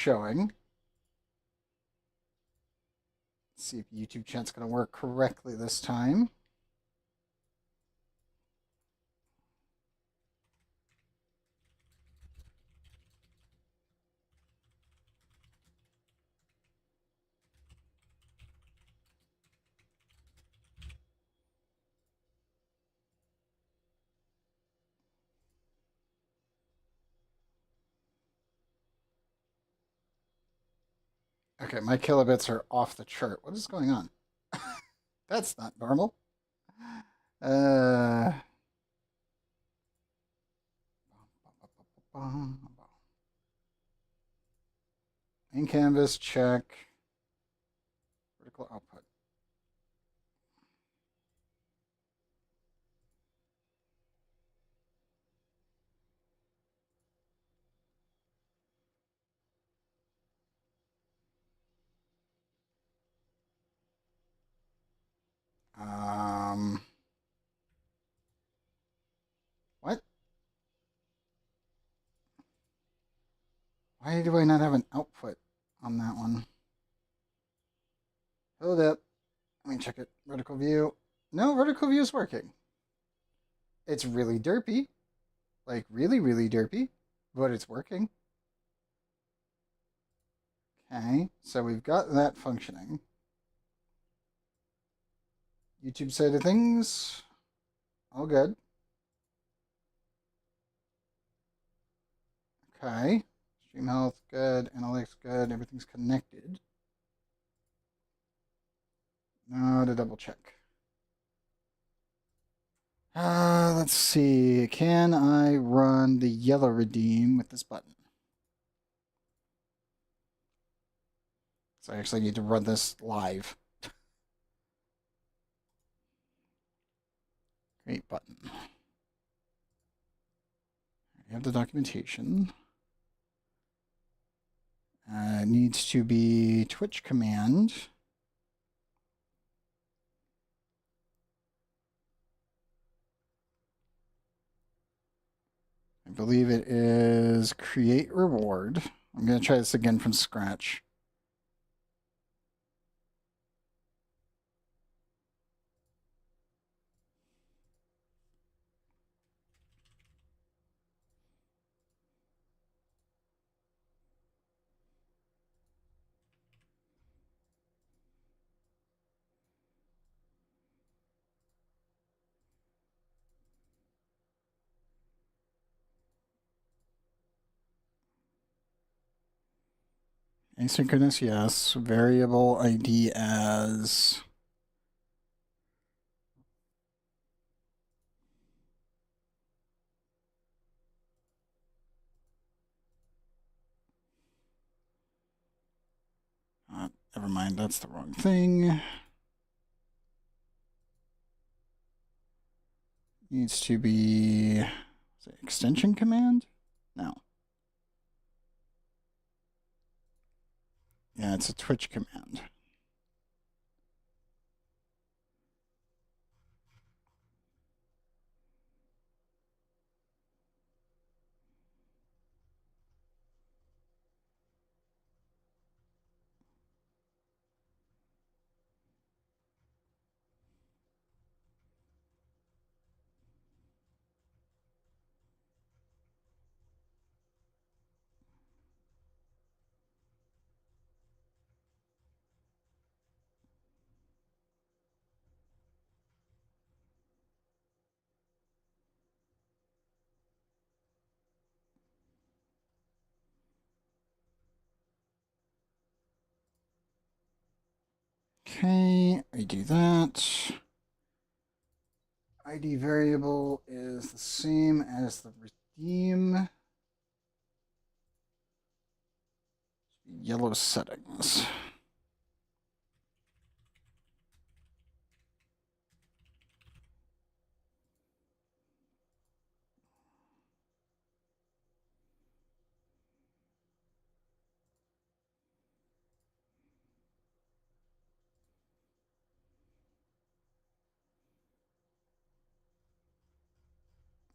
showing. Let's see if YouTube chat's going to work correctly this time. Okay, my kilobits are off the chart. What is going on? That's not normal. Uh, main canvas, check. Vertical output. What? Why do I not have an output on that one? Hold up. Let me check it. Vertical view. No, vertical view is working. It's really derpy. Like, really, really derpy. But it's working. Okay, so we've got that functioning. YouTube side of things. All good. Okay. Stream health, good. Analytics, good. Everything's connected. Now to double check. Let's see. Can I run the yellow redeem with this button? So I actually need to run this live. Great button. I have the documentation. It needs to be Twitch command. I believe it is create reward. I'm going to try this again from scratch. Asynchronous, yes. Variable ID as... never mind, that's the wrong thing. Needs to be... Is it extension command? No. Yeah, it's a Twitch command. Okay, I do that. ID variable is the same as the redeem. Yellow settings.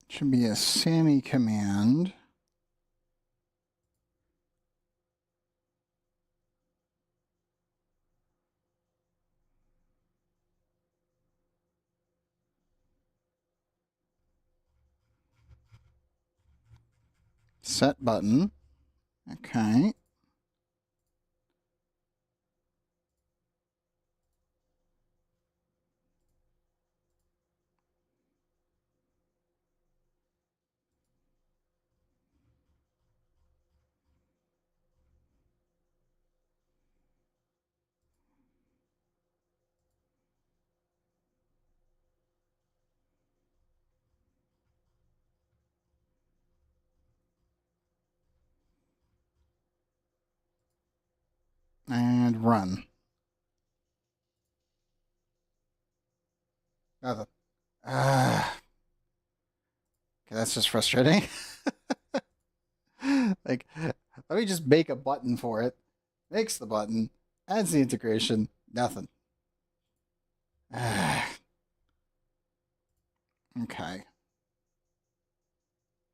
Should be a Sammy command. Set button. Okay. And run. Nothing. Okay, that's just frustrating. Like, let me just make a button for it. Makes the button, adds the integration, nothing. Okay.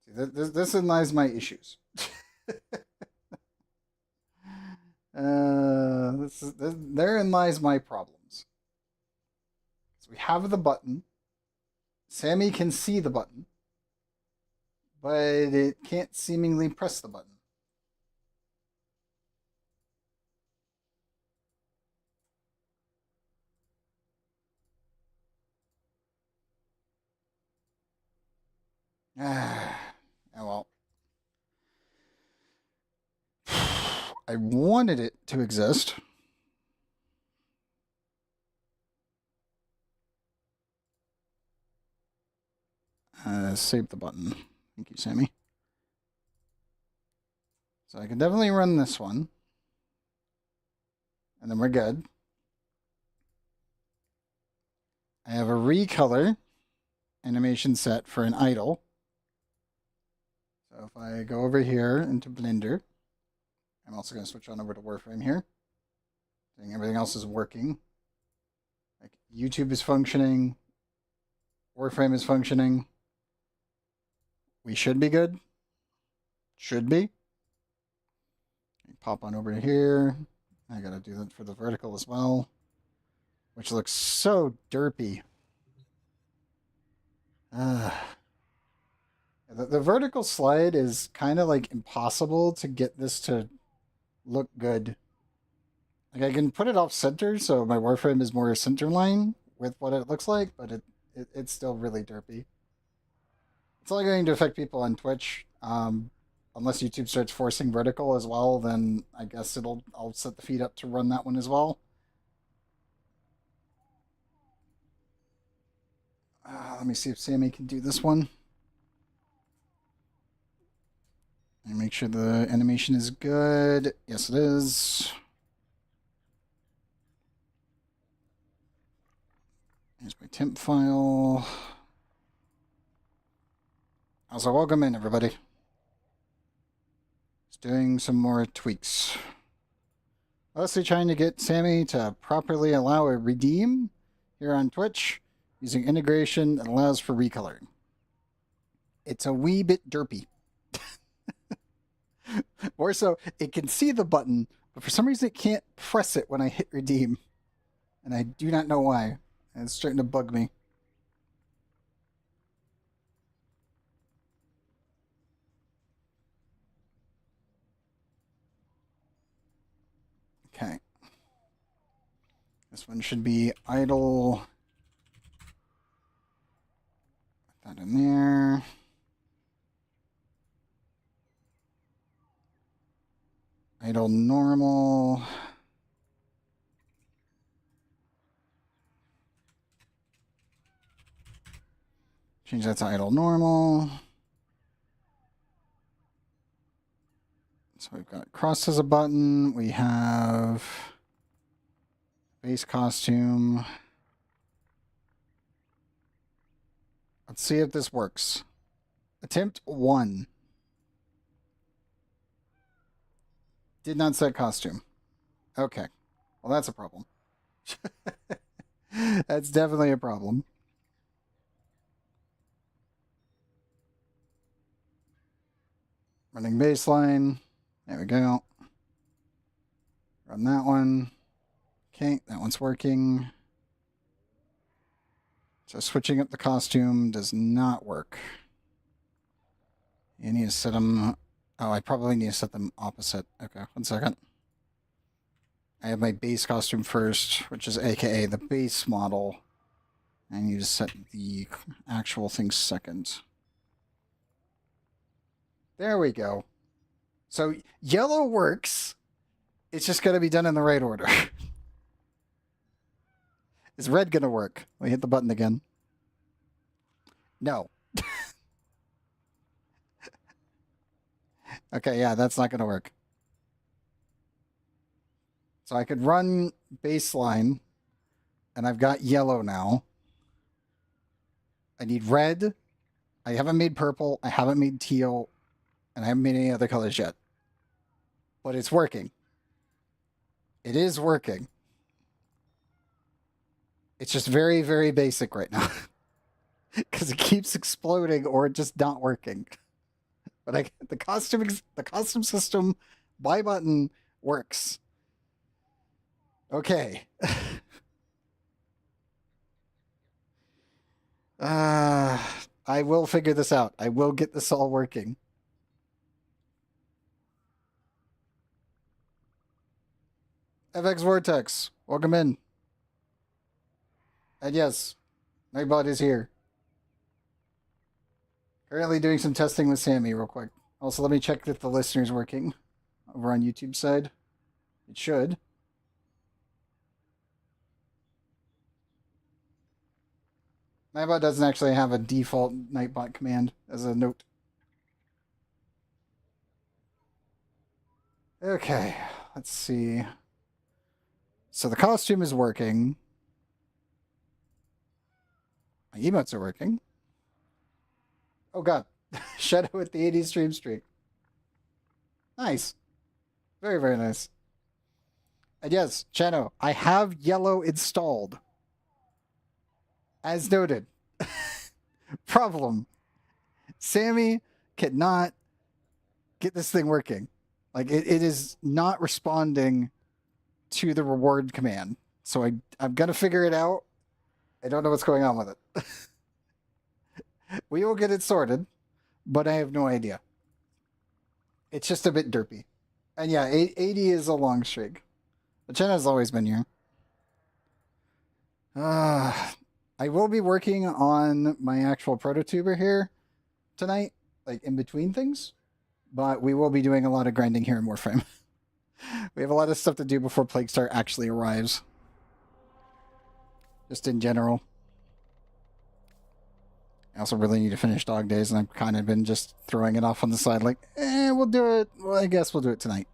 See, this lies my issues. Therein lies my problems. So we have the button. Sammy can see the button, but it can't seemingly press the button. Oh well. I wanted it to exist. Save the button. Thank you, Sammy. So I can definitely run this one. And then we're good. I have a recolor animation set for an idle. So if I go over here into Blender, I'm also going to switch on over to Warframe here. Saying everything else is working. Like YouTube is functioning. Warframe is functioning. We should be good. Should be. Pop on over here. I gotta do that for the vertical as well. Which looks so derpy. The vertical slide is kind of like impossible to get this to look good. Like I can put it off center so my Warframe is more center line with what it looks like, but it's still really derpy. It's only going to affect people on Twitch. Unless YouTube starts forcing vertical as well, then I guess I'll set the feed up to run that one as well. Let me see if Sammy can do this one. And make sure the animation is good. Yes, it is. Here's my temp file. Also, welcome in, everybody. Just doing some more tweaks. Mostly trying to get Sammy to properly allow a redeem here on Twitch using integration that allows for recoloring. It's a wee bit derpy. Or so, it can see the button, but for some reason it can't press it when I hit redeem. And I do not know why. And it's starting to bug me. Okay. This one should be idle. Put that in there. Idle normal. Change that to idle normal. So we've got cross as a button. We have base costume. Let's see if this works. Attempt 1. Did not set costume. Okay. Well, that's a problem. That's definitely a problem. Running baseline. There we go. Run that one. Okay, that one's working. So switching up the costume does not work. You need to set them Oh, I probably need to set them opposite. Okay, 1 second. I have my base costume first, which is aka the base model. I need to set the actual thing second. There we go. So yellow works. It's just got to be done in the right order. Is red going to work? Let me hit the button again. No. Okay, yeah, that's not going to work. So I could run baseline, and I've got yellow now. I need red. I haven't made purple. I haven't made teal. And I haven't made any other colors yet. But it's working. It is working. It's just very, very basic right now. Because it keeps exploding or just not working. But the costume system buy button works. Okay. I will figure this out. I will get this all working. FX Vortex, welcome in. And yes, Nightbot is here. Currently doing some testing with Sammy real quick. Also, let me check that the listener's working over on YouTube side. It should. Nightbot doesn't actually have a default Nightbot command as a note. Okay, let's see. So the costume is working. My emotes are working. Oh god. Shadow with the 80s stream streak. Nice. Very, very nice. And yes, Chano, I have yellow installed. As noted. Problem. Sammy cannot get this thing working. Like, it is not responding to the reward command. So I'm going to figure it out. I don't know what's going on with it. We will get it sorted, but I have no idea. It's just a bit derpy. And yeah, 80 is a long streak. But Jenna's always been here. I will be working on my actual prototuber here tonight, like in between things. But we will be doing a lot of grinding here in Warframe. We have a lot of stuff to do before Plaguestar actually arrives. Just in general. I also really need to finish Dog Days, and I've kind of been just throwing it off on the side, like, we'll do it. Well, I guess we'll do it tonight.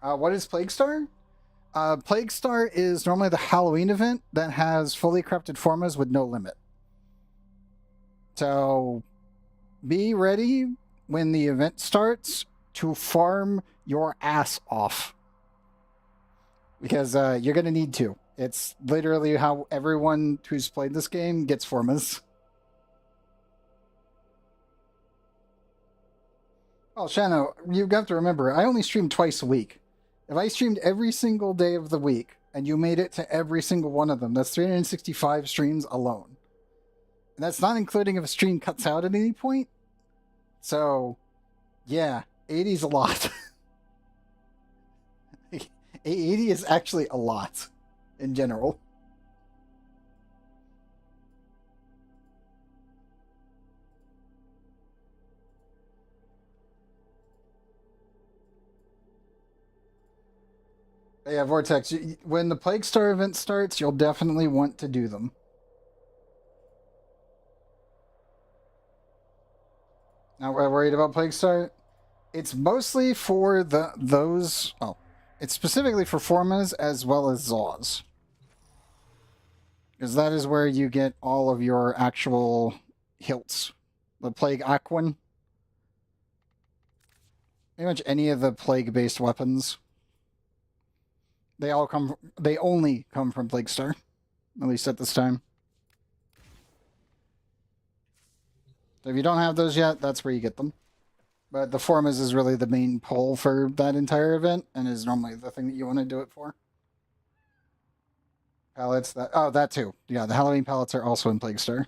What is Plaguestar? Plaguestar is normally the Halloween event that has fully crafted formas with no limit. So, be ready when the event starts to farm your ass off. Because you're going to need to. It's literally how everyone who's played this game gets formas. Well, Shano, you've got to remember, I only stream twice a week. If I streamed every single day of the week, and you made it to every single one of them, that's 365 streams alone. And that's not including if a stream cuts out at any point. So, yeah, 80 is a lot. 80 is actually a lot. In general. But yeah, Vortex, when the Plaguestar event starts, you'll definitely want to do them. Now, we're worried about Plaguestar? It's mostly for those... Oh, it's specifically for Formas as well as Zaws. Because that is where you get all of your actual hilts. The Plague Aquan. Pretty much any of the Plague-based weapons. They only come from Plaguestar. At least at this time. So if you don't have those yet, that's where you get them. But the Formas is really the main pull for that entire event, and is normally the thing that you want to do it for. Pallets, that too. Yeah, the Halloween pallets are also in Plaguestar.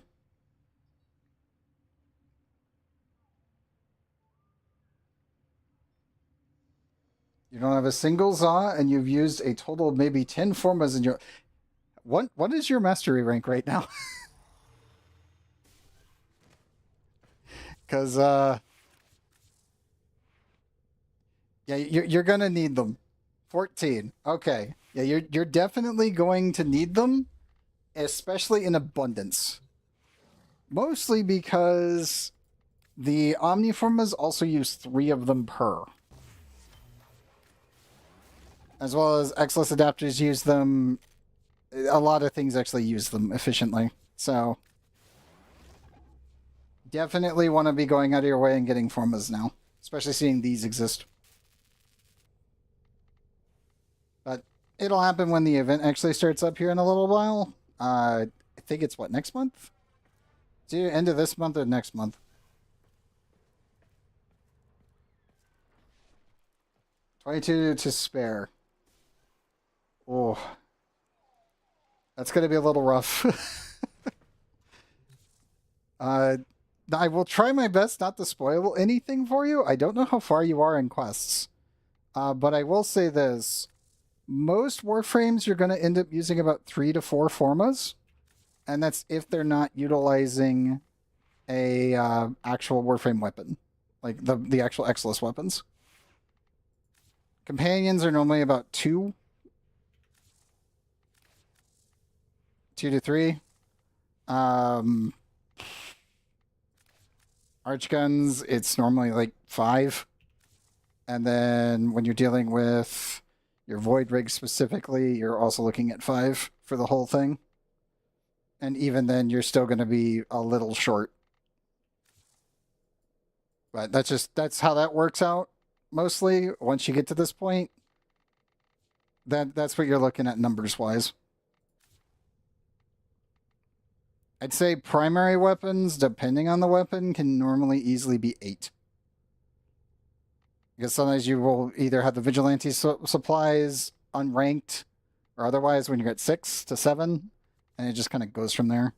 You don't have a single Za, and you've used a total of maybe 10 formas in your... What is your mastery rank right now? Because, yeah, you're going to need them. 14. Okay. Yeah, you're definitely going to need them, especially in abundance. Mostly because the Omniformas also use 3 of them per. As well as Xless adapters use them. A lot of things actually use them efficiently. So, definitely want to be going out of your way and getting formas now. Especially seeing these exist. But it'll happen when the event actually starts up here in a little while. I think it's what, next month? It's either end of this month or next month. 22 to spare. Oh. That's going to be a little rough. I will try my best not to spoil anything for you. I don't know how far you are in quests. But I will say this. Most Warframes, you're going to end up using about 3 to 4 formas. And that's if they're not utilizing a actual Warframe weapon. Like the actual Xless weapons. Companions are normally about 2. 2 to 3. Archguns, it's normally like 5. And then when you're dealing with your Void Rig specifically, you're also looking at 5 for the whole thing. And even then, you're still going to be a little short. But that's how that works out mostly. Once you get to this point, that's what you're looking at numbers wise. I'd say primary weapons, depending on the weapon, can normally easily be 8. Because sometimes you will either have the vigilante supplies unranked, or otherwise when you get 6 to 7, and it just kind of goes from there.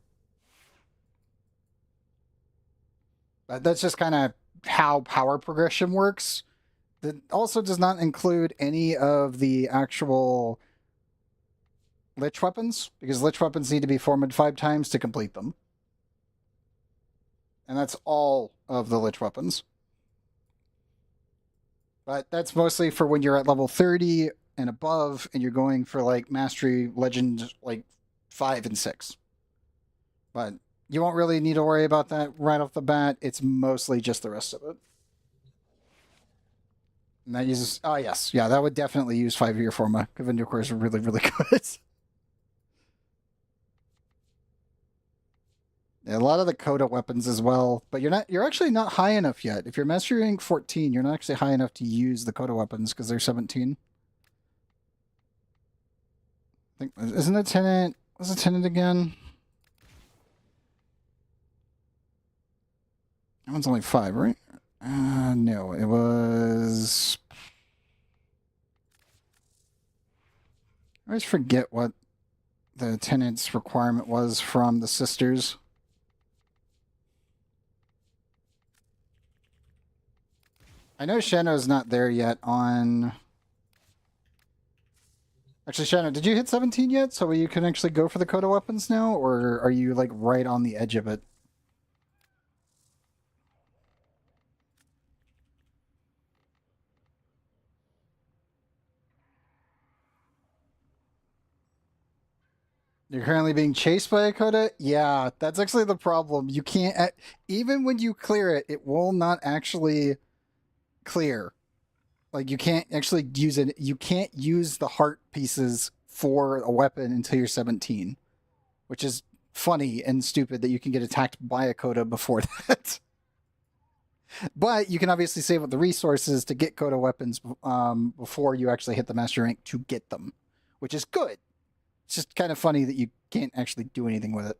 But that's just kind of how power progression works. That also does not include any of the actual Lich weapons, because Lich weapons need to be formed 5 times to complete them. And that's all of the Lich weapons. But that's mostly for when you're at level 30 and above, and you're going for like Mastery Legend like 5 and 6. But you won't really need to worry about that right off the bat. It's mostly just the rest of it. And that uses... Oh, yes. Yeah, that would definitely use 5-year Forma. Conventional cores are really, really good. A lot of the Coda weapons as well, but you're actually not high enough yet. If you're Mastery rank 14, you're not actually high enough to use the Coda weapons because they're 17. I think, isn't it Tenant? Was it Tenant again? That one's only 5, right? No, it was... I always forget what the Tenant's requirement was from the Sisters. I know Shanno's not there yet on... Actually, Shanno, did you hit 17 yet? So you can actually go for the Coda weapons now? Or are you, like, right on the edge of it? You're currently being chased by a Coda? Yeah, that's actually the problem. You can't... Even when you clear it, it will not actually clear. Like, you can't actually use it. You can't use the heart pieces for a weapon until you're 17. Which is funny and stupid that you can get attacked by a Coda before that. But you can obviously save up the resources to get Coda weapons before you actually hit the Master rank to get them. Which is good. It's just kind of funny that you can't actually do anything with it.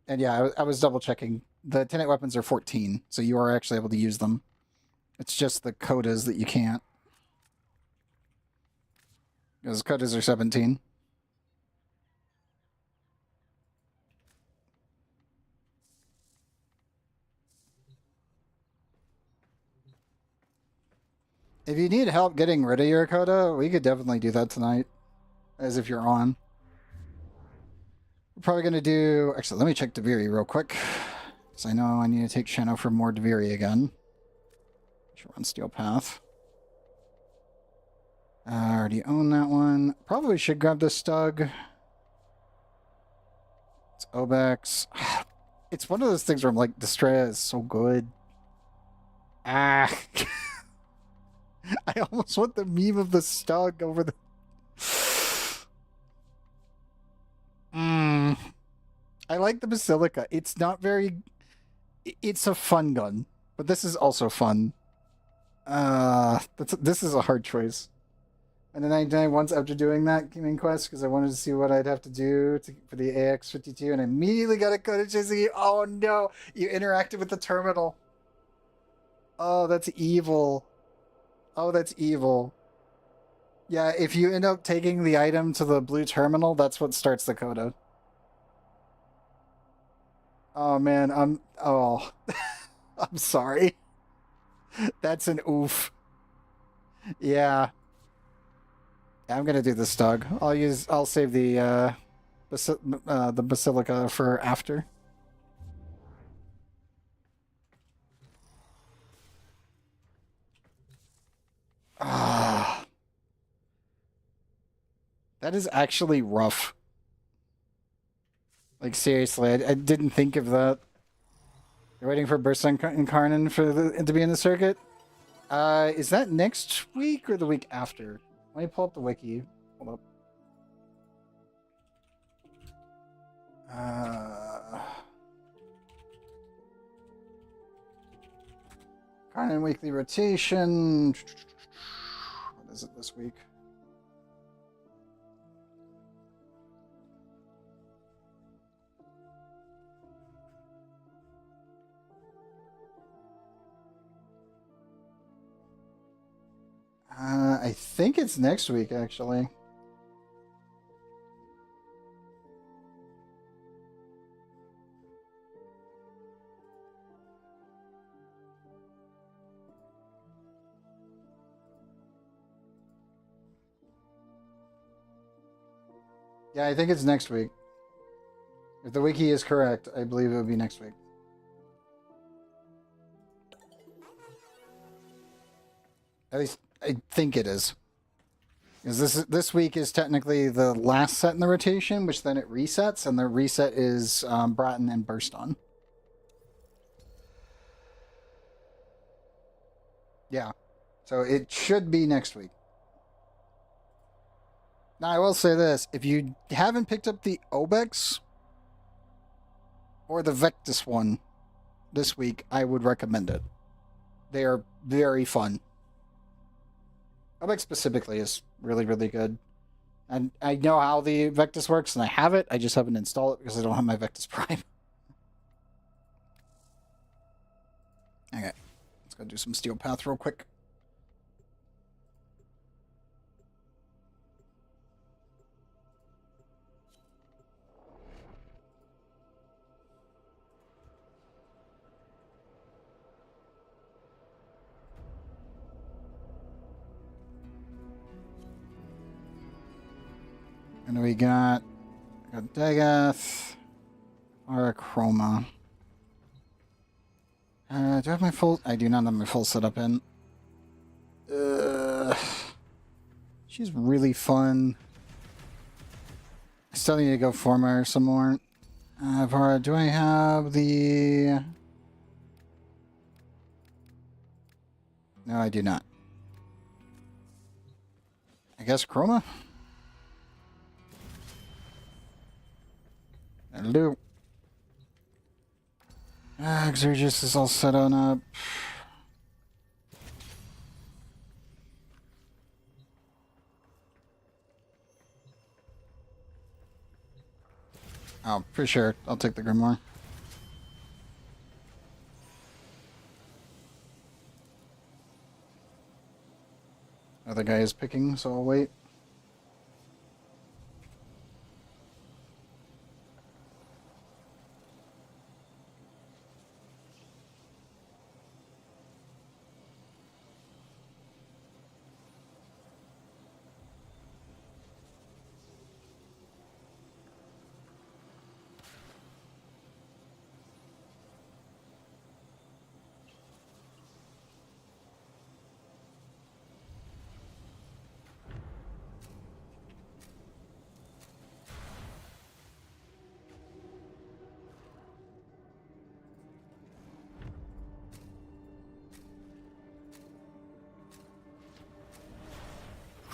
And yeah, I was double checking. The Tenet weapons are 14, so you are actually able to use them. It's just the Codas that you can't. Because Codas are 17. If If you need help getting rid of your coda, we could definitely do that tonight. As if you're on. We're probably going to do... Actually, let me check Deviri real quick. Because I know I need to take Shano for more Deviri again. Should run Steel Path. I already own that one. Probably should grab the Stug. It's Obex. It's one of those things where I'm like, Destrea is so good. Ah. I almost want the meme of the Stug over the... I like the Basilica. It's not very... It's a fun gun. But this is also fun. This is a hard choice. And then I once after doing that gaming quest because I wanted to see what I'd have to do for the AX-52 and I immediately got a code of chasing. Oh no! You interacted with the terminal. Oh, that's evil. Oh, that's evil. Yeah, if you end up taking the item to the blue terminal, that's what starts the coda. Oh man, I'm sorry. That's an oof. Yeah. I'm gonna do the Stug. I'll save the Basilica for after. Ah. That is actually rough. Like, seriously, I didn't think of that. You're waiting for Burst Incarnon to be in the circuit? Is that next week or the week after? Let me pull up the wiki. Hold up. Incarnon weekly rotation. What is it this week? I think it's next week, actually. Yeah, I think it's next week. If the wiki is correct, I believe it would be next week. At least I think it is. Because this week is technically the last set in the rotation, which then it resets, and the reset is Bratton and Burst on. Yeah. So it should be next week. Now, I will say this. If you haven't picked up the Obex or the Vectus one this week, I would recommend it. They are very fun. Obex specifically is really, really good. And I know how the Vectus works, and I have it. I just haven't installed it because I don't have my Vectus Prime. Okay. Let's go do some Steel Path real quick. And we got Dagoth, Chroma. Do I have my full... I do not have my full setup in. She's really fun. I still need to go form her some more. Vara, do I have the... No, I do not. I guess Chroma? Hello. Exergis is all set on up. Oh, for sure. I'll take the Grimoire. Other guy is picking, so I'll wait.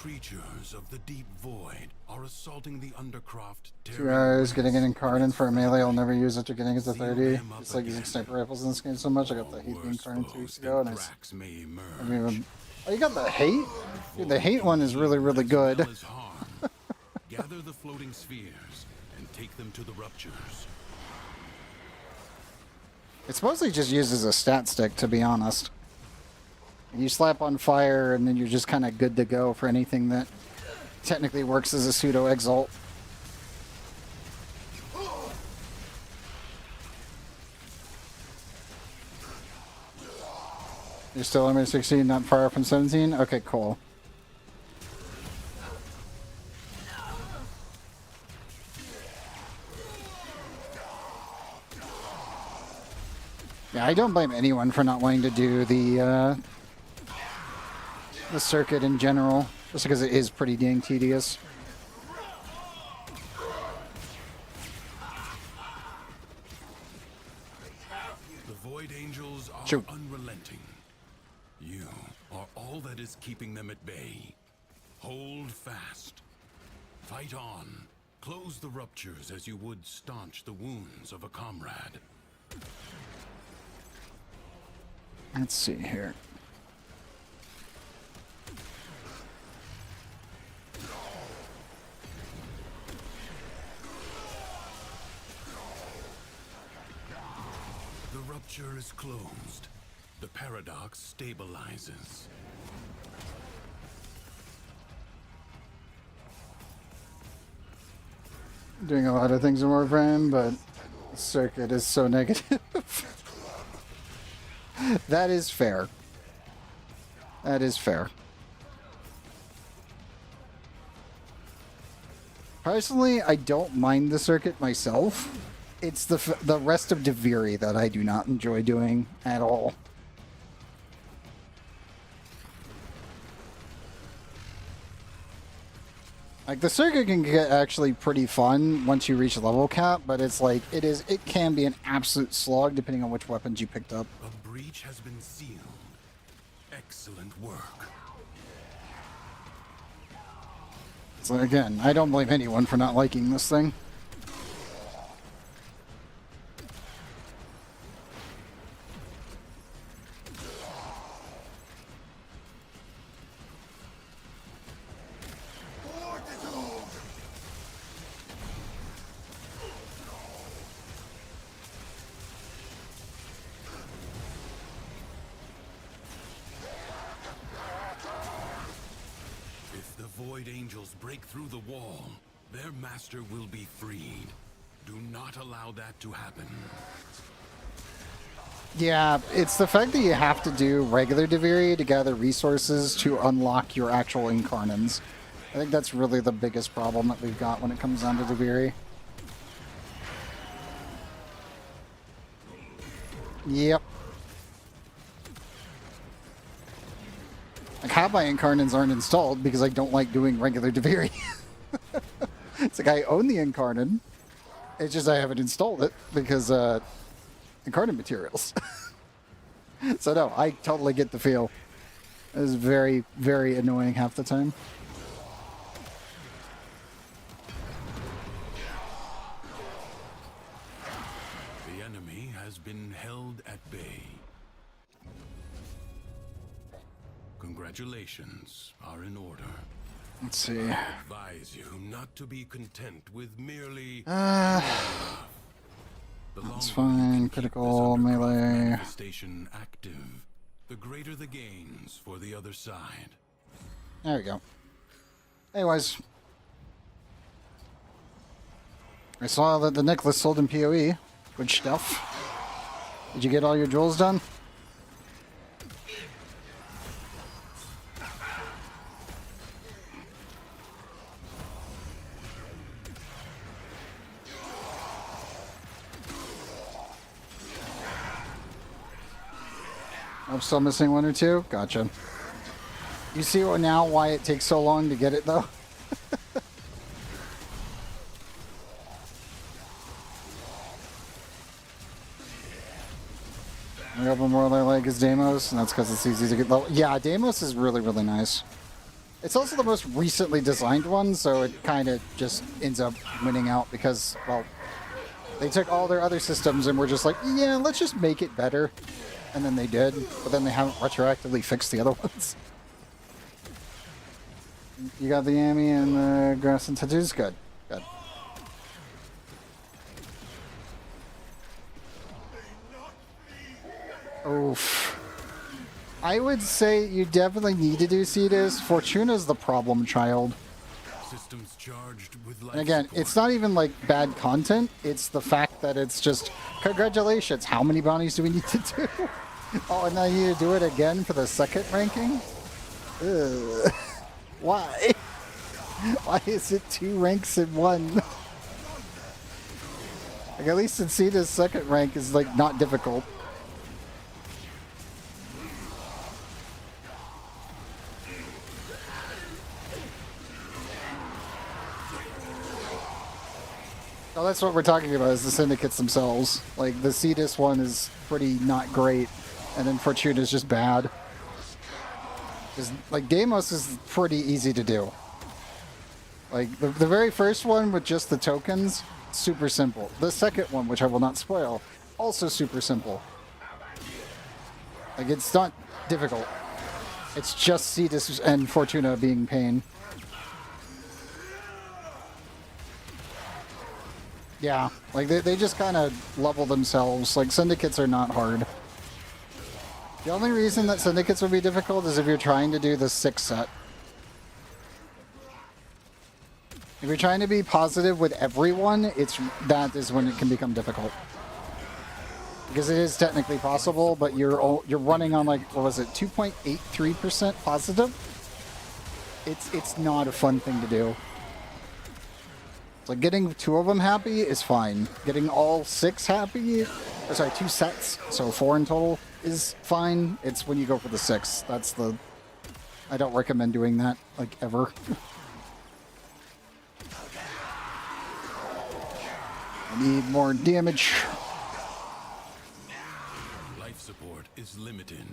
creatures of the deep void are assaulting the undercroft. 2 hours getting an incarnate for a melee. I'll never use after getting it to 30. It's like using sniper rifles in this game so much. I got the hate incarnate 2 weeks ago, and I haven't even. Oh, you got the hate? Dude, the hate one is really, really good. Gather the floating spheres and take them to the ruptures. It's mostly just used as a stat stick, to be honest. You slap on fire, and then you're just kind of good to go for anything that technically works as a pseudo exalt. You're still under 16, not far from 17? Okay, cool. Yeah, I don't blame anyone for not wanting to do the circuit in general, just because it is pretty dang tedious. The Void Angels are unrelenting. You are all that is keeping them at bay. Hold fast. Fight on. Close the ruptures as you would staunch the wounds of a comrade. Let's see here. The rupture is closed. The paradox stabilizes. Doing a lot of things in Warframe, but the circuit is so negative. That is fair. That is fair. Personally, I don't mind the circuit myself. It's the rest of Deviri that I do not enjoy doing at all. Like, the circuit can get actually pretty fun once you reach level cap, but it's like, it can be an absolute slog depending on which weapons you picked up. A breach has been sealed. Excellent work. So again, I don't blame anyone for not liking this thing. Void Angels break through the wall, their master will be freed. Do not allow that to happen. Yeah, it's the fact that you have to do regular Deviri to gather resources to unlock your actual incarnates. I think that's really the biggest problem that we've got when it comes down to Deviri. Yep. Like, half my incarnates aren't installed because I don't like doing regular Deviri. It's like, I own the incarnate. It's just I haven't installed it because incarnate materials. So no, I totally get the feel. It is very, very annoying half the time. The enemy has been held at bay. Congratulations are in order. Let's see. I advise you not to be content with merely. That's fine. Critical melee. Station active. The greater the gains for the other side. There we go. Anyways, I saw that the necklace sold in PoE. Good stuff. Did you get all your jewels done? I'm still missing one or two? Gotcha. You see now why it takes so long to get it, though? The other more I like is Deimos, and that's because it's easy to get low. Yeah, Deimos is really, really nice. It's also the most recently designed one, so it kind of just ends up winning out because, well, they took all their other systems and were just like, yeah, let's just make it better. And then they did, but then they haven't retroactively fixed the other ones. You got the Yami and the grass and tattoos? Good. Good. Oof. I would say you definitely need to do Cetus. Fortuna's the problem child. Systems charged with life And again, support. it's not even like bad content. It's the fact that it's just, congratulations, how many bounties do we need to do? Oh, and now you need to do it again for the second ranking? Ugh. Why? Why is it 2 ranks in one? Like, at least in Cena's second rank is like not difficult. Oh, that's what we're talking about, is the syndicates themselves. Like, the Cetus one is pretty not great, and then Fortuna is just bad. Like, Deimos is pretty easy to do. Like, the very first one with just the tokens, super simple. The second one, which I will not spoil, also super simple. Like, it's not difficult. It's just Cetus and Fortuna being pain. Yeah, like they just kind of level themselves. Like, syndicates are not hard. The only reason that syndicates would be difficult is if you're trying to do the 6 set. If you're trying to be positive with everyone, that is when it can become difficult. Because it is technically possible, but you're running on, like, what was it, 2.83% positive? It's not a fun thing to do. Like, getting 2 of them happy is fine. Getting all 6 happy, or sorry, 2 sets, so 4 in total, is fine. It's when you go for the 6. That's the... I don't recommend doing that, like, ever. I need more damage. Life support is limited.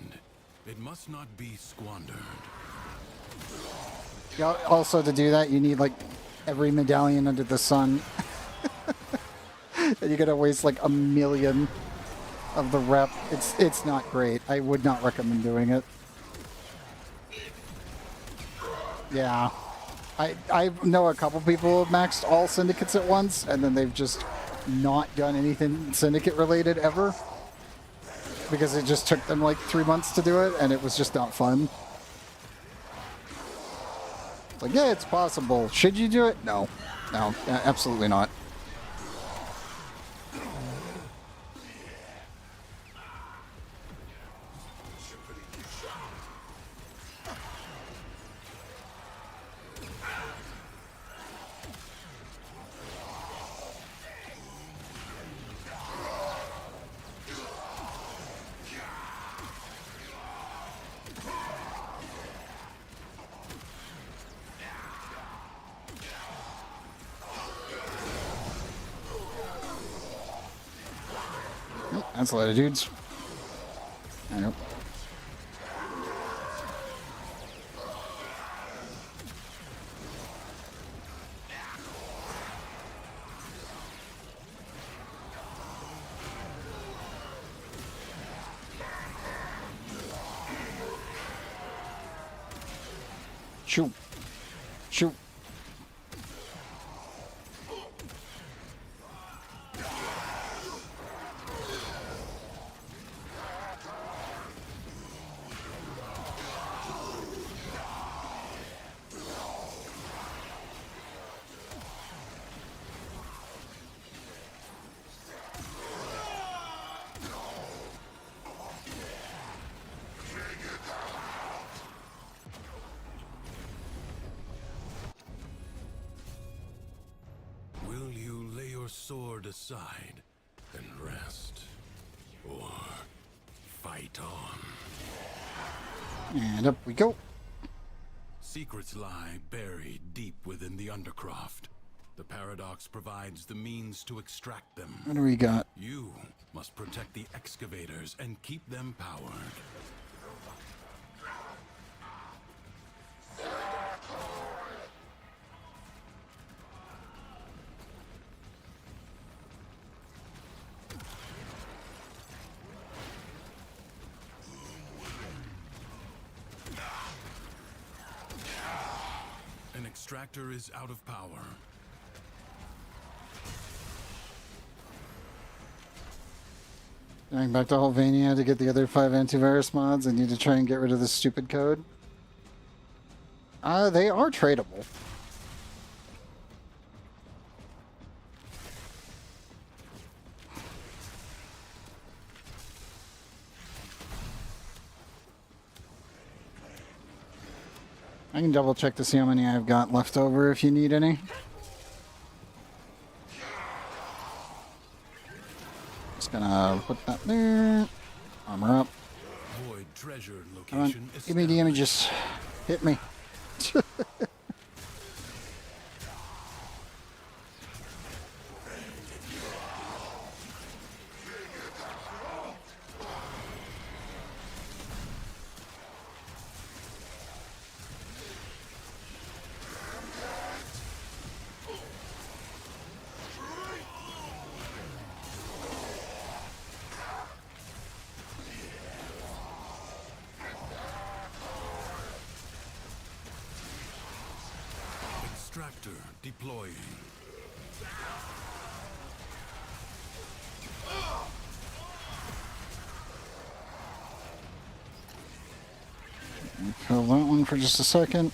It must not be squandered. Yeah, also, to do that, you need, like, every medallion under the sun. And you're gonna waste like 1 million of the rep. It's not great. I would not recommend doing it. Yeah. I know a couple people who have maxed all syndicates at once, and then they've just not done anything syndicate related ever. Because it just took them like 3 months to do it, and it was just not fun. Like, yeah, it's possible. Should you do it? No. No, absolutely not. That's a lot of dudes. I know. Shoot. Shoot. Sword aside and rest, or fight on. And up we go. Secrets lie buried deep within the Undercroft. The Paradox provides the means to extract them. What do we got? You must protect the excavators and keep them powered. extractor is out of power. Going back to Hulvania to get the other 5 antivirus mods. I need to try and get rid of this stupid code. They are tradable. I can double check to see how many I've got left over if you need any. Just gonna put that there. Armor up. Void treasure Come on, location give me the images. Hit me. Extractor deploying. Kill that one for just a second.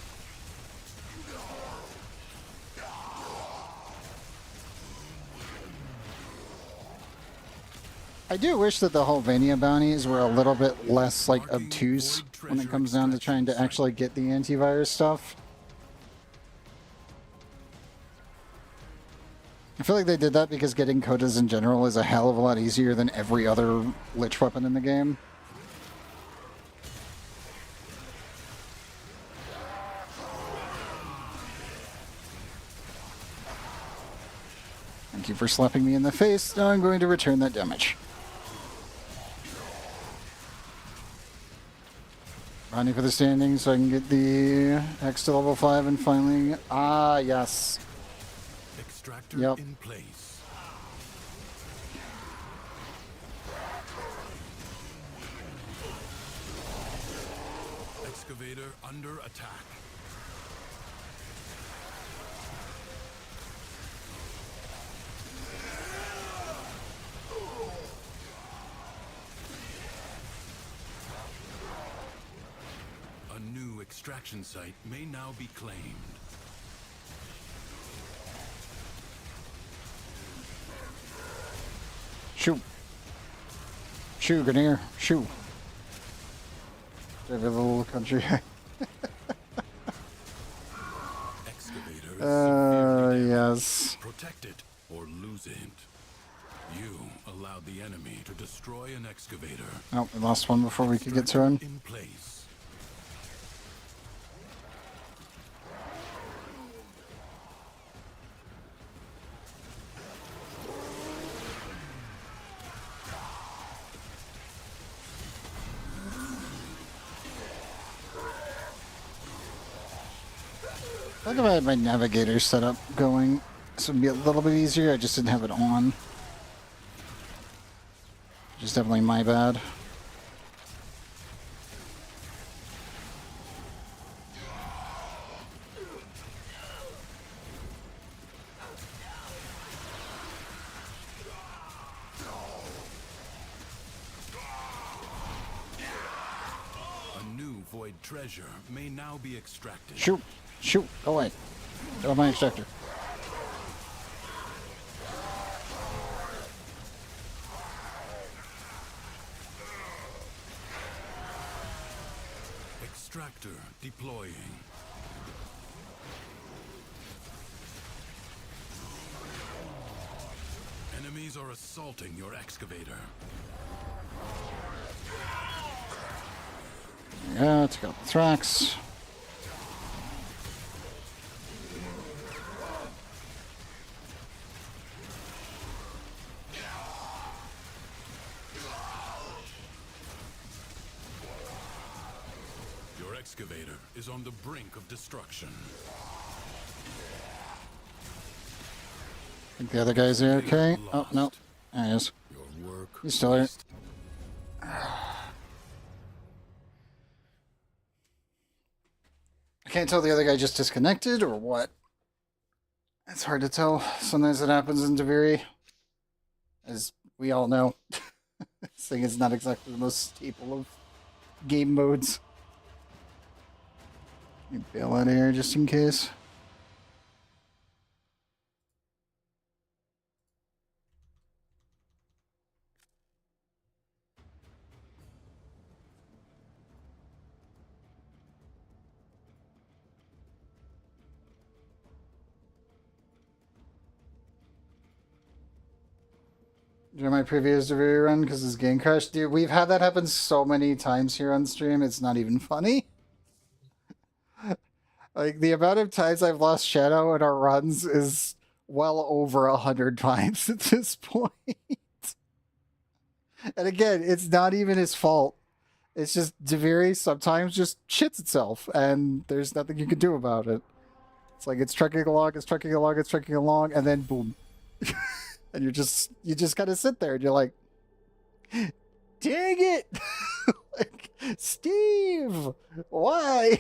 I do wish that the Hulvania bounties were a little bit less, like, obtuse when it comes down to trying to actually get the antivirus stuff. I feel like they did that because getting codas in general is a hell of a lot easier than every other lich weapon in the game. Thank you for slapping me in the face. Now I'm going to return that damage. Running for the standing so I can get the X to level 5 and finally... Ah, yes. Extractor Yep. in place. Excavator under attack. A new extraction site may now be claimed. Shoot. Shoo, Grenier. Shoo. Every little country. Excavator is severely damaged. Yes. Protect it or lose it. You allowed the enemy to destroy an excavator. Oh, we lost one before we could get to him. In place. I thought if I had my navigator set up going, this would be a little bit easier. I just didn't have it on. Which is definitely my bad. A new void treasure may now be extracted. Shoot! Shoot! Go away. Get off my extractor. Extractor deploying. Enemies are assaulting your excavator. Yeah, take out the Thrax. Your excavator is on the brink of destruction. I think the other guys are okay. Oh, no. There he is. Your work. He's still here. can't tell the other guy just disconnected or what. It's hard to tell. Sometimes it happens in Deviri. As we all know. This thing is not exactly the most staple of game modes. Let me bail out of here just in case. During my previous review run because his game crashed. Dude, we've had that happen so many times here on stream, it's not even funny. Like, the amount of times I've lost Shadow in our runs is well over 100 times at this point. And again, it's not even his fault. It's just Deviri sometimes just shits itself, and there's nothing you can do about it. It's like it's trucking along, it's trucking along, it's trucking along, and then boom. And you just kind of sit there and you're like, dang it! Like, Steve, why?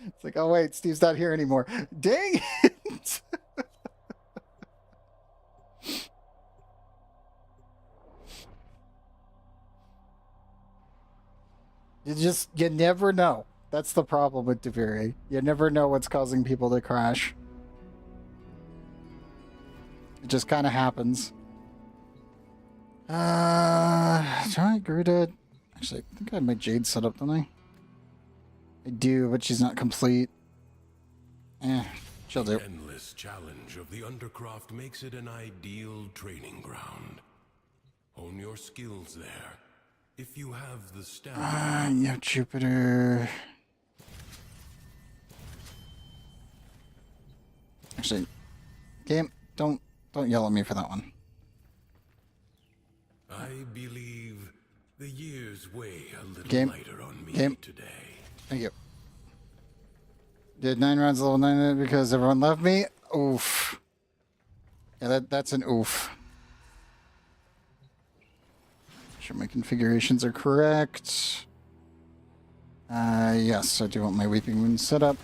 It's like, oh wait, Steve's not here anymore. Dang it! You never know. That's the problem with Deviri. You never know what's causing people to crash. It just kind of happens. Giant Garuda. Actually, I think I had my Jade set up, don't I? I do, but she's not complete. She'll do. The endless challenge of the Undercroft makes it an ideal training ground. Hone your skills there, if you have the stamina. Yeah, Jupiter. Actually, game, don't yell at me for that one. I believe the years weigh a little Game. lighter on me today. Thank you. Did 9 rounds level 9 because everyone left me? Oof. Yeah, that's an oof. Make sure my configurations are correct. Yes, I do want my Weeping Wound set up.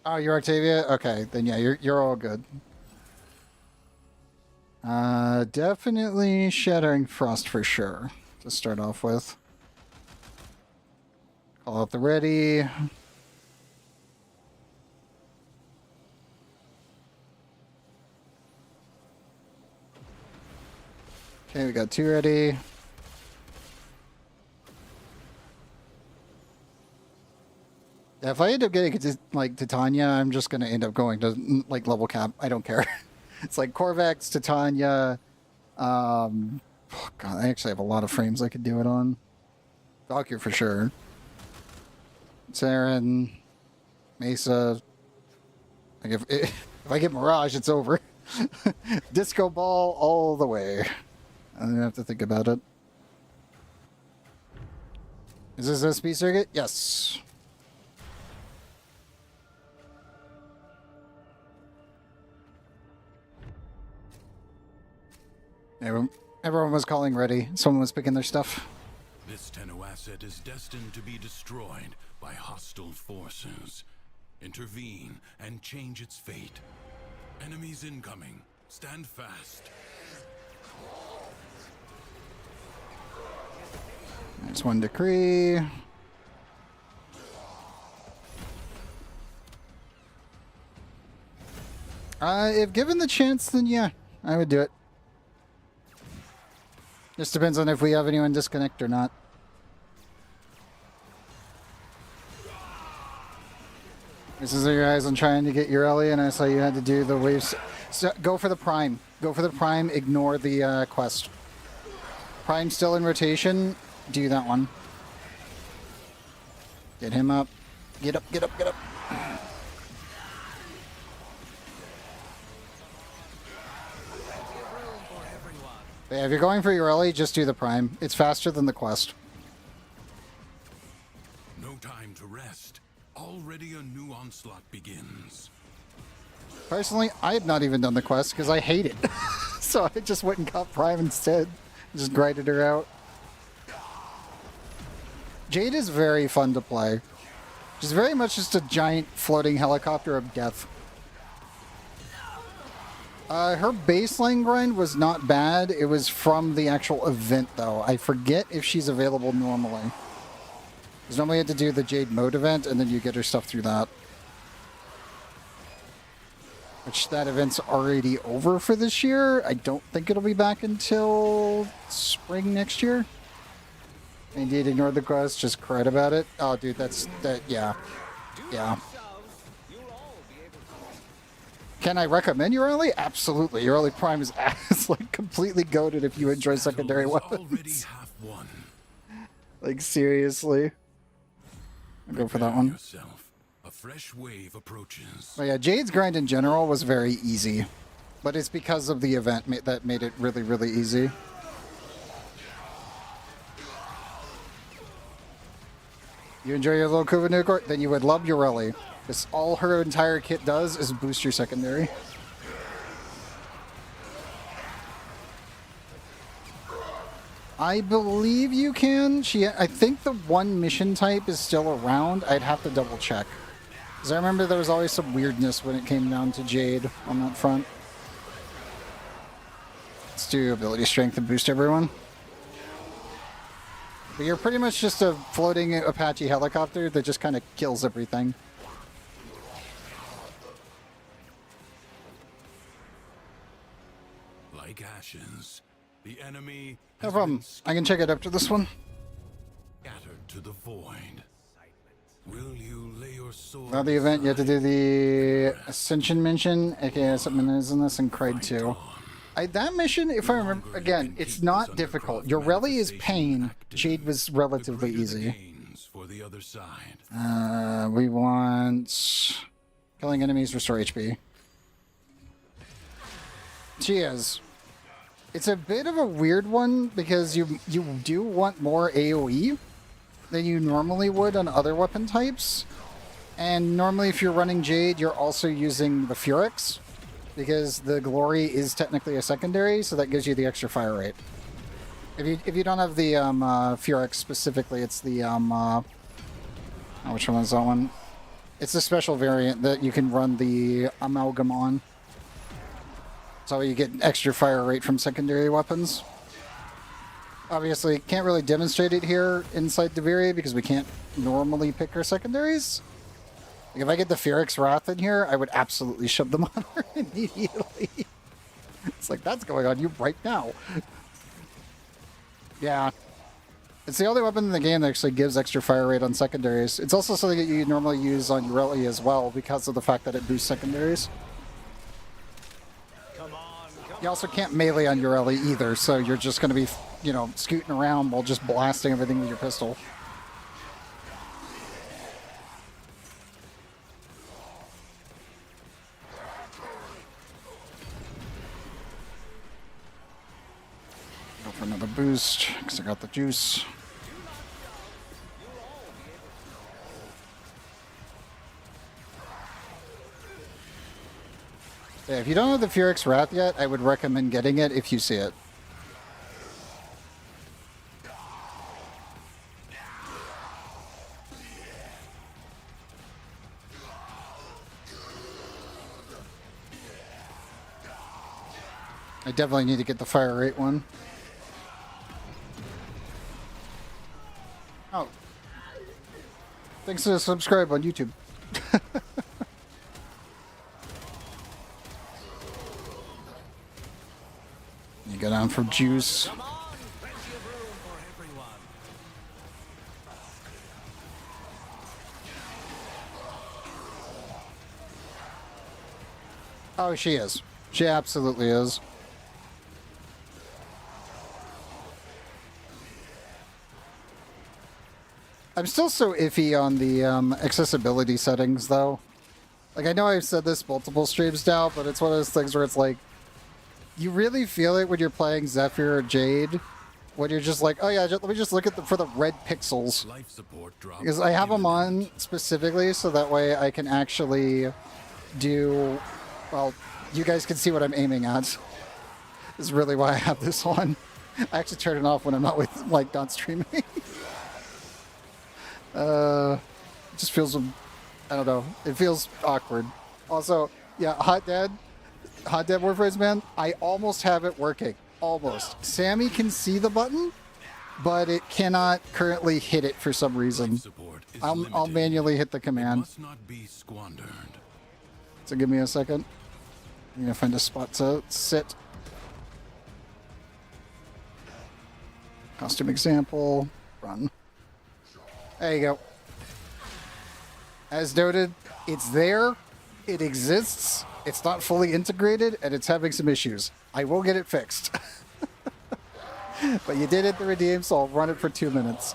Oh, you're Octavia? Okay, then yeah, you're all good. Definitely Shattering Frost for sure, to start off with. Call out the ready. Okay, we got 2 ready. Yeah, if I end up getting to, like, Titania, I'm just going to end up going to, like, level cap. I don't care. It's like Corvex, Titania. Oh God, I actually have a lot of frames I could do it on. Valkyrie for sure. Saren, Mesa. Like if I get Mirage, it's over. Disco Ball all the way. I don't have to think about it. Is this SP circuit? Yes. Everyone was calling ready. Someone was picking their stuff. This Tenno asset is destined to be destroyed by hostile forces. Intervene and change its fate. Enemies incoming. Stand fast. There's one decree. If given the chance, then yeah, I would do it. Just depends on if we have anyone disconnect or not. This is your eyes on trying to get your Ellie, and I saw you had to do the waves. So go for the Prime. Go for the Prime. Ignore the quest. Prime still in rotation. Do that one. Get him up. Get up, get up, get up. But yeah, if you're going for your Ellie, just do the Prime. It's faster than the quest. No time to rest. Already a new onslaught begins. Personally, I have not even done the quest because I hate it. So I just went and got Prime instead. Just grinded her out. Jade is very fun to play. She's very much just a giant floating helicopter of death. Her baseline grind was not bad. It was from the actual event, though. I forget if she's available normally. Because normally you had to do the Jade mode event, and then you get her stuff through that. Which that event's already over for this year. I don't think it'll be back until spring next year. Indeed, ignore the quest, just cried about it. Oh, dude, yeah. Yeah. Can I recommend Urali? Absolutely. Urali Prime is like completely goated if you enjoy secondary weapons. Like, seriously. I'll go for that one. A fresh wave approaches. But yeah, Jade's grind in general was very easy. But it's because of the event that made it really, really easy. You enjoy your little Kuva nuke, then you would love Urali. Because all her entire kit does is boost your secondary. I believe you can. I think the one mission type is still around. I'd have to double check. Because I remember there was always some weirdness when it came down to Jade on that front. Let's do ability strength and boost everyone. But you're pretty much just a floating Apache helicopter that just kind of kills everything. Like ashes, the enemy No has problem. been I can check it after this one. scattered to the void. Will you lay your sword Now the event, you have to do the aside? Ascension mission, aka something is in this, and Cried 2. That mission, if I remember, again, it's not difficult. Ureli is pain. Jade was relatively easy. For the other side. We want killing enemies, restore HP. She is. It's a bit of a weird one because you do want more AoE than you normally would on other weapon types. And normally if you're running Jade, you're also using the Furex because the Glory is technically a secondary, so that gives you the extra fire rate. If you don't have the Furex specifically, it's the which one is that one? It's a special variant that you can run the Amalgam on. So you get extra fire rate from secondary weapons. Obviously, can't really demonstrate it here inside Deviri because we can't normally pick our secondaries. Like if I get the Fearix Wrath in here, I would absolutely shove them on her immediately. It's like, that's going on you right now. Yeah. It's the only weapon in the game that actually gives extra fire rate on secondaries. It's also something that you normally use on Ureli as well because of the fact that it boosts secondaries. You also can't melee on Ureli either, so you're just going to be, scooting around while just blasting everything with your pistol. Go for another boost, because I got the juice. Yeah, if you don't have the Furex Wrath yet, I would recommend getting it if you see it. I definitely need to get the fire rate one. Oh. Thanks to subscribe on YouTube. You go down for juice. Oh, she is. She absolutely is. I'm still so iffy on the accessibility settings, though. Like, I know I've said this multiple streams now, but it's one of those things where it's like, you really feel it when you're playing Zephyr or Jade, when you're just like, oh yeah, let me just look at for the red pixels. Life support drop Because I have them on specifically so that way I can actually do, well, you guys can see what I'm aiming at. is really why I have this on. I actually turn it off when I'm not with, like, not streaming. It just feels, I don't know. It feels awkward. Also, yeah, Hot Dad Warframes, man, I almost have it working. Almost. Sammy can see the button, but it cannot currently hit it for some reason. I'll manually hit the command. Must not be squandered. So give me a second. I'm gonna find a spot to sit. Costume example. Run. There you go. As noted, it's there. It exists. It's not fully integrated, and it's having some issues. I will get it fixed. But you did hit the redeem, so I'll run it for 2 minutes.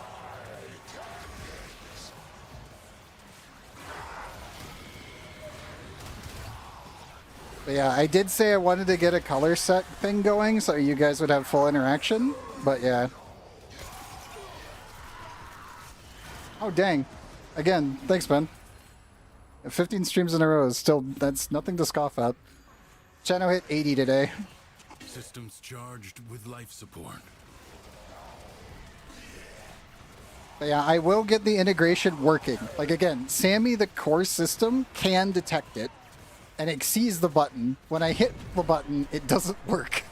But yeah, I did say I wanted to get a color set thing going so you guys would have full interaction, but yeah. Oh, dang. Again, thanks, Ben. 15 streams in a row is still, that's nothing to scoff at. Chano hit 80 today. Systems charged with life support. But yeah, I will get the integration working. Like, again, Sammy, the core system, can detect it, and it sees the button. When I hit the button, it doesn't work.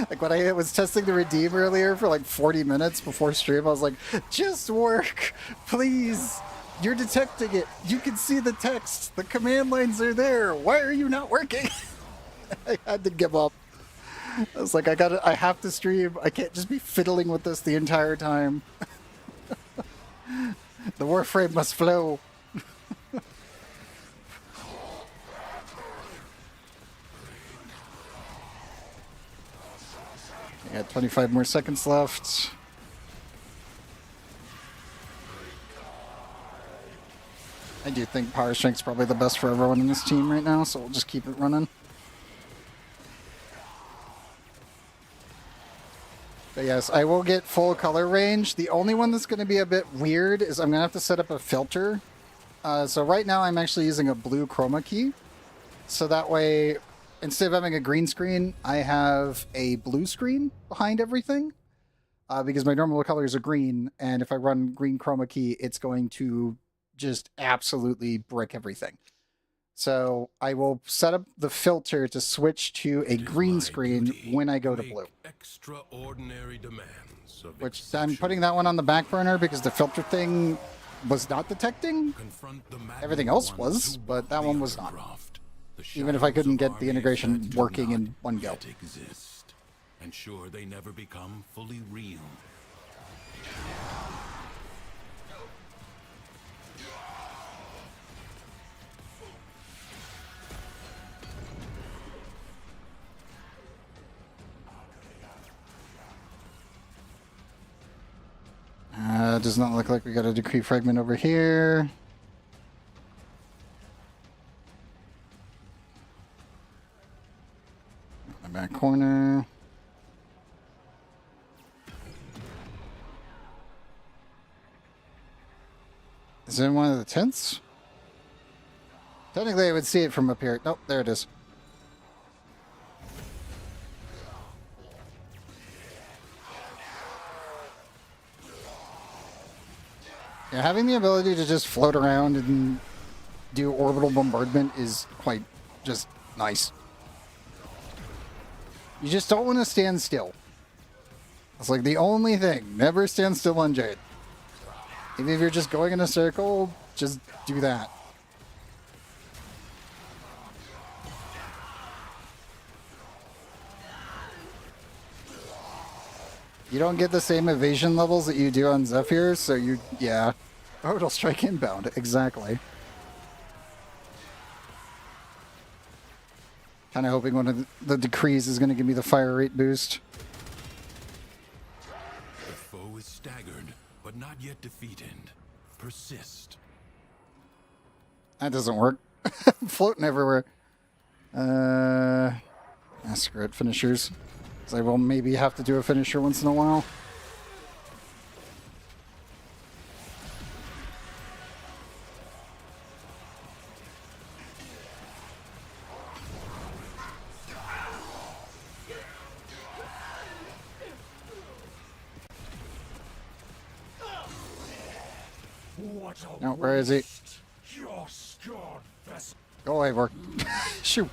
Like, when I was testing the redeem earlier for like 40 minutes before stream, I was like, just work, please. You're detecting it. You can see the text. The command lines are there. Why are you not working? I had to give up. I was like, I have to stream. I can't just be fiddling with this the entire time. The Warframe must flow. I got 25 more seconds left. I do think Power Strength's probably the best for everyone in this team right now, so we'll just keep it running. But yes, I will get full color range. The only one that's going to be a bit weird is I'm going to have to set up a filter. So right now I'm actually using a blue chroma key. So that way, instead of having a green screen, I have a blue screen behind everything. Because my normal colors are green, and if I run green chroma key, it's going to just absolutely brick everything. So I will set up the filter to switch to a green screen when I go to blue. Extraordinary demands of Which I'm putting that one on the back burner because the filter thing was not detecting. Everything else was, but that one was not. Even if I couldn't get the integration working in one go. Ensure they never become fully real. Does not look like we got a decree fragment over here. The back corner. Is it in one of the tents? Technically, I would see it from up here. Nope, there it is. Yeah, having the ability to just float around and do orbital bombardment is quite just nice. You just don't want to stand still. It's like the only thing. Never stand still on Jade. Even if you're just going in a circle, just do that. You don't get the same evasion levels that you do on Zephyr, so you, yeah. Oh, it'll strike inbound, exactly. Kind of hoping one of the decrees is going to give me the fire rate boost. The foe is staggered, but not yet defeated. Persist. That doesn't work. I'm floating everywhere. Screw it, finishers. So I will maybe have to do a finisher once in a while. No, where is he? Go away, Vork. Shoot.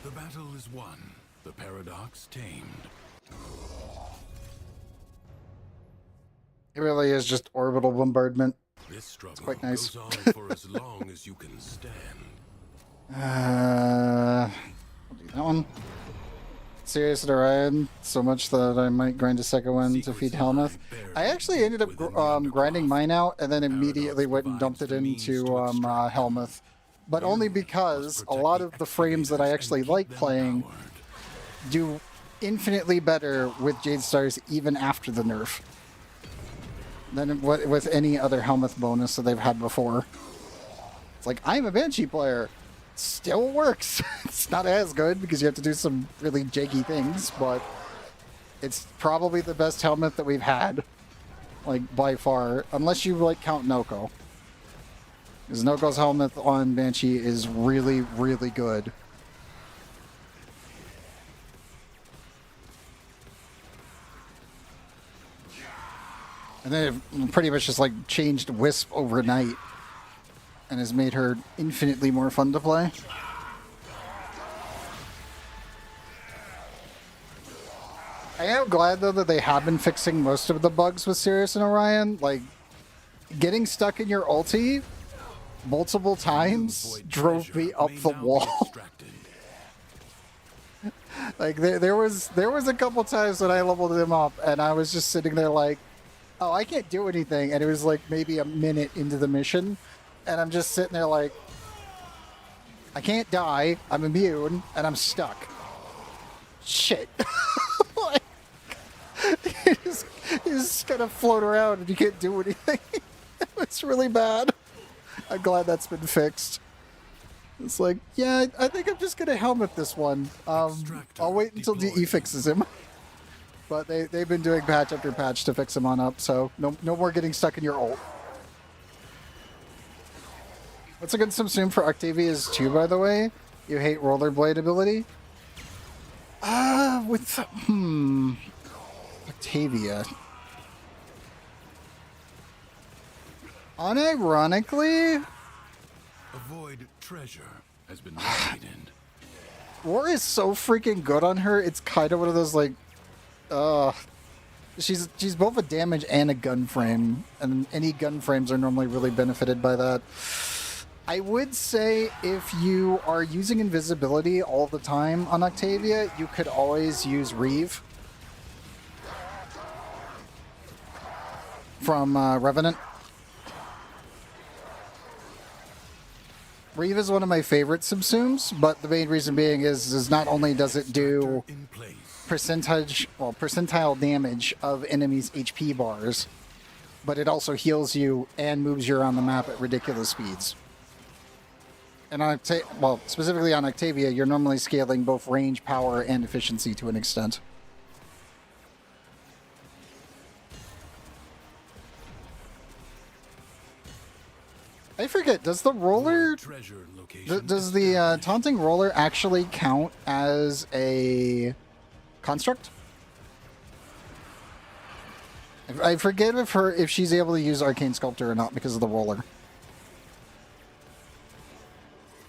The battle is won, the paradox tamed. It really is just orbital bombardment. This struggle quite nice. goes on for as long as you can stand. I'll do that one. Sirius and Orion, so much that I might grind a second one to feed Helmuth. I actually ended up grinding mine out and then immediately went and dumped it into Helmuth. But only because a lot of the frames that I actually like playing do infinitely better with Jade Stars even after the nerf than with any other Helmuth bonus that they've had before. It's like, I'm a Banshee player. Still works. It's not as good because you have to do some really janky things, but it's probably the best helmet that we've had, like, by far, unless you like count Noko. Because Noko's helmet on Banshee is really, really good. And then it pretty much just like changed Wisp overnight and has made her infinitely more fun to play. I am glad, though, that they have been fixing most of the bugs with Sirius and Orion. Like, getting stuck in your ulti multiple times drove me up the wall. Like, there was a couple times when I leveled him up, and I was just sitting there like, oh, I can't do anything. And it was like maybe a minute into the mission. And I'm just sitting there like, I can't die, I'm immune, and I'm stuck. Shit. Like, you just kind of float around and you can't do anything. It's really bad. I'm glad that's been fixed. It's like, yeah, I think I'm just going to helmet this one. I'll wait until DE fixes him. But they've been doing patch after patch to fix him on up, so no more getting stuck in your ult. What's a good subsume for Octavia's too, by the way? You hate rollerblade ability? Octavia. Unironically, Avoid treasure has been located. War is so freaking good on her, it's kind of one of those like, she's both a damage and a gun frame, and any gun frames are normally really benefited by that. I would say if you are using invisibility all the time on Octavia, you could always use Reeve from Revenant. Reeve is one of my favorite subsumes, but the main reason being is not only does it do percentile damage of enemies' HP bars, but it also heals you and moves you around the map at ridiculous speeds. And on specifically on Octavia, you're normally scaling both range, power, and efficiency to an extent. I forget, does the roller... Does the taunting roller actually count as a construct? I forget if she's able to use Arcane Sculptor or not because of the roller.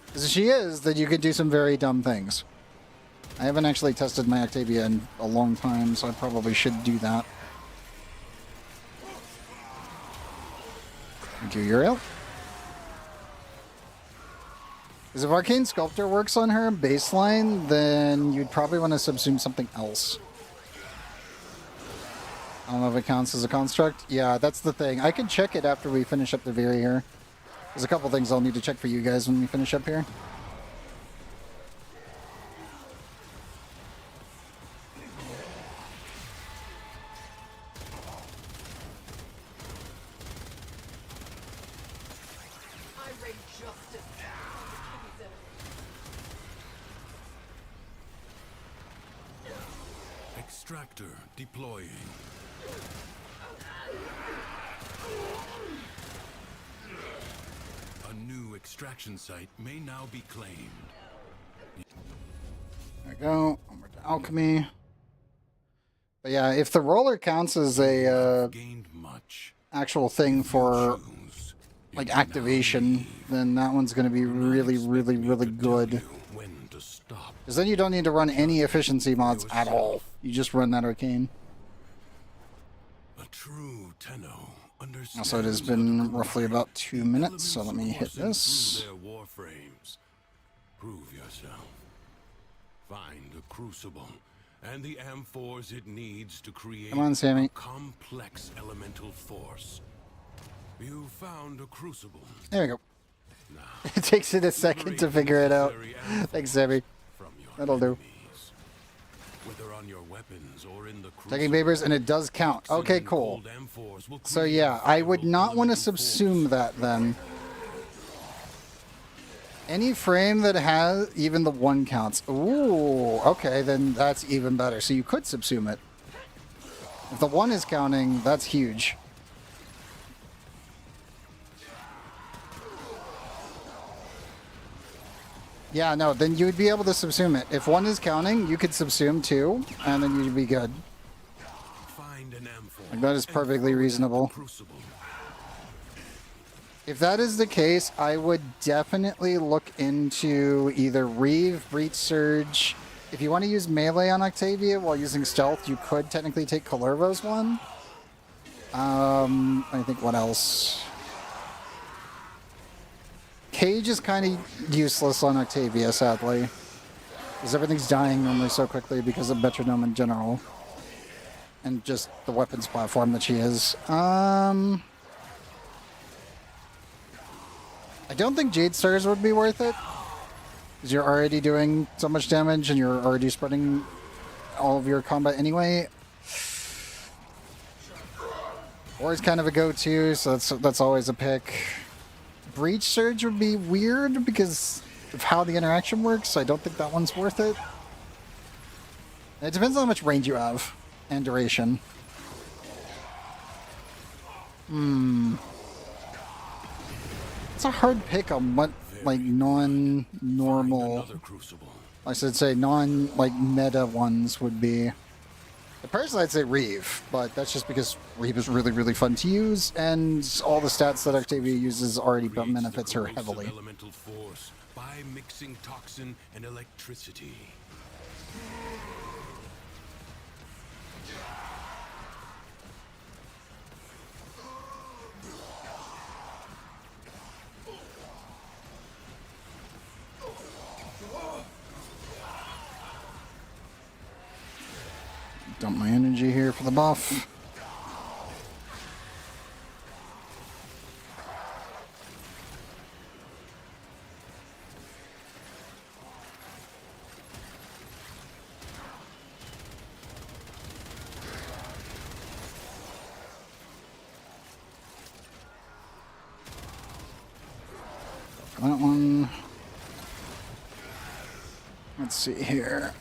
Because if she is, then you could do some very dumb things. I haven't actually tested my Octavia in a long time, so I probably should do that. Thank you, Uriel. Because if Arcane Sculptor works on her baseline, then you'd probably want to subsume something else. I don't know if it counts as a construct. Yeah, that's the thing. I can check it after we finish up the Veer here. There's a couple things I'll need to check for you guys when we finish up here. Extractor deploying. A new extraction site may now be claimed. There we go. Onward to alchemy. But yeah, if the roller counts as a Gained much. actual thing for like activation, then that one's going to be really, really, really good. When to stop. Because then you don't need to run any efficiency mods at all. You just run that arcane. A true Tenno understands. Also, it has been roughly about 2 minutes, so let me hit this. Their warframes. Prove yourself. Find a crucible and the amphors it needs to create Come on, Sammy. a complex elemental force. You found a crucible. There we go. Now, It takes it a second to figure it out. Thanks, Sammy. from your That'll do. enemies. Whether on your weapons or in the Taking papers, and it does count. Okay, sending cool. gold amphors will So create yeah, a I would vital not want to elemental subsume force. that then. Any frame that has even the 1 counts. Ooh, okay, then that's even better. So you could subsume it. If the 1 is counting, that's huge. Yeah, no, then you would be able to subsume it. If 1 is counting, you could subsume 2, and then you'd be good. Find an amphor Like, that is and perfectly throw it at the reasonable. crucible. If that is the case, I would definitely look into either Reeve, Breach Surge. If you want to use melee on Octavia while using stealth, you could technically take Kalervo's one. I think what else? Cage is kind of useless on Octavia, sadly. Because everything's dying normally so quickly because of Metronome in general. And just the weapons platform that she is. I don't think Jade Stars would be worth it. Because you're already doing so much damage and you're already spreading all of your combat anyway. Or is kind of a go-to, so that's always a pick. Breach Surge would be weird because of how the interaction works, so I don't think that one's worth it. It depends on how much range you have and duration. It's a hard pick on what, like, non-normal, Another crucible. I should say non-meta ones would be. Personally, I'd say Reeve, but that's just because Reeve is really, really fun to use, and all the stats that Octavia uses already Creates the benefits her corrosive heavily. Elemental force by mixing toxin and electricity. Dump my energy here for the buff. That one. Let's see here.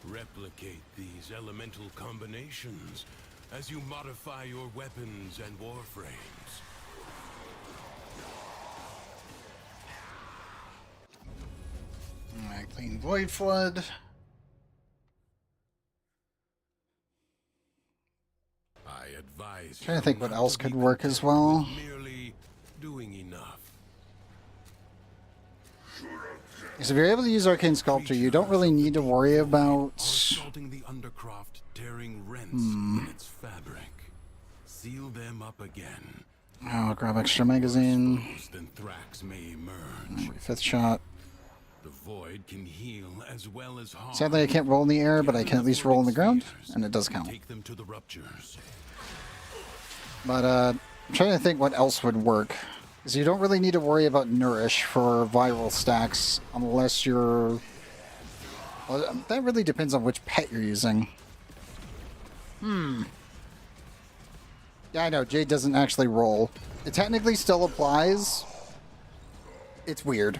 Replicate these elemental combinations as you modify your weapons and warframes. Alright, clean Void Flood. I advise Trying to you think what not else to could be work as content well. with merely doing enough. Because if you're able to use Arcane Sculpture, you don't really need to worry about... Assaulting the undercroft, tearing rents in its fabric. Seal them up again, I'll grab extra magazine. Then Thrax may emerge. Fifth shot. The void can heal as well as harm. Sadly, I can't roll in the air, but I can at least roll on the ground, and it does count. Take them to the ruptures. But I'm trying to think what else would work. Because you don't really need to worry about Nourish for viral stacks unless you're... Well, that really depends on which pet you're using. Yeah, I know, Jade doesn't actually roll. It technically still applies. It's weird.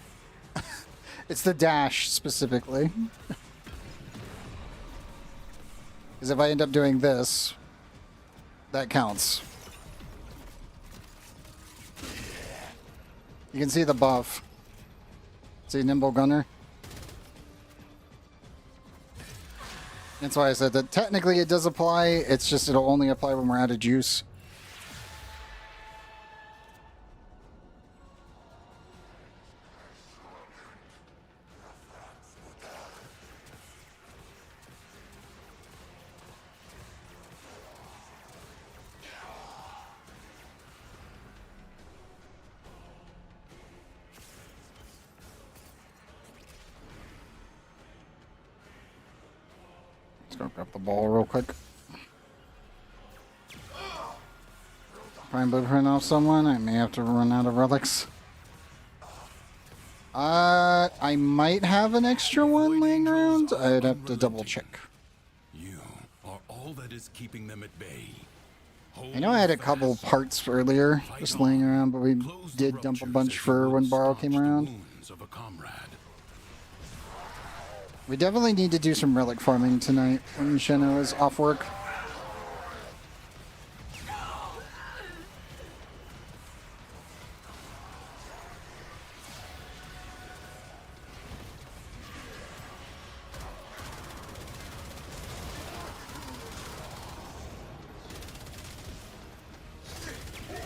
It's the dash, specifically. Because if I end up doing this, that counts. You can see the buff. See Nimble Gunner? That's why I said that technically it does apply, it's just it'll only apply when we're out of juice. Let's go grab the ball real quick. Prime Blueprint off someone. I may have to run out of relics. I might have an extra one laying around. I'd have to double check. You are all that is keeping them at bay. I know I had a couple parts earlier just laying around, but we did dump a bunch for when Borrow came around. We definitely need to do some relic farming tonight when Shenna is off work.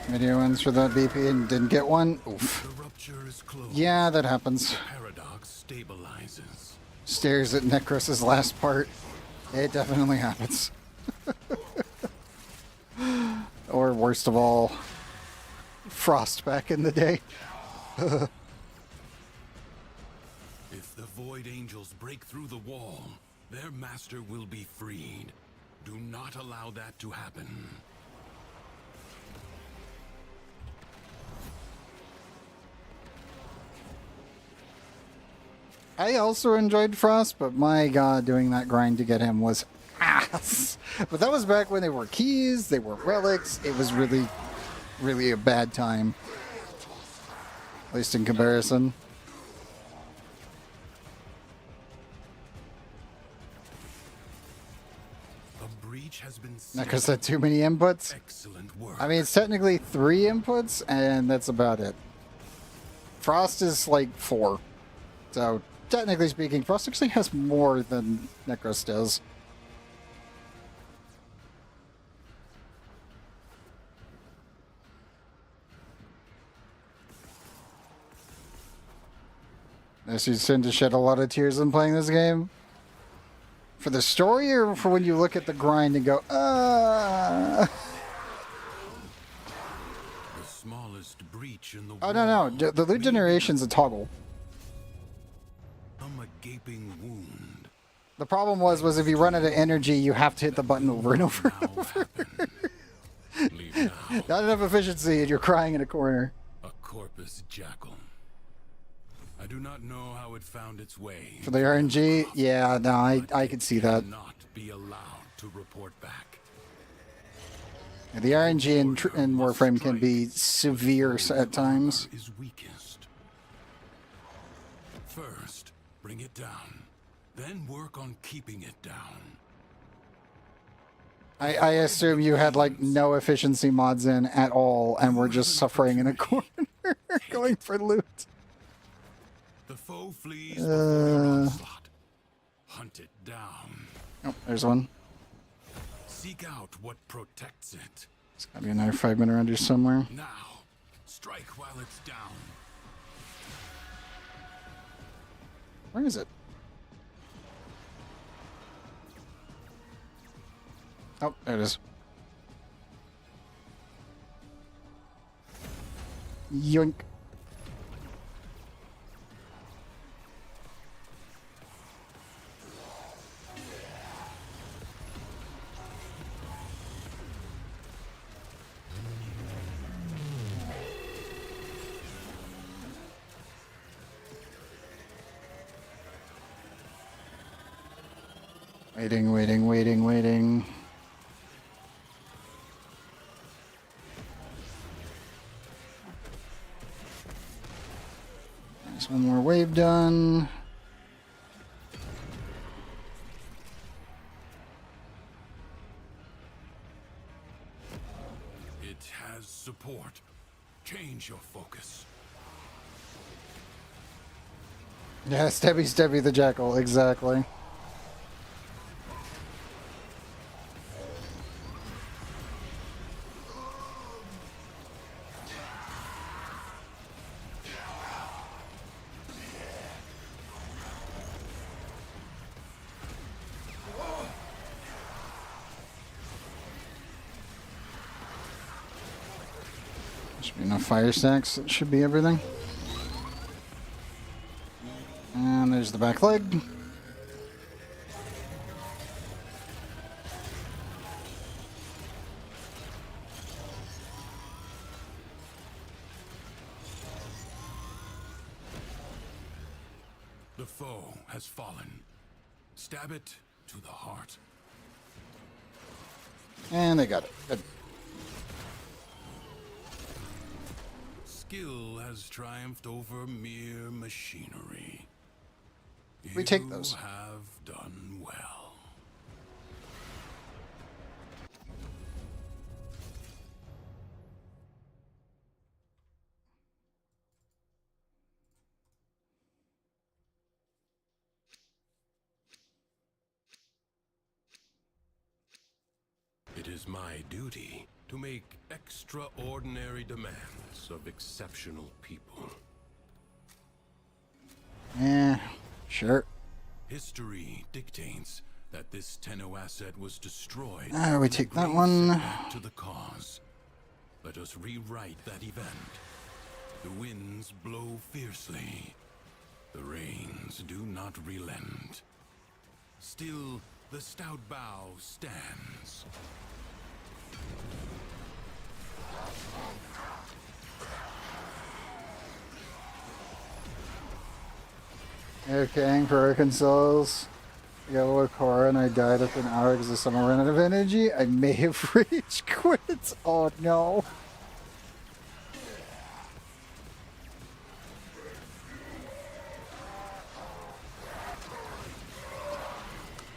Video ends for that BP and didn't get one. Oof. Yeah, that happens. Paradox stabilizes. Stares at Necros's last part. It definitely happens. Or worst of all, Frost back in the day. If the Void Angels break through the wall, their master will be freed. Do not allow that to happen. I also enjoyed Frost, but my god, doing that grind to get him was ass. But that was back when they were keys, they were relics. It was really, really a bad time. At least in comparison. A breach has been Necros had too many inputs. Excellent work. I mean, it's technically 3 inputs, and that's about it. Frost is like 4. So, technically speaking, Frost actually has more than Necros does. Yes, you tend to shed a lot of tears in playing this game. For the story, or for when you look at the grind and go, The smallest breach in the Oh, no. The loot generation's a toggle. I'm a gaping wound. The problem was if you run out of energy, you have to hit the button over and over. Leave now. Not enough efficiency, and you're crying in a corner. A corpus jackal. I do not know how it found its way. For the RNG, yeah, no, I could see that. Not be allowed to report back. Yeah, the RNG in Warframe can be severe at times. Is weakest. First, bring it down. Then work on keeping it down. I assume you had like no efficiency mods in at all, and were just suffering in a corner, going for loot. The foe flees before your onslaught. Hunt it down. Oh, there's one. Seek out what protects it. There's gotta be another 5-minute around here somewhere. Now, strike while it's down. Where is it? Oh, there it is. Yoink. Waiting, waiting, waiting, waiting. There's one more wave done. It has support. Change your focus. Yeah, Stebby the Jackal, exactly. Should be enough fire stacks. That should be everything. And there's the back leg. The foe has fallen. Stab it to the heart. And they got it. Good. Skill has triumphed over mere machinery. We take those. You have done well. It is my duty to make extraordinary demands of exceptional people. Yeah, sure. History dictates that this Tenno asset was destroyed. We take that one. To the cause. Let us rewrite that event. The winds blow fiercely. The rains do not relent. Still, the stout bough stands. Okay, for Arkansas, I got a little car and I died after an hour because of some ran out of energy. I may have reached quit. Oh no.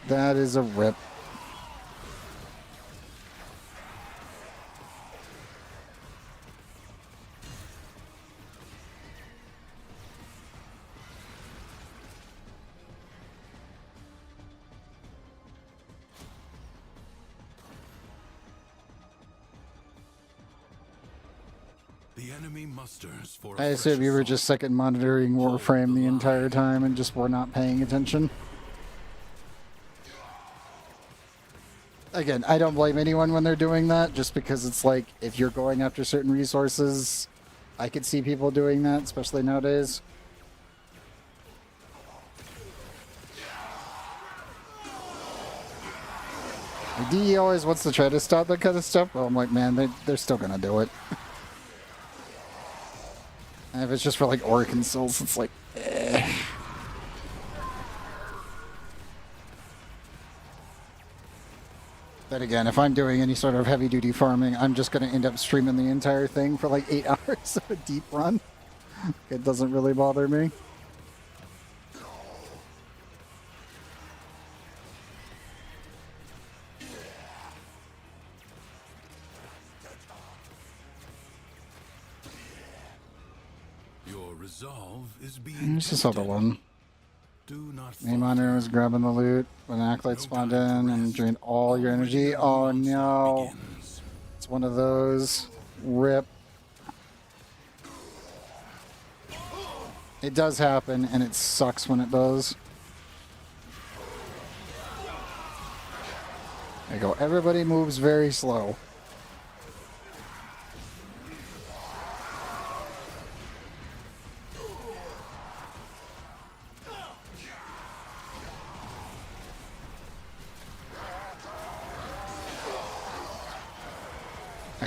That is a rip. The enemy musters for I assume you were just second monitoring Warframe the entire time and just were not paying attention. Again, I don't blame anyone when they're doing that, just because it's like, if you're going after certain resources, I could see people doing that, especially nowadays. The DE always wants to try to stop that kind of stuff, but I'm like, man, they're still gonna do it. And if it's just for like Oricon Souls, it's like, eh. But again, if I'm doing any sort of heavy-duty farming, I'm just going to end up streaming the entire thing for like 8 hours of a deep run. It doesn't really bother me. Your resolve is being There's this other one. Do not Main monitor was grabbing the loot when Acolyte spawned in and drained all your energy. Oh no. It's one of those. Rip. It does happen, and it sucks when it does. There you go. Everybody moves very slow.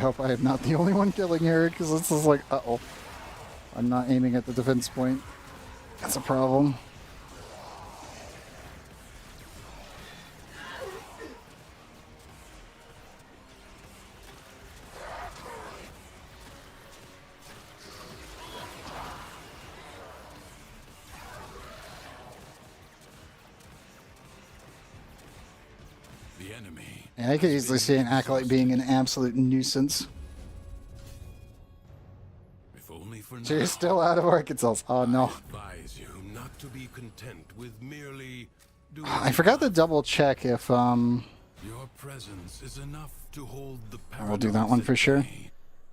hope I am not the only one killing her, because this is like, uh-oh. I'm not aiming at the defense point. That's a problem. The enemy. Yeah, I could easily see an Acolyte being an absolute nuisance. If only for So now. you're still out of Arkansas. Oh no. I advise you not to be content with merely doing I forgot to double check if Your presence is enough to hold the we'll do that one for sure.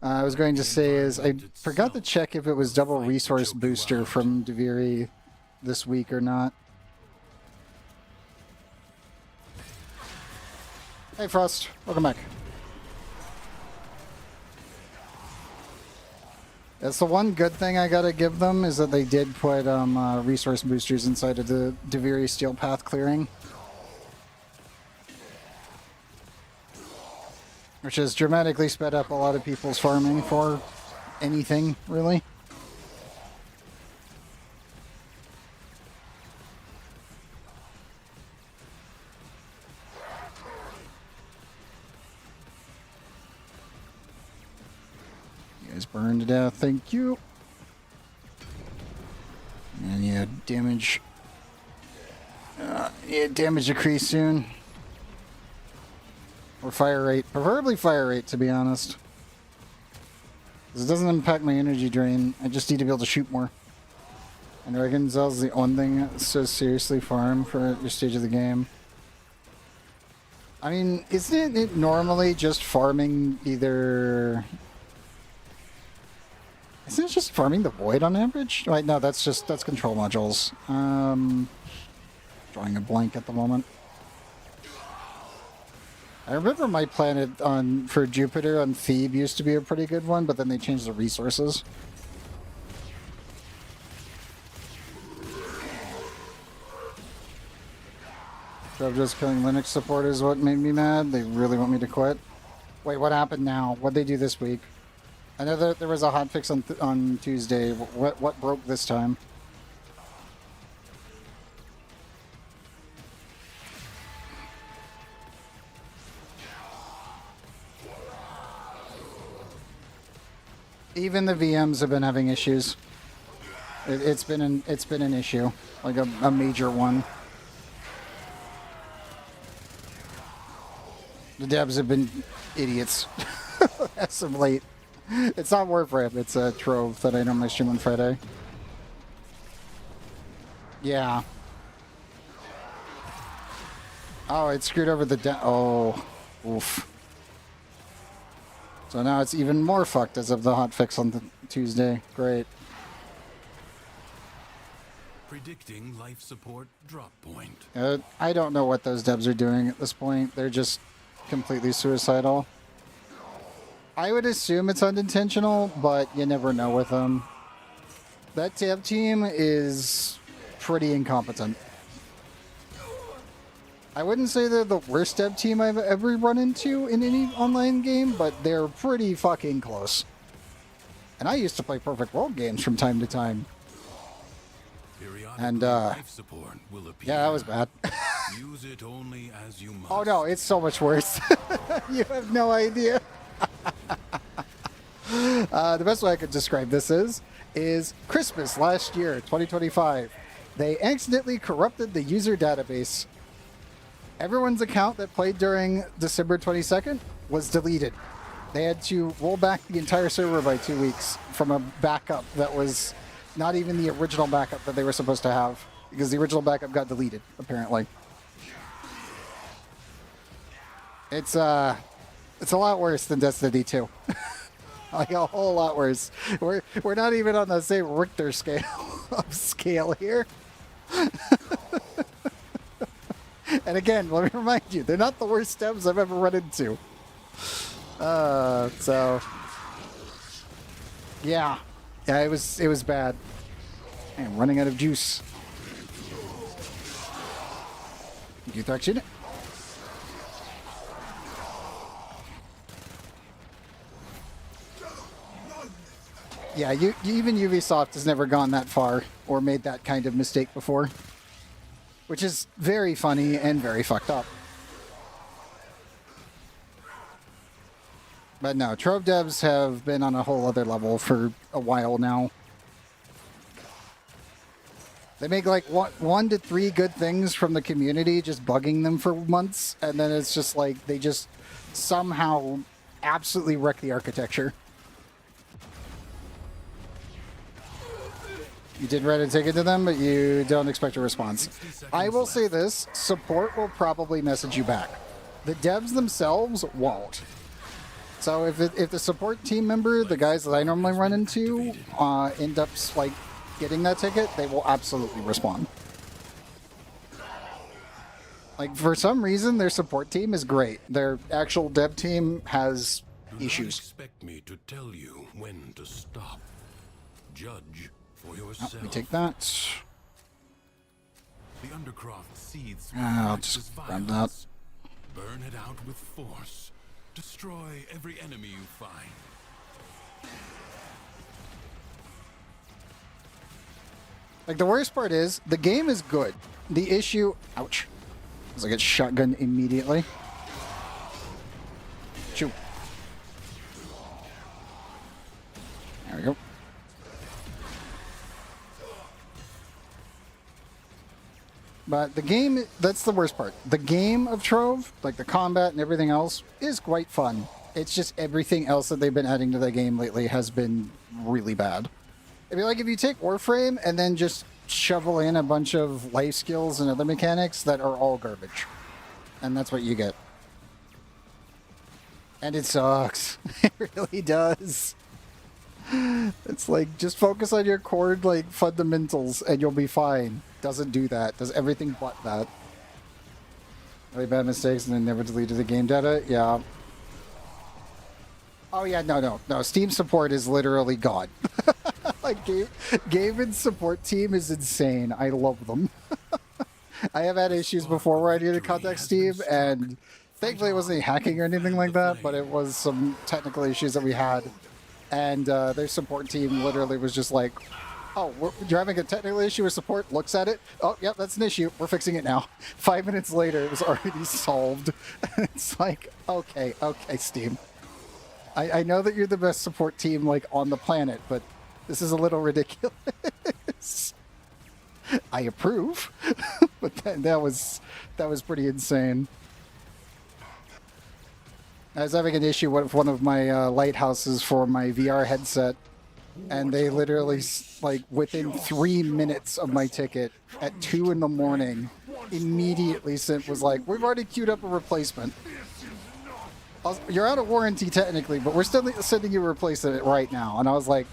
I was going to say is I forgot to check if it was double resource booster from Deviri this week or not. Hey Frost, welcome back. That's the one good thing I gotta give them is that they did put resource boosters inside of the Deviri Steel Path clearing. Which has dramatically sped up a lot of people's farming for anything, really. You guys burned to death, thank you. And yeah, damage. Yeah, damage decrease soon. Or fire rate. Preferably fire rate, to be honest. Because it doesn't impact my energy drain. I just need to be able to shoot more. And Arkansas the one thing that says seriously farm for your stage of the game. I mean, isn't it normally just farming either... Isn't it just farming the void on average? Right, no, that's control modules. Drawing a blank at the moment. I remember my planet for Jupiter on Thebe used to be a pretty good one, but then they changed the resources. Trove just killing Linux support is what made me mad. They really want me to quit. Wait, what happened now? What'd they do this week? I know that there was a hotfix on Tuesday. What broke this time? Even the VMs have been having issues. It's been an issue, like a major one. The devs have been idiots as of late. It's not Warframe, it's a Trove that I normally stream on Friday. Yeah. Oh, it screwed over the oh, oof. So now it's even more fucked as of the hotfix on the Tuesday. Great. Predicting life support drop point. I don't know what those devs are doing at this point. They're just completely suicidal. I would assume it's unintentional, but you never know with them. That dev team is pretty incompetent. I wouldn't say they're the worst dev team I've ever run into in any online game, but they're pretty fucking close. And I used to play Perfect World games from time to time. And life support will appear. Yeah, that was bad. Use it only as you must. Oh no, it's so much worse. You have no idea. The best way I could describe this is Christmas last year, 2025. They accidentally corrupted the user database. Everyone's account that played during December 22nd was deleted. They had to roll back the entire server by 2 weeks from a backup that was not even the original backup that they were supposed to have, because the original backup got deleted, apparently. It's a lot worse than Destiny 2. Like a whole lot worse. We're not even on the same Richter scale here. And again, let me remind you, they're not the worst devs I've ever run into. So yeah, it was bad. I'm running out of juice. You throw unit. Yeah, even Ubisoft has never gone that far or made that kind of mistake before, which is very funny and very fucked up. But no, Trove devs have been on a whole other level for a while now. They make like one to three good things from the community, just bugging them for months, and then it's just like they just somehow absolutely wreck the architecture. You did write a ticket to them, but you don't expect a response. I will say this, support will probably message you back. The devs themselves won't. So if the support team member, the guys that I normally run into, end up like getting that ticket, they will absolutely respond. Like, for some reason, their support team is great. Their actual dev team has issues. Do not expect me to tell you when to stop. Judge for yourself. Let me take that. The Undercroft seethes I'll just grab that. Burn it out with force. Destroy every enemy you find. Like, the worst part is, the game is good. The issue... Ouch. As I get shotgun immediately. Shoot. There we go. But the game, that's the worst part. The game of Trove, like the combat and everything else, is quite fun. It's just everything else that they've been adding to the game lately has been really bad. I mean, like, if you take Warframe and then just shovel in a bunch of life skills and other mechanics that are all garbage. And that's what you get. And it sucks. It really does. It's like, just focus on your core, like, fundamentals and you'll be fine. Doesn't do that. Does everything but that. Really bad mistakes and then never deleted the game data? Yeah. Oh yeah, no. Steam support is literally gone. Like, Gaben's support team is insane. I love them. I have had issues before where I needed to contact Steam, and thankfully it wasn't any hacking or anything like that, but it was some technical issues that we had. And their support team literally was just like, oh, you're having a technical issue with support? Looks at it. Oh, yep, that's an issue. We're fixing it now. 5 minutes later, it was already solved. And it's like, okay, Steam. I know that you're the best support team, like, on the planet, but this is a little ridiculous. I approve, but that was pretty insane. I was having an issue with one of my lighthouses for my VR headset, and they literally, like, within 3 minutes of my ticket at 2 in the morning, immediately was like, we've already queued up a replacement. You're out of warranty technically, but we're still sending you a replacement right now. And I was like,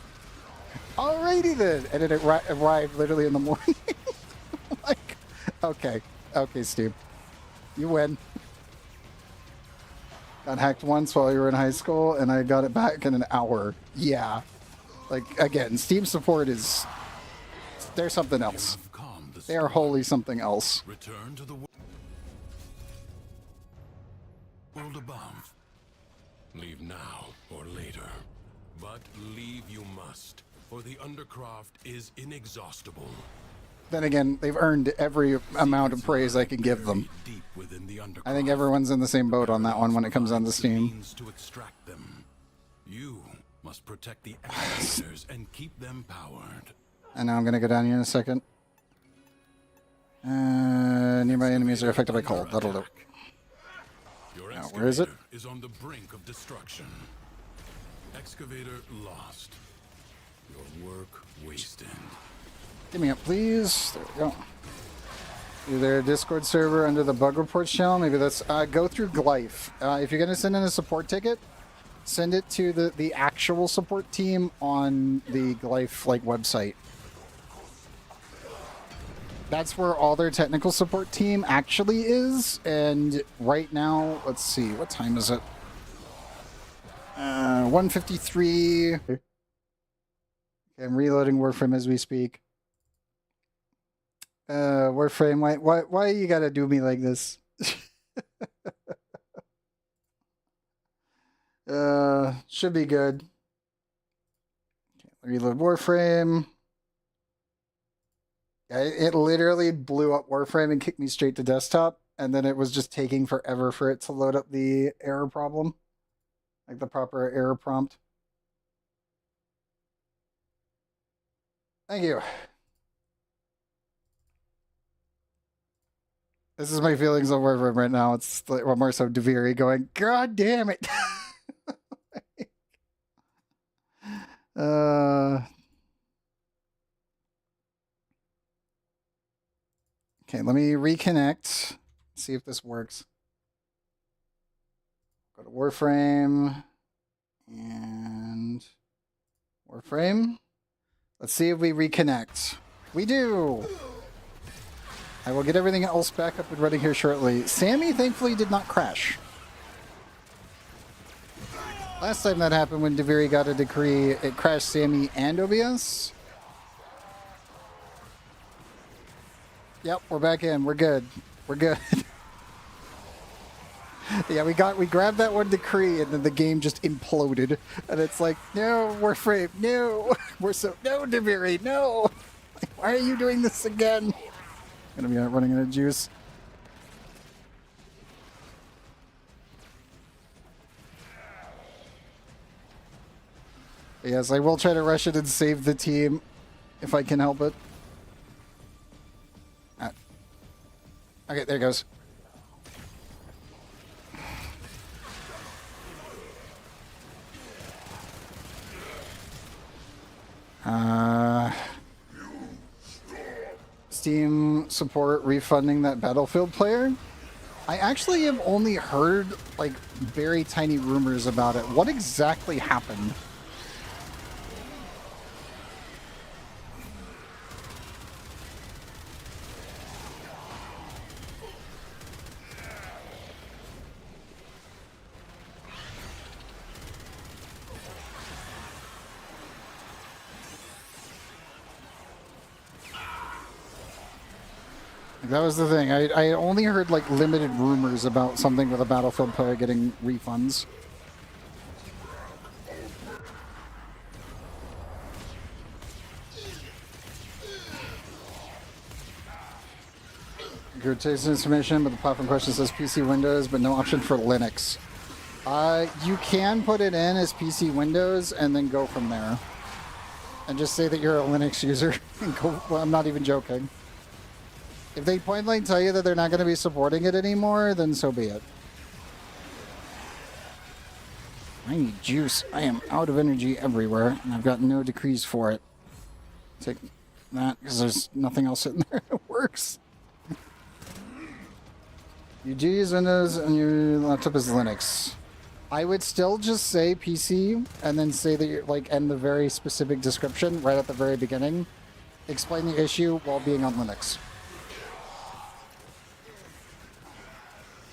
alrighty then. And it arrived literally in the morning. Like, okay, Steve, you win. Got hacked once while you were in high school, and I got it back in an hour. Yeah. Like, again, Steam support is... they're something else. They are wholly something else. Return to the world above. Leave now or later. But leave you must, for the Undercroft is inexhaustible. Then again, they've earned every amount of praise I can give them. I think everyone's in the same boat on that one when it comes on to Steam. To extract them. You must protect the emulators and keep them powered. And now I'm going to go down here in a second. Nearby enemies are affected by cold. That'll do. Now, where is it? Is on the brink of destruction. Excavator lost. Your work wasted. Give me up, please. There we go. Is there a Discord server under the bug reports channel? Maybe that's... go through Glyph. If you're going to send in a support ticket, send it to the actual support team on the Glyph, like, website. That's where all their technical support team actually is. And right now, let's see, what time is it? 1:53. Okay, I'm reloading Warframe as we speak. Warframe, why you gotta do me like this? Should be good. Okay, Reload Warframe. It literally blew up Warframe and kicked me straight to desktop, and then it was just taking forever for it to load up the error problem. Like the proper error prompt. Thank you. This is my feelings on Warframe right now. It's like more so Deviri going, God damn it! Okay, let me reconnect. See if this works. Go to Warframe. And Warframe. Let's see if we reconnect. We do! I will get everything else back up and running here shortly. Sammy thankfully did not crash. Last time that happened when Deviri got a decree, it crashed Sammy and OBS. Yep, we're back in. We're good. We're good. Yeah, we grabbed that one decree and then the game just imploded. And it's like, no, Warframe, no. No, Deviri, no. Why are you doing this again? Gonna be running out of juice. Yes, I will try to rush it and save the team if I can help it. Okay, there it goes. Steam support refunding that Battlefield player? I actually have only heard, like, very tiny rumors about it. What exactly happened? That was the thing. I only heard like limited rumors about something with a Battlefield player getting refunds. Good taste information, but the platform question says PC Windows, but no option for Linux. You can put it in as PC Windows and then go from there. And just say that you're a Linux user and go. Well, I'm not even joking. If they point blank tell you that they're not going to be supporting it anymore, then so be it. I need juice. I am out of energy everywhere, and I've got no decrees for it. Take that, because there's nothing else in there that works. You do use Windows, and your laptop is Linux. I would still just say PC, and then say that you're, like, end the very specific description right at the very beginning. Explain the issue while being on Linux.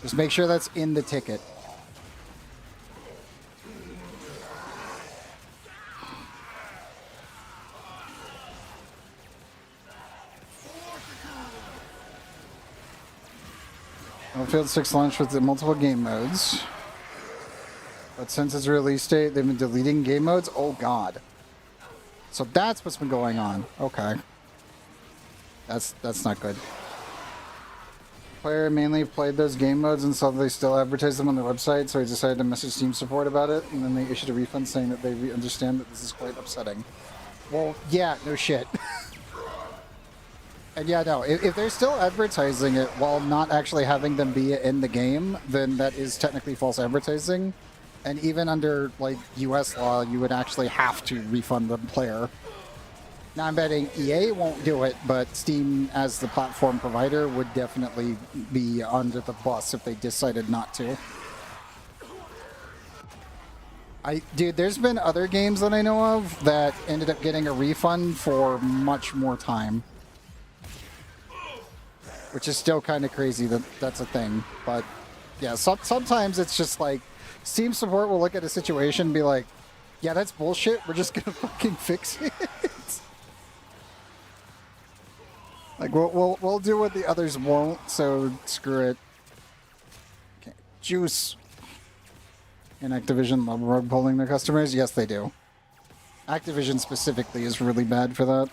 Just make sure that's in the ticket. Battlefield 6 launched with the multiple game modes. But since its release date, they've been deleting game modes? Oh god. So that's what's been going on. Okay. That's not good. Player mainly played those game modes and saw they still advertise them on their website, so he decided to message Steam support about it, and then they issued a refund saying that they understand that this is quite upsetting. Well, yeah, no shit. And yeah, no, if they're still advertising it while not actually having them be in the game, then that is technically false advertising. And even under, like, US law, you would actually have to refund the player. Now, I'm betting EA won't do it, but Steam, as the platform provider, would definitely be under the bus if they decided not to. Dude, there's been other games that I know of that ended up getting a refund for much more time. Which is still kind of crazy that that's a thing. But, yeah, sometimes it's just like, Steam support will look at a situation and be like, yeah, that's bullshit, we're just gonna fucking fix it. Like, we'll do what the others won't, so screw it. Okay, juice. And Activision love rug pulling their customers? Yes, they do. Activision specifically is really bad for that.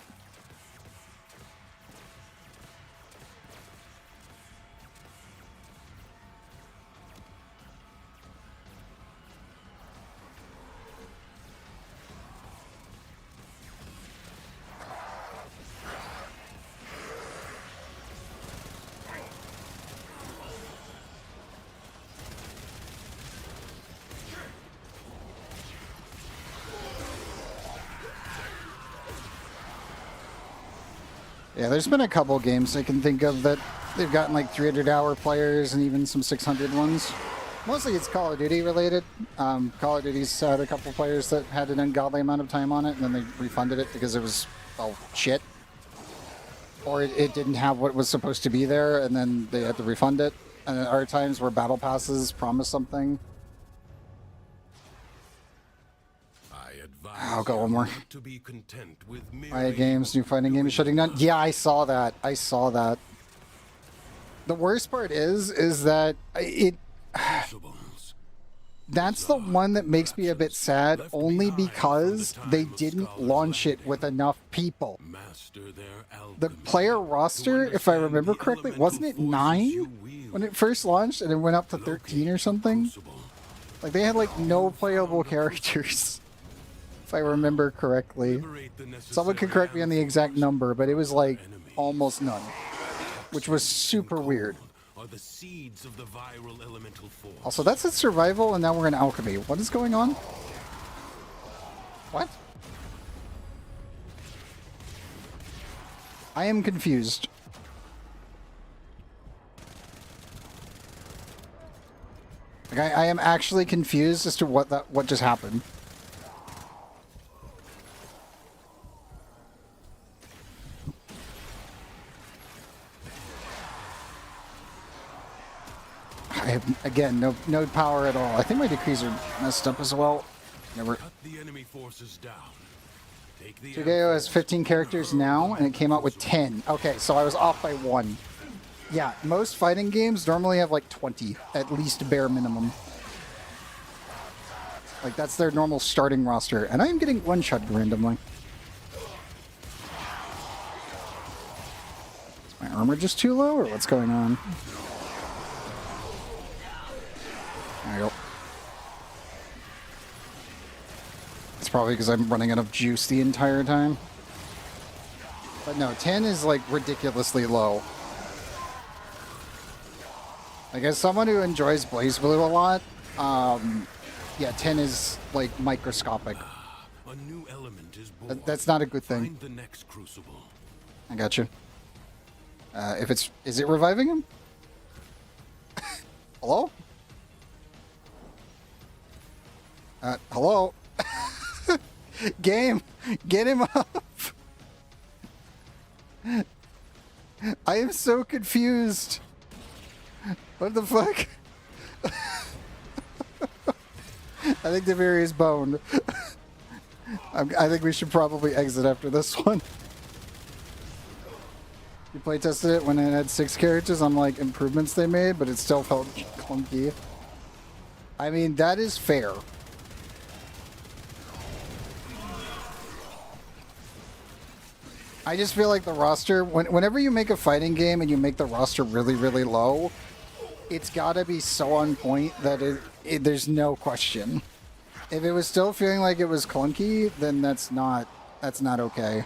Yeah, there's been a couple games I can think of that they've gotten like 300-hour players and even some 600 ones. Mostly it's Call of Duty related. Call of Duty's had a couple players that had an ungodly amount of time on it, and then they refunded it because it was, well, shit. Or it didn't have what was supposed to be there, and then they had to refund it. And there are times where battle passes promise something. I'll go one more. Riot Games, new fighting game is shutting down. Yeah, I saw that. I saw that. The worst part is that it... That's the one that makes me a bit sad, only because they didn't launch it with enough people. The player roster, if I remember correctly, wasn't it 9 when it first launched, and it went up to 13 or something? Like, they had, like, no playable characters, if I remember correctly. Someone can correct me on the exact number, but it was, like, almost none, which was super weird. The seeds of the viral elemental force. Also, that's in survival, and now we're in alchemy. What is going on? What? I am confused. Like, I am actually confused as to what just happened. I have, again, no power at all. I think my decrees are messed up as well. Never. Cut the enemy forces down. Shugeo has 15 characters now, and it came out with 10. Okay, so I was off by 1. Yeah, most fighting games normally have like 20, at least bare minimum. Like, that's their normal starting roster, and I am getting one-shot randomly. Is my armor just too low, or what's going on? There you go. It's probably because I'm running out of juice the entire time. But no, 10 is like ridiculously low. Like, as someone who enjoys BlazBlue a lot, yeah, 10 is like microscopic. A new element is born. That's not a good thing. Find the next crucible. I got you. Is it reviving him? Hello? Hello? Game, get him up! I am so confused. What the fuck? I think Deviri is boned. I think we should probably exit after this one. You playtested it when it had 6 characters on like improvements they made, but it still felt clunky. I mean, that is fair. I just feel like the roster, whenever you make a fighting game and you make the roster really, really low, it's gotta be so on point that there's no question. If it was still feeling like it was clunky, then that's not okay.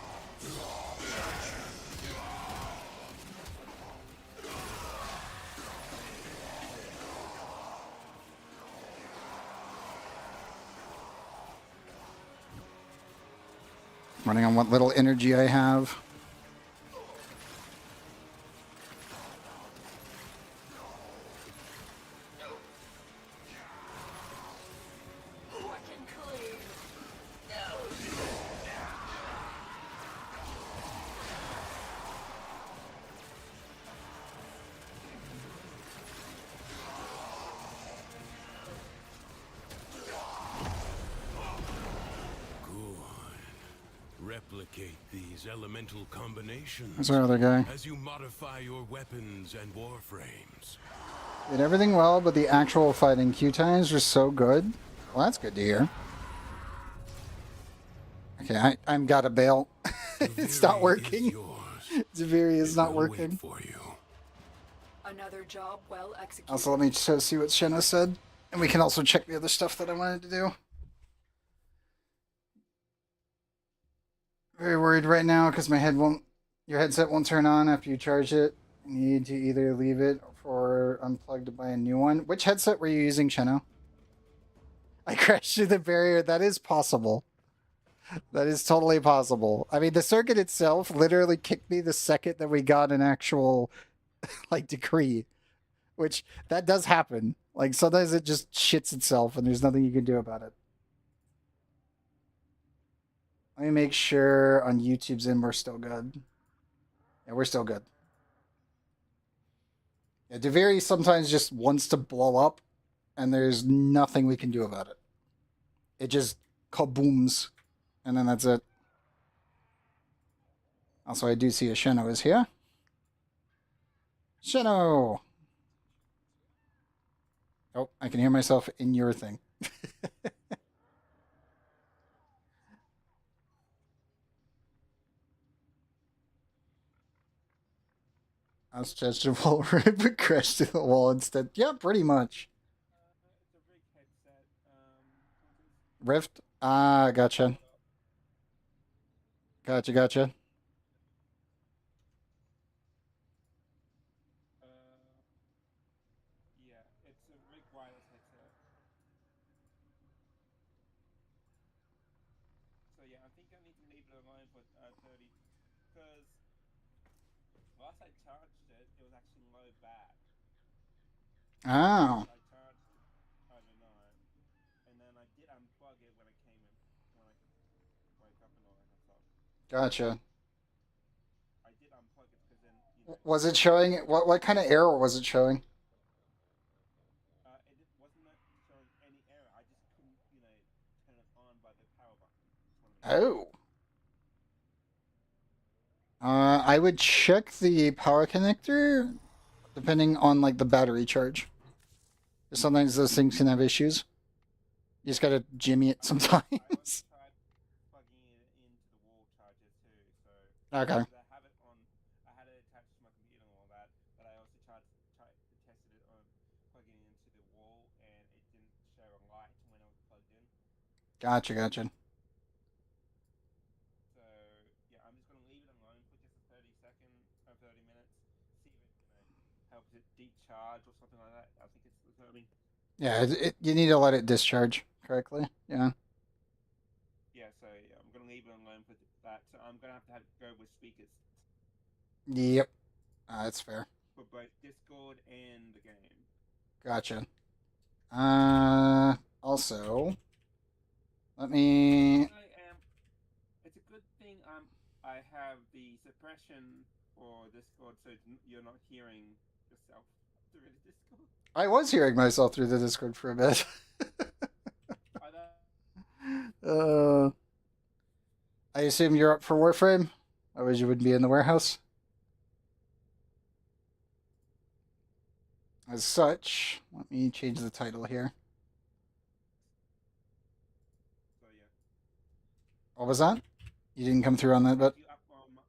Running on what little energy I have. Replicate these elemental combinations. That's our other guy. As you modify your weapons and warframes. Did everything well, but the actual fighting queue times are so good. Well, that's good to hear. Okay, I'm gotta bail. It's not Zaviri working. is yours. Zaviri is It not will wait working. for you. Another job well executed. Also, let me just see what Shenna said. And we can also check the other stuff that I wanted to do. Very worried right now because your headset won't turn on after you charge it. You need to either leave it or unplug to buy a new one. Which headset were you using, Shenna? I crashed through the barrier. That is possible. That is totally possible. I mean, the circuit itself literally kicked me the second that we got an actual, like, decree. Which, that does happen. Like, sometimes it just shits itself and there's nothing you can do about it. Let me make sure on YouTube's end we're still good. Yeah, we're still good. Yeah, Deviri sometimes just wants to blow up, and there's nothing we can do about it. It just kabooms, and then that's it. Also, I do see a Sheno is here. Sheno! Oh, I can hear myself in your thing. I was judged a wall but crashed to the wall instead. Yeah, pretty much. It's a rig headset. Rift? Ah, gotcha. Gotcha. Yeah, it's a rig wireless headset. So yeah, I think I need to leave it alone for 30, because last I charged it, it was actually low bat. Oh, I charged it overnight, and then I did unplug it when I came in, when I woke up and all that kind of stuff. gotcha. I did unplug it because then, Was it showing? What kind of error was it showing? it wasn't showing any error. I just couldn't, turn it on by the power button. That's what I mean. Oh. I would check the power connector depending on like the battery charge. Sometimes those things can have issues. You just gotta jimmy it I sometimes. also tried plugging it into the wall charger too, so Okay. because I have it on, I had it attached to my computer and all that, but I also tested it on plugging it into the wall, and it didn't show a light when it was plugged in. Gotcha. So yeah, I'm just gonna leave it alone for just a 30 minutes, see if it helps it decharge or something like that. I think it's, I mean, Yeah, you need to let it discharge correctly. Yeah. yeah. So yeah, I'm gonna leave it alone for that. So I'm gonna have to go with speakers Yep. That's fair. for both Discord and the game. Gotcha. Also, let me. It's a good thing I have the suppression for Discord, so you're not hearing yourself through the Discord. I was hearing myself through the Discord for a bit. I assume you're up for Warframe? Otherwise, you would be in the warehouse. As such, let me change the title here. So yeah. What was that? You didn't come through on that, but You up on my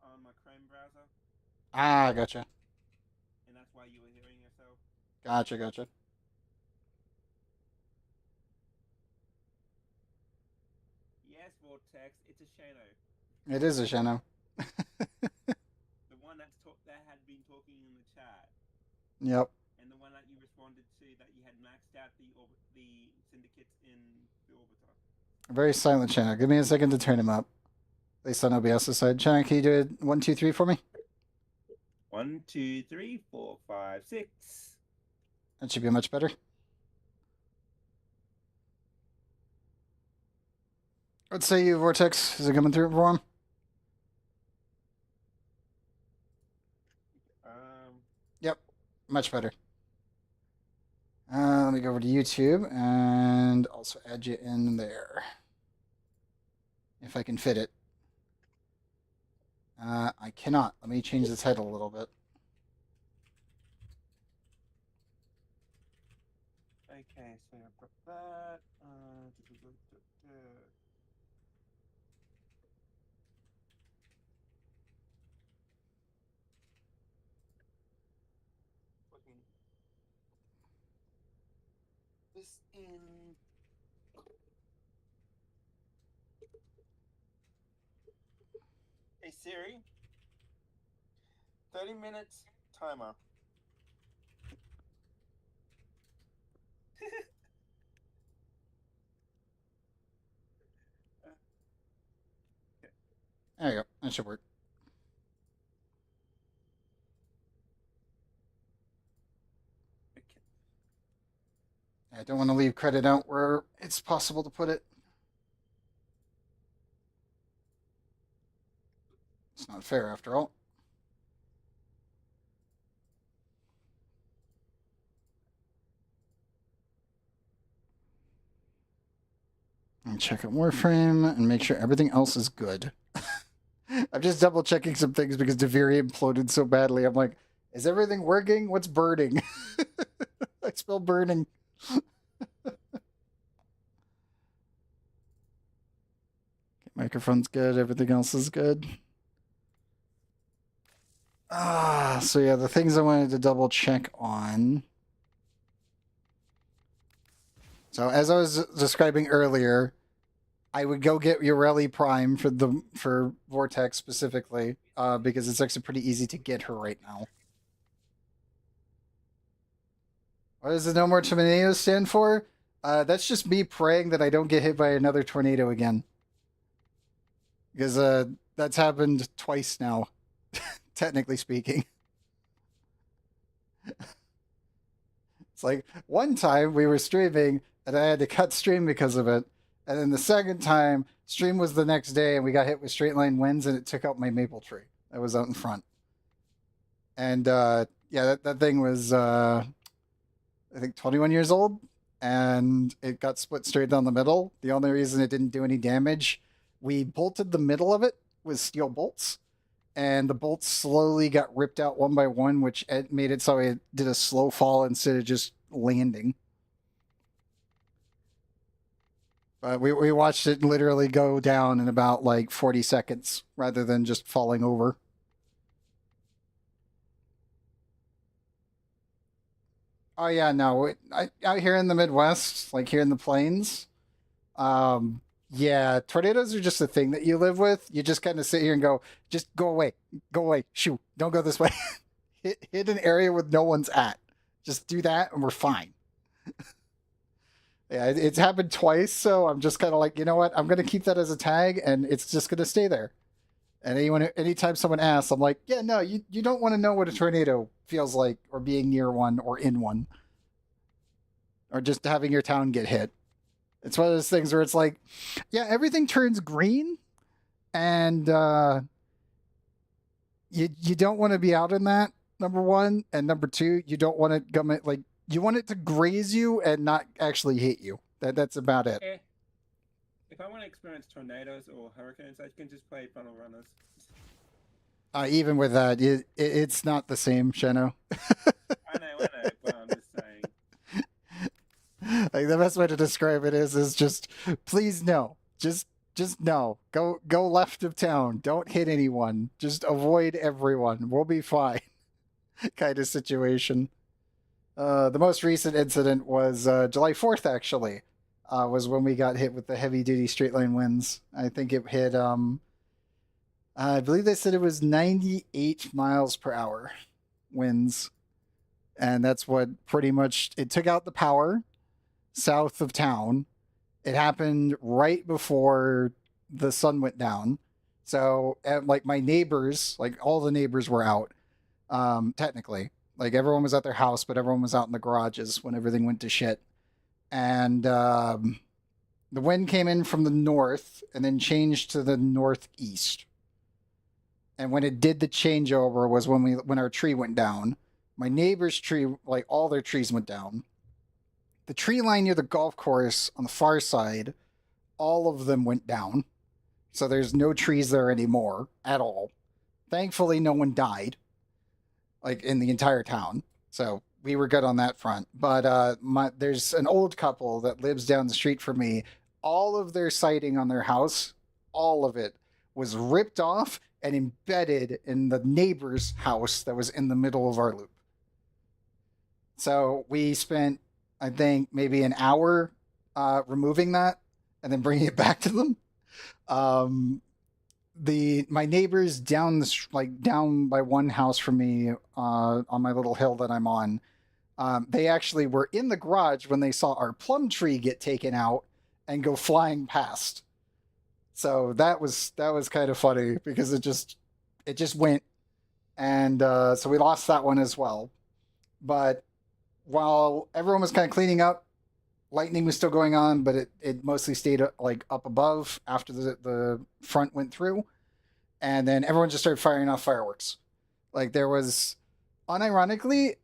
Chrome browser, gotcha. and that's why you were hearing yourself. Gotcha. Yes, Vortex, it's a Shano. It is a Sheno. The one that had been talking in the chat. Yep. And the one that you responded to that you had maxed out the syndicates in the orbiter. A very silent Sheno. Give me a second to turn him up. At least on OBS's side. Sheno, can you do it 1, 2, 3 for me? 1, 2, 3, 4, 5, 6. That should be much better. Let's say you, Vortex. Is it coming through for him? Yep. Much better. Let me go over to YouTube and also add you in there. If I can fit it. I cannot. Let me change the title a little bit. Okay, so I've got that. this in. Hey Siri, 30 minutes timer. There you go. That should work. I don't want to leave credit out where it's possible to put it. It's not fair after all. And check out Warframe and make sure everything else is good. I'm just double checking some things because Deviri imploded so badly. I'm like, is everything working? What's burning? I smell burning. Microphone's good. Everything else is good. So yeah, the things I wanted to double check on. So as I was describing earlier, I would go get Ureli Prime for Vortex specifically, because it's actually pretty easy to get her right now. What does the No More Tornadoes stand for? That's just me praying that I don't get hit by another tornado again. Because that's happened twice now, technically speaking. It's like one time we were streaming and I had to cut stream because of it. And then the second time, stream was the next day and we got hit with straight line winds and it took out my maple tree that was out in front. And yeah, that thing was, I think, 21 years old. And it got split straight down the middle. The only reason it didn't do any damage, we bolted the middle of it with steel bolts. And the bolts slowly got ripped out one by one, which made it so it did a slow fall instead of just landing. But we watched it literally go down in about like 40 seconds rather than just falling over. Oh yeah, no, out here in the Midwest, like here in the plains, yeah, tornadoes are just a thing that you live with. You just kind of sit here and go, just go away, shoo, don't go this way. hit an area where no one's at. Just do that, and we're fine. Yeah, it's happened twice, so I'm just kind of like, you know what? I'm gonna keep that as a tag, and it's just gonna stay there. And anytime someone asks, I'm like, yeah, no, you don't want to know what a tornado feels like, or being near one, or in one, or just having your town get hit. It's one of those things where it's like, yeah, everything turns green, and you don't want to be out in that. Number one, and number two, you don't want it come like you want it to graze you and not actually hit you. That's about it. If I want to experience tornadoes or hurricanes, I can just play Funnel Runners. Even with that, it's not the same, Sheno. I know, but I'm just saying. Like the best way to describe it is just please no, just no. Go left of town. Don't hit anyone. Just avoid everyone. We'll be fine. Kind of situation. The most recent incident was July 4th, actually. Was when we got hit with the heavy-duty straight-line winds. I think it hit, I believe they said it was 98 miles per hour winds. And that's what pretty much, it took out the power south of town. It happened right before the sun went down. So, like, my neighbors, like, all the neighbors were out, technically. Like, everyone was at their house, but everyone was out in the garages when everything went to shit. And the wind came in from the north and then changed to the northeast. And when it did the changeover was when our tree went down. My neighbor's tree, like all their trees went down. The tree line near the golf course on the far side, all of them went down. So there's no trees there anymore at all. Thankfully, no one died, like in the entire town. So we were good on that front. But there's an old couple that lives down the street from me. All of their siding on their house, all of it, was ripped off and embedded in the neighbor's house that was in the middle of our loop. So we spent I think maybe an hour removing that and then bringing it back to them. My neighbors down down by one house from me on my little hill that I'm on, they actually were in the garage when they saw our plum tree get taken out and go flying past. So that was kind of funny because it just went, and so we lost that one as well. But while everyone was kind of cleaning up, lightning was still going on, but it mostly stayed like up above after the front went through, and then everyone just started firing off fireworks. Like there was, unironically,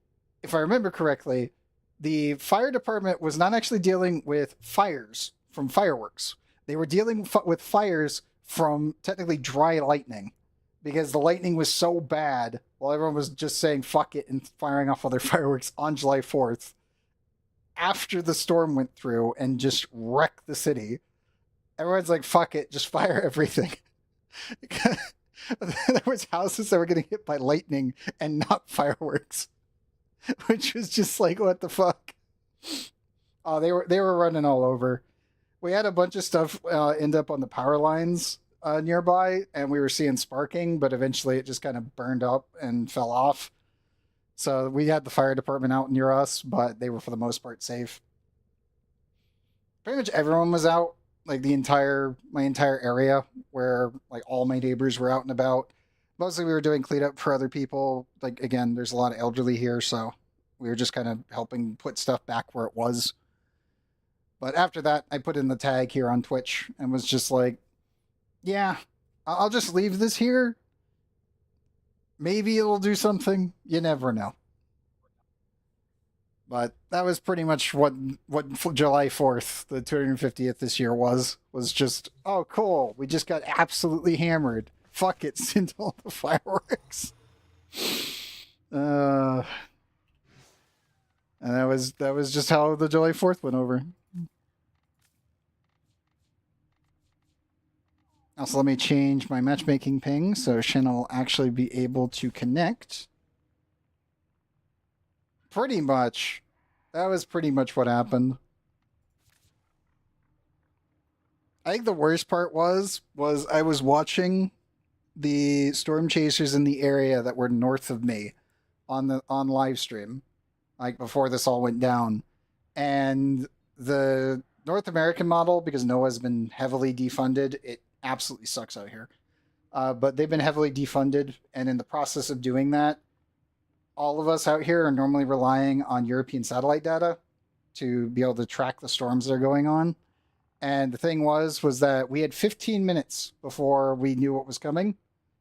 if I remember correctly, the fire department was not actually dealing with fires from fireworks. They were dealing with fires from technically dry lightning, because the lightning was so bad while everyone was just saying fuck it and firing off other fireworks on July 4th after the storm went through and just wrecked the city. Everyone's like, fuck it, just fire everything. There was houses that were getting hit by lightning and not fireworks, which was just like, what the fuck? Oh, they were running all over. We had a bunch of stuff end up on the power lines nearby, and we were seeing sparking, but eventually it just kind of burned up and fell off. So we had the fire department out near us, but they were for the most part safe. Pretty much everyone was out, like my entire area, where like all my neighbors were out and about. Mostly we were doing cleanup for other people. Like again, there's a lot of elderly here, so we were just kind of helping put stuff back where it was. But after that, I put in the tag here on Twitch and was just like, yeah, I'll just leave this here. Maybe it'll do something. You never know. But that was pretty much what July 4th, the 250th this year was just, oh, cool. We just got absolutely hammered. Fuck it, send all the fireworks. And that was just how the July 4th went over. Also, let me change my matchmaking ping so Shin will actually be able to connect. Pretty much. That was pretty much what happened. I think the worst part was I was watching the storm chasers in the area that were north of me on live stream, like before this all went down. And the North American model, because NOAA's been heavily defunded, it absolutely sucks out here. But they've been heavily defunded, and in the process of doing that, all of us out here are normally relying on European satellite data to be able to track the storms that are going on. And the thing was that we had 15 minutes before we knew what was coming,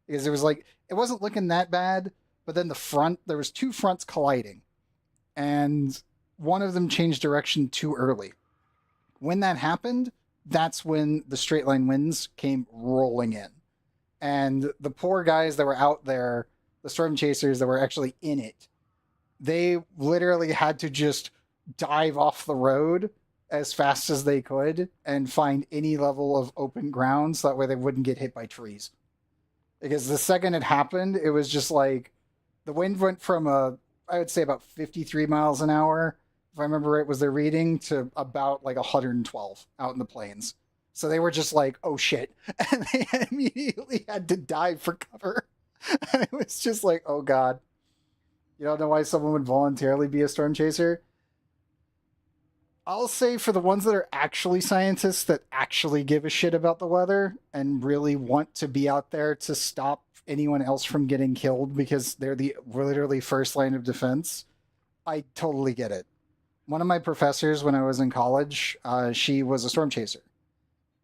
because it was like, it wasn't looking that bad, but then there was two fronts colliding, and one of them changed direction too early. When that happened, that's when the straight line winds came rolling in. And the poor guys that were out there, the storm chasers that were actually in it, they literally had to just dive off the road as fast as they could and find any level of open ground so that way they wouldn't get hit by trees. Because the second it happened, it was just like, the wind went from I would say about 53 miles an hour, if I remember right, was their reading, to about like 112 out in the plains. So they were just like, oh shit. And they immediately had to dive for cover. And it was just like, oh god. You don't know why someone would voluntarily be a storm chaser? I'll say for the ones that are actually scientists that actually give a shit about the weather and really want to be out there to stop anyone else from getting killed because they're the literally first line of defense, I totally get it. One of my professors when I was in college, she was a storm chaser.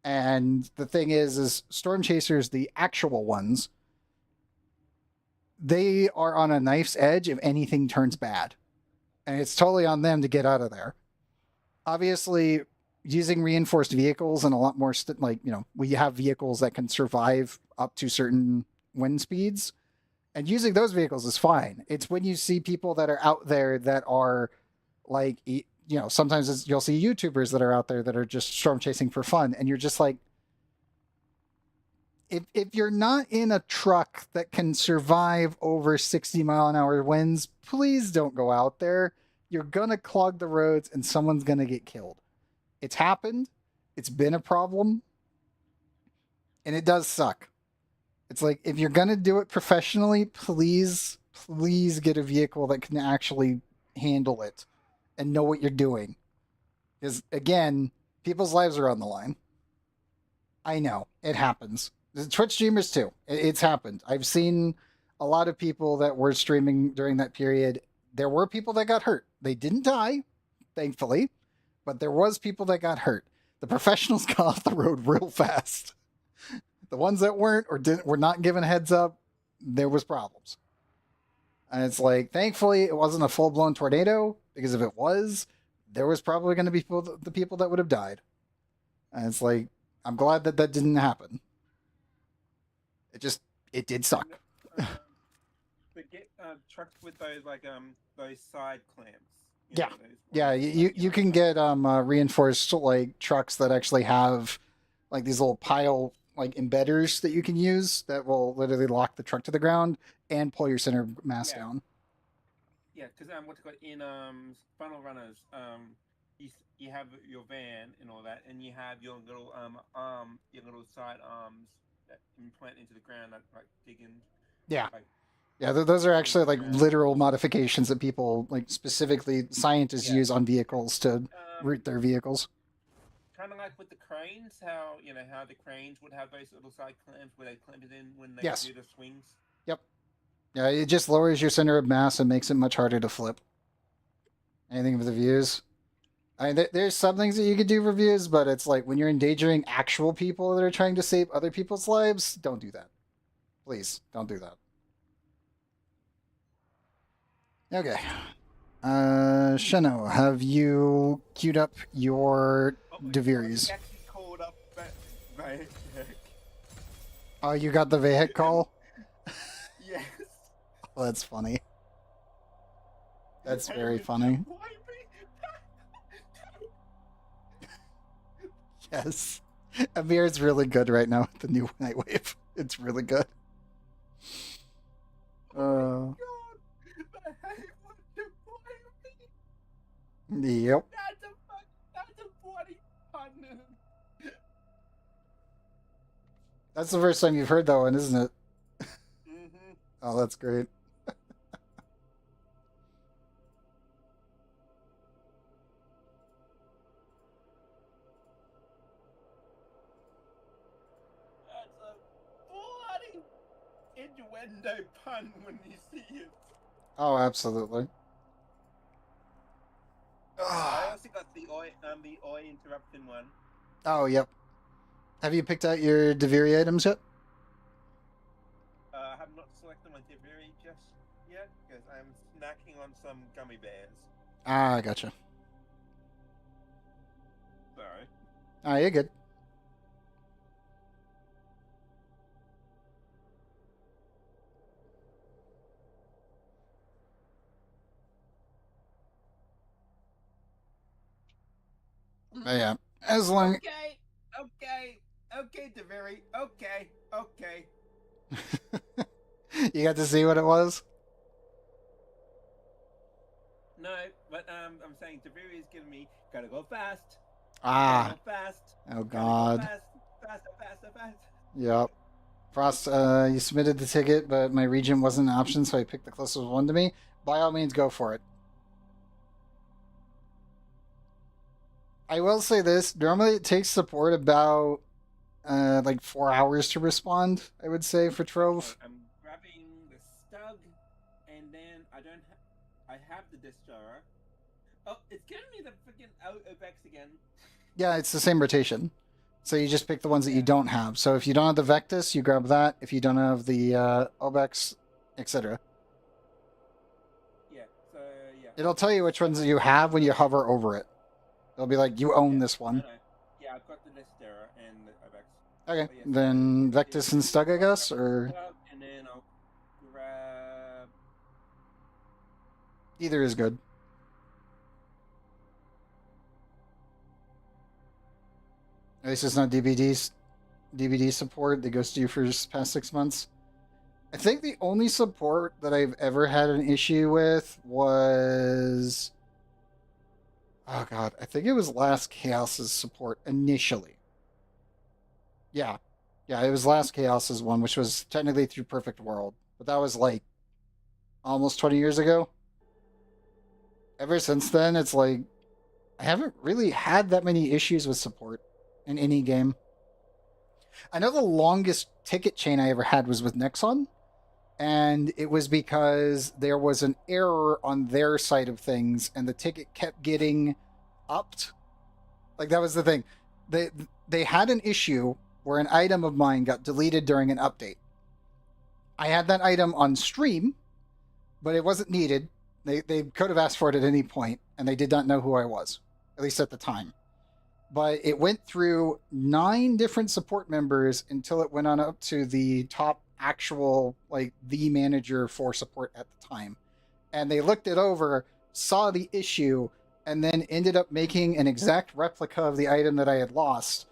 And the thing is storm chasers, the actual ones, they are on a knife's edge if anything turns bad. And it's totally on them to get out of there. Obviously, using reinforced vehicles and a lot more, we have vehicles that can survive up to certain wind speeds. And using those vehicles is fine. It's when you see people that are out there that are like, sometimes you'll see YouTubers that are out there that are just storm chasing for fun. And you're just like, if you're not in a truck that can survive over 60 mile an hour winds, please don't go out there. you're gonna clog the roads and someone's gonna get killed. It's happened. It's been a problem. And it does suck. It's like, if you're gonna do it professionally, please get a vehicle that can actually handle it and know what you're doing. Because again, people's lives are on the line. I know it happens. The Twitch streamers too. It's happened. I've seen a lot of people that were streaming during that period. There were people that got hurt. They didn't die, thankfully, but there was people that got hurt. The professionals got off the road real fast. The ones that weren't or were not given a heads up, there was problems. And it's like, thankfully, it wasn't a full-blown tornado, because if it was, there was probably going to be the people that would have died. And it's like, I'm glad that that didn't happen. It did suck. But get trucks with those those side clamps. Yeah, yeah. You can get reinforced like trucks that actually have like these little pile like embedders that you can use that will literally lock the truck to the ground and pull your center mass down. Yeah, because what's it called in funnel runners, you have your van and all that, and you have your little your little side arms that implant into the ground that like dig in. Yeah. Like, yeah, those are actually like literal modifications that people, like specifically scientists, use on vehicles to route their vehicles. Kind of like with the cranes, how the cranes would have those little side clamps where they clamp it in when they do the swings. Yep. Yeah, it just lowers your center of mass and makes it much harder to flip. Anything with the views? I mean, there's some things that you could do for views, but it's like when you're endangering actual people that are trying to save other people's lives, don't do that. Please, don't do that. Okay. Sheno, have you queued up your Deviries? Actually called up Vahek. Oh, you got the Vahek call? Yes. Oh, that's funny. That's very funny. Yes. Amir's really good right now with the new Nightwave. It's really good. Oh my God. Yep. That's a funny pun. That's the first time you've heard that one, isn't it? Mm-hmm. Oh, that's great. That's a bloody innuendo pun when you see it. Oh, absolutely. I also got the oi interruption one. Oh, yep. Have you picked out your Deviri items yet? I have not selected my Deviri just yet because I'm snacking on some gummy bears. Ah, I gotcha. Sorry. Ah, you're good. But yeah, as long. Okay, Deviri. Okay. You got to see what it was? No, but I'm saying Deviri is giving me gotta go fast. Ah. Gotta go fast. Oh God. Faster. Yep. Frost, you submitted the ticket, but my region wasn't an option, so I picked the closest one to me. By all means, go for it. I will say this. Normally it takes support about like 4 hours to respond, I would say, for Trove. I'm grabbing the Stug, and then I have the Destroyer. Oh, it's giving me the freaking OBEX again. Yeah, it's the same rotation. So you just pick the ones that you don't have. So if you don't have the Vectus, you grab that. If you don't have the OBEX, etc. Yeah, so yeah. It'll tell you which ones you have when you hover over it. It'll be like, you own this one. Yeah, I've got the Nestera and the OBEX. Okay, then Vectus and Stug, I guess, or... And then I'll grab... Either is good. At least it's not DVD support that goes to you for the past 6 months. I think the only support that I've ever had an issue with was Oh god, I think it was Last Chaos's support initially. Yeah. Yeah, it was Last Chaos's one, which was technically through Perfect World. But that was like almost 20 years ago. Ever since then, it's like I haven't really had that many issues with support in any game. I know the longest ticket chain I ever had was with Nexon, and it was because there was an error on their side of things, and the ticket kept getting upped. Like that was the thing. They had an issue where an item of mine got deleted during an update. I had that item on stream, but it wasn't needed. They could have asked for it at any point, and they did not know who I was, at least at the time. But it went through 9 different support members until it went on up to the top actual, like, the manager for support at the time. And they looked it over, saw the issue, and then ended up making an exact replica of the item that I had lost,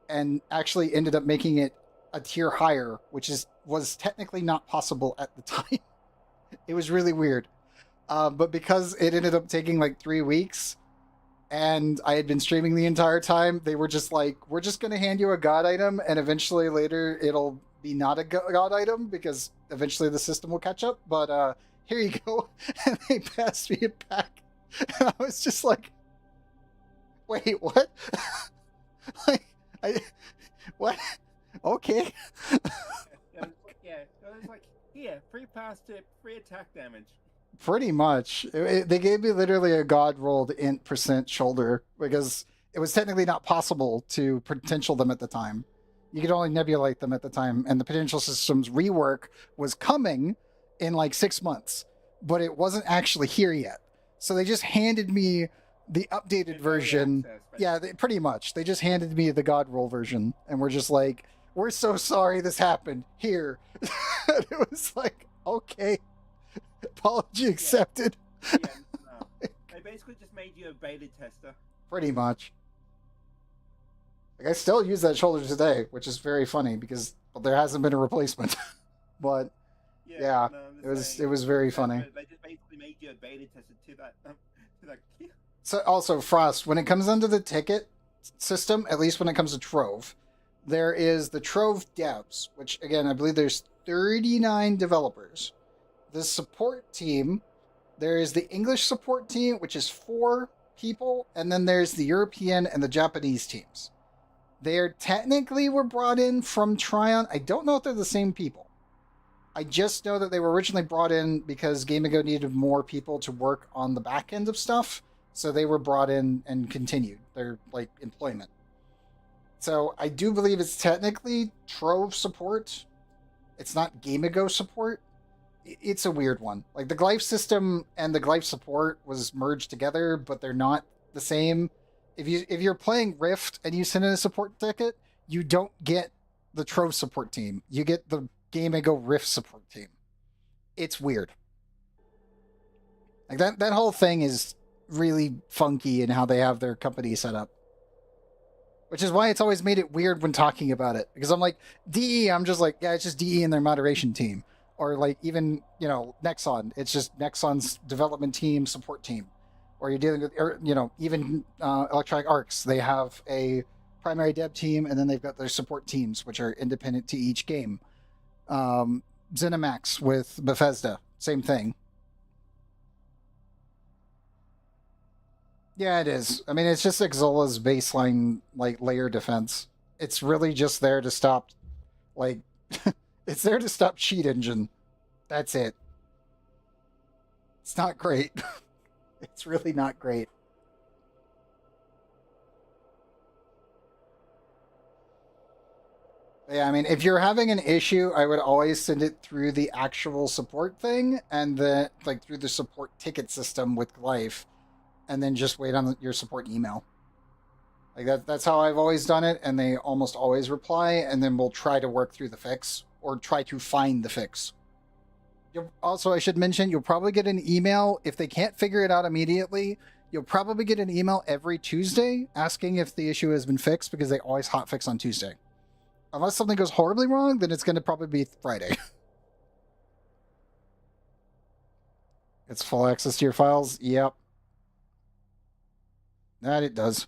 and actually ended up making it a tier higher, which was technically not possible at the time. It was really weird. But because it ended up taking like 3 weeks, and I had been streaming the entire time, they were just like, we're just going to hand you a god item, and eventually later it'll be not a god item, because eventually the system will catch up, but here you go. And they passed me it back. And I was just like, wait, what? What? Okay. Yeah, it was like, here, free pass tip, free attack damage. Pretty much. They gave me literally a god rolled int percent shoulder because it was technically not possible to potential them at the time. You could only nebulate them at the time, and the potential systems rework was coming in like 6 months, but it wasn't actually here yet. So they just handed me the updated version. Yeah, pretty much. They just handed me the god roll version, and we're just like, we're so sorry this happened. Here. And it was like, okay. Apology accepted. Yeah, no. They basically just made you a beta tester. Pretty much. Like, I still use that shoulder today, which is very funny because there hasn't been a replacement. But yeah, no, it was very funny. They just basically made you a beta tester to that. So also, Frost, when it comes under the ticket system, at least when it comes to Trove, there is the Trove devs, which again I believe there's 39 developers. The support team, there is the English support team, which is 4 people, and then there's the European and the Japanese teams. They technically were brought in from Tryon. I don't know if they're the same people. I just know that they were originally brought in because Game Ago needed more people to work on the back end of stuff, so they were brought in and continued their like employment. So I do believe it's technically Trove support. It's not Game Ago support. It's a weird one. Like the Glyph system and the Glyph support was merged together, but they're not the same. If you're playing Rift and you send in a support ticket, you don't get the Trove support team. You get the Game Ago Rift support team. It's weird. Like that whole thing is really funky in how they have their company set up. Which is why it's always made it weird when talking about it. Because I'm like, DE, I'm just like, yeah, it's just DE and their moderation team. Or like even, Nexon, it's just Nexon's development team, support team. Or you're dealing with, even Electronic Arts, they have a primary dev team and then they've got their support teams, which are independent to each game. ZeniMax with Bethesda, same thing. Yeah, it is. I mean, it's just Xola's baseline, layer defense. It's really just there to stop, it's there to stop cheat engine. That's it. It's not great. It's really not great. Yeah, I mean, if you're having an issue, I would always send it through the actual support thing, and then, through the support ticket system with Life, and then just wait on your support email. That's how I've always done it, and they almost always reply, and then we'll try to work through the fix, or try to find the fix. Also, I should mention, you'll probably get an email. If they can't figure it out immediately, you'll probably get an email every Tuesday asking if the issue has been fixed, because they always hotfix on Tuesday. Unless something goes horribly wrong, then it's going to probably be Friday. It's full access to your files? Yep. That it does.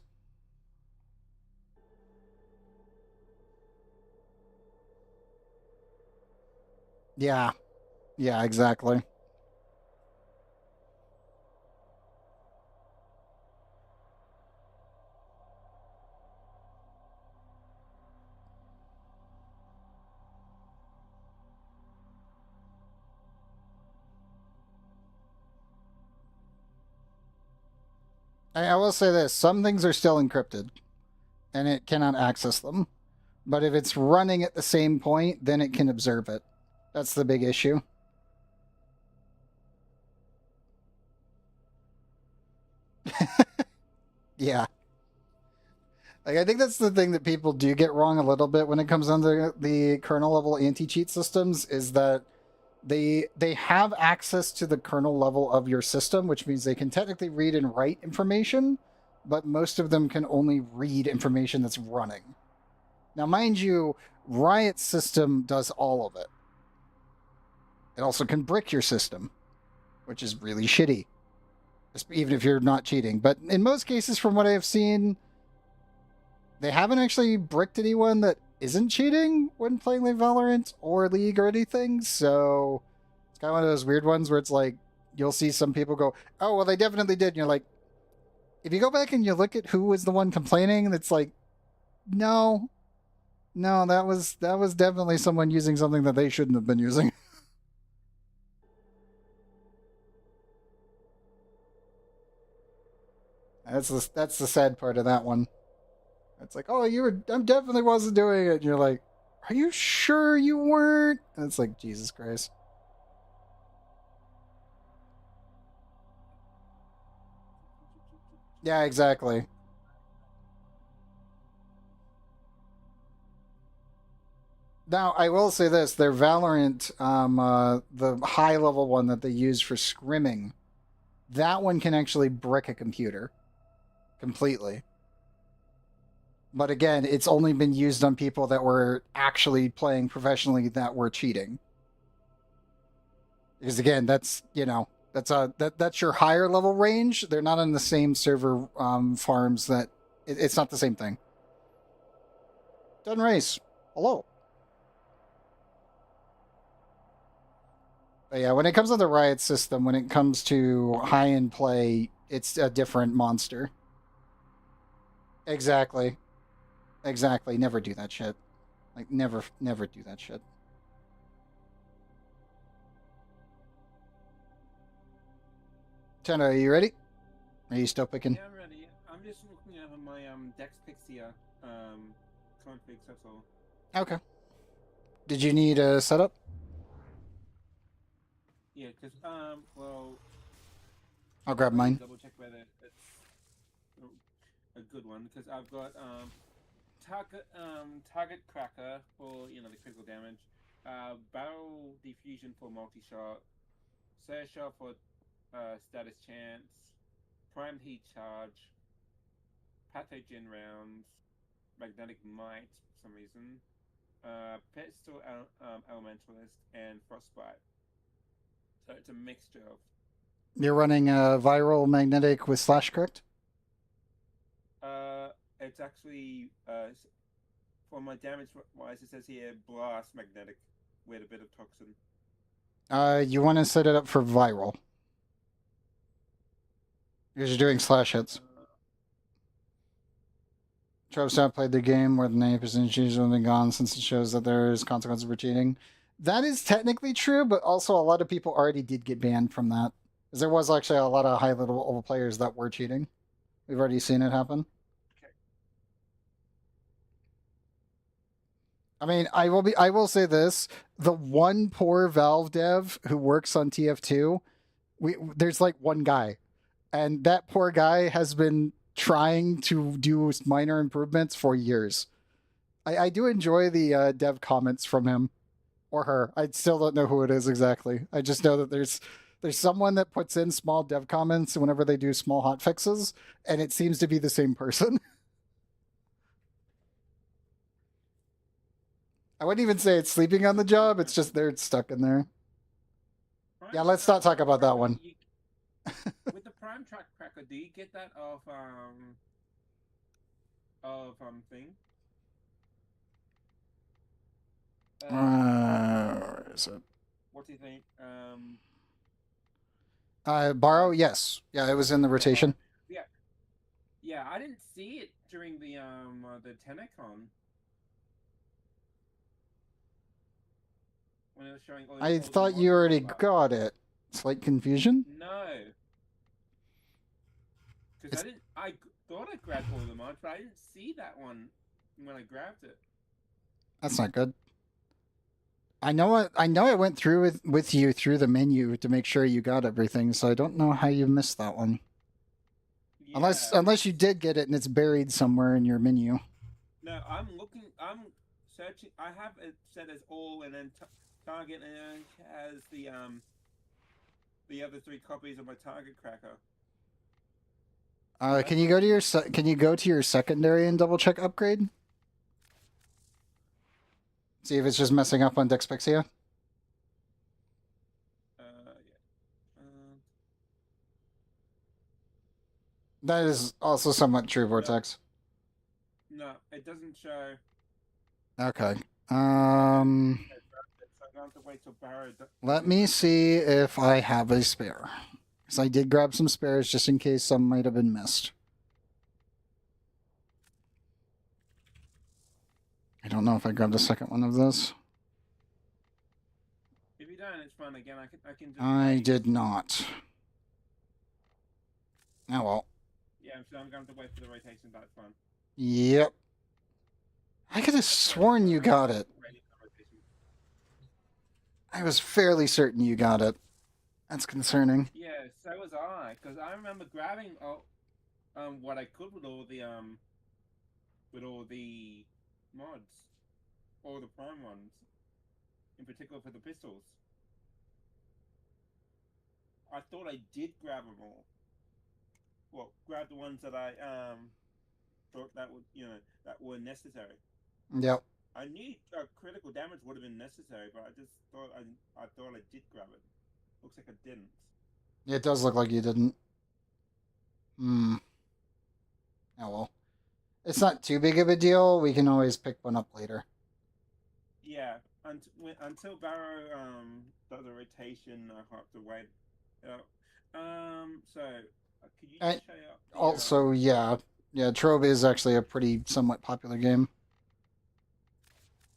Yeah. Yeah, exactly. I will say this: some things are still encrypted, and it cannot access them. But if it's running at the same point, then it can observe it. That's the big issue. Yeah. Like, I think that's the thing that people do get wrong a little bit when it comes down to the kernel level anti-cheat systems is that they have access to the kernel level of your system, which means they can technically read and write information, but most of them can only read information that's running. Now, mind you, Riot's system does all of it. It also can brick your system, which is really shitty, even if you're not cheating. But in most cases, from what I have seen, they haven't actually bricked anyone that isn't cheating when playing like Valorant or League or anything. So it's kind of one of those weird ones where it's like you'll see some people go, "Oh, well, they definitely did." And you're like, if you go back and you look at who was the one complaining, it's like, no, no, that was definitely someone using something that they shouldn't have been using. That's the sad part of that one. It's like, oh, I definitely wasn't doing it. And you're like, are you sure you weren't? And it's like, Jesus Christ. Yeah, exactly. Now, I will say this: their Valorant, the high level one that they use for scrimming, that one can actually brick a computer completely. But again, it's only been used on people that were actually playing professionally that were cheating. Because again, that's your higher level range. They're not in the same server farms that it's not the same thing. Done race. Hello. But yeah, when it comes to the Riot system, when it comes to high end play, it's a different monster. Exactly. Exactly. Never do that shit. Like never do that shit. Tendo, are you ready? Are you still picking? Yeah, I'm ready. I'm just looking over my Dex Pixia configs. That's all. Okay. Did you need a setup? Yeah, because well, I'll grab mine. double check whether it's a good one because I've got target cracker for the critical damage, barrel diffusion for multi-shot, Searcher for status chance, primed heat charge, pathogen rounds, magnetic might for some reason, pestle elementalist, and frostbite. So it's a mixture of. You're running a viral magnetic with slash, correct? It's actually for my damage wise, it says here blast magnetic with a bit of toxin. You want to set it up for viral. Because you're doing slash hits. Trove's not played the game. More than 90% of cheaters have been gone since it shows that there is consequences for cheating. That is technically true, but also a lot of people already did get banned from that. Because there was actually a lot of high level players that were cheating. We've already seen it happen. Okay. I mean, I will say this: the one poor Valve dev who works on TF2, there's like one guy, and that poor guy has been trying to do minor improvements for years. I do enjoy the dev comments from him or her. I still don't know who it is exactly. I just know that there's someone that puts in small dev comments whenever they do small hot fixes, and it seems to be the same person. I wouldn't even say it's sleeping on the job. It's just they're stuck in there. Yeah, let's not talk about that one. With the prime track cracker, do you get that thing? Where is it? What do you think? Borrow? Yes. Yeah, it was in the rotation. Yeah. Yeah, I didn't see it during the Tenecon. When it was showing all I the thought mods you and already all that. got it. Slight confusion? No. Because I thought I grabbed all the mods, but I didn't see that one when I grabbed it. That's not good. I know I went through with you through the menu to make sure you got everything, so I don't know how you missed that one. Yeah. Unless you did get it and it's buried somewhere in your menu. No, I'm searching. I have it set as all, and then target, and it has the other 3 copies of my target cracker. Can you go to your secondary and double check upgrade? See if it's just messing up on Dexpexia. Yeah. That is also somewhat true, Vortex. No, it doesn't show. Okay. So I'm going to have to wait till Barrow. Let me see if I have a spare. Because I did grab some spares just in case some might have been missed. I don't know if I grabbed a second one of this. If you don't, it's fine. Again, I can just. I did not. Oh well. Yeah, so I'm going to wait for the rotation. That's fine. Yep. I could have sworn you got it. I was fairly certain you got it. That's concerning. Yeah, so was I, because I remember grabbing what I could with all the mods, all the prime ones, in particular for the pistols. I thought I did grab them all. Well, grab the ones that I thought that were necessary. Yep. I knew critical damage would have been necessary, but I just thought I thought I did grab it. Looks like I didn't. It does look like you didn't. Oh well. It's not too big of a deal. We can always pick one up later. Yeah, until Barrow does a rotation, I have to wait. So could you just show up? Also, yeah, Trove is actually a pretty somewhat popular game.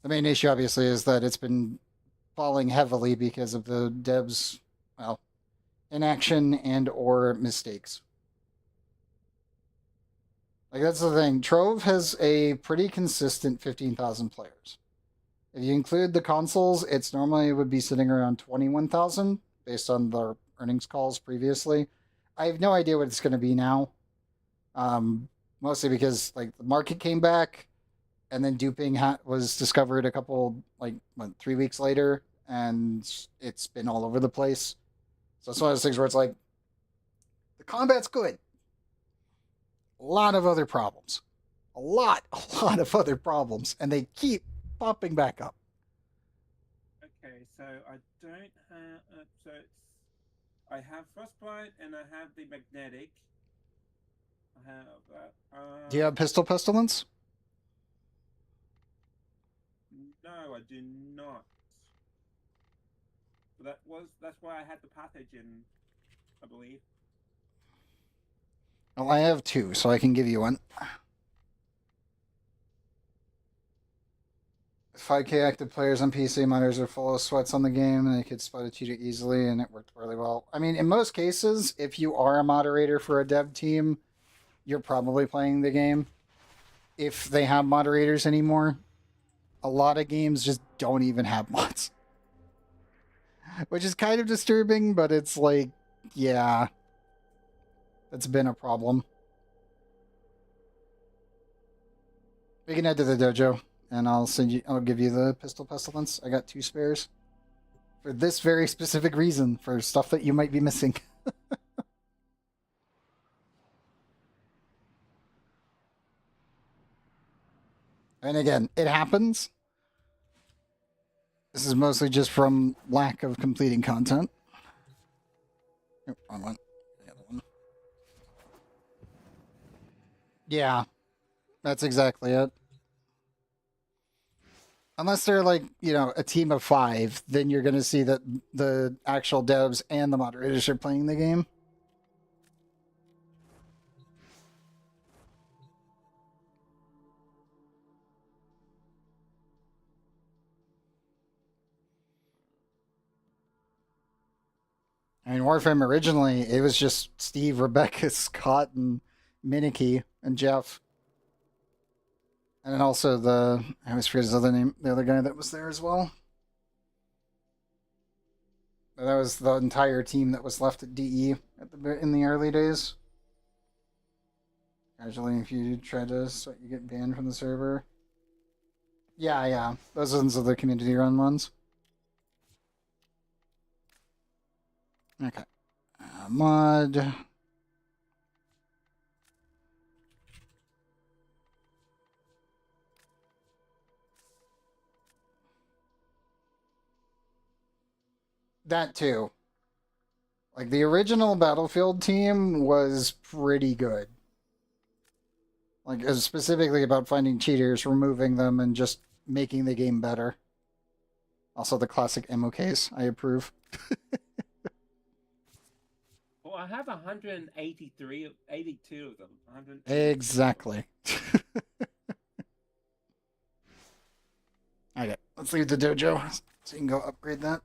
The main issue, obviously, is that it's been falling heavily because of the devs, well, inaction and or mistakes. Like, that's the thing. Trove has a pretty consistent 15,000 players. If you include the consoles, it's normally would be sitting around 21,000 based on the earnings calls previously. I have no idea what it's going to be now. Mostly because like the market came back, and then duping was discovered a couple 3 weeks later, and it's been all over the place. So it's one of those things where it's like the combat's good. A lot of other problems. A lot of other problems, and they keep popping back up. Okay, so I don't have. I have frostbite and I have the magnetic. I have that. Do you have pistol pestilence? No, I do not. But that's why I had the pathogen, I believe. Well, I have 2, so I can give you one. 5K active players on PC, monitors are full of sweats on the game, and they could spot a cheater easily, and it worked really well. I mean, in most cases, if you are a moderator for a dev team, you're probably playing the game. If they have moderators anymore, a lot of games just don't even have mods. Which is kind of disturbing, but it's like, yeah, that's been a problem. We can head to the dojo, and I'll give you the pistol pestilence. I got 2 spares for this very specific reason, for stuff that you might be missing. And again, it happens. This is mostly just from lack of completing content. Oh, wrong one. The other one. Yeah, that's exactly it. Unless they're like, a team of 5, then you're going to see that the actual devs and the moderators are playing the game. I mean, Warframe originally, it was just Steve, Rebecca, Scott, and Minicky, and Jeff. And then also I always forget his other name, the other guy that was there as well. That was the entire team that was left at DE in the early days. Casually, if you try to sweat, you get banned from the server. Yeah. Those ones are the community run ones. Okay. Mod. That too. Like, the original Battlefield team was pretty good. Like, it was specifically about finding cheaters, removing them, and just making the game better. Also, the classic ammo case. I approve. Well, I have 183, 82 of them. Exactly. Okay, let's leave the dojo so you can go upgrade that.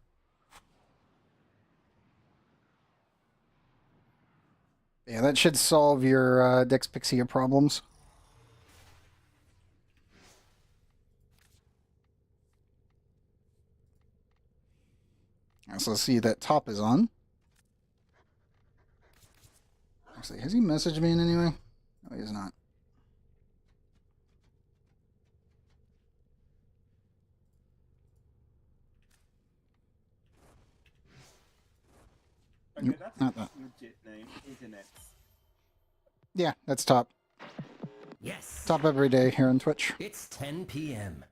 Yeah, that should solve your Dex Pixia problems. So see that top is on. Actually, has he messaged me in any way? No, he's not. Okay, Nope, that's not a that. legit name. Internet. Yeah, that's top. Yes. Top every day here on Twitch. It's 10 p.m.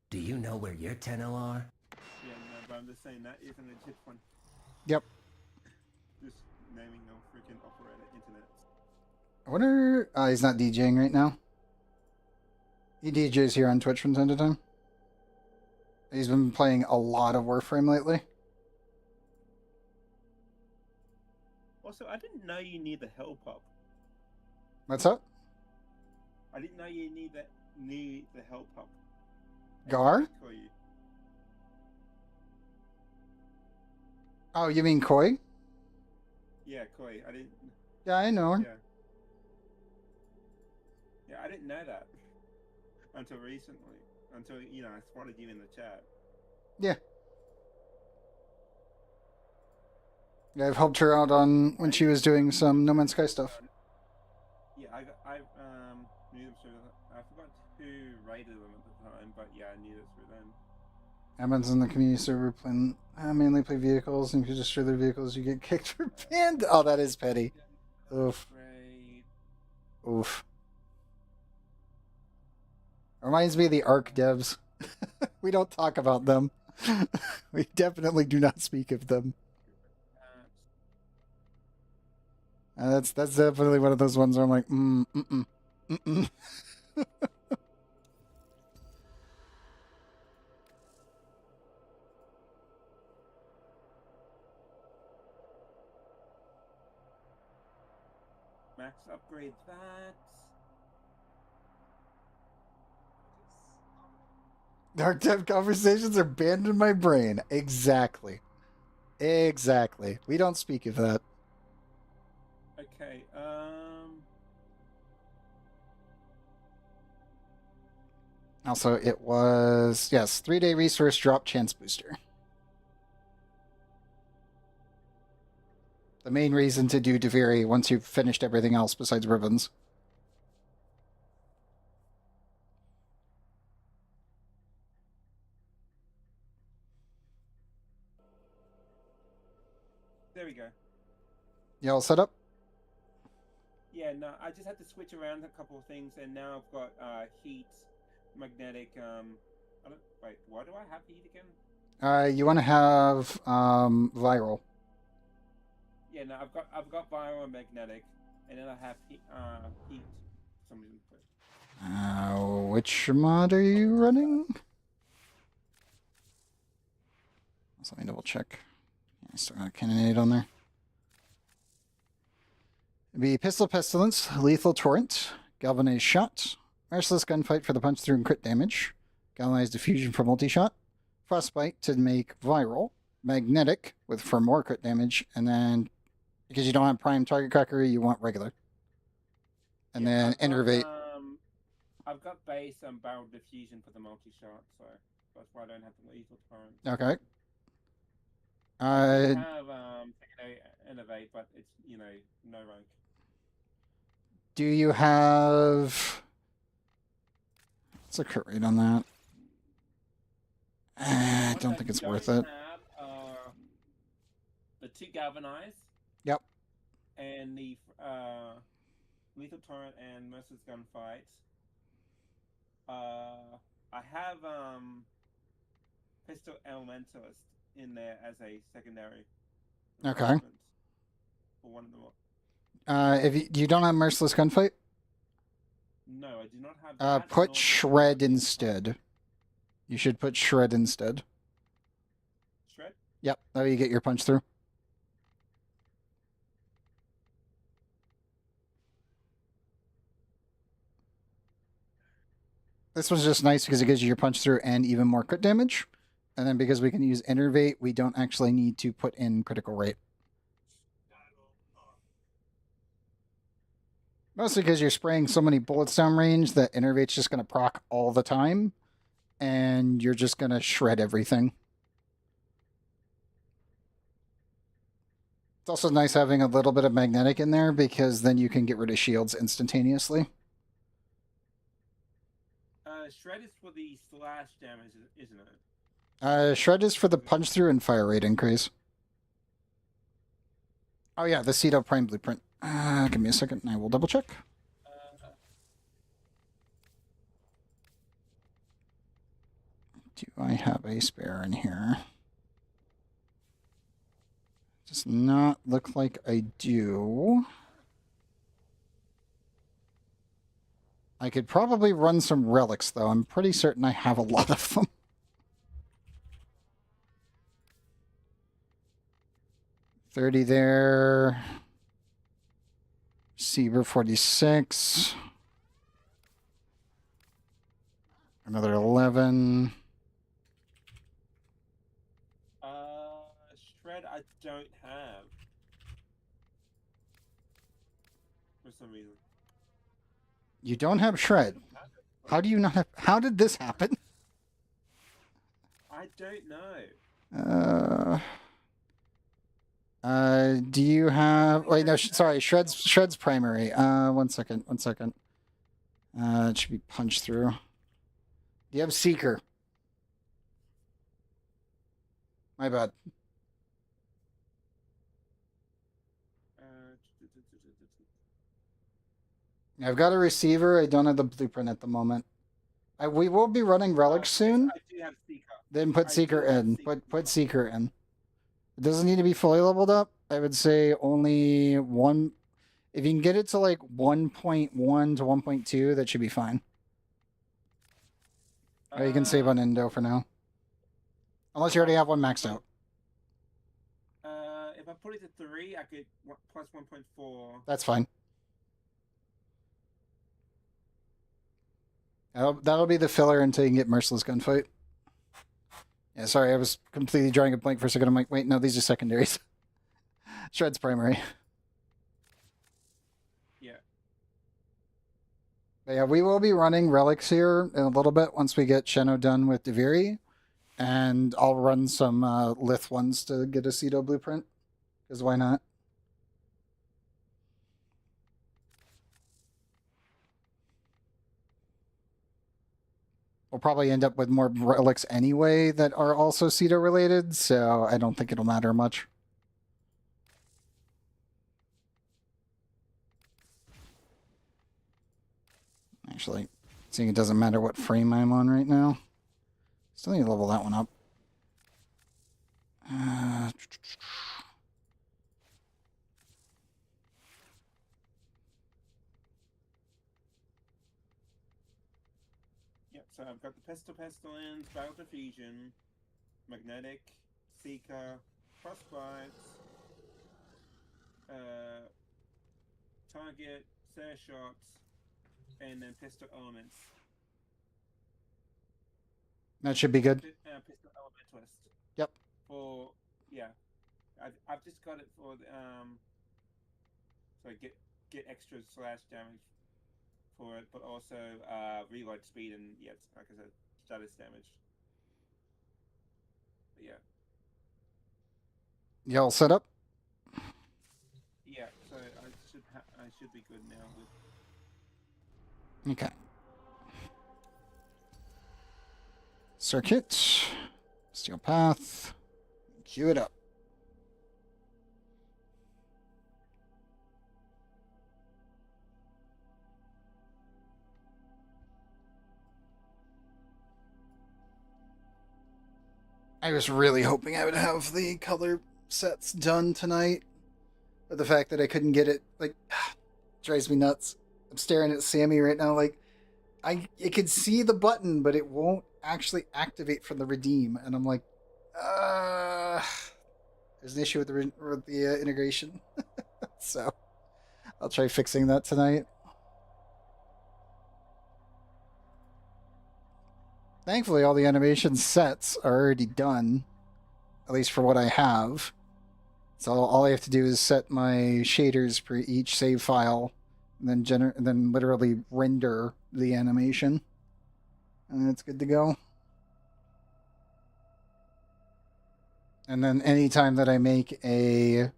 Do you know where your 10 are? Yeah, no, but I'm just saying that is a legit one. Yep. Just naming no freaking operator. Internet. I wonder... he's not DJing right now. He DJs here on Twitch from time to time. He's been playing a lot of Warframe lately. Also, I didn't know you need the hell pop. What's up? I didn't know you need the hell pop. Gar? Oh, you mean Koi? Yeah, Koi. I didn't. Yeah, I know her. Yeah, I didn't know that until recently. Until I spotted you in the chat. Yeah. Yeah, I've helped her out on when she was doing some No Man's Sky stuff. Yeah, I knew them through. I forgot who raided them at the time, but yeah, I knew it through them. Happens in the community server playing. I mainly play vehicles, and if you destroy their vehicles, you get kicked for banned. Oh, that is petty. Oof. Oof. Reminds me of the ARC devs. We don't talk about them. We definitely do not speak of them. That's definitely one of those ones where I'm like, mm-mm. Max upgrade that. Dark dev conversations are banned in my brain. Exactly. We don't speak of that. Okay, Also, it was, yes, 3-day resource drop chance booster. The main reason to do Deviri once you've finished everything else besides ribbons. there we go. You all set up? Yeah, no, I just had to switch around a couple of things, and now I've got heat, magnetic. Wait, why do I have heat again? You want to have viral. Yeah, no, I've got viral and magnetic, and then I have heat. For some reason, which mod are you running? So let me double check. I still got a cannonade on there. It'd be Pistol Pestilence, Lethal Torrent, Galvanized Shot, Merciless Gunfight for the punch through and crit damage, Galvanized Diffusion for multi-shot, Frostbite to make viral, Magnetic for more crit damage, and then because you don't have Prime Target Cracker, you want regular. And then Enervate. I've got base and barrel diffusion for the multi-shot, so that's why I don't have the lethal torrent. Okay. I have Innovate, but it's no rank. Do you have... What's the crit rate on that? I don't think it's worth it. Have, the 2 galvanized. Yep. And the lethal torrent and merciless gunfight. I have pistol elementalist in there as a secondary. Okay. For one of them. If you don't have merciless gunfight, no, I do not have that. Put shred instead. You should put shred instead. Shred? Yep, that way you get your punch through. This one's just nice because it gives you your punch through and even more crit damage. And then because we can use Innervate, we don't actually need to put in critical rate. Mostly because you're spraying so many bullets down range that Innervate's just going to proc all the time. And you're just going to shred everything. It's also nice having a little bit of magnetic in there because then you can get rid of shields instantaneously. Shred is for the slash damage, isn't it? Shred is for the punch through and fire rate increase. Oh yeah, the Cedo Prime Blueprint. Give me a second and I will double check. Do I have a spare in here? Does not look like I do. I could probably run some relics, though. I'm pretty certain I have a lot of them. $30 there. Saber 46. Another 11. Shred I don't have. For some reason. You don't have shred. How do you not have... How did this happen? I don't know. Do you have... Wait, no, sorry. Shred's primary. One second. It should be punched through. Do you have Seeker? My bad. I've got a receiver. I don't have the blueprint at the moment. We will be running relics soon. I do have Seeker. Then put Seeker in. Put Seeker in. It doesn't need to be fully leveled up. I would say only one. If you can get it to like 1.1 to 1.2, that should be fine. Or you can save on Indo for now. Unless you already have one maxed out. If I put it to 3, I could plus 1.4. That's fine. That'll be the filler until you can get Merciless Gunfight. Yeah, sorry, I was completely drawing a blank for a second. I'm like, wait, no, these are secondaries. Shred's primary. Yeah. But yeah, we will be running relics here in a little bit once we get Sheno done with Deviri. And I'll run some Lith ones to get a Cedo blueprint. Because why not? We'll probably end up with more relics anyway that are also Cedo related, so I don't think it'll matter much. Actually, seeing it doesn't matter what frame I'm on right now. Still need to level that one up. So I've got the Pestilence, Battle Diffusion, Magnetic, Seeker, Frostbites, Target, Snare Shots, and then Pistol Elements. That should be good. Pistol Elementalist. Yep. For I've just got it for so get extra slash damage for it, but also reload speed and like I said, status damage. But yeah. You all set up? Yeah, so I should be good now with. Okay. Circuit, steel path, cue it up. I was really hoping I would have the color sets done tonight, but the fact that I couldn't get it, like, drives me nuts. I'm staring at Sammy right now, like, I can see the button, but it won't actually activate from the redeem, and I'm like, there's an issue with the integration. So I'll try fixing that tonight. Thankfully, all the animation sets are already done, at least for what I have. So all I have to do is set my shaders for each save file, and then literally render the animation, and it's good to go. And then anytime that I make whenever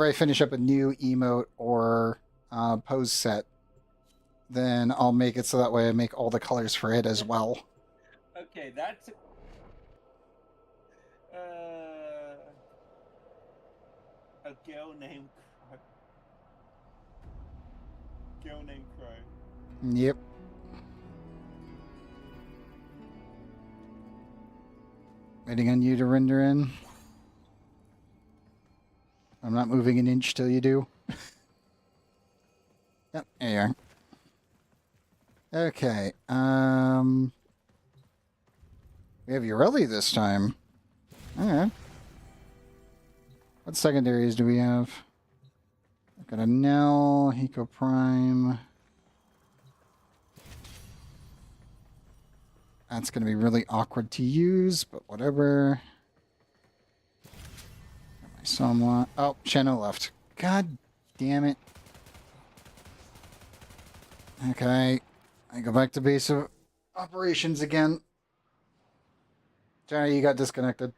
I finish up a new emote or pose set, then I'll make it so that way I make all the colors for it as well. Okay, that's a girl named Crow. Yep. Waiting on you to render in. I'm not moving an inch till you do. Yep, there you are. Okay, we have Urelli this time. Alright. What secondaries do we have? I've got a Nell, Hiko Prime. That's going to be really awkward to use, but whatever. Got my Somla. Oh, Shanno left. God damn it. Okay. I go back to base of operations again. Johnny, you got disconnected.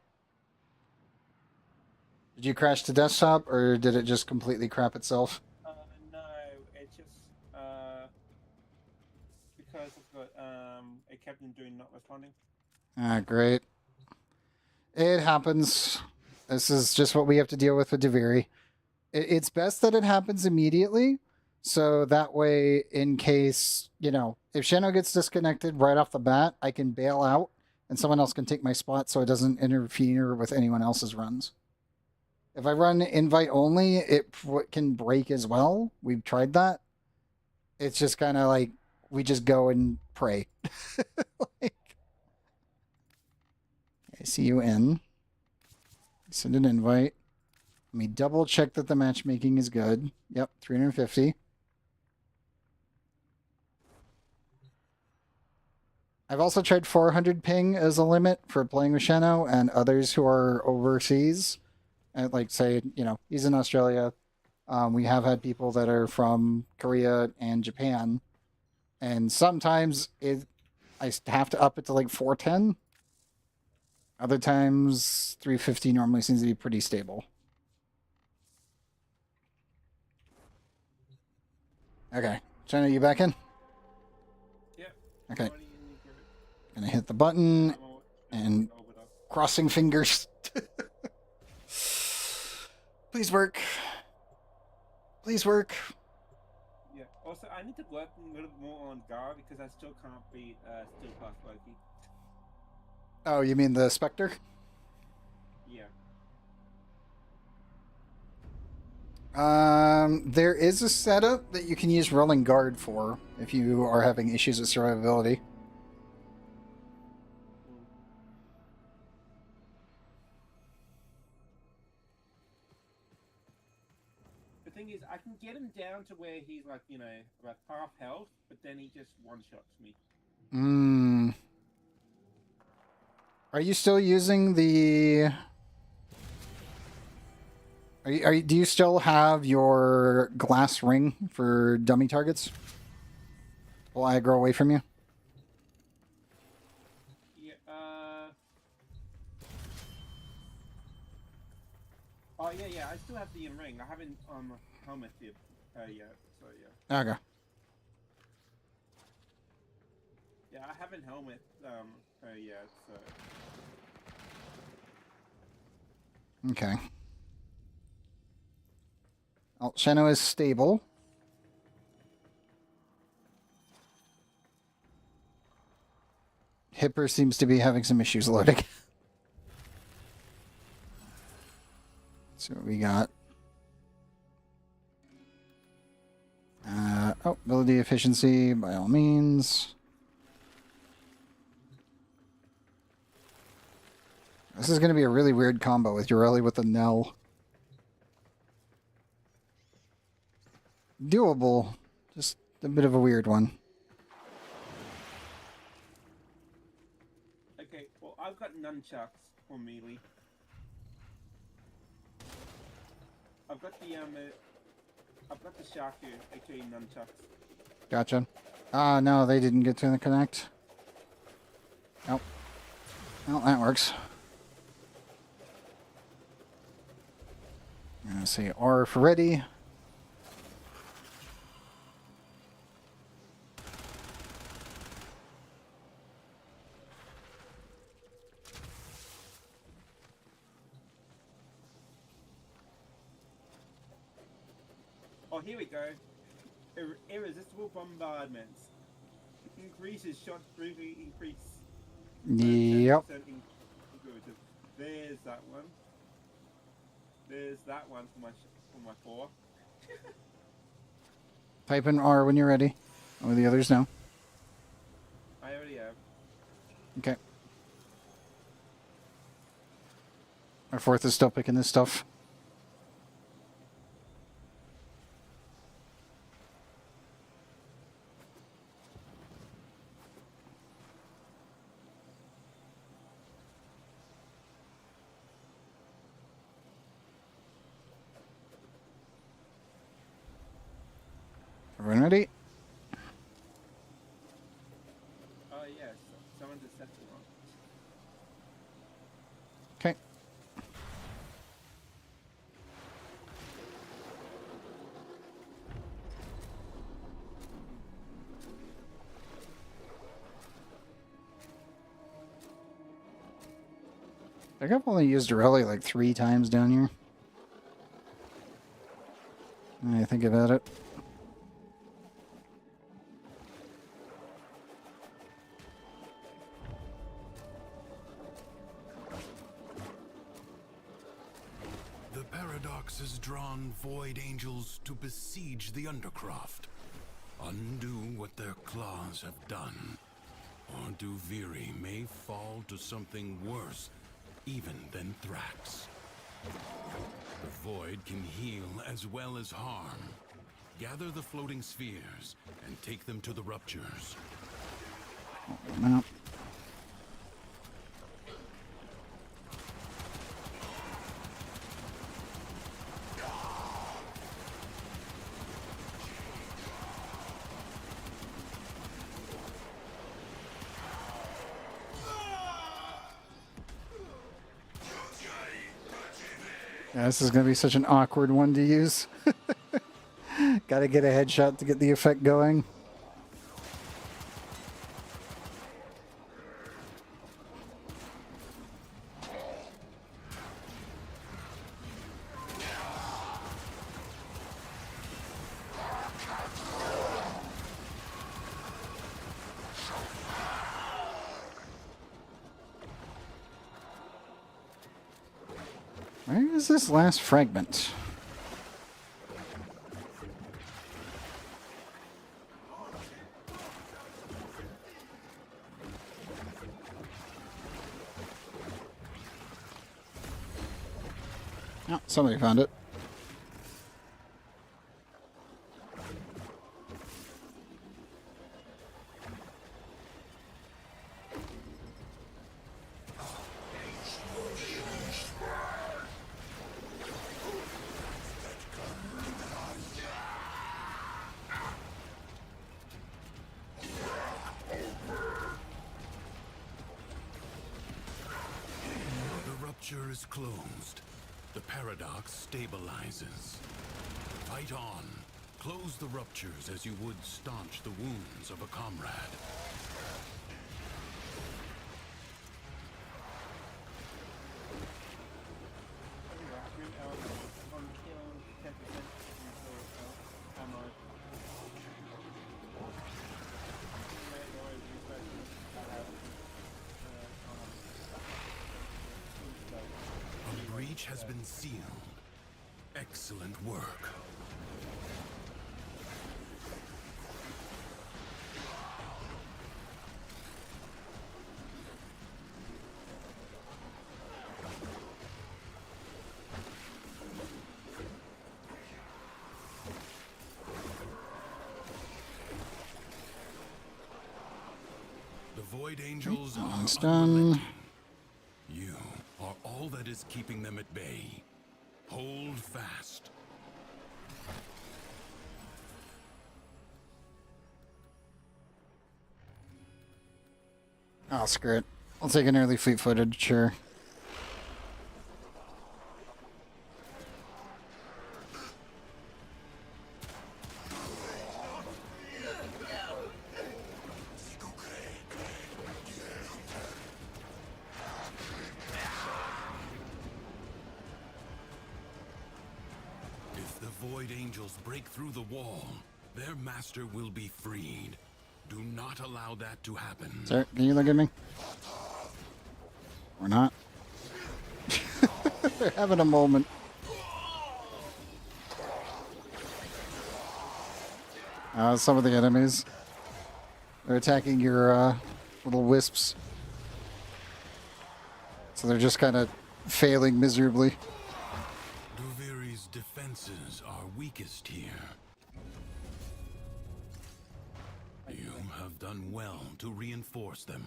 Did you crash to desktop, or did it just completely crap itself? No, it just because of it kept on doing not responding. Ah, great. It happens. This is just what we have to deal with Deviri. It's best that it happens immediately, so that way, in case, if Shanno gets disconnected right off the bat, I can bail out, and someone else can take my spot so it doesn't interfere with anyone else's runs. If I run invite only, it can break as well. We've tried that. It's just kind of like, we just go and pray. I see you in. Send an invite. Let me double check that the matchmaking is good. Yep, 350. I've also tried 400 ping as a limit for playing with Shanno and others who are overseas. And like, say, he's in Australia. We have had people that are from Korea and Japan. And sometimes I have to up it to like 410. Other times, 350 normally seems to be pretty stable. Okay. China, you back in? Yep. Okay. Gonna hit the button and crossing fingers. Please work. Please work. Yeah. Also, I need to work a little more on Gar because I still can't beat Still Pass Loki. Oh, you mean the Spectre? Yeah. There is a setup that you can use rolling guard for if you are having issues with survivability. The thing is, I can get him down to where he's like, about half health, but then he just one-shots me. Are you still using the... do you still have your glass ring for dummy targets? Will aggro away from you? Yeah, Oh, yeah, I still have the ring. I haven't, helmet yet, so yeah. Okay. Yeah, I haven't helmet, yet, so... Okay. Well, Sheno is stable. Hipper seems to be having some issues loading. Let's see what we got. Ability efficiency, by all means. This is going to be a really weird combo with Ureli with the Nell. Doable, just a bit of a weird one. Okay, well, I've got nunchucks for melee. I've got the Shaku, aka nunchucks. Gotcha. No, they didn't get to the connect. Nope. Well, that works. I'm going to say R for ready. Oh, here we go. Irresistible bombardments. Increases shot briefly increase. Yep. There's that one. There's that one for my 4. Type in R when you're ready. Or the others know. I already have. Okay. Our 4th is still picking this stuff. Everyone ready? Oh, yes. Someone just set it on. Okay. I think I've only used Aurelia like 3 times down here. When I think about it. The paradox has drawn void angels to besiege the Undercroft, undo what their claws have done, or Duviri may fall to something worse even than Thrax. The void can heal as well as harm. Gather the floating spheres and take them to the ruptures. No. Yeah, this is going to be such an awkward one to use. Gotta get a headshot to get the effect going. Where is this last fragment? Oh, somebody found it. The rupture is closed. The paradox stabilizes. Fight on. Close the ruptures as you would staunch the wounds of a comrade. A breach has been sealed. Excellent work. The Void Angels are One's done. unrelenting. You are all that is keeping them at bay. Hold fast. Oh, screw it. I'll take an early fleet footage, sure. If the Void Angels break through the wall, their master will be freed. Do not allow that to happen. Sir, can you look at me? Or not? They're having a moment. Some of the enemies. They're attacking your little wisps. So they're just kind of failing miserably. Duviri's defenses are weakest here. You have done well to reinforce them.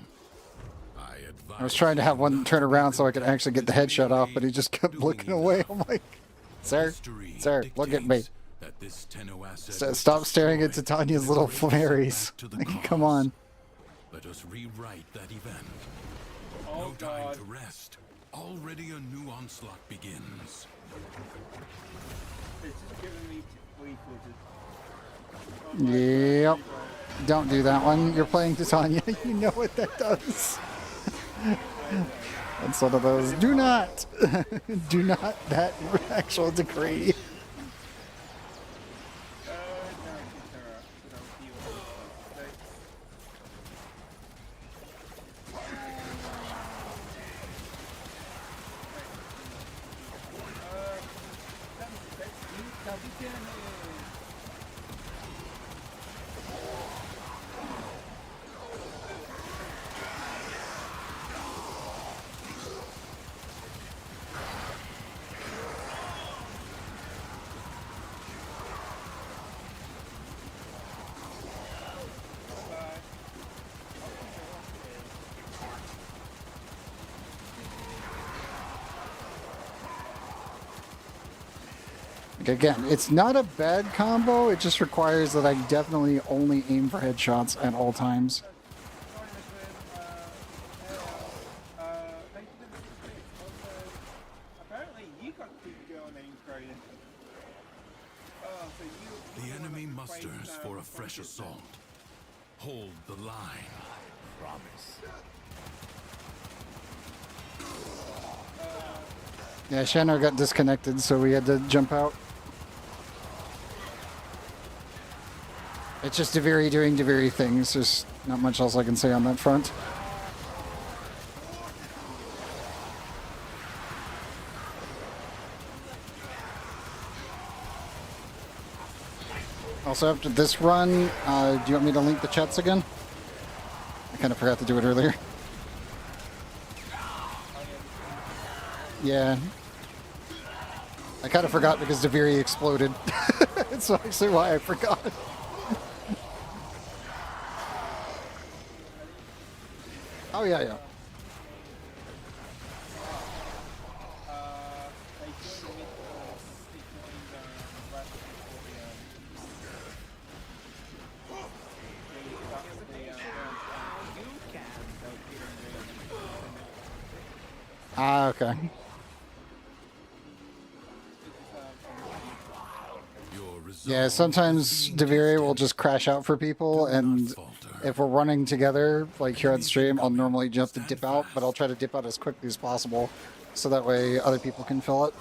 I was trying to have one turn around so I could actually get the headshot off, but he just kept looking away. I'm like, sir, look at me. Stop staring at Titania's little fairies. Like, come on. Let us rewrite that event. Oh, No time God. to rest. Already a new onslaught begins. It's just giving me fleet footage. Oh my Yep. God. Don't do that one. You're playing Titania. You know what that does. That's one of those. Do not. Do not that actual decree. Like, again, it's not a bad combo. It just requires that I definitely only aim for headshots at all times. Apparently you got the girl named Kraden. The enemy musters for a fresh assault. Hold the line. Yeah, Shannon got disconnected, so we had to jump out. It's just Daviri doing Daviri things. There's not much else I can say on that front. Also, after this run, do you want me to link the chats again? I kind of forgot to do it earlier. Yeah. I kind of forgot because Deviri exploded. That's actually why I forgot. Oh, yeah, yeah. Ah, okay. Yeah, sometimes Deviri will just crash out for people, and if we're running together, like here on stream, I'll normally jump to dip out, but I'll try to dip out as quickly as possible, so that way other people can fill it.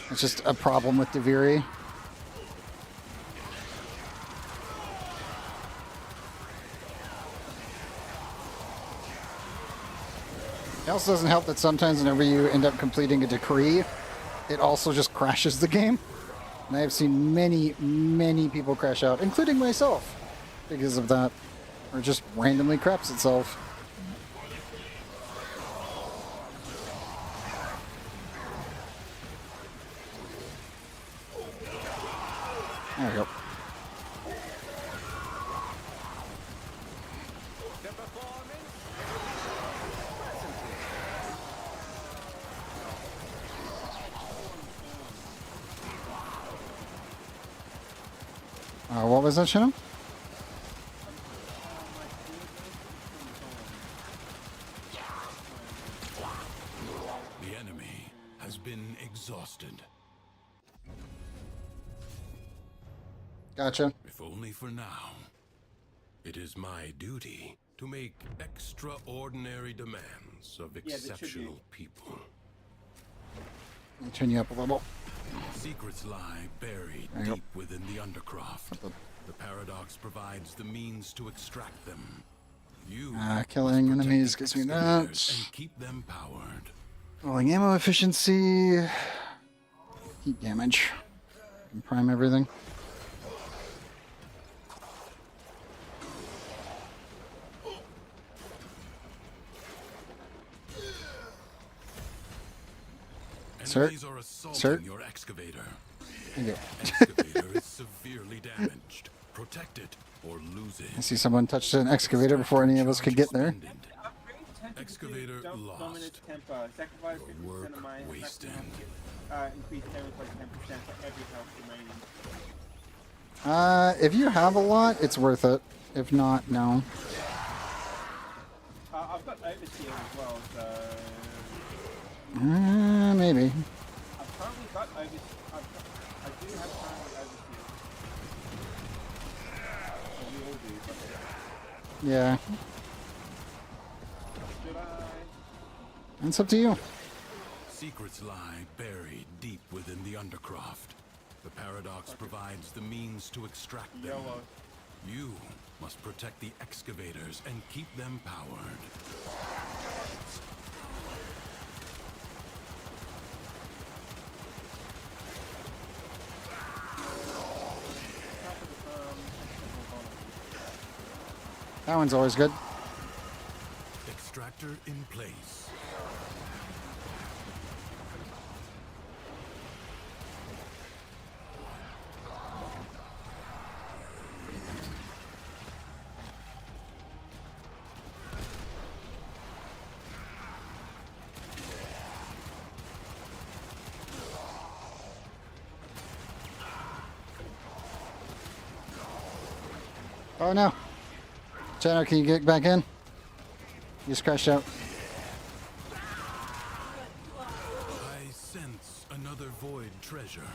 It's just a problem with Deviri. It also doesn't help that sometimes whenever you end up completing a decree, it also just crashes the game. And I have seen many, many people crash out, including myself, because of that. Or just randomly craps itself. There we go. What was that, Shannon? The enemy has been exhausted. Gotcha. If only for now. It is my duty to make extraordinary demands of exceptional people. Let me turn you up a little. Secrets lie buried deep within the undercroft. The paradox provides the means to extract them. You killing enemies gives me that. And keep them powered. Rolling ammo efficiency. Heat damage. And prime everything. Enemies are assaulting your excavator. Thank you. Excavator is severely damaged. Protect it or lose it. I see someone touched an excavator before any of us could get there. Excavator lost. Your work wasted. Increase damage by 10% for every health remaining. If you have a lot, it's worth it. If not, no. I've got overseer as well, so... Maybe. I've currently got overseer. I do have currently overseer. Well, we all do, but... Yeah. Should I? It's up to you. Secrets lie buried deep within the undercroft. The paradox provides the means to extract them. Yellow. You must protect the excavators and keep them powered. That one's always good. Extractor in place. Oh no. Chano, can you get back in? You just crashed out. I sense another void treasure.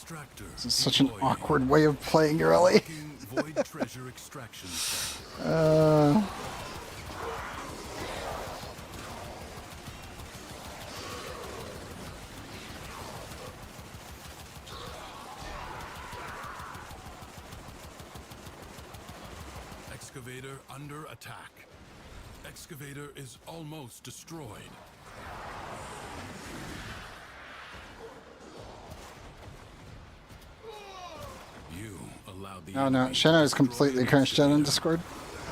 Extractor. This is such an deploying. awkward way of playing early. Unlocking void treasure extraction site. Excavator under attack. Excavator is almost destroyed. You allowed the Oh no, enemy to Shanna is destroy completely an crashed out on excavator. Discord.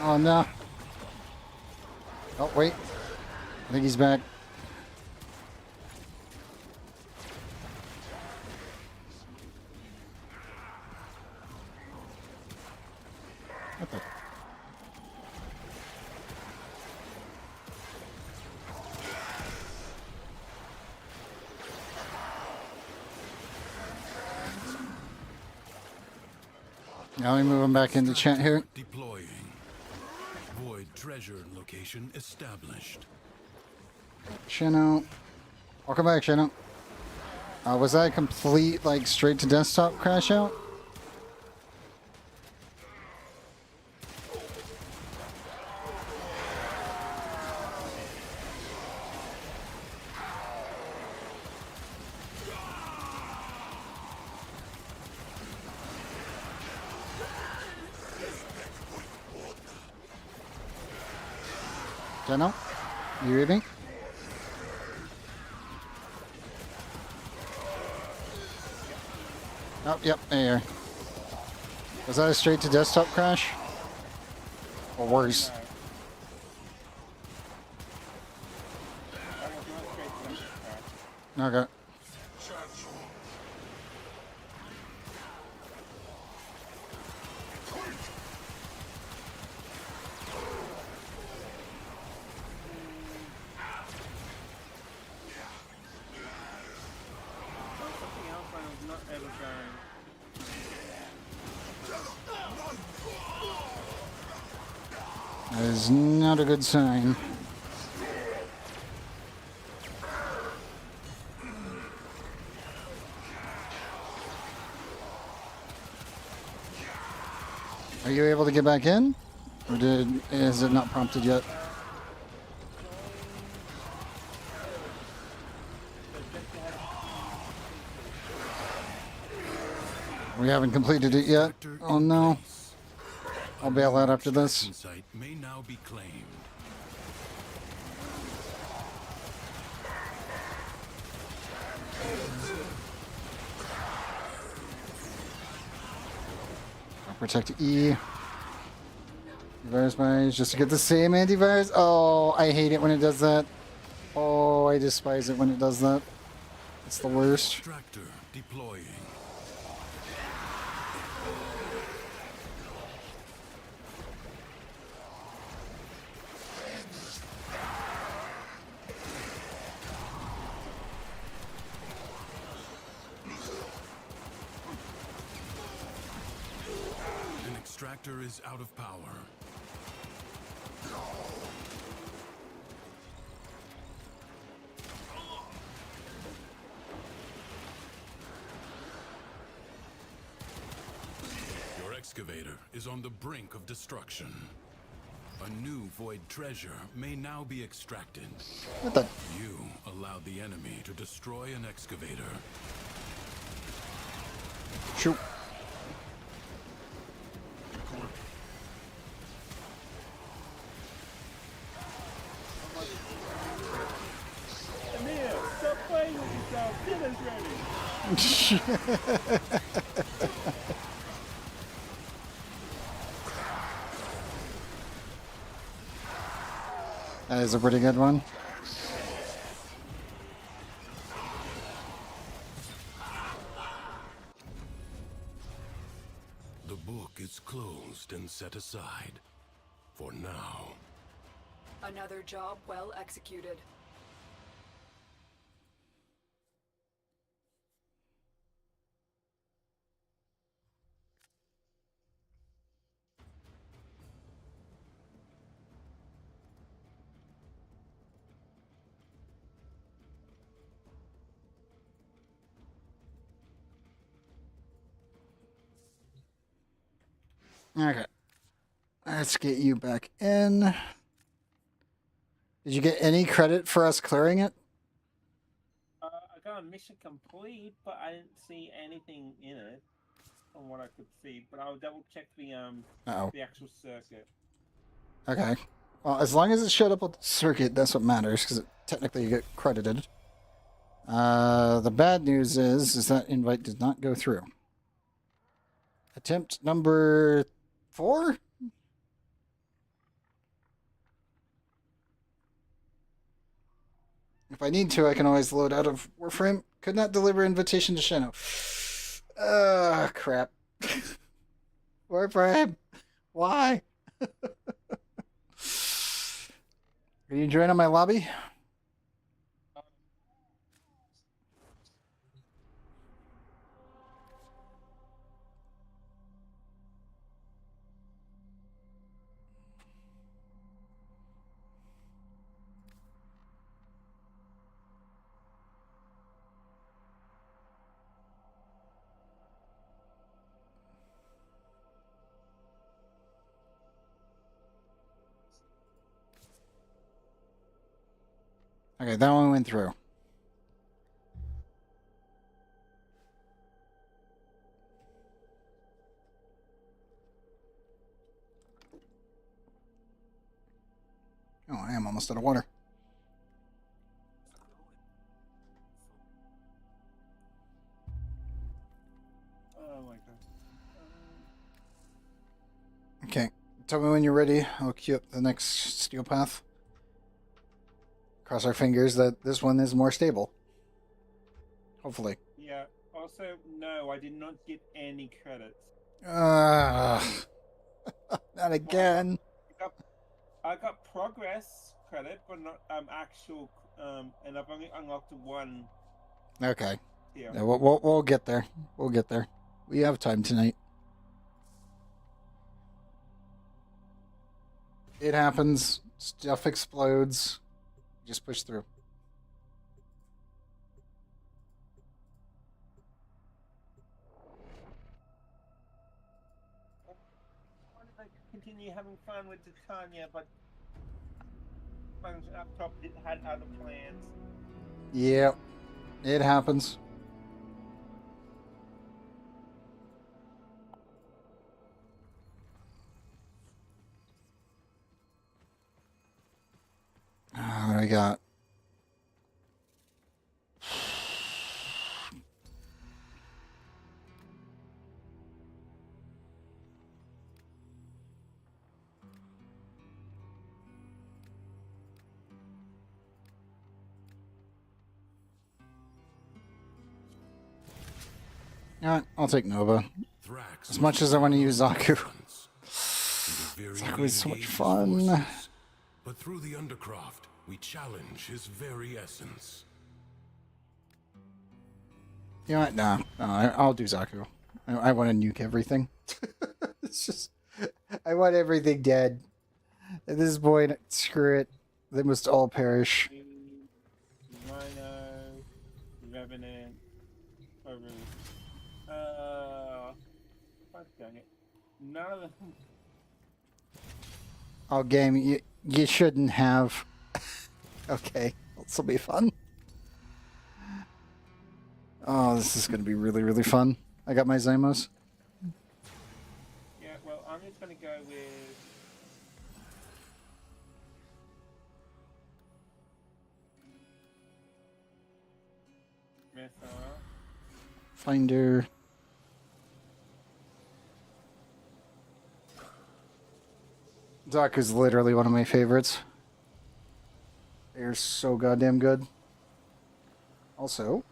Oh no. Oh wait. I think he's back. What the? Now we move him back into chat here. Deploying. Void treasure location established. Shino. Welcome back, Shino. Was that a complete, like, straight to desktop crash out? Shino? You with me? Oh, yep, there. Was that a straight to desktop crash? Or worse? Okay. Something else I was not ever going. That is not a good sign. Are you able to get back in? Or is it not prompted yet? We haven't completed it yet. Extractor Oh in no. place. I'll bail out after this. Extraction site may now be claimed. I'll protect E. Antivirus buys just to get the same antivirus. Oh, I hate it when it does that. Oh, I despise it when it does that. It's the worst. Extractor deploying. An extractor is out of power. Your excavator is on the brink of destruction. A new void treasure may now be extracted. What the? You allowed the enemy to destroy an excavator. Shoot. Emil, stop playing with yourself. Dinner's ready. That is a pretty good one. The book is closed and set aside. For now. Another job well executed. Okay. Let's get you back in. Did you get any credit for us clearing it? I got a mission complete, but I didn't see anything in it from what I could see. But I'll double check Uh-oh. the actual circuit. Okay. Well, as long as it showed up with the circuit, that's what matters, because technically you get credited. The bad news is that invite did not go through. Attempt number 4? If I need to, I can always load out of Warframe. Could not deliver invitation to Sheno. Crap. Warframe. Why? Can you join on my lobby? Okay, that one went through. Oh, I am almost out of water. Oh my god. Okay, tell me when you're ready. I'll queue up the next steel path. Cross our fingers that this one is more stable. Hopefully. Yeah. Also, no, I did not get any credits. Not again. I got progress credit, but not actual. And I've only unlocked one. Okay. Yeah. Yeah, we'll get there. We'll get there. We have time tonight. It happens. Stuff explodes. Just push through. I wanted to continue having fun with Titania, but up top it had other plans. Yep. It happens. What do we got? Alright, I'll take Nova. As much as I want to use Zaku. Zaku is so much fun. But through the Undercroft, we challenge his very essence. You know what? No, I'll do Zaku. I want to nuke everything. It's just... I want everything dead. At this point, screw it. They must all perish. Rhino, Revenant, Farouk. Fuck dang it. None of them. Oh, game, you shouldn't have. Okay, this will be fun. Oh, this is going to be really, really fun. I got my Zymos. Yeah, well, I'm just gonna go with. Mesa. Finder. Zaku's literally one of my favorites. They're so goddamn good. Also,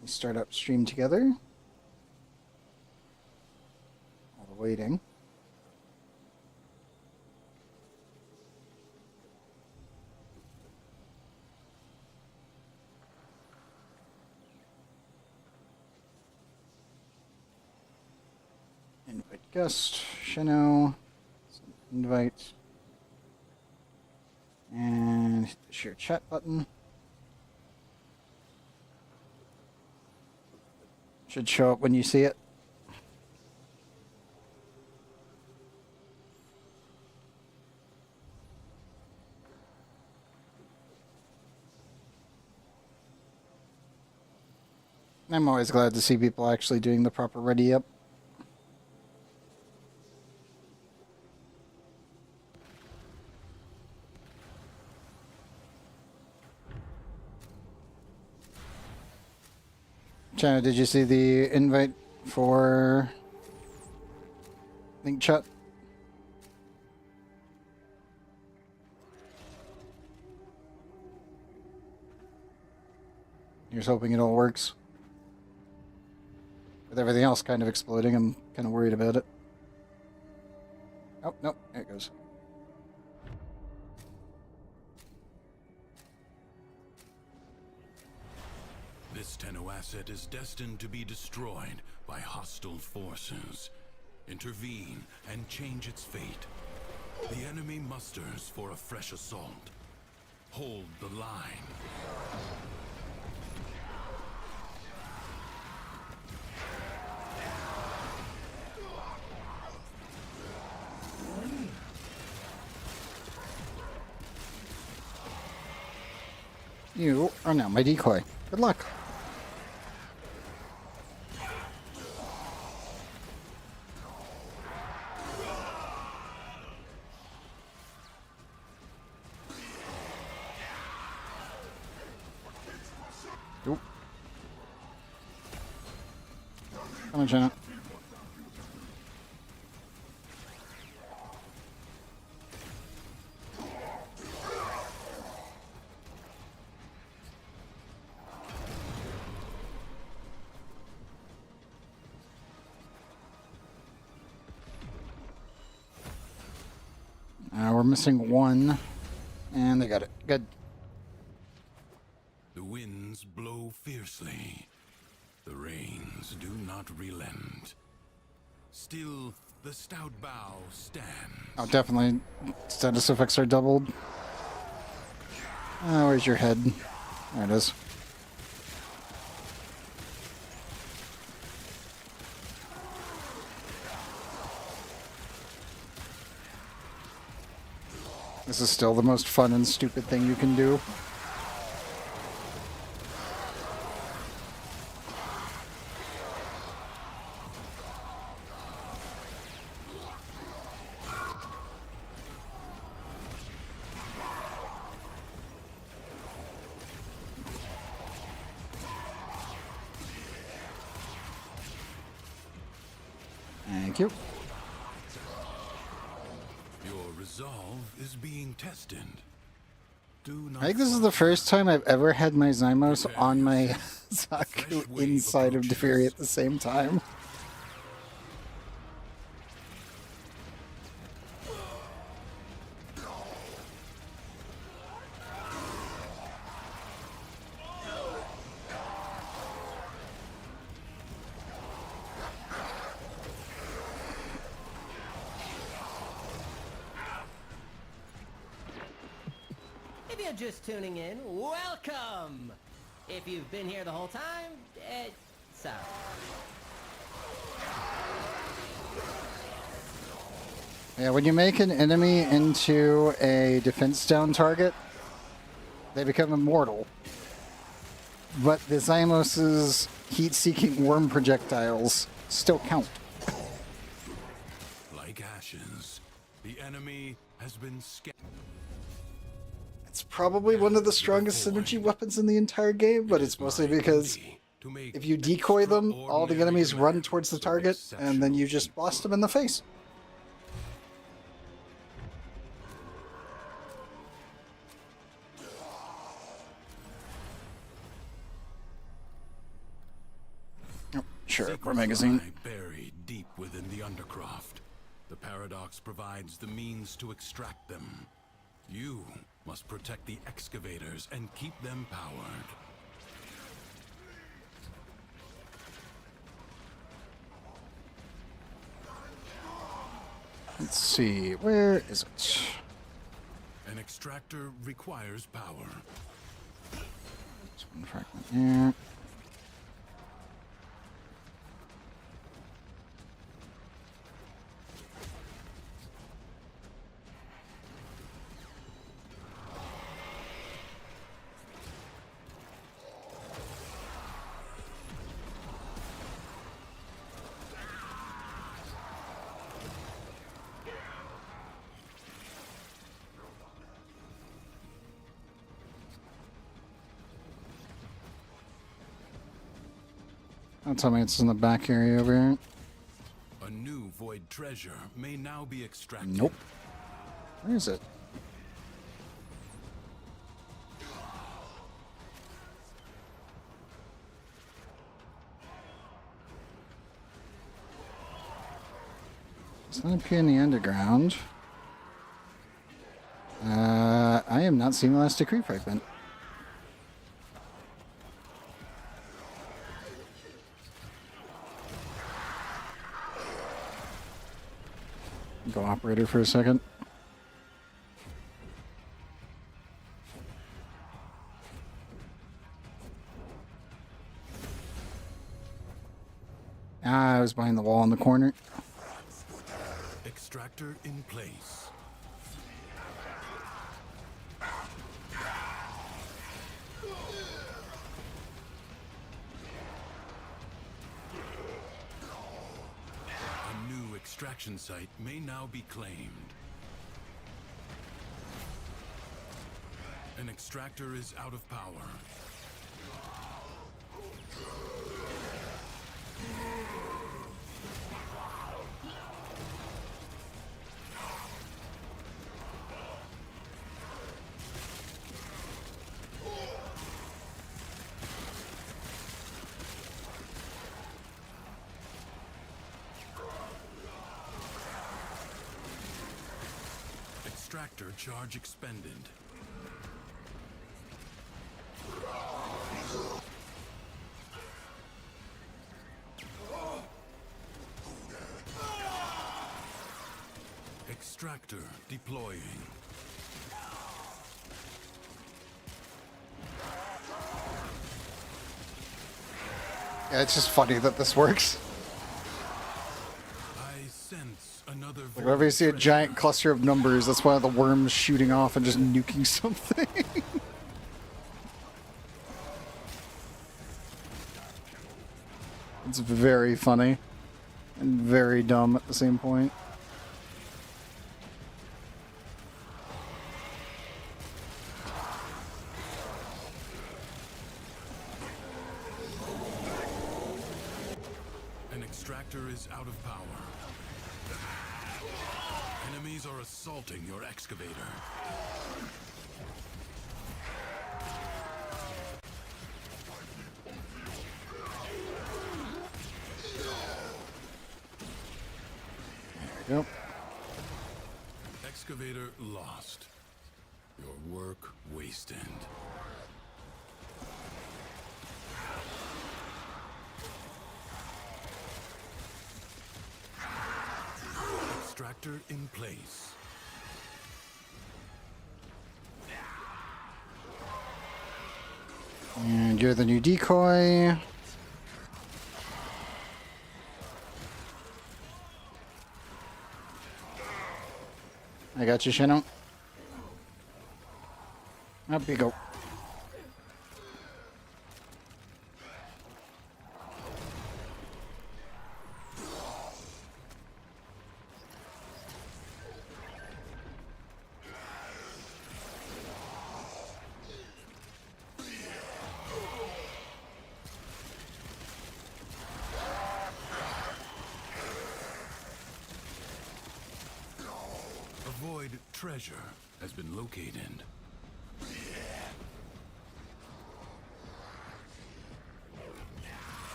we start up stream together. All the waiting. Invite guest, Shino. Invite. And hit the share chat button. Should show up when you see it. I'm always glad to see people actually doing the proper ready up. China, did you see the invite for Link Chat? Here's hoping it all works. With everything else kind of exploding, I'm kind of worried about it. Oh, no, there it goes. This Tenno asset is destined to be destroyed by hostile forces. Intervene and change its fate. The enemy musters for a fresh assault. Hold the line. You are now my decoy. Good luck. Oop. Come on, Jenna. We're missing one, and they got it. Good. The winds blow fiercely. The rains do not relent. Still, the stout bow stands. Oh, definitely. Status effects are doubled. Where's your head? There it is. This is still the most fun and stupid thing you can do. Thank you. Your resolve is being tested. Do not I think this is the first time I've ever had my Zymos on my Zaku inside of Deferi at the same time. If you're just tuning in, welcome! If you've been here the whole time, sorry. Yeah, when you make an enemy into a defense down target, they become immortal. But the Zymos' heat-seeking worm projectiles still count. like ashes. The enemy has been scattered. It's probably one of the strongest synergy weapons in the entire game, but it's mostly because if you decoy them, all the enemies run towards the target, and then you just blast them in the face. Oh, sure, for magazine. Buried deep within the undercroft. The paradox provides the means to extract them. You must protect the excavators and keep them powered. Let's see, where is it? An extractor requires power. There's one fragment here. Don't tell me it's in the back area over here. A new void treasure may now be extracted. Nope. Where is it? It's not appear in the underground. I am not seeing the last decree fragment. Go operator for a second. I was behind the wall in the corner. Extractor in place. A new extraction site may now be claimed. An extractor is out of power. Extractor charge expended. Extractor deploying. Yeah, it's just funny that this works. I sense another. Like whenever you see a giant cluster of numbers, that's one of the worms shooting off and just nuking something. It's very funny and very dumb at the same point. An extractor is out of power. Enemies are assaulting your excavator. Yep. Excavator lost. Your work wasted. Extractor in place. And you're the new decoy. I got you, Shannon. Up you go. A void treasure has been located.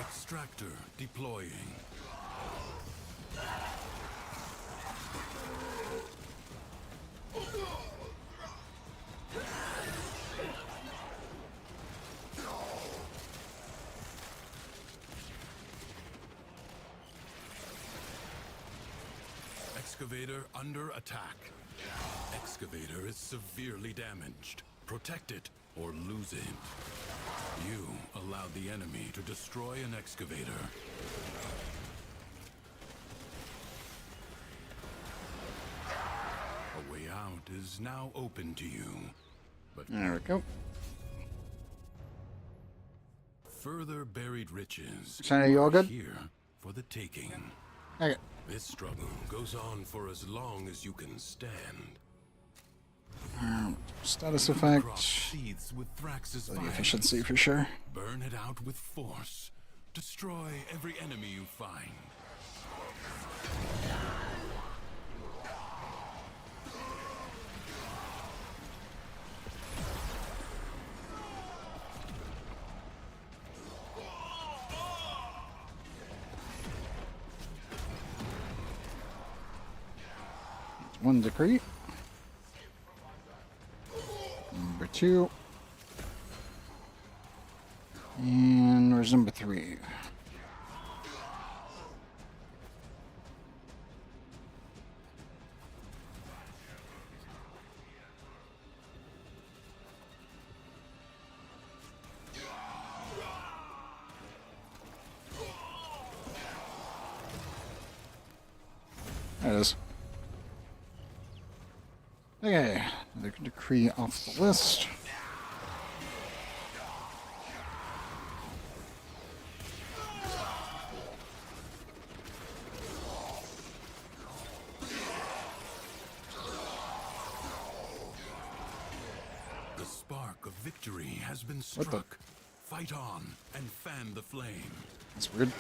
Extractor deploying. Excavator under attack. Excavator is severely damaged. Protect it or lose it. You allowed the enemy to destroy an excavator. A way out is now open to you. But There we go. further buried riches Shana, you all good? here for the taking. Okay. This struggle goes on for as long as you can stand. Status The effect. crop seethes with Thrax's The violence. efficiency for sure. Burn it out with force. Destroy every enemy you find. One decree. Number 2. And where's number 3? There it is. Okay, another decree off the list. The spark of victory has been What the- struck. Fight on and fan the flame. That's weird.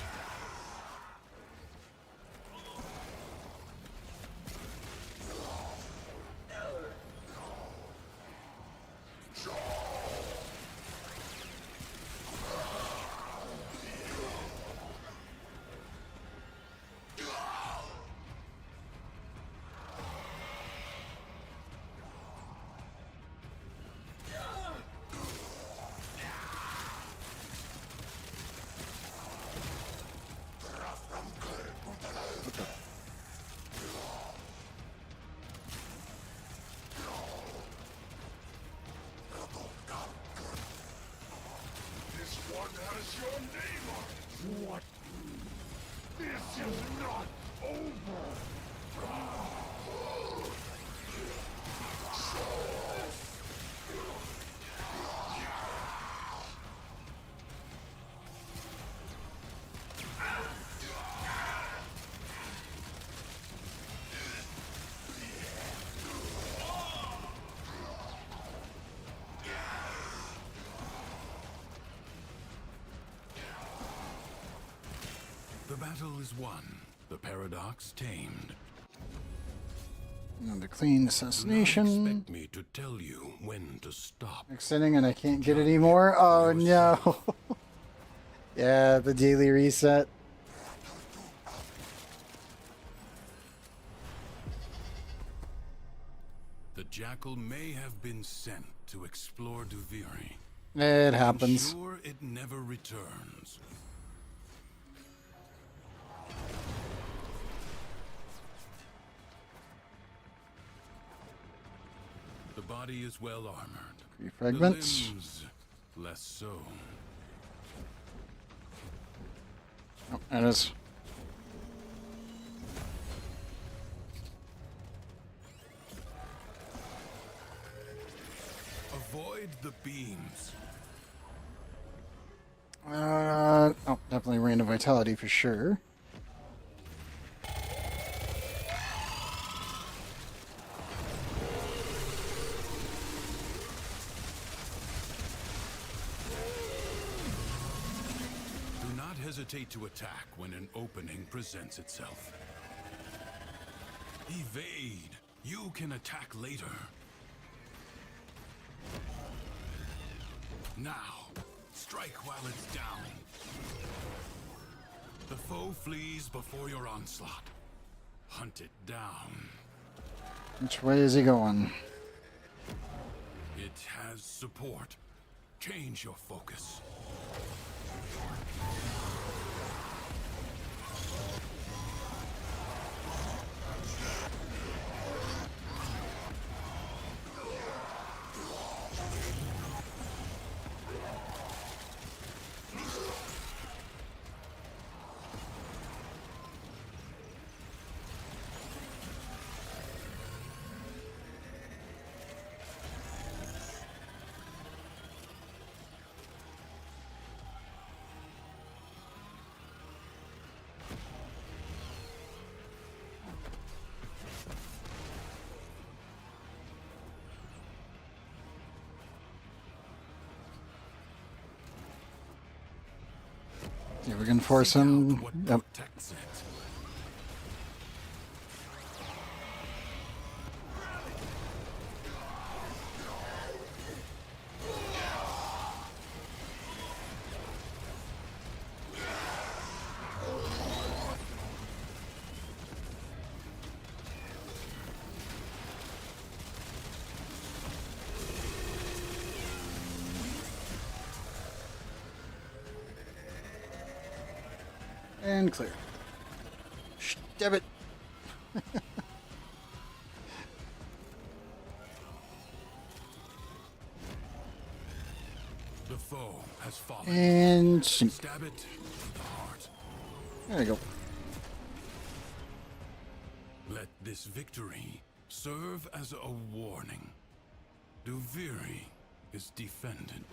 The battle is won. The paradox tamed. Another clean Do not assassination. expect me to tell you when to stop. Extending and I can't get any more. Oh no. Yeah, the daily reset. The jackal may have been sent to explore Duviri. It happens. Sure, it never returns. The body is well armored. Three The fragments. limbs, less so. Oh, there it is. Avoid the beams. Oh, definitely random vitality for sure. Do not hesitate to attack when an opening presents itself. Evade. You can attack later. Now, strike while it's down. The foe flees before your onslaught. Hunt it down. Which way is he going? It has support. Change your focus. Yeah, we can force Seek out him. what Yep. protects it. And clear. Damn it. The foe has fallen. And sink. Stab it to the heart. There you go. Let this victory serve as a warning. Duviri is defended.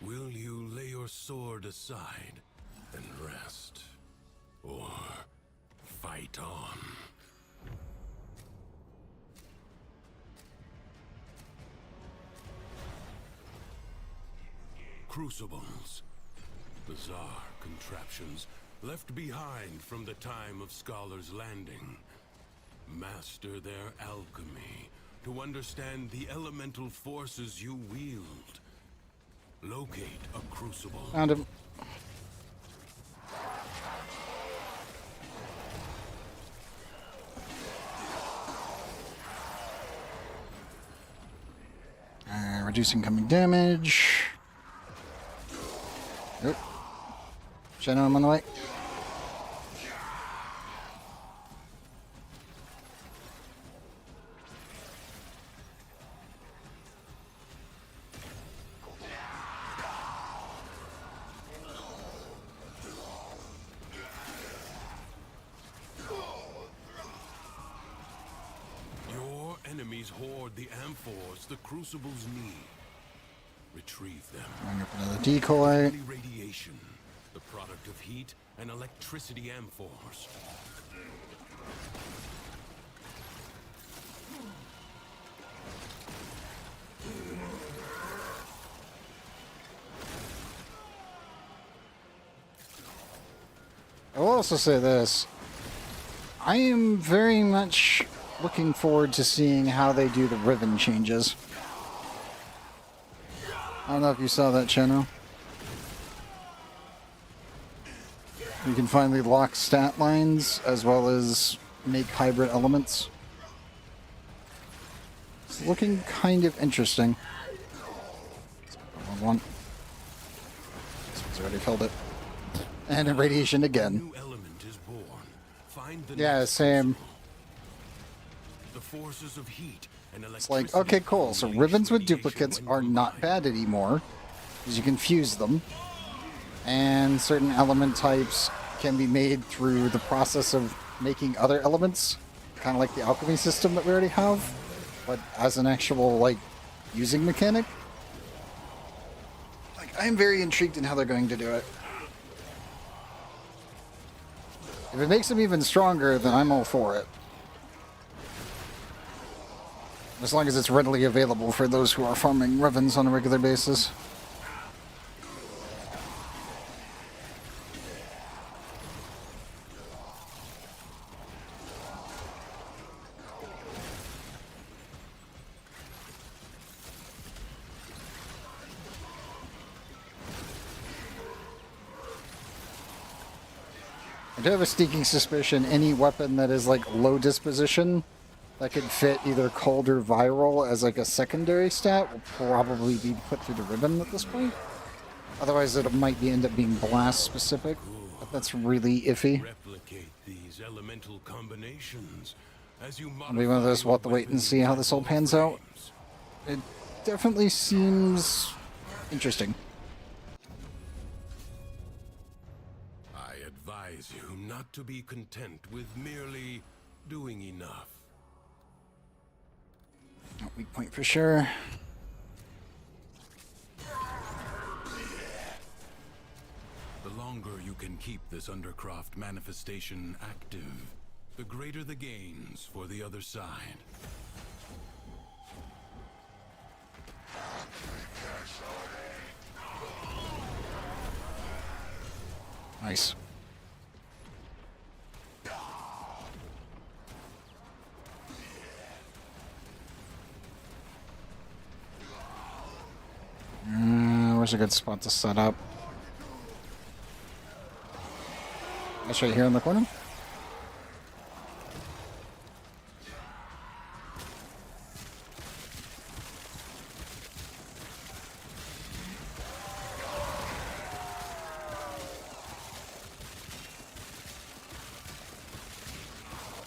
Will you lay your sword aside and rest? Or fight on? Crucibles. Bizarre contraptions left behind from the time of Scholar's Landing. Master their alchemy to understand the elemental forces you wield. Locate a crucible. Found him. Reducing incoming damage. Yep. Shadow, I'm on the way. Your enemies hoard the amphors the crucibles need. Retrieve them. Bring up another decoy. Only radiation, the product of heat and electricity amphors. I will also say this. I am very much looking forward to seeing how they do the ribbon changes. I don't know if you saw that, Cheno. You can finally lock stat lines as well as make hybrid elements. It's looking kind of interesting. Wrong one. This one's already killed it. And irradiation again. New element is born. Find the Yeah, next same. crucible. The forces of heat and It's like, electricity okay, cool. So unleash ribbons with radiation duplicates when are not combined. bad anymore, because you can fuse them. And certain element types can be made through the process of making other elements, kind of like the alchemy system that we already have, but as an actual, like, using mechanic. Like, I'm very intrigued in how they're going to do it. If it makes them even stronger, then I'm all for it. As long as it's readily available for those who are farming ribbons on a regular basis. I do have a sneaking suspicion any weapon that is like low disposition that could fit either cold or viral as like a secondary stat will probably be put through the ribbon at this point. Otherwise it might be end up being blast specific, but that's really iffy. Replicate these elemental combinations as you It'll be one of those, we'll have to wait and see how this all pans out. It definitely seems interesting. I advise you not to be content with merely doing enough. Weak point for sure. The longer you can keep this Undercroft manifestation active, the greater the gains for the other side. Nice. Where's a good spot to set up? That's right here in the corner.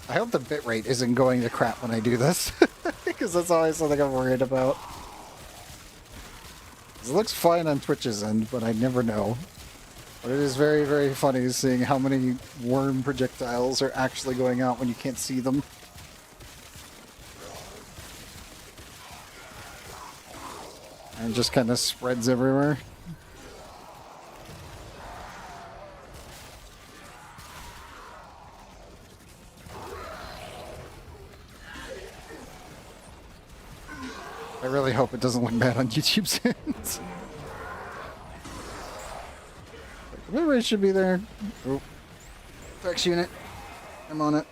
I hope the bitrate isn't going to crap when I do this, because that's always something I'm worried about. It looks fine on Twitch's end, but I never know. But it is very, very funny seeing how many worm projectiles are actually going out when you can't see them. And it just kind of spreads everywhere. I really hope it doesn't look bad on YouTube's end. The bitrate should be there. Oh. Flex unit. I'm on it.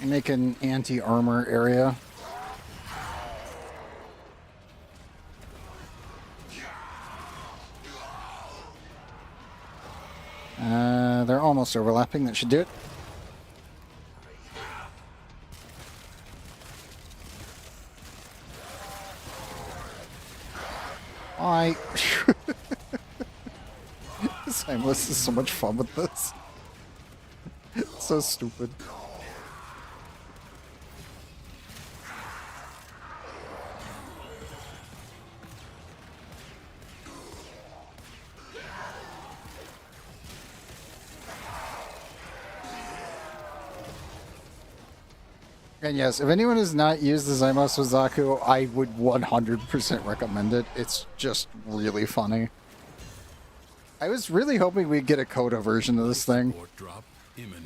Make an anti-armor area. They're almost overlapping. That should do it. This is so much fun with this. It's so stupid. And yes, if anyone has not used the Zymos with Zaku, I would 100% recommend it. It's just really funny. I was really hoping we'd get a Coda version of this thing. Drop imminent.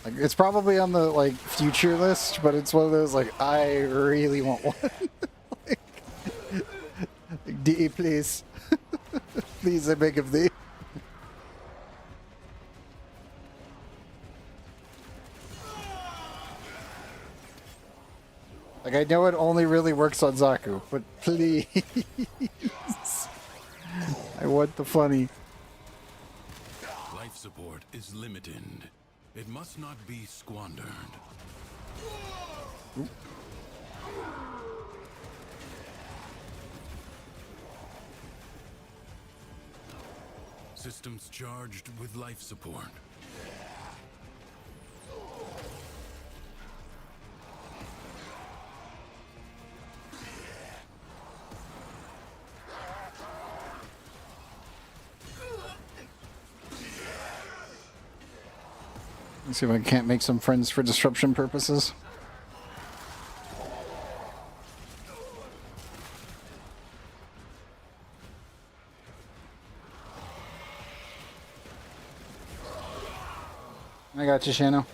Like, it's probably on the like future list, but it's one of those like I really want one. like, DE, please, please, I beg of thee. Like, I know it only really works on Zaku, but please. I want the funny. Life support is limited. It must not be squandered. Oop. Systems charged with life support. Let's see if I can't make some friends for disruption purposes. I got you, Shano.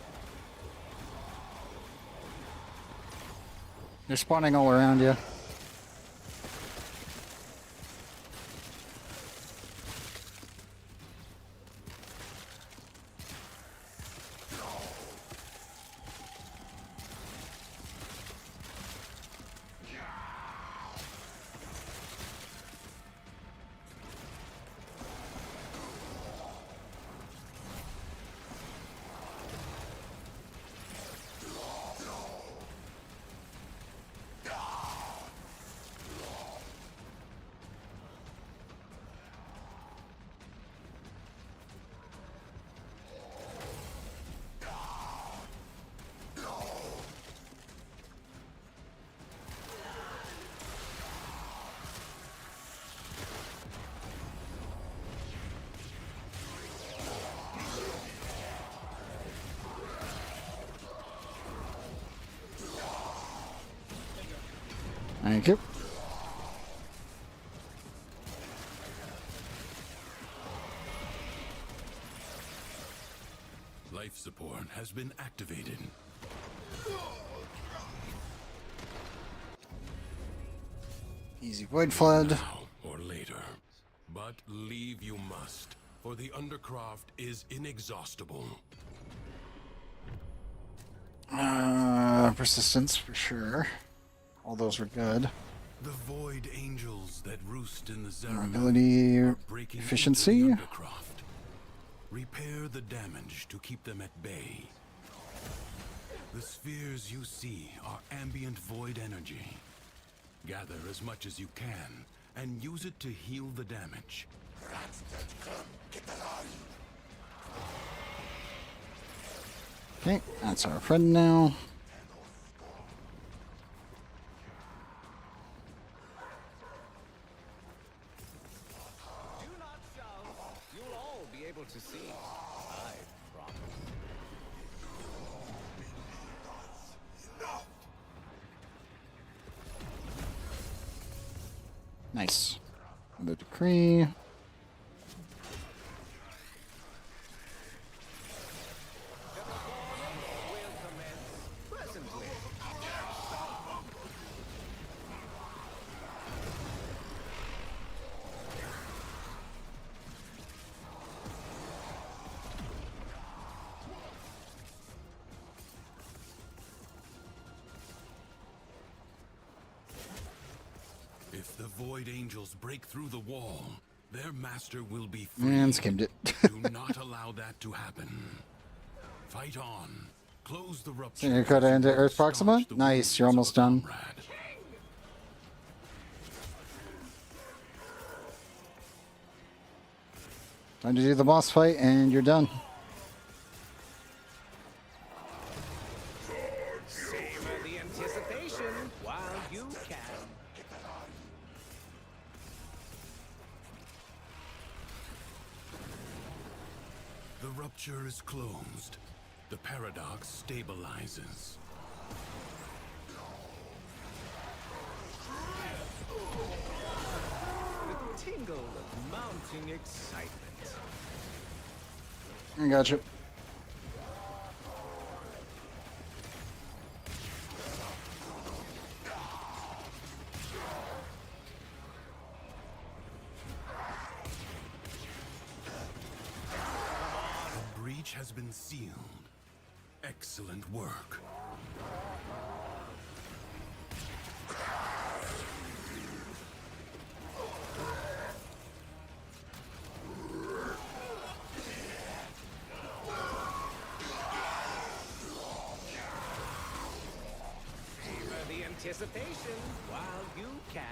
They're spawning all around you. Thank you. Life support has been activated. Easy Void Flood. Now or later. But leave you must, for the Undercroft is inexhaustible. Persistence for sure. All those were good. The Void Angels that roost in the Zera Ability are breaking efficiency. into the Undercroft. Repair the damage to keep them at bay. The spheres you see are ambient void energy. Gather as much as you can and use it to heal the damage. Okay, that's our friend now. Do not shout. You'll all be able to see. I promise. Nice. The decree. Will commence presently. If the Void Angels break through the wall, their master will be free. And skimmed it. Do not allow that to happen. Fight on. Close the rupture. You're gonna into Earth Proxima? Staunch the Nice, you're wounds almost of a done. comrade. Time to do the boss fight, and you're done. Savor the anticipation while you can. The rupture is closed. The paradox stabilizes. The tingle of mounting excitement. I got you. The breach has been sealed. Excellent work. Savor the anticipation while you can.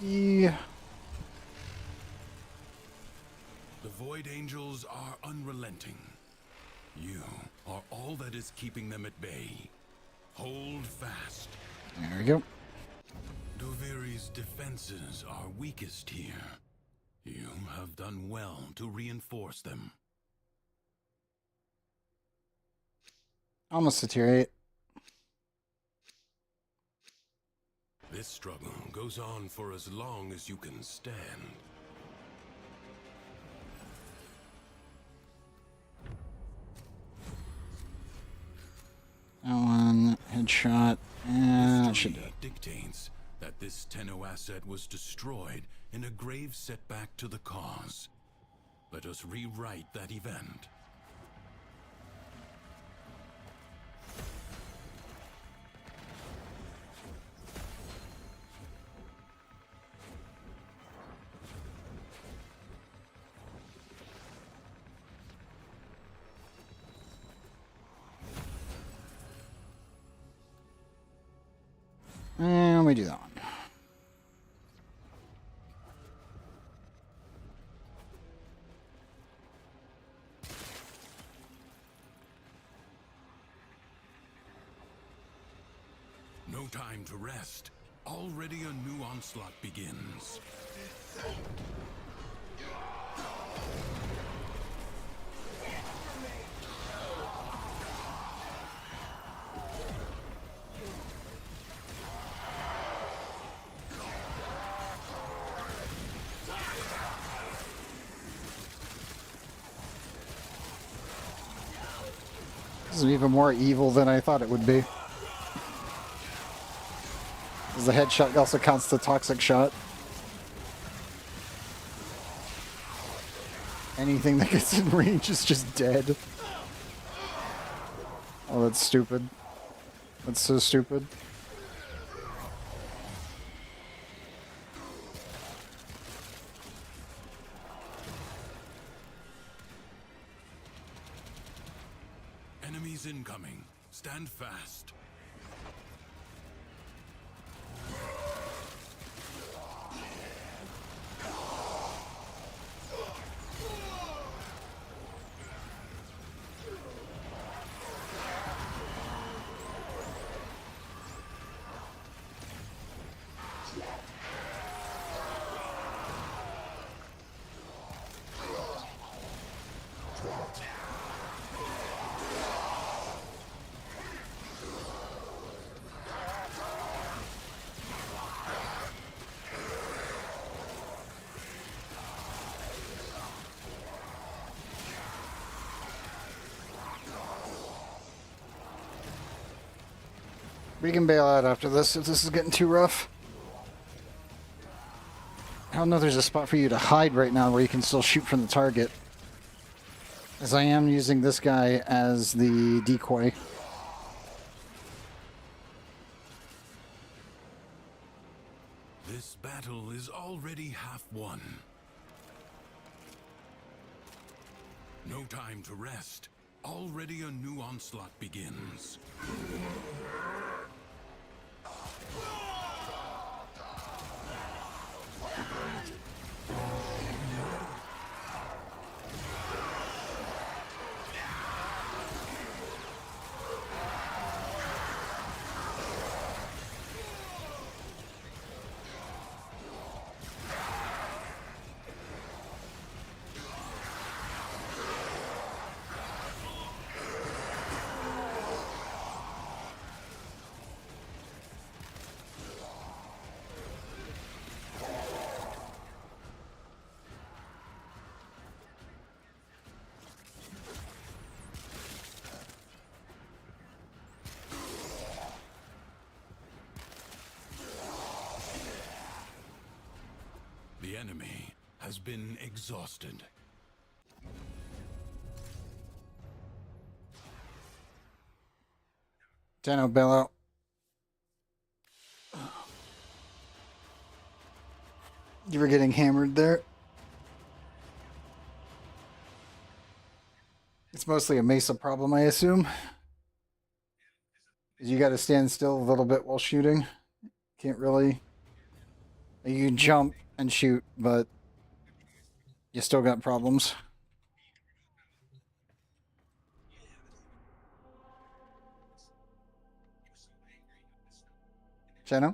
E. The Void Angels are unrelenting. You are all that is keeping them at bay. Hold fast. There we go. Doviri's defenses are weakest here. You have done well to reinforce them. Almost deteriorate. This struggle goes on for as long as you can stand. That one, headshot, and that should do History it. dictates that this Tenno asset was destroyed in a grave setback to the cause. Let us rewrite that event. And we do that one. No time to rest. Already a new onslaught begins. This is even more evil than I thought it would be. Because the headshot also counts the toxic shot. Anything that gets in range is just dead. Oh, that's stupid. That's so stupid. Enemies incoming. Stand fast. We can bail out after this if this is getting too rough. I don't know if there's a spot for you to hide right now where you can still shoot from the target. As I am using this guy as the decoy. This battle is already half won. No time to rest. Already a new onslaught begins. The enemy has been exhausted. Dano, bail out. You were getting hammered there. It's mostly a Mesa problem, I assume. You got to stand still a little bit while shooting. Can't really... You can jump and shoot, but you still got problems. Chano?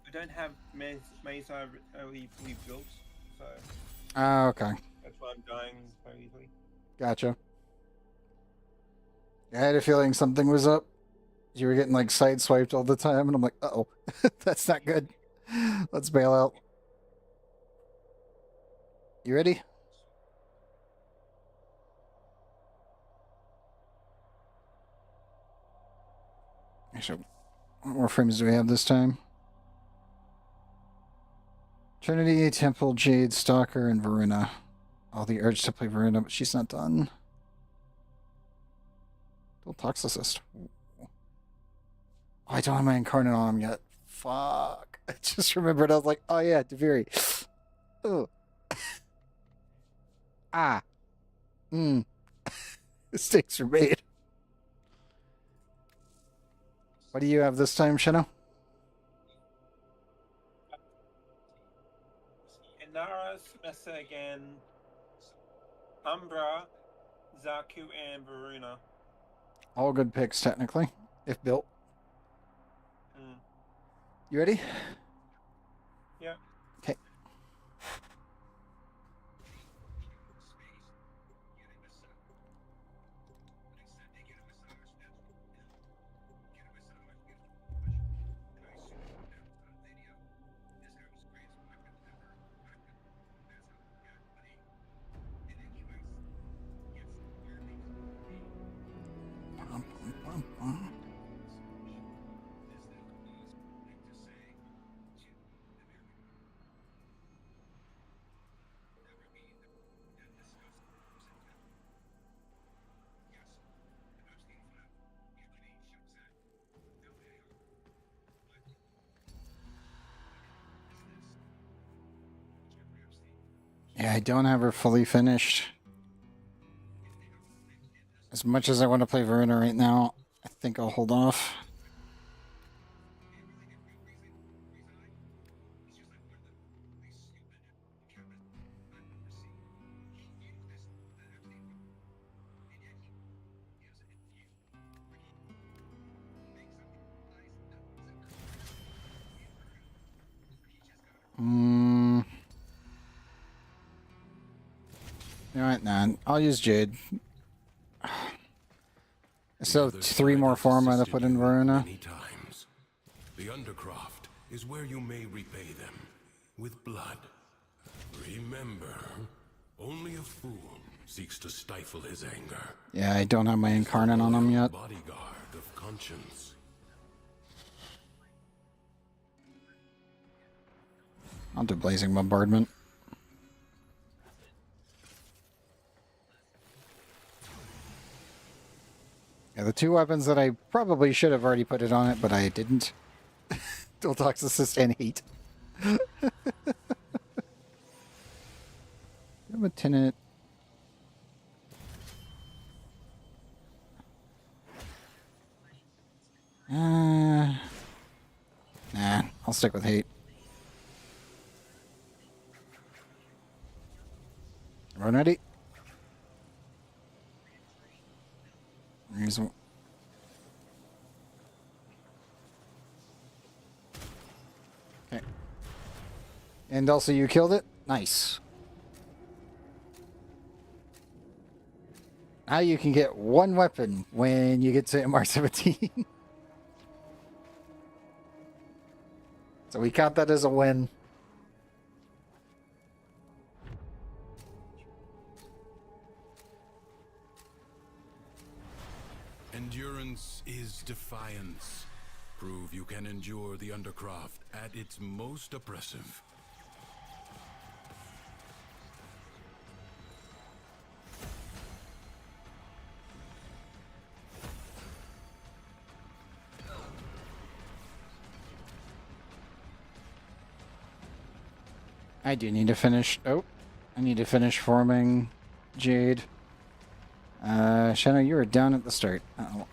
I don't have Mesa early fully built, so Ah, okay. that's why I'm dying so easily. Gotcha. I had a feeling something was up. You were getting like sideswiped all the time, and I'm like, uh-oh, that's not good. Let's bail out. You ready? Actually, what more frames do we have this time? Trinity, Temple, Jade, Stalker, and Varuna. Oh, the urge to play Varuna, but she's not done. Dual Toxicist. Oh, I don't have my Incarnate on him yet. Fuck. I just remembered. I was like, oh yeah, Deviri. Oh. Ah. Mistakes are made. What do you have this time, Shino? Inara, Mesa again, Umbra, Zaku, and Varuna. All good picks, technically, if built. You ready? Yeah. Okay. Yeah, I don't have her fully finished. As much as I want to play Verona right now, I think I'll hold off. You know what? Nah, I'll use Jade. So 3 more forma to put in Verona. Many times. The Undercroft is where you may repay them with blood. Remember, only a fool seeks to stifle his anger. Yeah, I don't have my Incarnate on him yet. Bodyguard of conscience. I'll do Blazing Bombardment. Yeah, the 2 weapons that I probably should have already put it on it, but I didn't. Dual Toxicist and Heat. I'm a Tenet. Nah, I'll stick with Hate. Everyone ready? Okay. And also you killed it? Nice. Now you can get 1 weapon when you get to MR17. So we count that as a win. Endurance is defiance. Prove you can endure the Undercroft at its most oppressive. I do need to finish. Oh, I need to finish forming Jade. Shadow, you were down at the start. Uh-oh.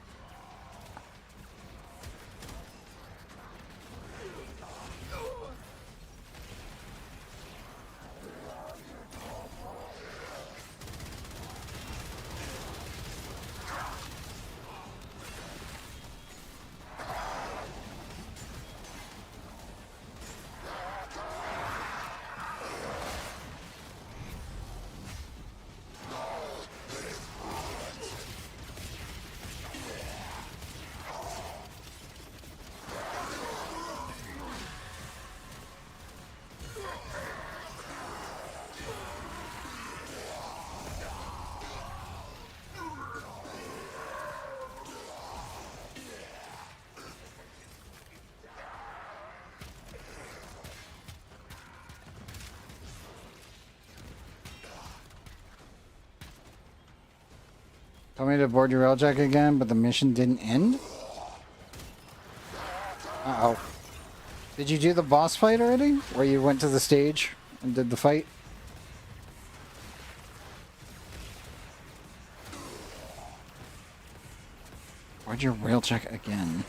Told me to board your railjack again, but the mission didn't end? Uh-oh. Did you do the boss fight already? Where you went to the stage and did the fight? Board your railjack again.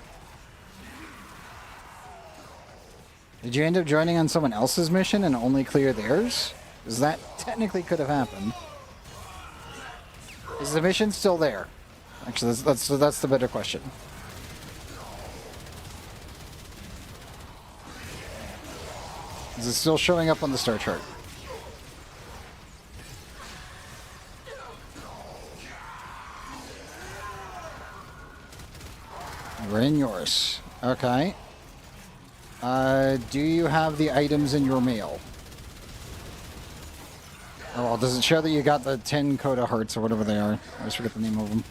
Did you end up joining on someone else's mission and only clear theirs? Because that technically could have happened. Is the mission still there? Actually, that's the better question. Is it still showing up on the star chart? We're in yours. Okay. Do you have the items in your mail? Oh, well, does it show that you got the 10 Coda Hearts or whatever they are? I always forget the name of them.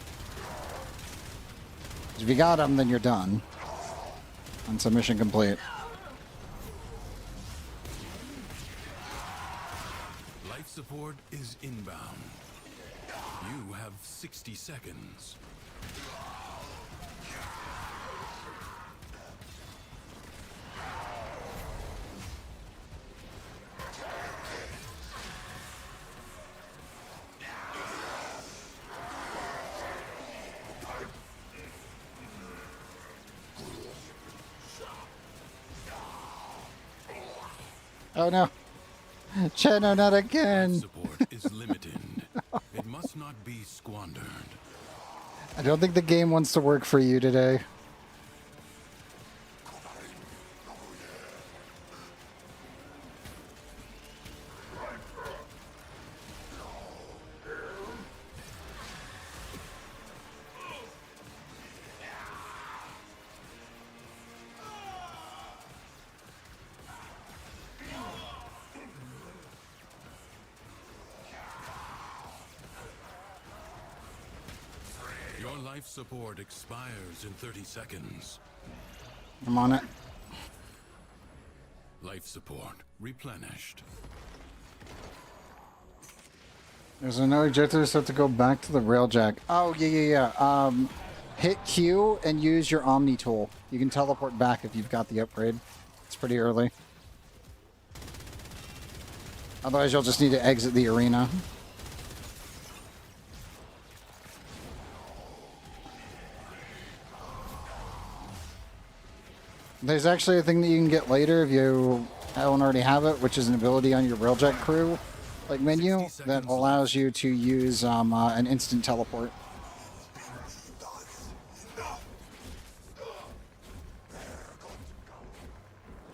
If you got them, then you're done. And so mission complete. Life support is inbound. You have 60 seconds. Oh no. Chano, not Life again. support is limited. It must not be squandered. I don't think the game wants to work for you today. Your life support expires in 30 seconds. I'm on it. Life support replenished. There's no ejector, so have to go back to the railjack. Oh, yeah. Hit Q and use your Omni tool. You can teleport back if you've got the upgrade. It's pretty early. Otherwise, you'll just need to exit the arena. There's actually a thing that you can get later if you don't already have it, which is an ability on your railjack crew like menu that allows you to use an instant teleport.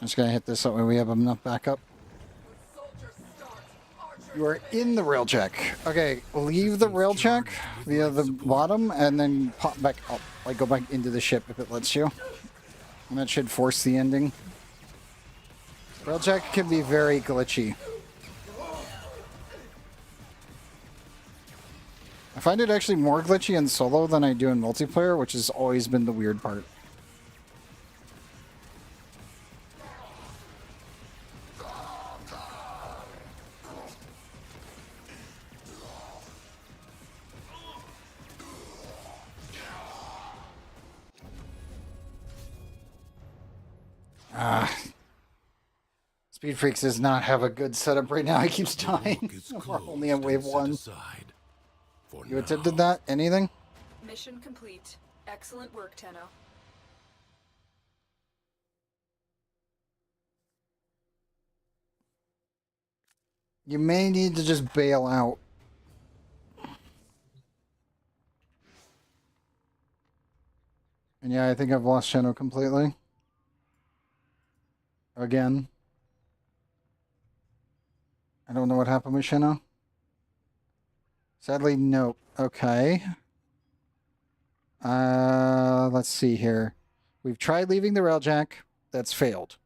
I'm just gonna hit this that way we have enough backup. You are in the railjack. Okay, leave the railjack via the bottom and then pop back up. Like go back into the ship if it lets you. And that should force the ending. Railjack can be very glitchy. I find it actually more glitchy in solo than I do in multiplayer, which has always been the weird part. Speed Freaks does not have a good setup right now. He keeps dying. We're only on wave 1. You attempted that? Anything? Mission complete. Excellent work, Tenno. You may need to just bail out. And yeah, I think I've lost Sheno completely. Again. I don't know what happened with Sheno. Sadly, nope. Okay. Let's see here. We've tried leaving the railjack. That's failed.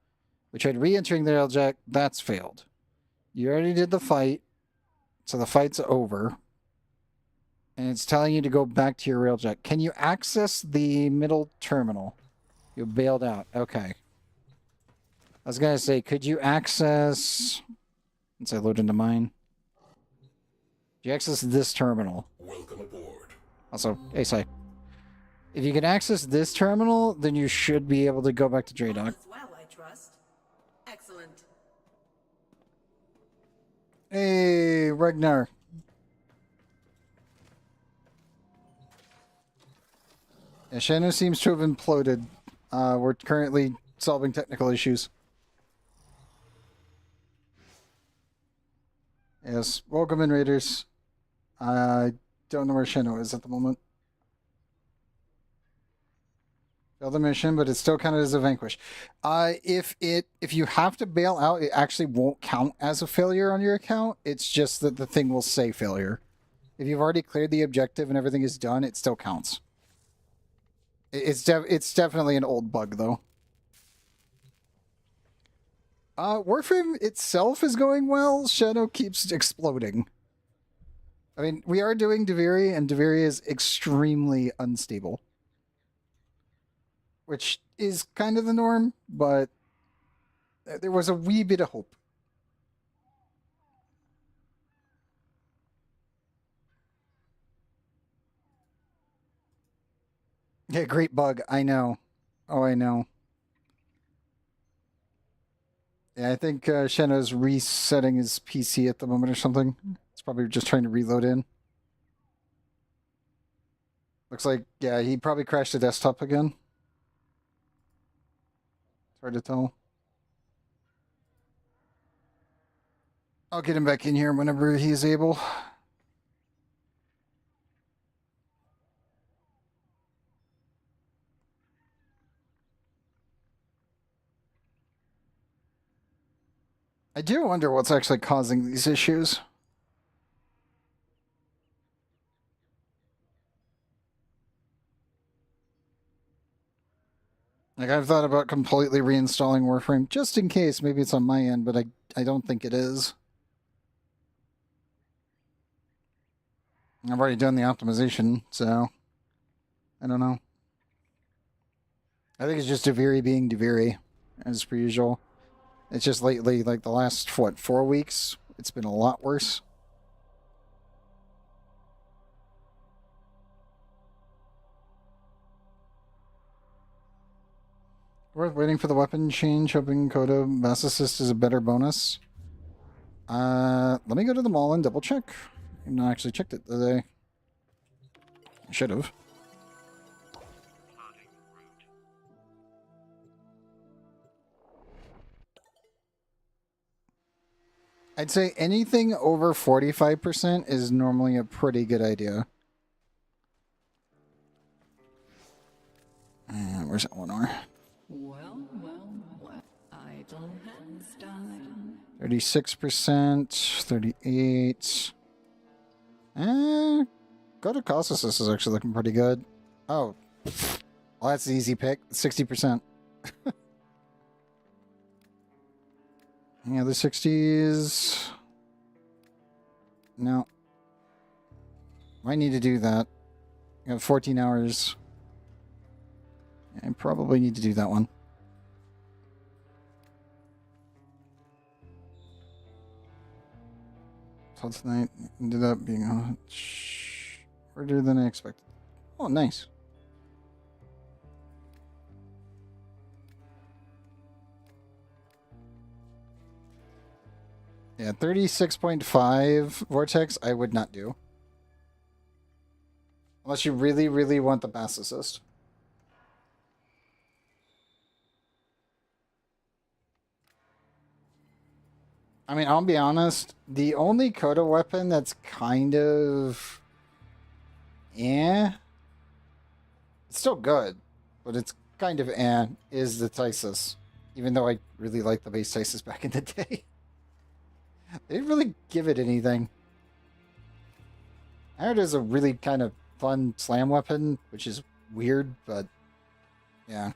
We tried re-entering the railjack. That's failed. You already did the fight. So the fight's over. And it's telling you to go back to your railjack. Can you access the middle terminal? You bailed out. Okay. I was going to say, could you access... Once I load into mine. Do you access this terminal? Welcome aboard. Also, ASI. If you can access this terminal, then you should be able to go back to Draydock. Well, I trust. Excellent. Hey, Ragnar. Yeah, Shannon seems to have imploded. We're currently solving technical issues. Yes, welcome in, Raiders. I don't know where Sheno is at the moment. Failed the mission, but it still counted as a vanquish. If you have to bail out, it actually won't count as a failure on your account. It's just that the thing will say failure. If you've already cleared the objective and everything is done, it still counts. It's definitely an old bug, though. Warframe itself is going well. Shadow keeps exploding. I mean, we are doing Deviri, and Deviri is extremely unstable. Which is kind of the norm, but there was a wee bit of hope. Yeah, great bug. I know. Oh, I know. Yeah, I think Sheno's resetting his PC at the moment or something. It's probably just trying to reload in. Looks like, yeah, he probably crashed the desktop again. It's hard to tell. I'll get him back in here whenever he's able. I do wonder what's actually causing these issues. Like, I've thought about completely reinstalling Warframe just in case. Maybe it's on my end, but I don't think it is. I've already done the optimization, so I don't know. I think it's just Deviri being Deviri, as per usual. It's just lately, like the last, what, 4 weeks, it's been a lot worse. Worth waiting for the weapon change, hoping Coda Mass Assist is a better bonus. Let me go to the mall and double check. I've not actually checked it today. I should have. I'd say anything over 45% is normally a pretty good idea. Where's Eleanor? Well, idle hands done. 36%, 38. Go to cost assist is actually looking pretty good. Oh, well, that's an easy pick. 60%. Any other 60s? No. Might need to do that. I have 14 hours. I probably need to do that one. So tonight ended up being harder than I expected. Oh, nice. Yeah, 36.5 Vortex I would not do. Unless you really, really want the Bass Assist. I mean, I'll be honest, the only Coda weapon that's kind of... it's still good, but it's kind of is the Tysus. Even though I really liked the base Tysus back in the day. They didn't really give it anything. I heard it is a really kind of fun slam weapon, which is weird, but yeah.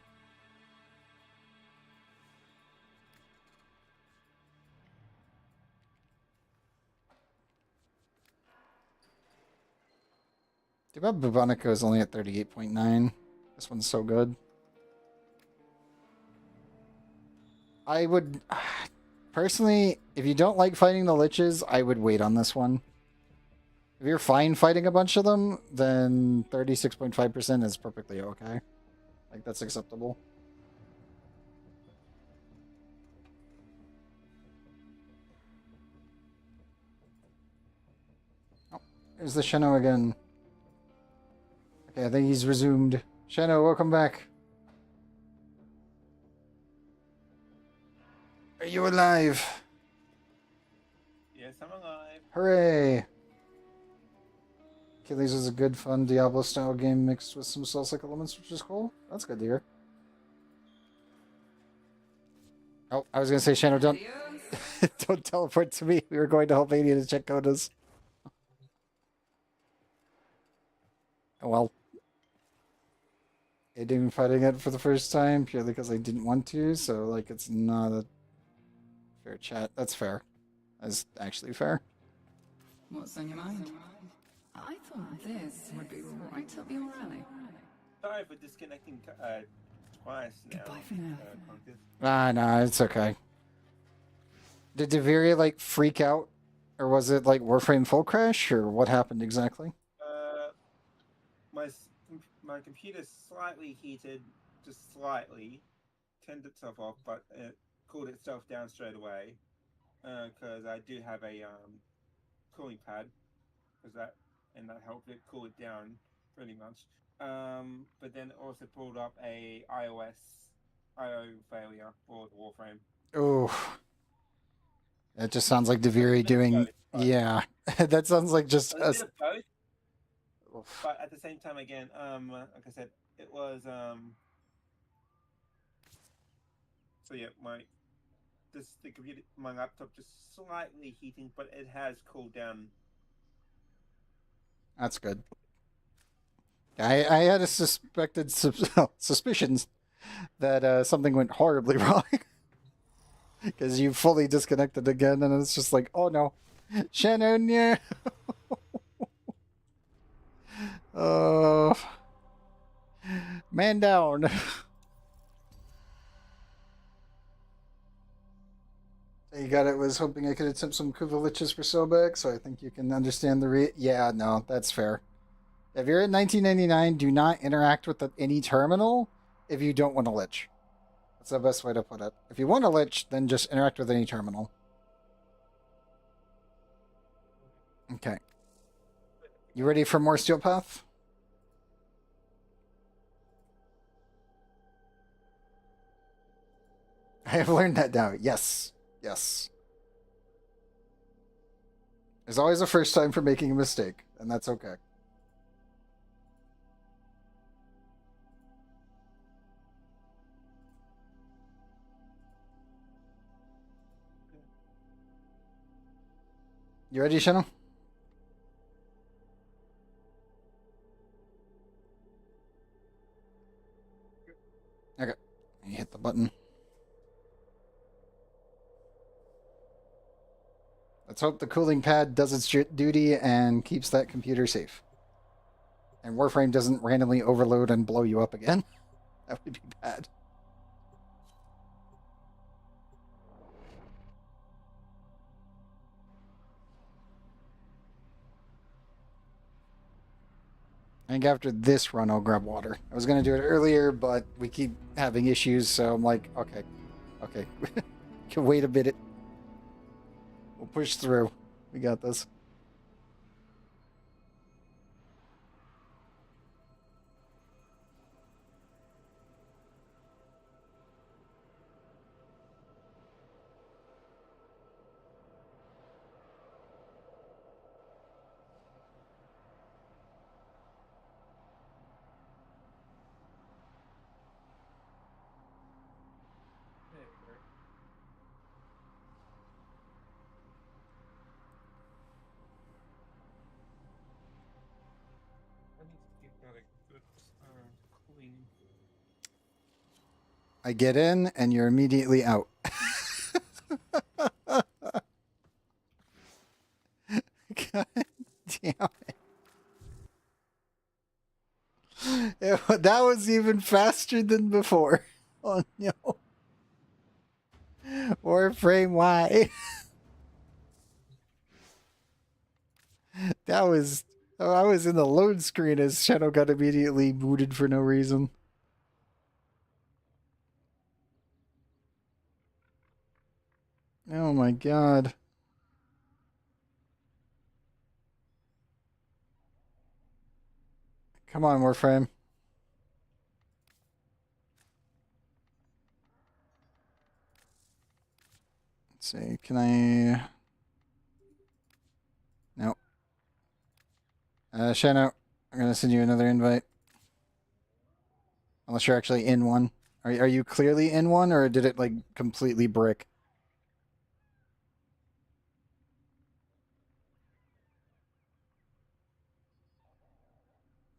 Too bad Bubonico is only at 38.9. This one's so good. I would... Personally, if you don't like fighting the Liches, I would wait on this one. If you're fine fighting a bunch of them, then 36.5% is perfectly okay. Like, that's acceptable. Oh, there's the Sheno again. Okay, I think he's resumed. Sheno, welcome back. Are you alive? Yes, I'm alive. Hooray! Achilles is a good, fun Diablo-style game mixed with some Souls-like elements, which is cool. That's good to hear. Oh, I was gonna say, Shano, don't don't teleport to me. We were going to Albania to check quotas. Oh well. I didn't fighting it for the first time purely because I didn't want to, so like it's not a fair chat. That's fair. That's actually fair. What's on your mind? I thought this would be right up your alley. Sorry for disconnecting twice now. Goodbye for now. Conquest. No, it's okay. Did Deveria like freak out? Or was it like Warframe full crash? Or what happened exactly? My computer slightly heated, just slightly, turned itself off, but it cooled itself down straight away. Because I do have a cooling pad, that helped it cool it down pretty much. But then it also pulled up a IO failure for the Warframe. Oh. It just sounds like Deviri doing. Yeah, that sounds like just A bit us. of both, Oof. but at the same time, again, like I said, it was So yeah, the computer, my laptop just slightly heating, but it has cooled down. That's good. I had a suspicions that something went horribly wrong because you fully disconnected again, and it's just like, oh no, Shannon, yeah. Oh, man down. You got it. Was hoping I could attempt some Kuvaliches for Sobek, so I think you can understand the Yeah, no, that's fair. If you're at 1999, do not interact with any terminal if you don't want to lich. That's the best way to put it. If you want to lich, then just interact with any terminal. Okay. You ready for more Steel Path? I have learned that now. Yes. Yes. There's always a first time for making a mistake, and that's okay. You ready, Shannon? Okay. You hit the button. Let's hope the cooling pad does its duty and keeps that computer safe. And Warframe doesn't randomly overload and blow you up again. That would be bad. I think after this run, I'll grab water. I was going to do it earlier, but we keep having issues, so I'm like, okay. Okay. Can wait a minute. We'll push through. We got this. I need to keep that a good clean. I get in, and you're immediately out. God damn it. That was even faster than before. Oh no. Warframe Y. That was. Oh, I was in the load screen as Shadow got immediately booted for no reason. Oh my god. Come on, Warframe. Let's see. Can I. No. Shadow, I'm going to send you another invite. Unless you're actually in one. Are you clearly in one, or did it, like, completely brick?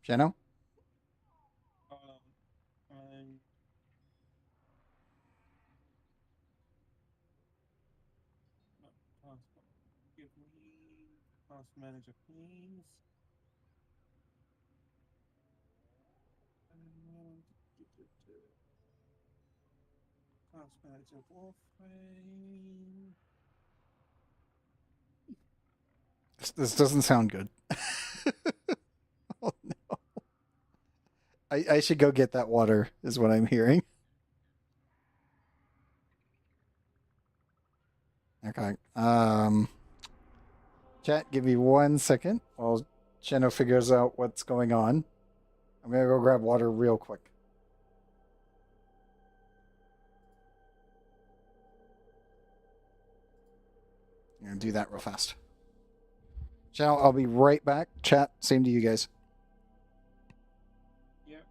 Shadow? I'm give me task manager, please. Task manager, Warframe. This doesn't sound good. Oh no. I should go get that water, is what I'm hearing. Okay. Chat, give me 1 second while Cheno figures out what's going on. I'm gonna go grab water real quick. I'm going to do that real fast. Ciao, I'll be right back. Chat, same to you guys. Yep.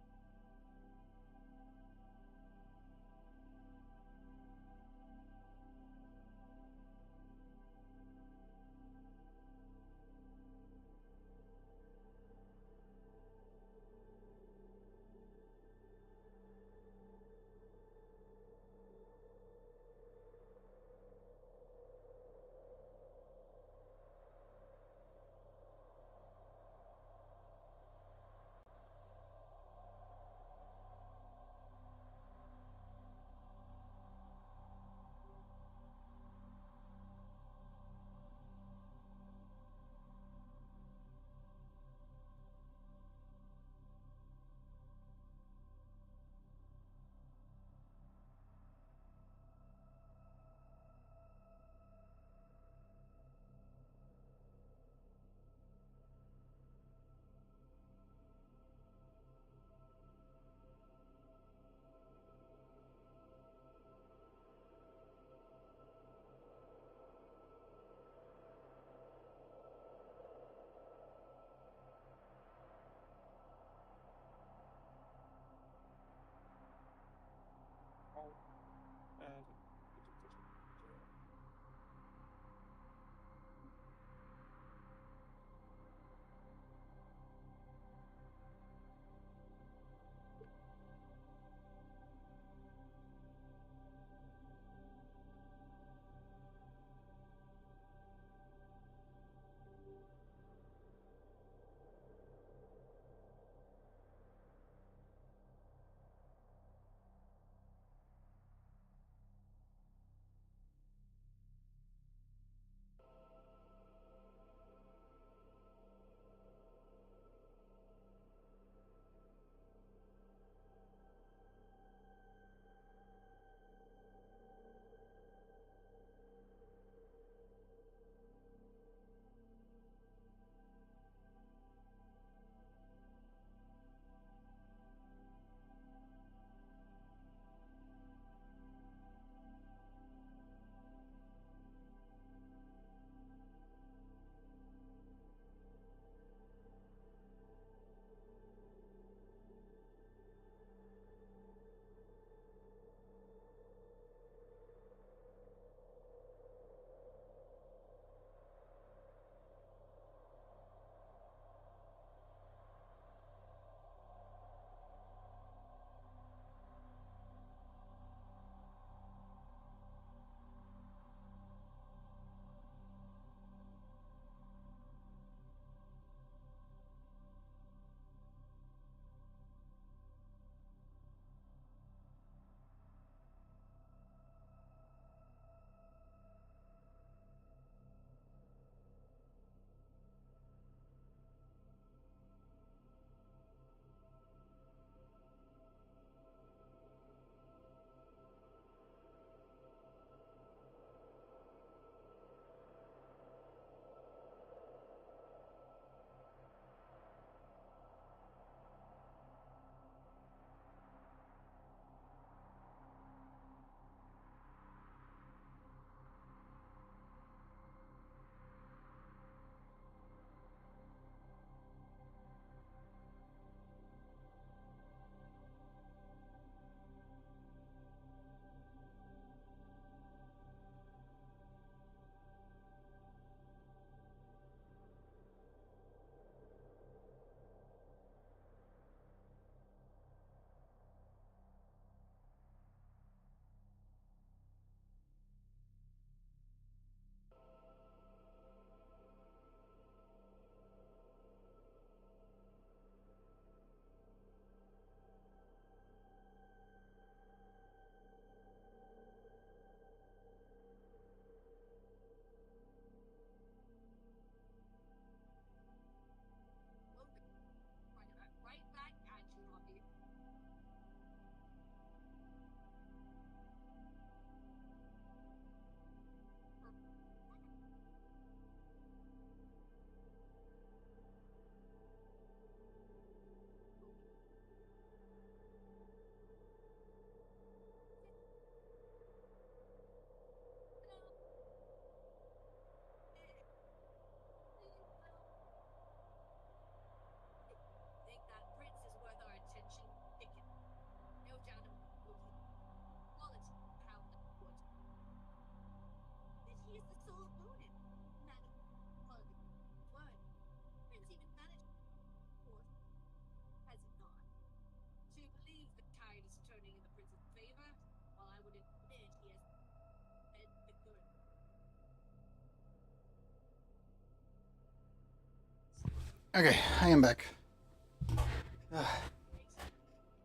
Okay, I am back.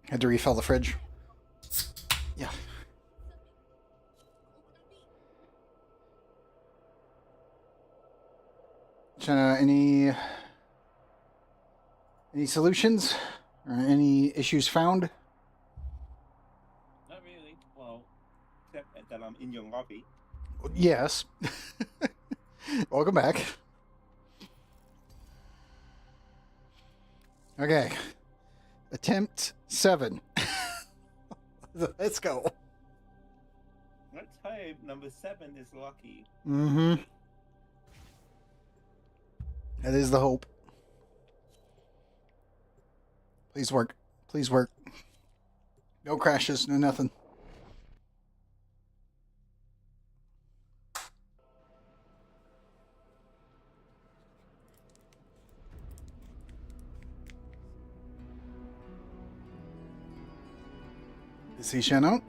Had to refill the fridge. Yeah. Jenna, any solutions or any issues found? Not really. Well, except that I'm in your lobby. Yes. Welcome back. Okay. Attempt 7. Let's go. Let's hope number 7 is lucky. Mm-hmm. That is the hope. Please work. Please work. No crashes, no nothing. Is he Shannon?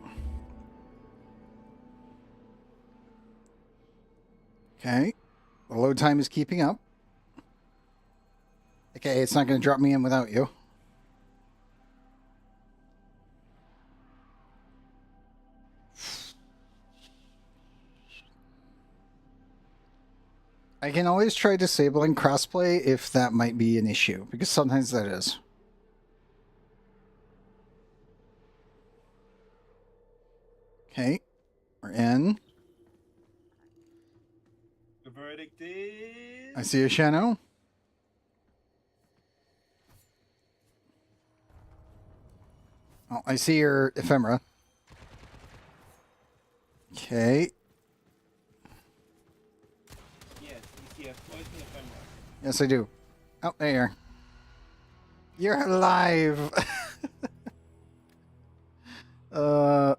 Okay. The load time is keeping up. Okay, it's not going to drop me in without you. I can always try disabling crossplay if that might be an issue, because sometimes that is. Okay, we're in. The verdict is... I see a Shano. Oh, I see your ephemera. Okay. Yes, you see a floating ephemera. Yes, I do. Oh, there you are. You're alive!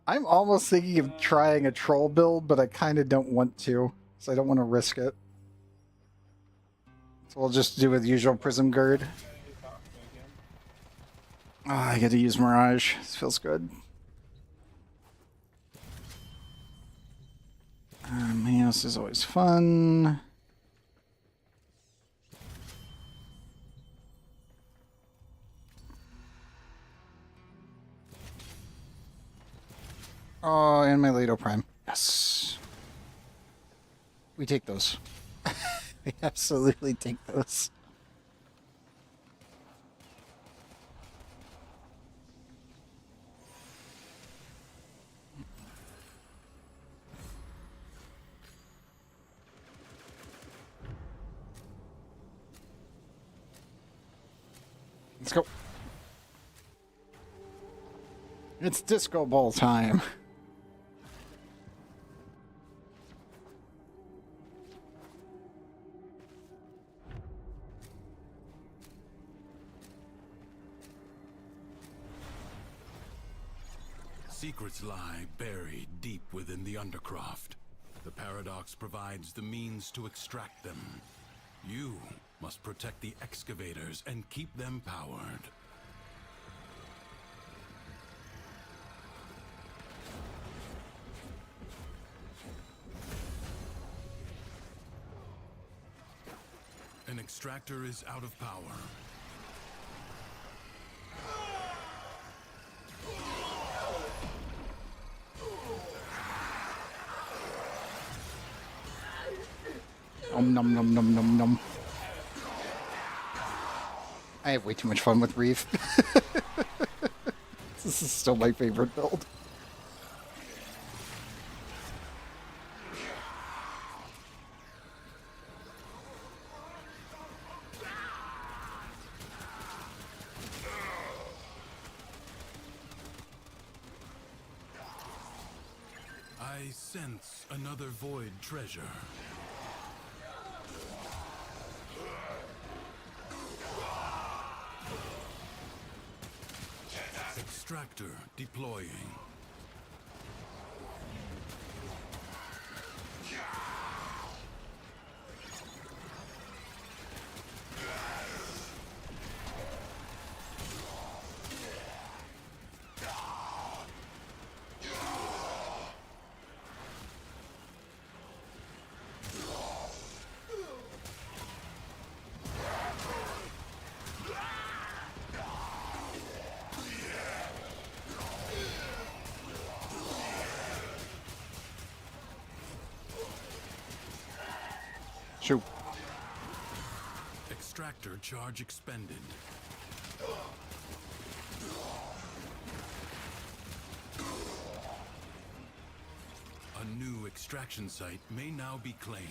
I'm almost thinking of trying a troll build, but I kind of don't want to, so I don't want to risk it. So we'll just do with usual Prism Gird. Oh, I get to use Mirage. This feels good. Maos is always fun. Oh, and my Leto Prime. Yes. We take those. We absolutely take those. Let's go. It's disco ball time. Secrets lie buried deep within the Undercroft. The Paradox provides the means to extract them. You must protect the excavators and keep them powered. An extractor is out of power. Nom nom nom nom nom. I have way too much fun with Reef. This is still my favorite build. I sense another void treasure. Extractor deploying. Shoot. Extractor charge expended. A new extraction site may now be claimed.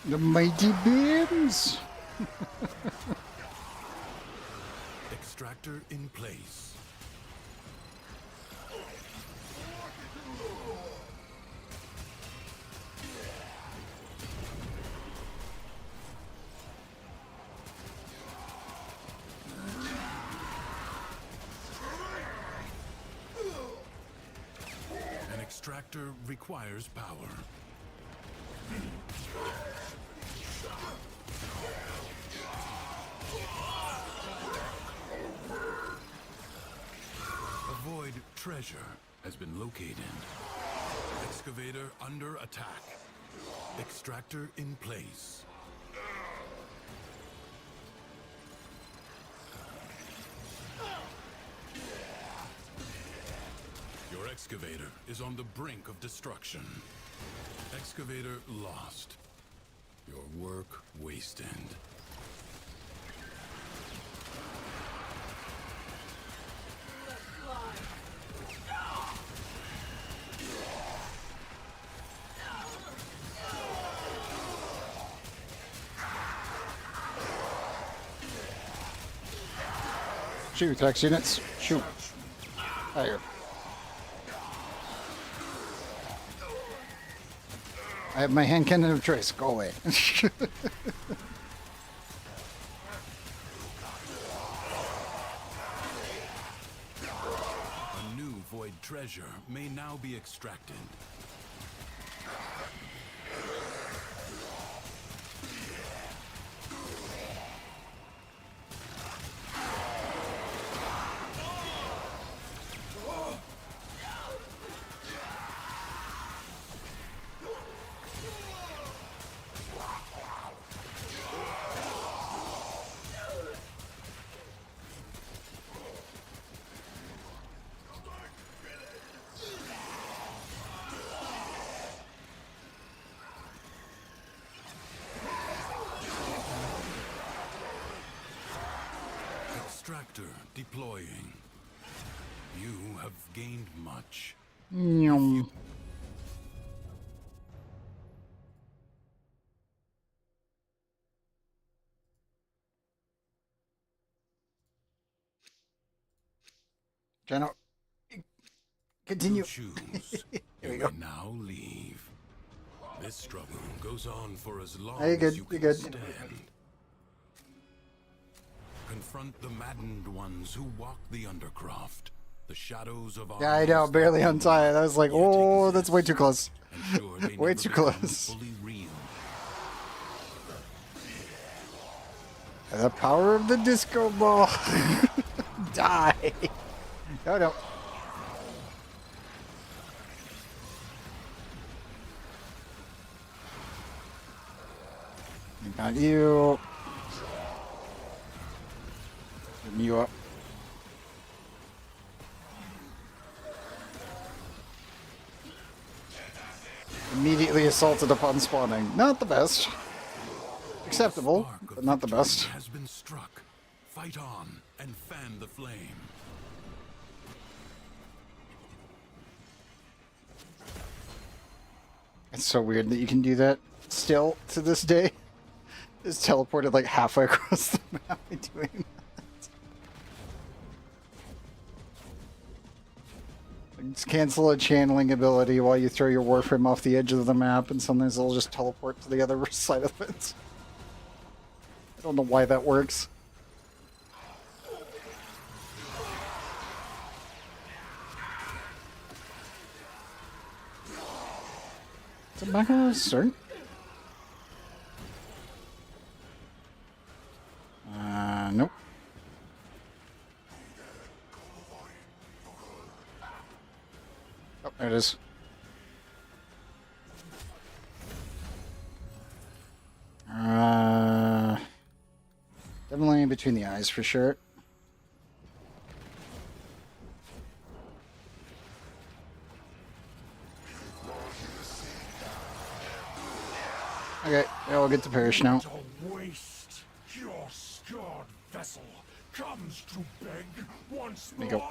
The mighty beams! Extractor in place. An extractor requires power. Avoid treasure has been located. Excavator under attack. Extractor in place. Your excavator is on the brink of destruction. Excavator lost. Your work wasted. Shoot, X units. Shoot. Fire. I have my hand cannon of choice. Go away. A new void treasure may now be extracted. Extractor deploying. You have gained much. Nyum. Jano, continue. You choose. Here we You go. may now leave. This struggle goes on for as long Hey, good, as you you're can good. stand. Confront the maddened ones who walk the Undercroft. The shadows of Yeah, I know, armies barely that untie it. I was like, yet oh, that's way exist. too close. Ensure they Way never too become close. fully real. The power of the disco ball. Die. No, no. Got you. Getting you up. Immediately assaulted upon spawning. Not the best. Acceptable, Spark of but not the victory best. has been struck. Fight on and fan the flame. It's so weird that you can do that still to this day. Is teleported like halfway across the map by doing that. Just cancel a channeling ability while you throw your Warframe off the edge of the map, and sometimes it'll just teleport to the other side of it. I don't know why that works. Is it back on the start? is. Definitely in between the eyes for sure. Okay, yeah, we'll get to perish now. To waste your scarred vessel comes to beg once There you go. more.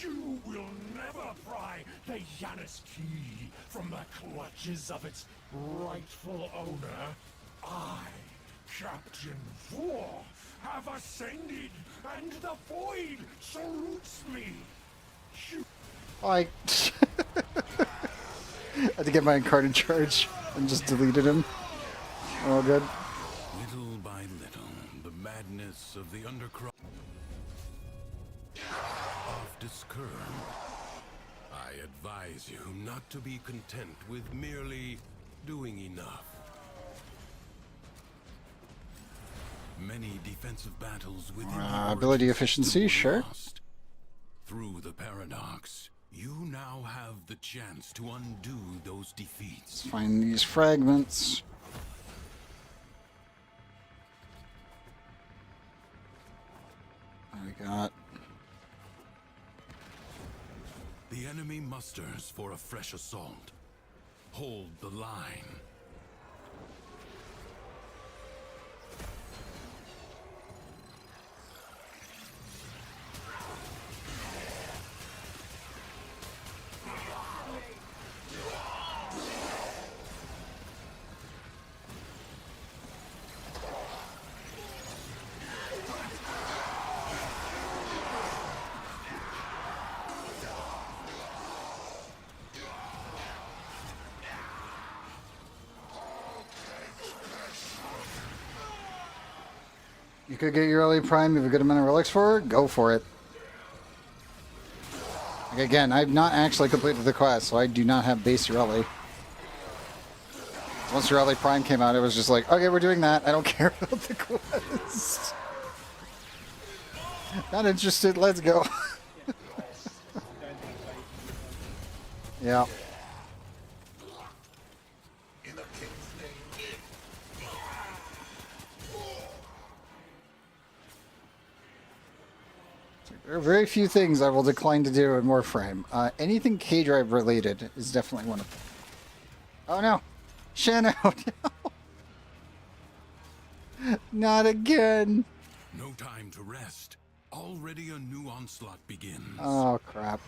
You will never pry the Yanis key from the clutches of its rightful owner. I, Captain Vor, have ascended, and the void salutes me. You I had to get my incarnate charge and just deleted him. All good. Little by little, the madness of the undercroft off discern. I advise you not to be content with merely doing enough. Many defensive battles within the Ability origins efficiency, were sure. lost. Through the paradox, you now have the chance to undo those defeats. Let's find these fragments. What do we got? The enemy musters for a fresh assault. Hold the line. You could get your early prime, you have a good amount of relics for it, go for it. Like again, I've not actually completed the quest, so I do not have base Ureli. Once Ureli Prime came out, it was just like, okay, we're doing that. I don't care about the quest. Not interested, let's go. Yeah. There are very few things I will decline to do in Warframe. Anything K-Drive related is definitely one of them. Oh no! Shano! No! Not again! No time to rest. Already a new onslaught begins. Oh crap.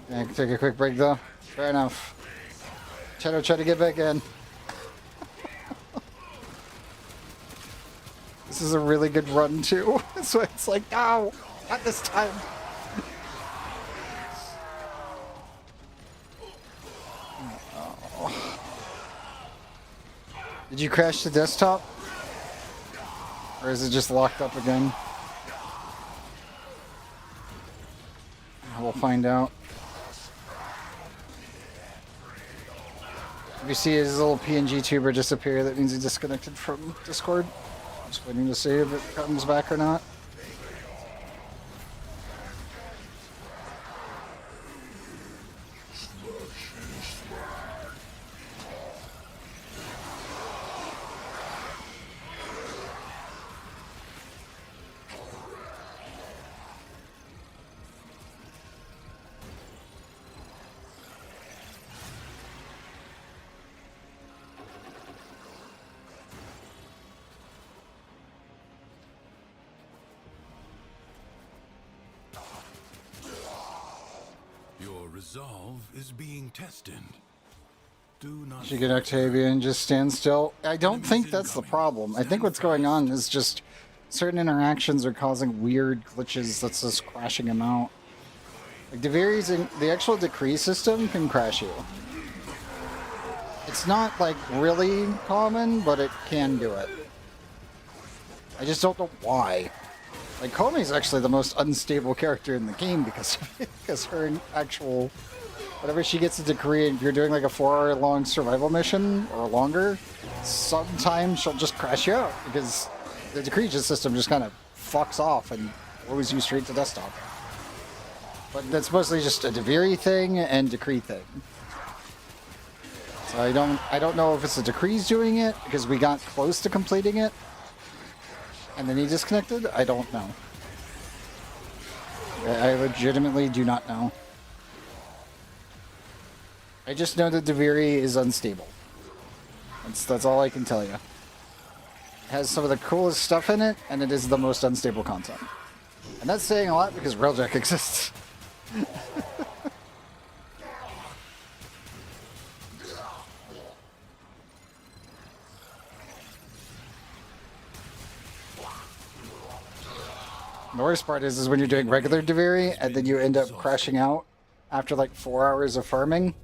Yeah, I can take a quick break though. Fair enough. Shadow, try to get back in. This is a really good run too. So it's like, no, not this time. Oh. Did you crash the desktop? Or is it just locked up again? We'll find out. If you see his little PNG tuber disappear, that means he disconnected from Discord. Just waiting to see if it comes back or not. Your resolve is being tested. Do not She get Octavian, just stand still. I don't think that's the problem. I think what's going on is just certain interactions are causing weird glitches that's just crashing him out. Like the actual decree system can crash you. It's not like really common, but it can do it. I just don't know why. Like Komi's actually the most unstable character in the game because her actual whenever she gets a decree, if you're doing like a 4-hour long survival mission or longer, sometimes she'll just crash you out because the decree system just kind of fucks off and throws you straight to desktop. But that's mostly just a Deviri thing and Decree thing. So I don't know if it's the Decree's doing it because we got close to completing it and then he disconnected. I don't know. I legitimately do not know. I just know that Deviri is unstable. That's all I can tell you. It has some of the coolest stuff in it, and it is the most unstable content. And that's saying a lot because Railjack exists. The worst part is when you're doing regular Deviri and then you end up crashing out after like 4 hours of farming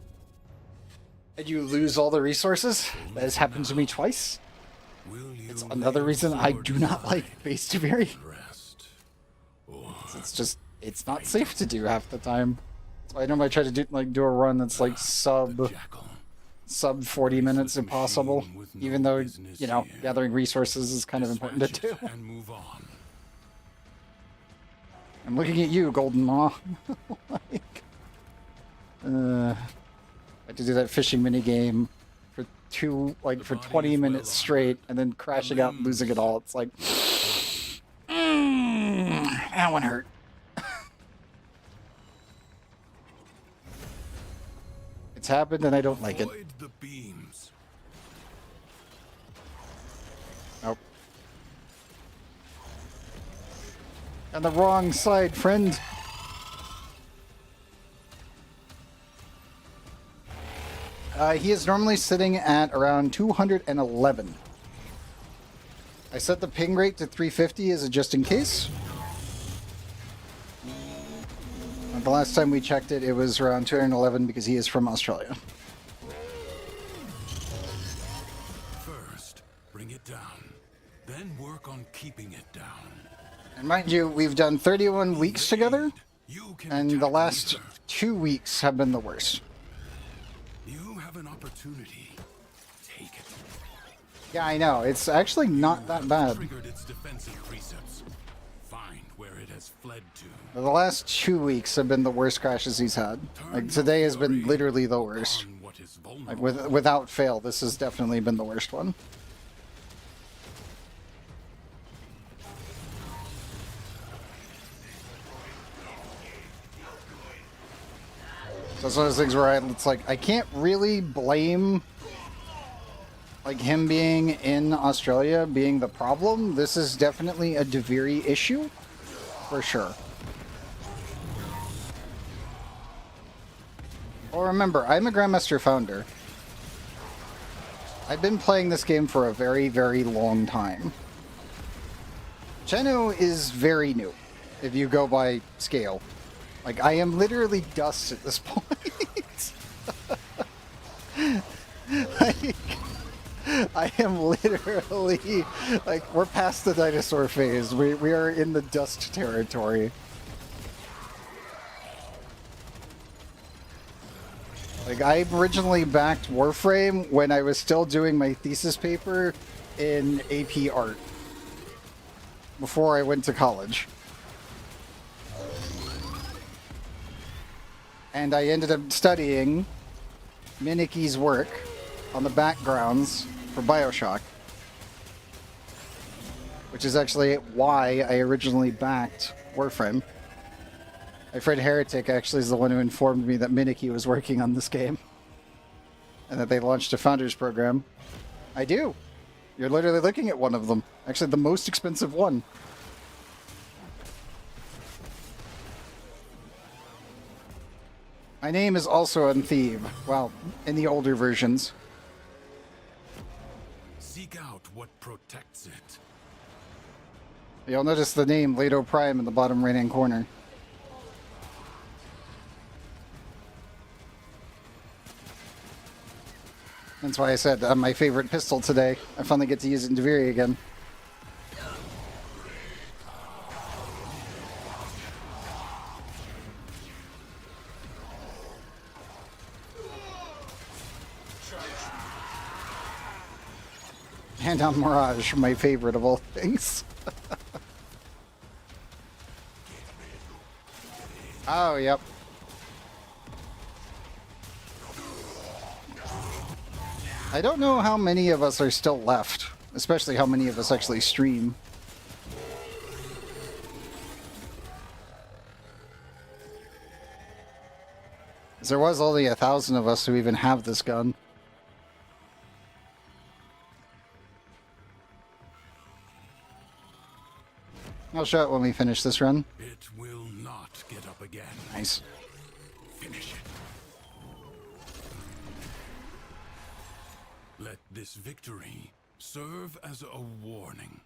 and you lose all the resources. That has happened to me twice. It's another reason I do not like base Deviri. It's just, it's not safe to do half the time. So I normally try to do a run that's like sub 40 minutes if possible, even though, you know, gathering resources is kind of important to do. I'm looking at you, Golden Maw. Like, I had to do that fishing mini game for 20 minutes straight, and then crashing out and losing it all. It's like, that one hurt. It's happened, and I don't like it. Nope. On the wrong side, friend. He is normally sitting at around 211. I set the ping rate to 350 as a just in case. The last time we checked it, it was around 211 because he is from Australia. First, bring it down. Then work on keeping it down. And mind you, we've done 31 weeks together, and the last 2 weeks have been the worst. You have an opportunity. Take it. Yeah, I know. It's actually not that bad. Triggered its defensive precepts. Find where it has fled to. The last 2 weeks have been the worst crashes he's had. Like, today has been literally the worst. Like, without fail, this has definitely been the worst one. So it's one of those things where it's like, I can't really blame like him being in Australia being the problem. This is definitely a Deviri issue, for sure. Well, remember, I'm a Grandmaster Founder. I've been playing this game for a very, very long time. Chenu is very new, if you go by scale. Like, I am literally dust at this point. Like, I am literally, like, we're past the dinosaur phase. We are in the dust territory. Like, I originally backed Warframe when I was still doing my thesis paper in AP Art. Before I went to college. And I ended up studying Miniki's work on the backgrounds for BioShock. Which is actually why I originally backed Warframe. My friend Heretic actually is the one who informed me that Miniki was working on this game. And that they launched a Founders program. I do. You're literally looking at one of them. Actually, the most expensive one. My name is also on Thebe. Well, in the older versions. Seek out what protects it. You'll notice the name Leto Prime in the bottom right-hand corner. That's why I said my favorite pistol today. I finally get to use it in Deviri again. Hand on Mirage, my favorite of all things. Oh, yep. I don't know how many of us are still left, especially how many of us actually stream. There was only 1,000 of us who even have this gun. I'll show it when we finish this run. It will not get up again. Nice. Finish it. Let this victory serve as a warning.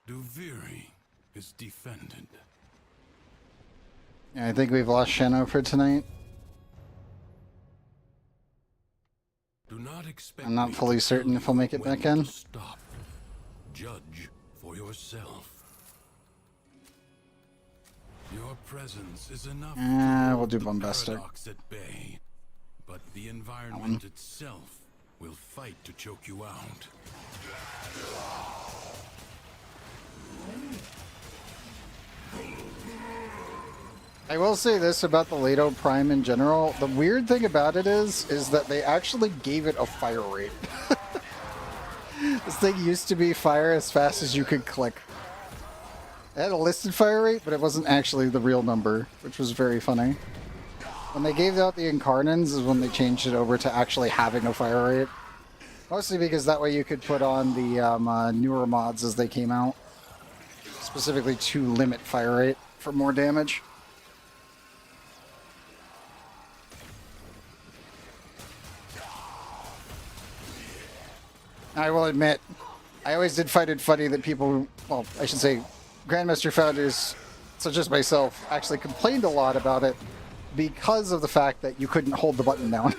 Duviri is defended. Yeah, I think we've lost Shanno for tonight. Do not expect I'm not me fully to certain tell if I'll make you it back when in. to Stop. Judge for yourself. Your presence is enough to we'll do hold the Bombastic. paradox at bay, but the environment itself will fight to choke you out. I will say this about the Leto Prime in general. The weird thing about it is that they actually gave it a fire rate. This thing used to be fire as fast as you could click. It had a listed fire rate, but it wasn't actually the real number, which was very funny. When they gave out the Incarnans is when they changed it over to actually having a fire rate. Mostly because that way you could put on the newer mods as they came out. Specifically to limit fire rate for more damage. I will admit, I always did find it funny that people, well, I should say, Grandmaster founders, such as myself, actually complained a lot about it because of the fact that you couldn't hold the button down.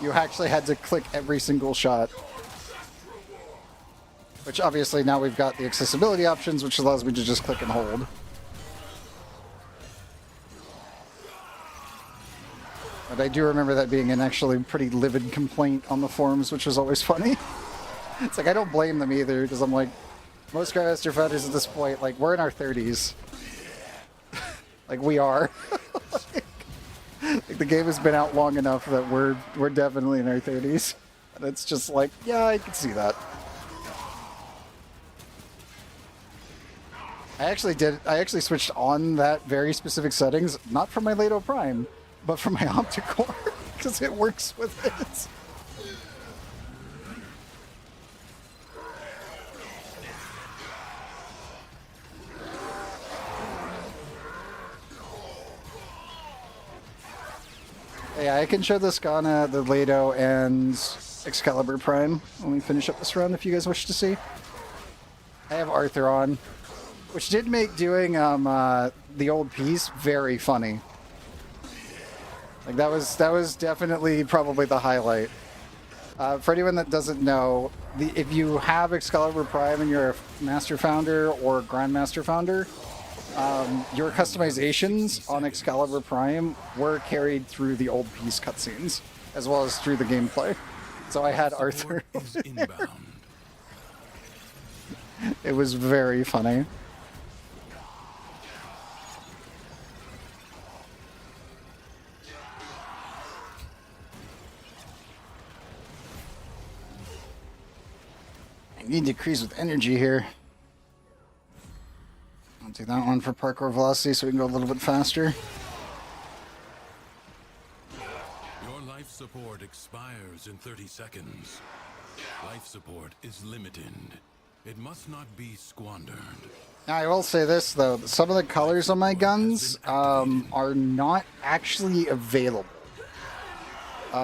You actually had to click every single shot. Which obviously now we've got the accessibility options, which allows me to just click and hold. But I do remember that being an actually pretty livid complaint on the forums, which was always funny. It's like, I don't blame them either, because I'm like, most Grandmaster founders at this point, like, we're in our 30s. Like, we are. Like, the game has been out long enough that we're definitely in our 30s. And it's just like, yeah, I can see that. I actually switched on that very specific settings, not from my Leto Prime, but from my Opticore, because it works with it. Yeah, I can show the Skana, the Leto, and Excalibur Prime when we finish up this run, if you guys wish to see. I have Arthur on, which did make doing the old piece very funny. Like that was definitely probably the highlight. For anyone that doesn't know, if you have Excalibur Prime and you're a Master Founder or Grandmaster Founder, your customizations on Excalibur Prime were carried through the old piece cutscenes, as well as through the gameplay. So I had Arthur. It was very funny. I need to increase with energy here. I'll do that one for parkour velocity so we can go a little bit faster. Your life support expires in 30 seconds. Life support is limited. It must not be squandered. Now, I will say this, though. Some of the colors on my guns are not actually available.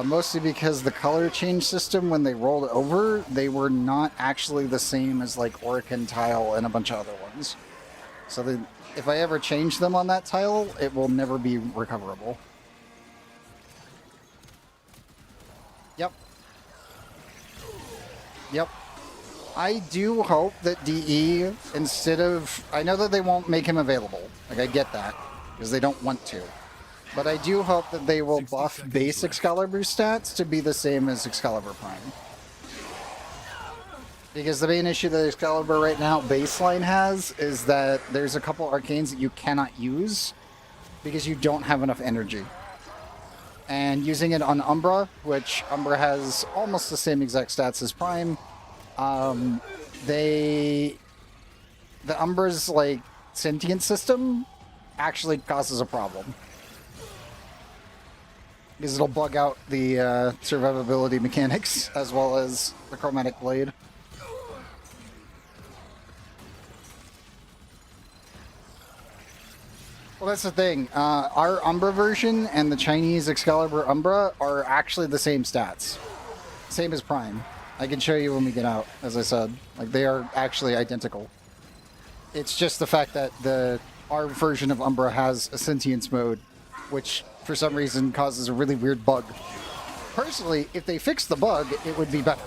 Mostly because the color change system, when they rolled over, they were not actually the same as, like, Oricon tile and a bunch of other ones. So if I ever change them on that tile, it will never be recoverable. Yep. Yep. I do hope that DE, instead of... I know that they won't make him available. Like, I get that, because they don't want to. But I do hope that they will buff base Excalibur stats to be the same as Excalibur Prime. Because the main issue that Excalibur right now baseline has is that there's a couple arcanes that you cannot use because you don't have enough energy. And using it on Umbra, which Umbra has almost the same exact stats as Prime, the Umbra's like sentient system actually causes a problem. Because it'll bug out the survivability mechanics as well as the chromatic blade. Well, that's the thing. Our Umbra version and the Chinese Excalibur Umbra are actually the same stats. Same as Prime. I can show you when we get out, as I said. Like, they are actually identical. It's just the fact that our version of Umbra has a sentience mode, which for some reason causes a really weird bug. Personally, if they fixed the bug, it would be better.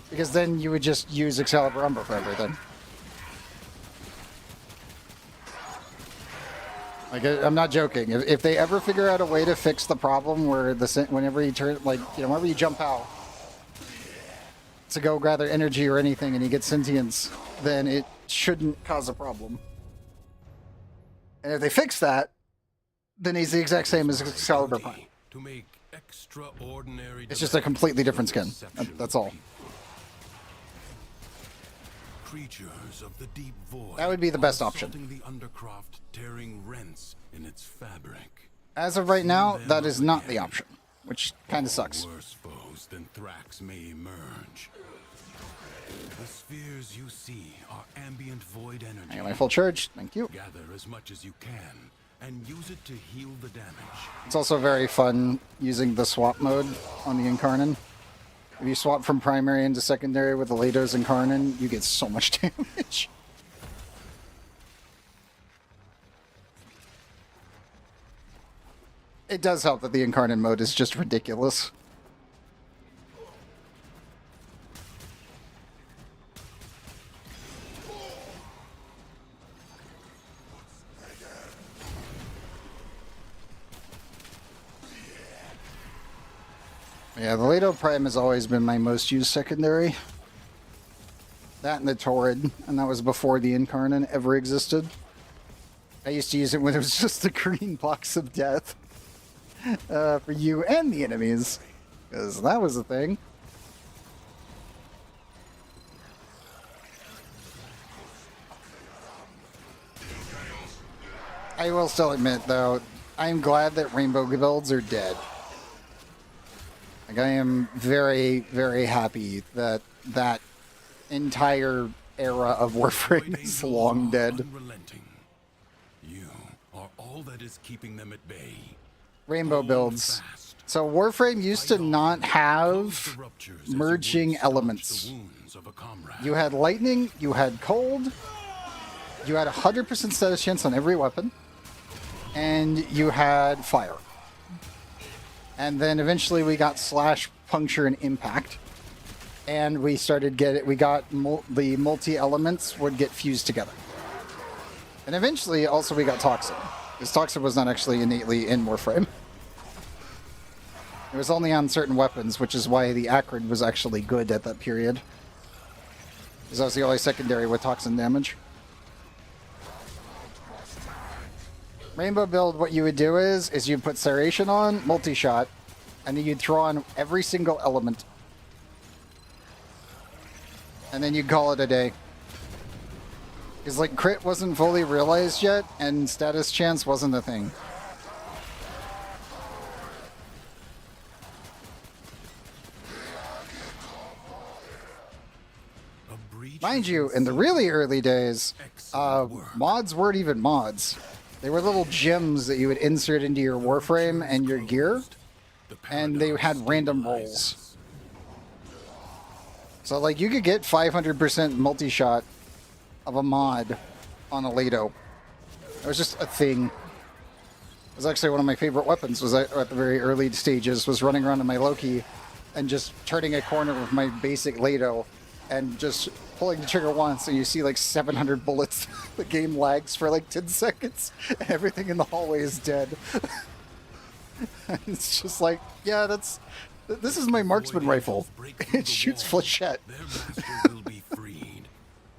Because then you would just use Excalibur Umbra for everything. Like, I'm not joking. If they ever figure out a way to fix the problem where whenever you turn, like, you know, whenever you jump out to go gather energy or anything and you get sentience, then it shouldn't cause a problem. And if they fix that, then he's the exact same as Excalibur Prime. To make extraordinary It's just a completely different skin. That's all. Creatures of the deep void. That would be the best option. The undercroft, tearing rents in its fabric. As of right now, that is not the option, which kind of sucks. Worse foes than Thrax may emerge. The spheres you see are ambient void energy. I got my full charge. Thank you. Gather as much as you can and use it to heal the damage. It's also very fun using the swap mode on the Incarnon. If you swap from primary into secondary with the Lados Incarnon, you get so much damage. It does help that the Incarnon mode is just ridiculous. Yeah, the Lado Prime has always been my most used secondary. That and the Torrid, and that was before the Incarnon ever existed. I used to use it when it was just the green box of death. For you and the enemies. Because that was a thing. I will still admit, though, I'm glad that rainbow builds are dead. Like, I am very, very happy that that entire era of Warframe is long dead. Unrelenting. You are all that is keeping them at bay. Rainbow builds. So Warframe used to not have merging elements. You had lightning, you had cold, you had 100% status chance on every weapon, and you had fire. And then eventually we got slash, puncture, and impact. And we started the multi-elements would get fused together. And eventually also we got Toxin. Because Toxin was not actually innately in Warframe. It was only on certain weapons, which is why the Acrid was actually good at that period. Because that was the only secondary with Toxin damage. Rainbow build, what you would do is you'd put Serration on, multi-shot, and then you'd throw on every single element. And then you'd call it a day. Because, like, crit wasn't fully realized yet, and status chance wasn't a thing. Mind you, in the really early days, mods weren't even mods. They were little gems that you would insert into your Warframe and your gear, and they had random rolls. So, like, you could get 500% multi-shot of a mod on a Lado. It was just a thing. It was actually one of my favorite weapons, was at the very early stages, was running around in my Loki and just turning a corner with my basic Lado and just pulling the trigger once, and you see like 700 bullets. The game lags for like 10 seconds, and everything in the hallway is dead. It's just like, yeah, this is my marksman rifle. It shoots flechette.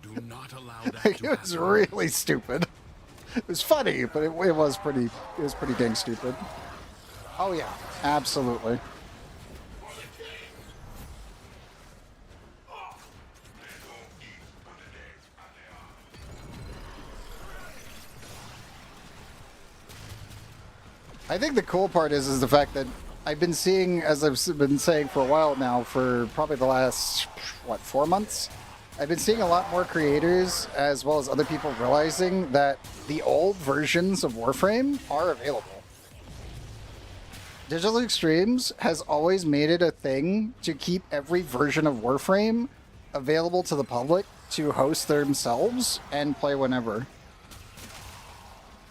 Do not allow that It was really stupid. It was funny, but it was pretty dang stupid. Oh yeah, absolutely. I think the cool part is the fact that I've been seeing, as I've been saying for a while now, for probably the last, what, 4 months? I've been seeing a lot more creators, as well as other people, realizing that the old versions of Warframe are available. Digital Extremes has always made it a thing to keep every version of Warframe available to the public to host themselves and play whenever.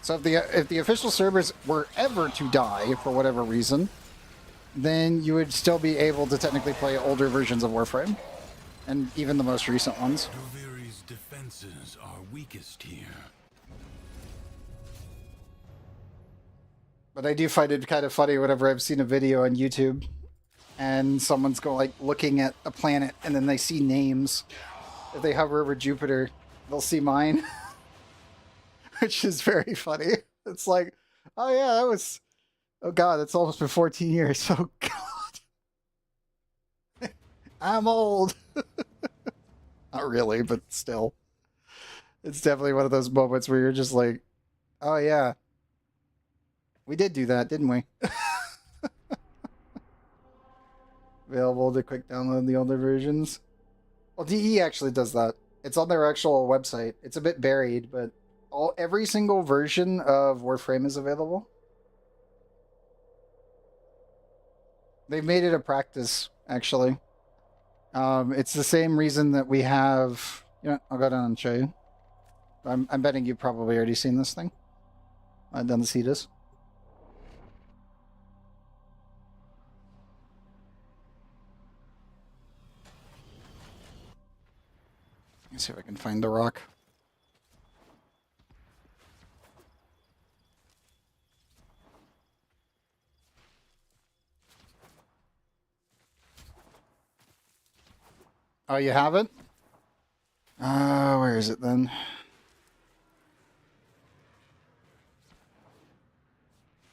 So if the official servers were ever to die for whatever reason, then you would still be able to technically play older versions of Warframe, and even the most recent ones. Doviri's defenses are weakest here. But I do find it kind of funny whenever I've seen a video on YouTube and someone's going like looking at a planet and then they see names. If they hover over Jupiter, they'll see mine. Which is very funny. It's like, oh yeah, that was, oh god, it's almost been 14 years. Oh god. I'm old. Not really, but still. It's definitely one of those moments where you're just like, oh yeah, we did do that, didn't we? Available to quick download the older versions. Well, DE actually does that. It's on their actual website. It's a bit buried, but every single version of Warframe is available. They've made it a practice, actually. It's the same reason that we have... You know, I'll go down and show you. I'm betting you've probably already seen this thing. Down the Cetus. Let's see if I can find the rock. Oh, you have it? Where is it then?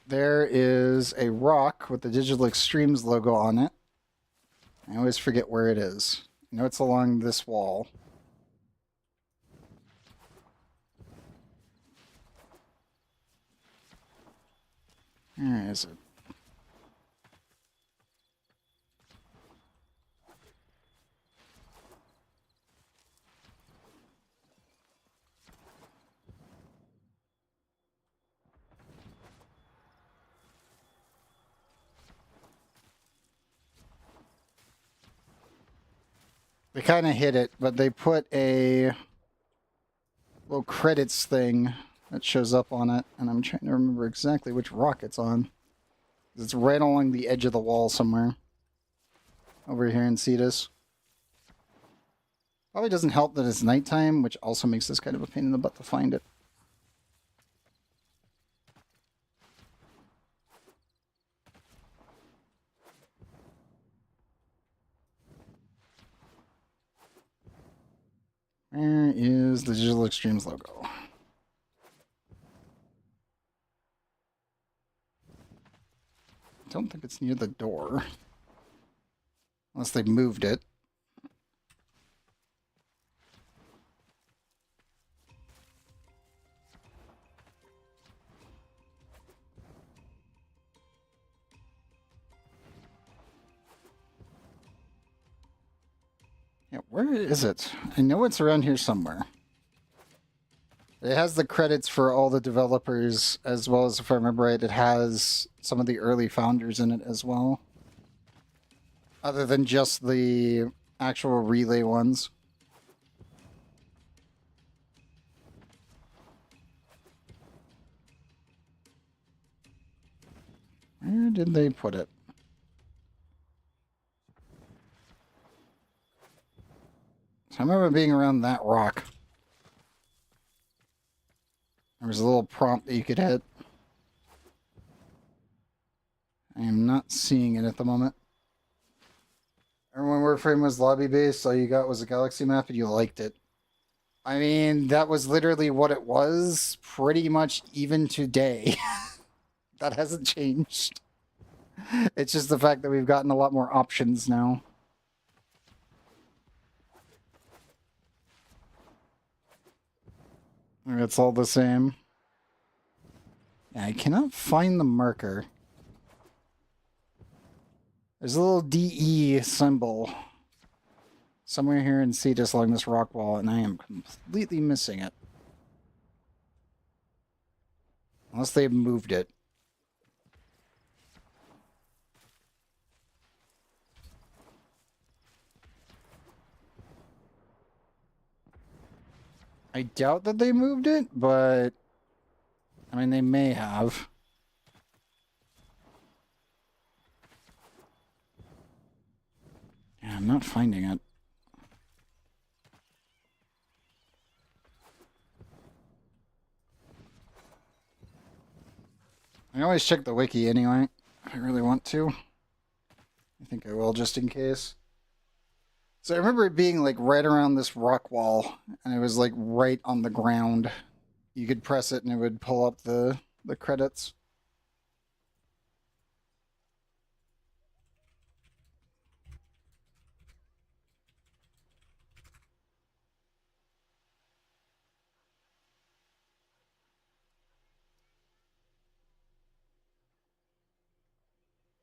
There is a rock with the Digital Extremes logo on it. I always forget where it is. I know it's along this wall. Where is it? They kind of hit it, but they put a little credits thing that shows up on it, and I'm trying to remember exactly which rock it's on. It's right along the edge of the wall somewhere. Over here in Cetus. Probably doesn't help that it's nighttime, which also makes this kind of a pain in the butt to find it. Where is the Digital Extremes logo? I don't think it's near the door. Unless they moved it. Yeah, where is it? I know it's around here somewhere. It has the credits for all the developers, as well as, if I remember right, it has some of the early founders in it as well. Other than just the actual relay ones. Where did they put it? So I remember being around that rock. There was a little prompt that you could hit. I am not seeing it at the moment. Remember when Warframe was lobby-based, all you got was a galaxy map and you liked it. I mean, that was literally what it was pretty much even today. That hasn't changed. It's just the fact that we've gotten a lot more options now. It's all the same. Yeah, I cannot find the marker. There's a little DE symbol somewhere here in Cetus along this rock wall, and I am completely missing it. Unless they've moved it. I doubt that they moved it, but... I mean, they may have. Yeah, I'm not finding it. I always check the wiki anyway, if I really want to. I think I will, just in case. So I remember it being, like, right around this rock wall, and it was, like, right on the ground. You could press it and it would pull up the credits.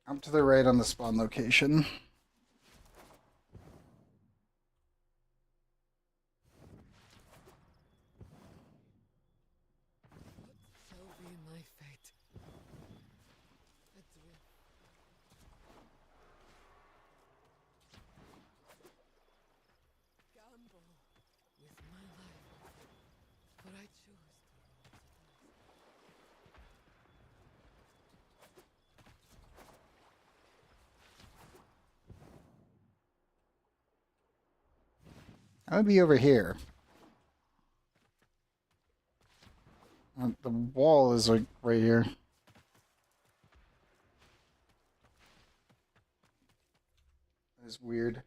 Up to the right on the spawn location. Shall be my fate. Adieu. Gamble with my life, for I choose to roll the dice. I would be over here. The wall is, like, right here. That is weird.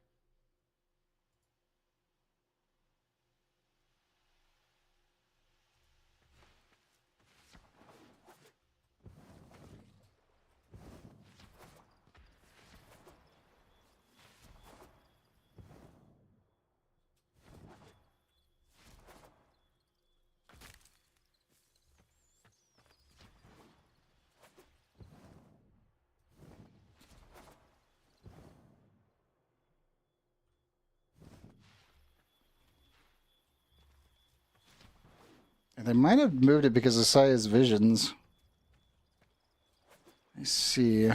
And they might have moved it because of Saya's visions. I see.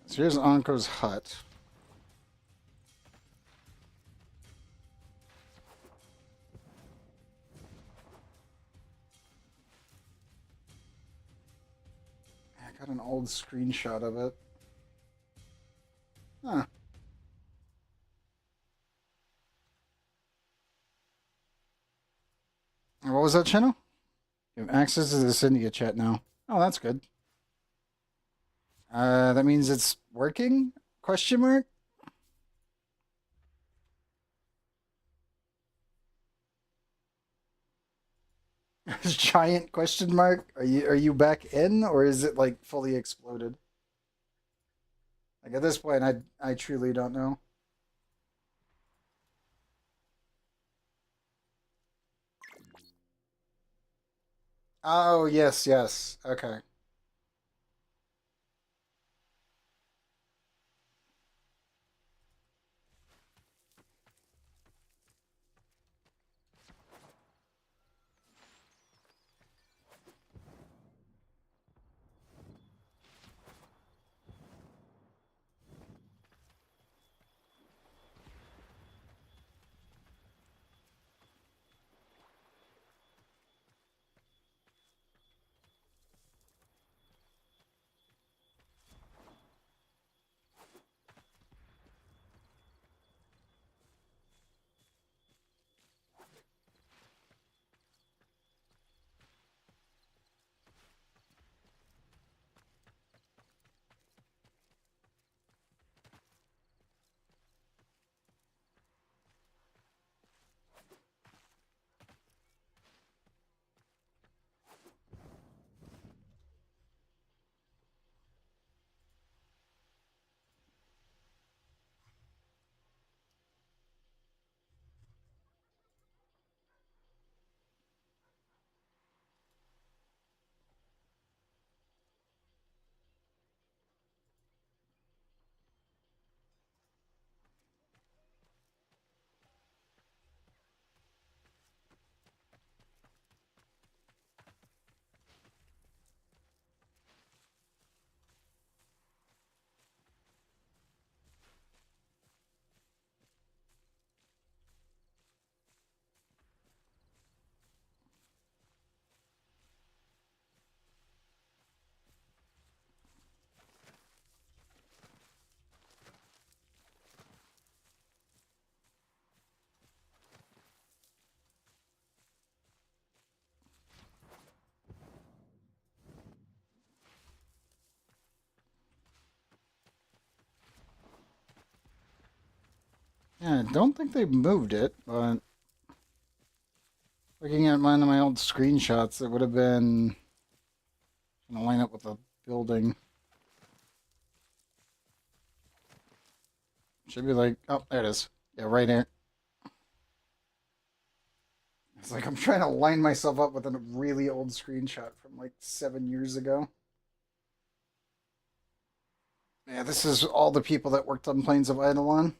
So here's Anko's hut. I got an old screenshot of it. Huh. And what was that channel? You have access to the Syndicate chat now. Oh, that's good. That means it's working? Question mark? Giant question mark? Are you back in, or is it like fully exploded? Like at this point, I truly don't know. Oh yes, yes. Okay. Yeah, I don't think they moved it, but looking at one of my old screenshots, it would have been gonna line up with the building. Should be like, oh, there it is. Yeah, right here. It's like I'm trying to line myself up with a really old screenshot from like 7 years ago. Yeah, this is all the people that worked on Plains of Eidolon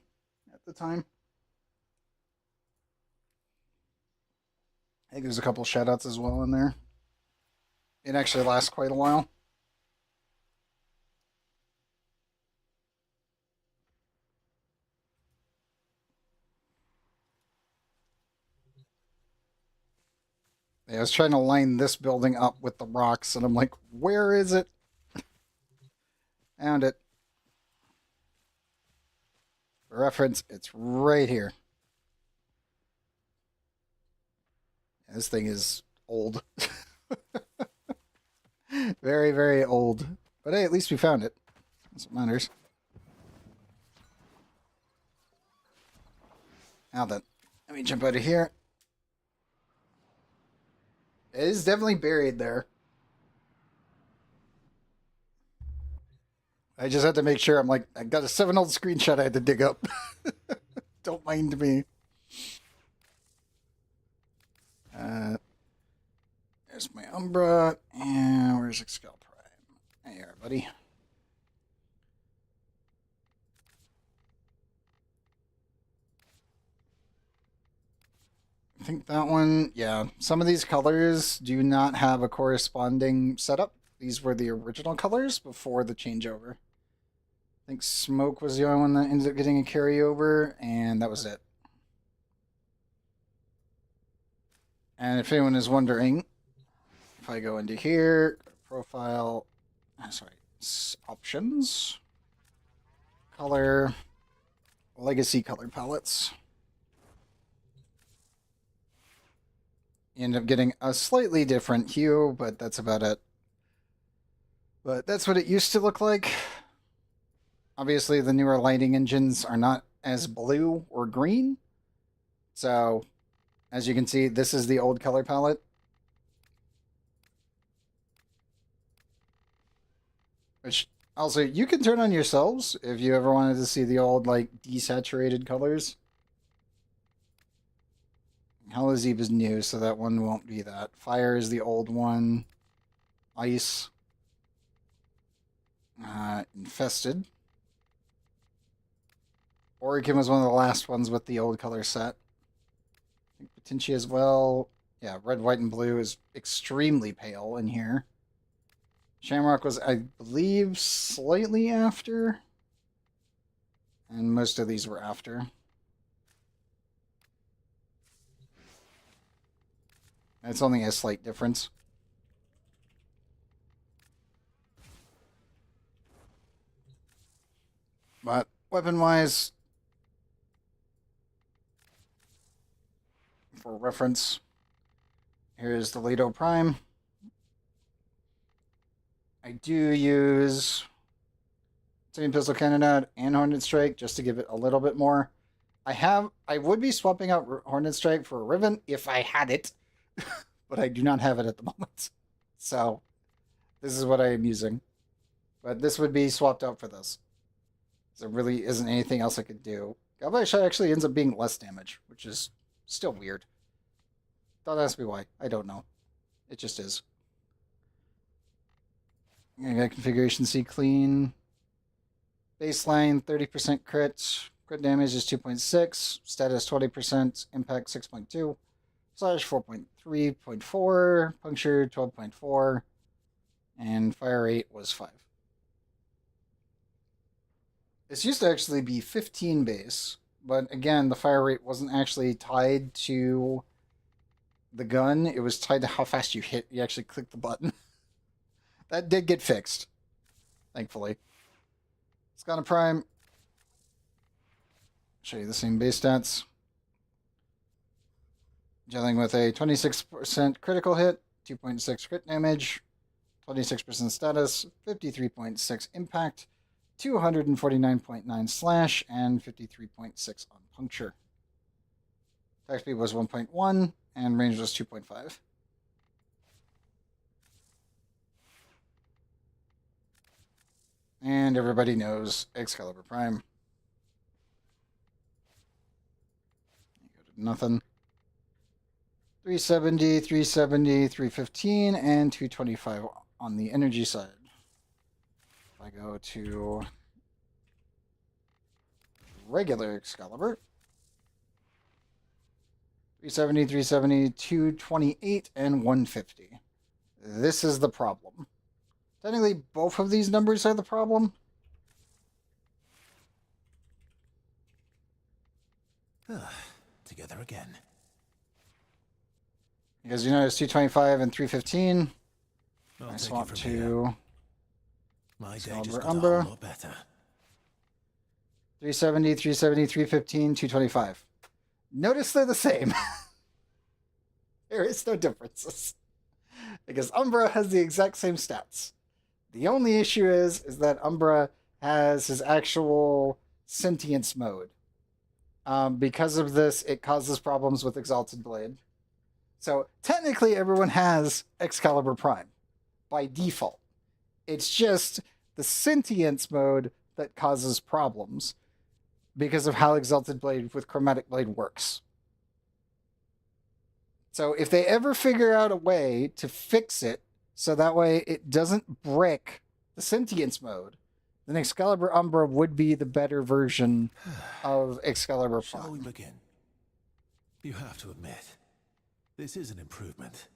at the time. I think there's a couple shoutouts as well in there. It actually lasts quite a while. Yeah, I was trying to line this building up with the rocks, and I'm like, where is it? Found it. For reference, it's right here. This thing is old. Very, very old. But hey, at least we found it. That's what matters. Now then, let me jump out of here. It is definitely buried there. I just had to make sure. I'm like, I got a 7-old screenshot I had to dig up. Don't mind me. There's my Umbra. And where's Excel Prime? Hey, there, buddy. I think that one, yeah. Some of these colors do not have a corresponding setup. These were the original colors before the changeover. I think Smoke was the only one that ended up getting a carryover, and that was it. And if anyone is wondering, if I go into here, profile, sorry, options, color, legacy color palettes, you end up getting a slightly different hue, but that's about it. But that's what it used to look like. Obviously, the newer lighting engines are not as blue or green. So, as you can see, this is the old color palette. Which, also, you can turn on yourselves if you ever wanted to see the old, like, desaturated colors. Helazib is new, so that one won't be that. Fire is the old one. Ice. Infested. Oregon was one of the last ones with the old color set. I think Potentia as well. Yeah, red, white, and blue is extremely pale in here. Shamrock was, I believe, slightly after. And most of these were after. It's only a slight difference. But weapon-wise, for reference, here's the Leto Prime. I do use Semi-Pistol Cannonade and Hornet Strike just to give it a little bit more. I would be swapping out Hornet Strike for a Riven if I had it, but I do not have it at the moment. So, this is what I am using. But this would be swapped out for this. There really isn't anything else I could do. Galvanish actually ends up being less damage, which is still weird. Don't ask me why. I don't know. It just is. I got configuration C clean. Baseline 30% crit. Crit damage is 2.6. Status 20%. Impact 6.2. Slash 4.3.4. Puncture 12.4. And fire rate was 5. This used to actually be 15 base, but again, the fire rate wasn't actually tied to the gun. It was tied to how fast you hit. You actually click the button. That did get fixed, thankfully. Skana Prime. Show you the same base stats. Dealing with a 26% critical hit, 2.6 crit damage, 26% status, 53.6 impact, 249.9 slash, and 53.6 on puncture. Attack speed was 1.1, and range was 2.5. And everybody knows Excalibur Prime. Go to nothing. 370, 370, 315, and 225 on the energy side. If I go to regular Excalibur, 370, 370, 228, and 150. This is the problem. Technically, both of these numbers are the problem. Together again. Because you notice 225 and 315. I'll I take swap it from here. to My day Excalibur just got a Umbra. whole lot better. 370, 370, 315, 225. Notice they're the same. There is no differences. Because Umbra has the exact same stats. The only issue is that Umbra has his actual sentience mode. Because of this, it causes problems with Exalted Blade. So technically everyone has Excalibur Prime by default. It's just the sentience mode that causes problems because of how Exalted Blade with Chromatic Blade works. So if they ever figure out a way to fix it so that way it doesn't brick the sentience mode, then Excalibur Umbra would be the better version of Excalibur Prime. Shall we begin? You have to admit, this is an improvement.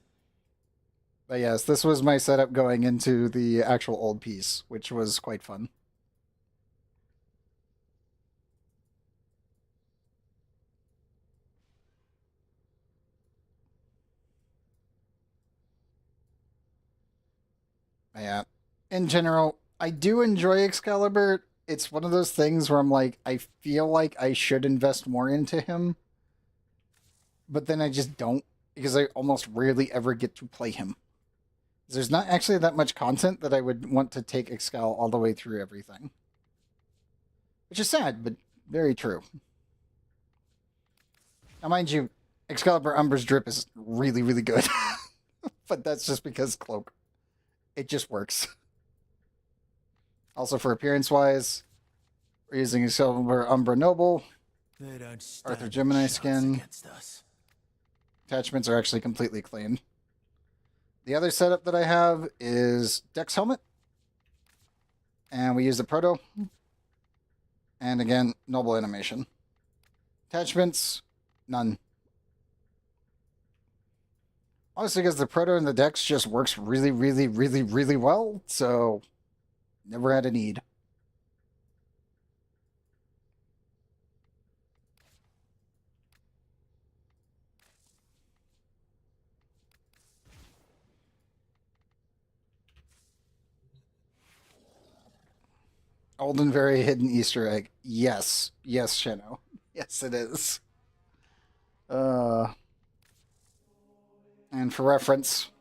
But yes, this was my setup going into the actual old piece, which was quite fun. Yeah. In general, I do enjoy Excalibur. It's one of those things where I'm like, I feel like I should invest more into him. But then I just don't, because I almost rarely ever get to play him. There's not actually that much content that I would want to take Excal all the way through everything. Which is sad, but very true. Now, mind you, Excalibur Umbra's drip is really, really good. But that's just because Cloak. It just works. Also, for appearance-wise, we're using Excalibur Umbra Noble, They don't stand Arthur Gemini a chance skin. against us. Attachments are actually completely clean. The other setup that I have is Dex Helmet. And we use the Proto. And again, Noble Animation. Attachments, none. Honestly, because the Proto and the Dex just works really, really, really, really well. So, never had a need. Old and very hidden Easter egg. Yes. Yes, Shino. Yes, it is. And for reference,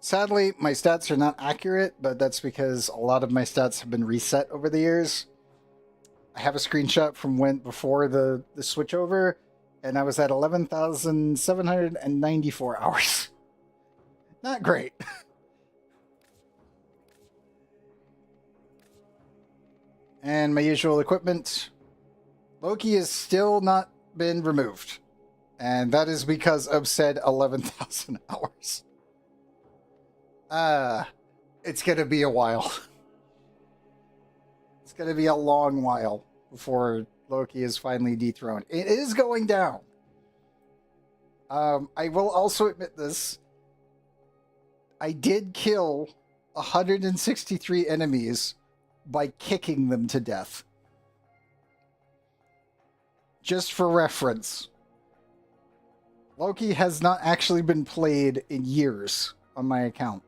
sadly, my stats are not accurate, but that's because a lot of my stats have been reset over the years. I have a screenshot from when before the switchover, and I was at 11,794 hours. Not great. And my usual equipment. Loki has still not been removed. And that is because of said 11,000 hours. It's going to be a while. It's going to be a long while before Loki is finally dethroned. It is going down. I will also admit this. I did kill 163 enemies by kicking them to death. Just for reference, Loki has not actually been played in years on my account.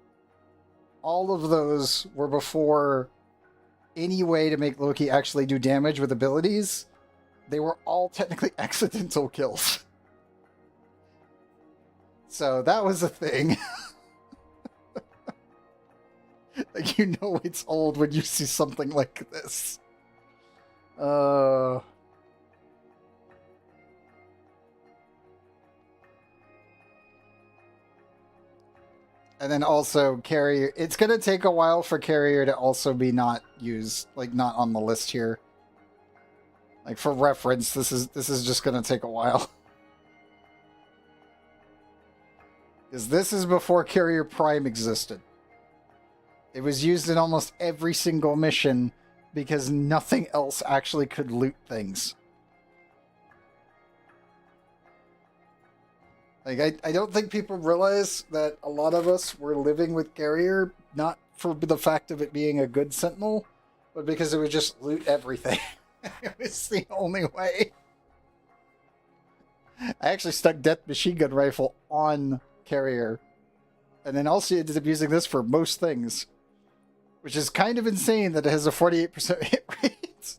All of those were before any way to make Loki actually do damage with abilities. They were all technically accidental kills. So that was a thing. Like, you know it's old when you see something like this. And then also carrier. It's gonna take a while for carrier to also be not used, like not on the list here. Like for reference, this is just gonna take a while. Because this is before Carrier Prime existed. It was used in almost every single mission because nothing else actually could loot things. Like, I don't think people realize that a lot of us were living with Carrier, not for the fact of it being a good sentinel, but because it would just loot everything. It was the only way. I actually stuck Death Machine Gun Rifle on Carrier. And then also ended up using this for most things. Which is kind of insane that it has a 48% hit rate.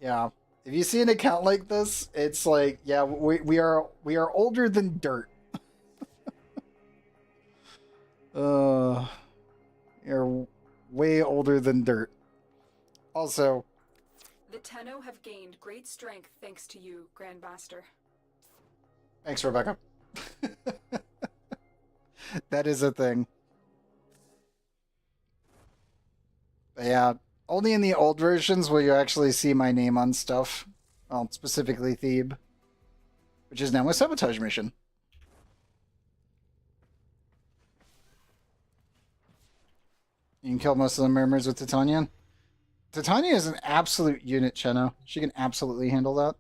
Yeah. If you see an account like this, it's like, yeah, we are older than dirt. You're way older than dirt. Also, The Tenno have gained great strength thanks to you, Grandmaster. thanks, Rebecca. That is a thing. But yeah, only in the old versions will you actually see my name on stuff. Well, specifically Thebe, which is now a sabotage mission. You can kill most of the murmurs with Titania. Titania is an absolute unit, Cheno. She can absolutely handle that.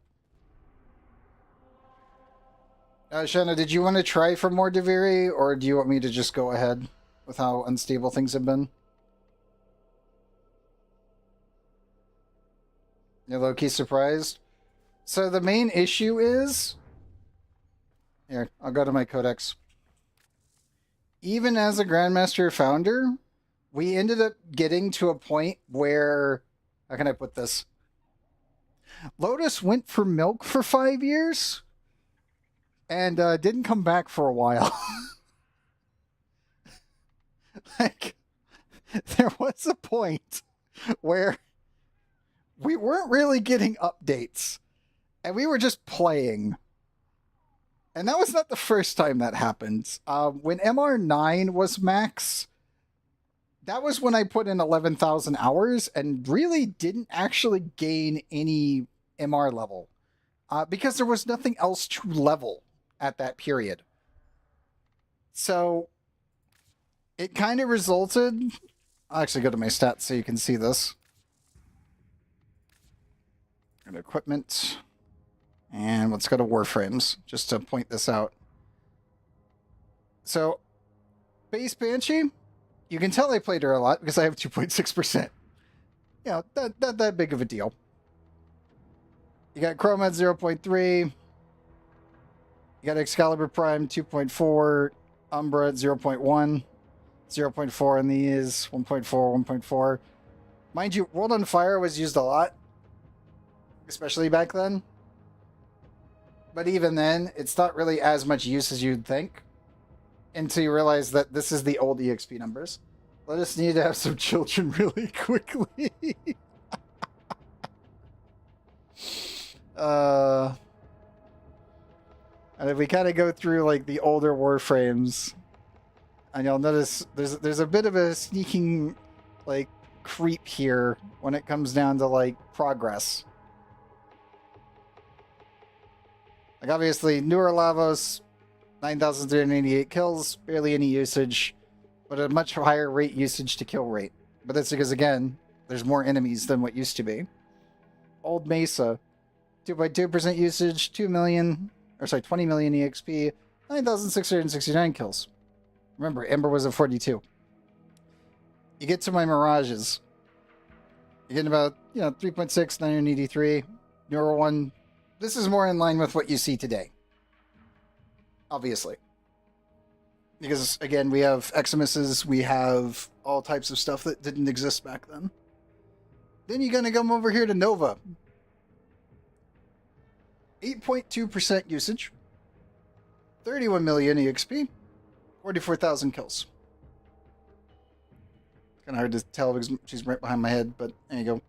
Shanna, did you want to try for more Deviri, or do you want me to just go ahead with how unstable things have been? You're low-key surprised? So the main issue is... Here, I'll go to my codex. Even as a Grandmaster Founder, we ended up getting to a point where... How can I put this? Lotus went for milk for 5 years... and didn't come back for a while. Like, there was a point where we weren't really getting updates, and we were just playing. And that was not the first time that happened. When MR9 was max, that was when I put in 11,000 hours and really didn't actually gain any MR level. Because there was nothing else to level at that period. So it kind of resulted... I'll actually go to my stats so you can see this. Go to equipment. And let's go to Warframes, just to point this out. So, base Banshee, you can tell I played her a lot because I have 2.6%. You know, not that big of a deal. You got Chrome at 0.3. You got Excalibur Prime 2.4. Umbra at 0.1. 0.4 on these. 1.4, 1.4. Mind you, World on Fire was used a lot. Especially back then. But even then, it's not really as much use as you'd think. Until you realize that this is the old EXP numbers. Let us need to have some children really quickly. And if we kind of go through like the older Warframes, and you'll notice there's a bit of a sneaking like creep here when it comes down to like progress. Like obviously newer Lavos, 9,388 kills, barely any usage, but a much higher rate usage to kill rate. But that's because again, there's more enemies than what used to be. Old Mesa, 2.2% usage, 20 million EXP, 9,669 kills. Remember, Ember was at 42. You get to my Mirages. You're getting about, 3.6, 983. Newer one. This is more in line with what you see today. Obviously. Because, again, we have Eximuses, we have all types of stuff that didn't exist back then. Then you're going to come over here to Nova. 8.2% usage, 31 million EXP, 44,000 kills. Kind of hard to tell because she's right behind my head, but there you go.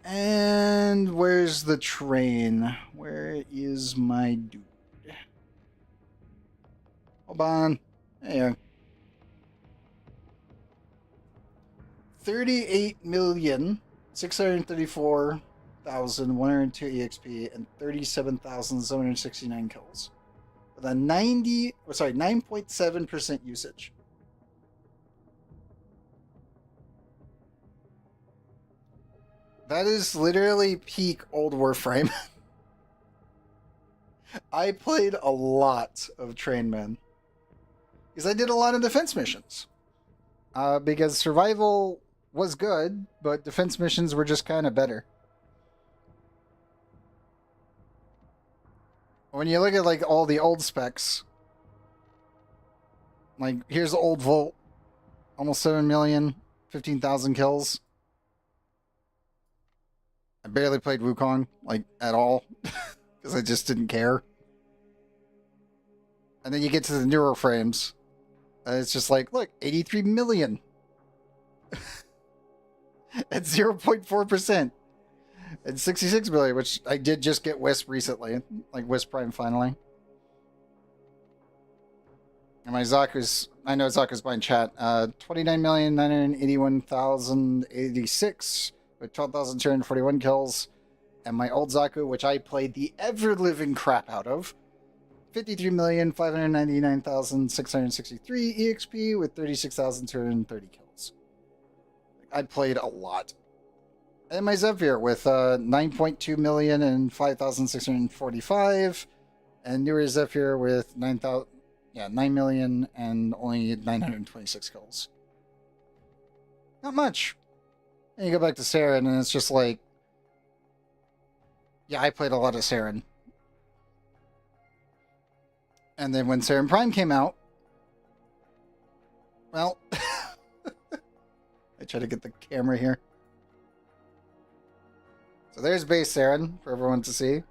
And where's the train? Where is my dude? Hold on. There you go. 38,634,102 EXP and 37,769 kills. With a 9.7% usage. That is literally peak old Warframe. I played a lot of Trainmen. Because I did a lot of defense missions. Because survival was good, but defense missions were just kind of better. When you look at like all the old specs, like here's the old Volt, almost 7 million, 15,000 kills. I barely played Wukong, like, at all, because I just didn't care. And then you get to the newer frames, and it's just like, look, 83 million. At 0.4%. And 66 million, which I did just get Wisp recently, like Wisp Prime finally. And my Zaku's, I know Zaku's behind chat, 29,981,086 with 12,241 kills. And my old Zaku, which I played the ever-living crap out of, 53,599,663 EXP with 36,230 kills. I played a lot. And my Zephyr with 9.2 million and 5,645, and newer Zephyr with 9 million and only 926 kills. Not much. And you go back to Saren, and it's just like, yeah, I played a lot of Saren. And then when Saren Prime came out, well, I try to get the camera here. So there's base Saren for everyone to see.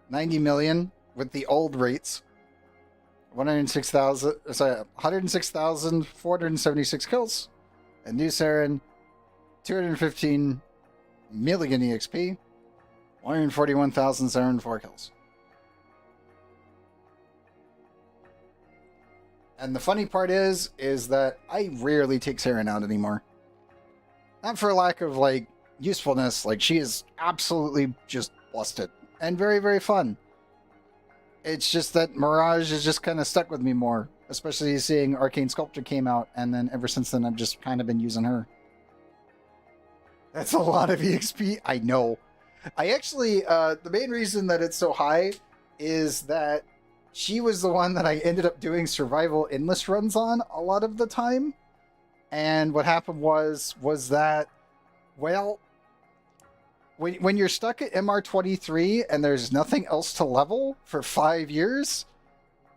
90 million with the old rates. 106,476 kills. And new Saren, 215 million EXP, 141,704 kills. And the funny part is that I rarely take Saren out anymore. Not for lack of, like, usefulness. Like, she is absolutely just busted. And very, very fun. It's just that Mirage has just kind of stuck with me more. Especially seeing Arcane Sculptor came out, and then ever since then I've just kind of been using her. That's a lot of EXP, I know. I actually, the main reason that it's so high is that she was the one that I ended up doing survival endless runs on a lot of the time. And what happened was that, well, when you're stuck at MR23 and there's nothing else to level for 5 years,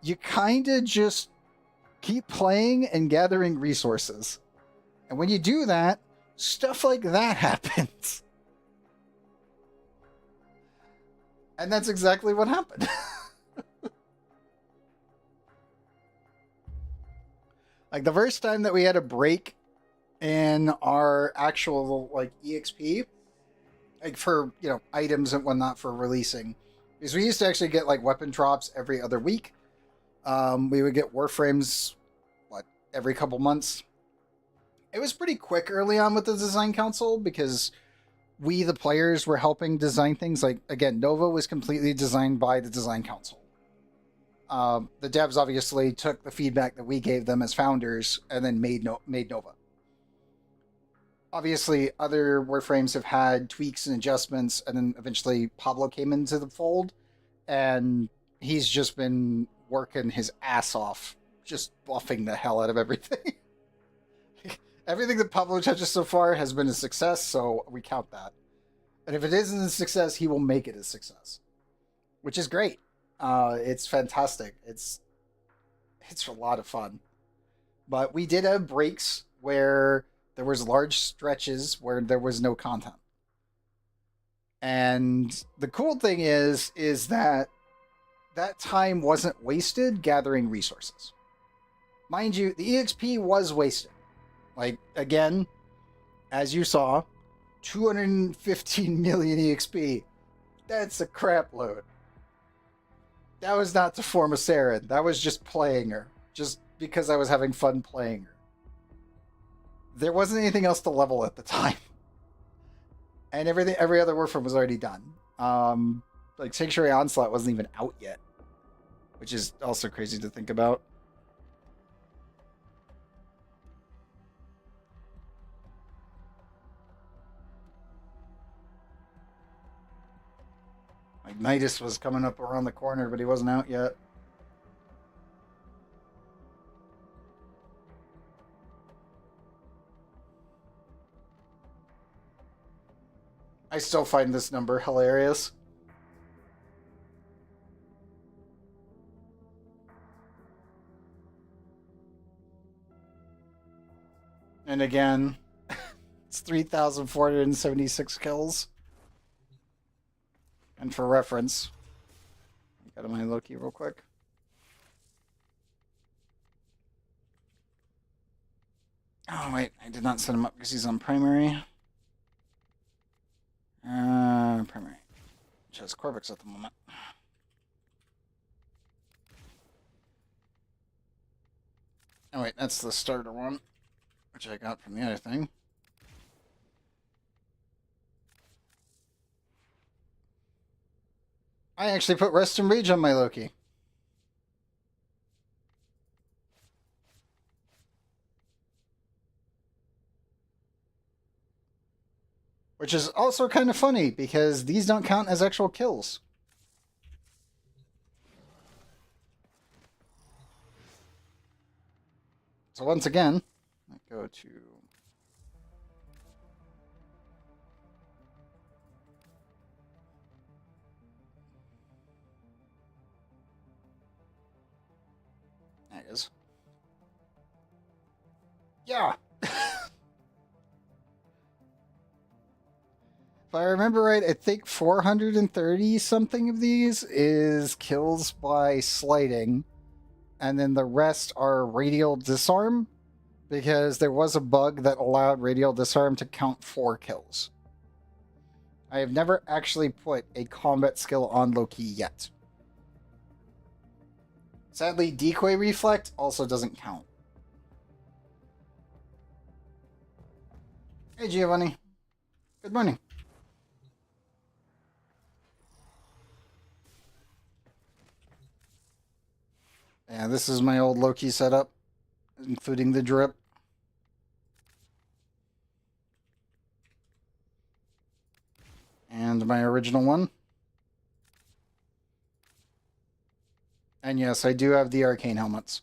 you kind of just keep playing and gathering resources. And when you do that, stuff like that happens. And that's exactly what happened. Like, the first time that we had a break in our actual, like, EXP, like, for, you know, items and whatnot for releasing, because we used to actually get, like, weapon drops every other week. We would get Warframes, every couple months. It was pretty quick early on with the design council, because we, the players, were helping design things. Like, again, Nova was completely designed by the design council. The devs obviously took the feedback that we gave them as founders and then made Nova. Obviously, other Warframes have had tweaks and adjustments, and then eventually Pablo came into the fold, and he's just been working his ass off, just buffing the hell out of everything. Everything that Pablo touches so far has been a success, so we count that. And if it isn't a success, he will make it a success, which is great. It's fantastic. It's a lot of fun. But we did have breaks where there was large stretches where there was no content. And the cool thing is that time wasn't wasted gathering resources. Mind you, the EXP was wasted. Like, again, as you saw, 215 million EXP. That's a crap load. That was not to form a Saren. That was just playing her. Just because I was having fun playing her. There wasn't anything else to level at the time. And every other Warframe was already done. Like Sanctuary Onslaught wasn't even out yet. Which is also crazy to think about. Like Nidus was coming up around the corner, but he wasn't out yet. I still find this number hilarious. And again, it's 3,476 kills. And for reference, I got my Loki real quick. Oh, wait, I did not set him up because he's on primary. Primary. Just Corvix at the moment. Oh, wait, that's the starter one, which I got from the other thing. I actually put Rest and Rage on my Loki. Which is also kind of funny, because these don't count as actual kills. So once again, I go to... There it is. Yeah! If I remember right, I think 430 something of these is kills by slighting, and then the rest are radial disarm, because there was a bug that allowed radial disarm to count 4 kills. I have never actually put a combat skill on Loki yet. Sadly, decoy reflect also doesn't count. Hey Giovanni. Good morning. Yeah, this is my old Loki setup, including the drip. And my original one. And yes, I do have the arcane helmets.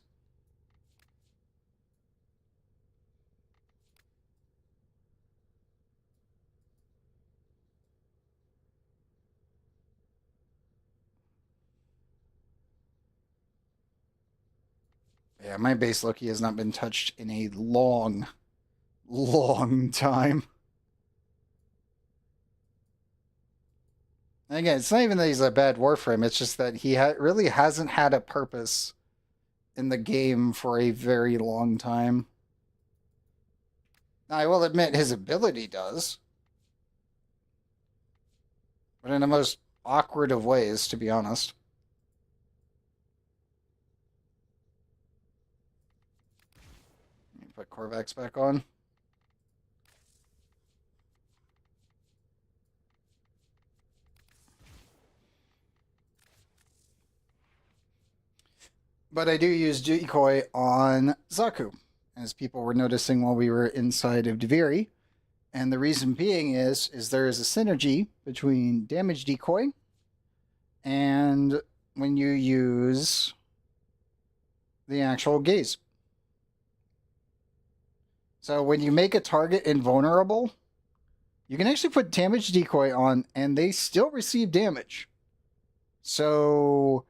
Yeah, my base Loki has not been touched in a long, long time. And again, it's not even that he's a bad Warframe, it's just that he really hasn't had a purpose in the game for a very long time. Now, I will admit his ability does. But in the most awkward of ways, to be honest. Let me put Korvax back on. But I do use decoy on Zaku, as people were noticing while we were inside of Deviri. And the reason being is there is a synergy between damage decoy and when you use the actual gaze. So when you make a target invulnerable, you can actually put damage decoy on and they still receive damage. So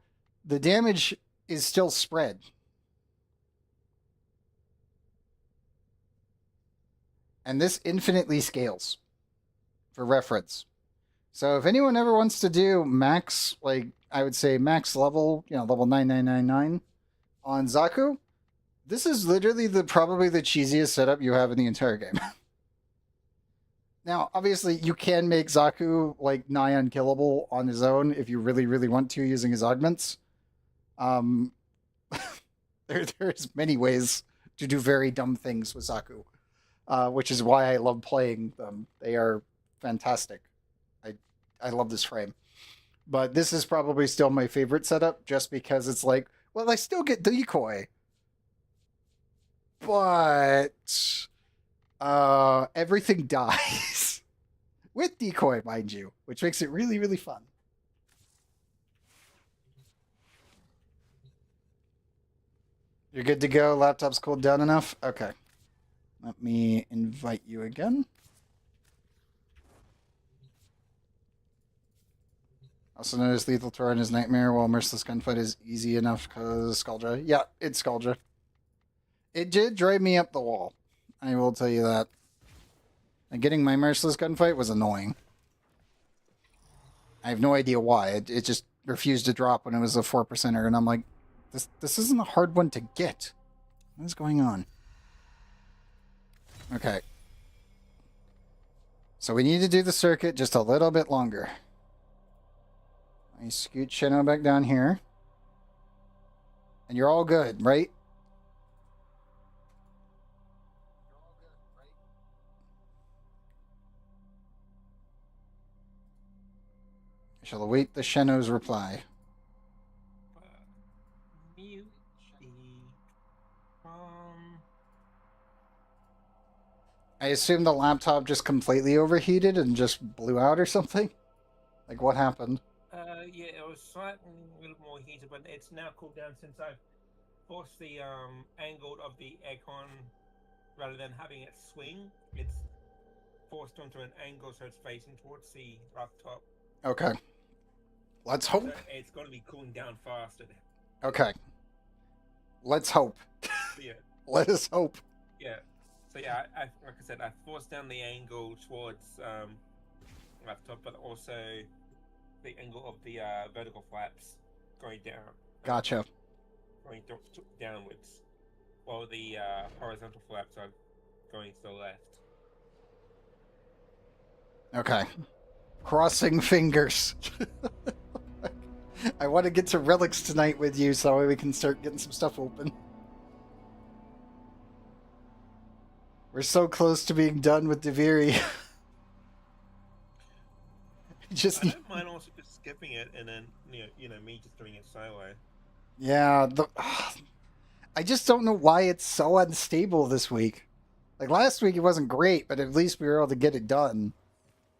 the damage is still spread. And this infinitely scales, for reference. So if anyone ever wants to do max, like I would say max level, level 9999 on Zaku, this is literally probably the cheesiest setup you have in the entire game. Now, obviously, you can make Zaku like nigh unkillable on his own if you really, really want to using his augments. Um, there's many ways to do very dumb things with Zaku, which is why I love playing them. They are fantastic. I love this frame. But this is probably still my favorite setup just because it's like, well, I still get decoy. But everything dies. With decoy, mind you, which makes it really, really fun. You're good to go. Laptop's cooled down enough? Okay. Let me invite you again. Also noticed Lethal Torrent is Nightmare, while Merciless Gunfight is easy enough because Skuldra. Yeah, it's Skuldra. It did drive me up the wall. I will tell you that. And getting my Merciless Gunfight was annoying. I have no idea why. It just refused to drop when it was a 4%er, and I'm like, this isn't a hard one to get. What is going on? Okay. So we need to do the circuit just a little bit longer. I scoot Shinno back down here. And you're all good, right? I shall await the Shenno's reply. Mute the I assume the laptop just completely overheated and just blew out or something? Like, what happened? Yeah, it was slightly a little more heated, but it's now cooled down since I've forced the angle of the aircon rather than having it swing. It's forced onto an angle so it's facing towards the laptop. Okay. Let's hope. So it's going to be cooling down faster now. Okay. Let's hope. Yeah. Let us hope. Yeah. So yeah, like I said, I forced down the angle towards laptop, but also the angle of the vertical flaps going down. Gotcha. Going downwards, while the horizontal flaps are going to the left. Okay. Crossing fingers. I want to get to relics tonight with you so we can start getting some stuff open. We're so close to being done with Deviri. I don't mind also just skipping it and then me just doing it solo. Yeah, I just don't know why it's so unstable this week. Like last week it wasn't great, but at least we were able to get it done.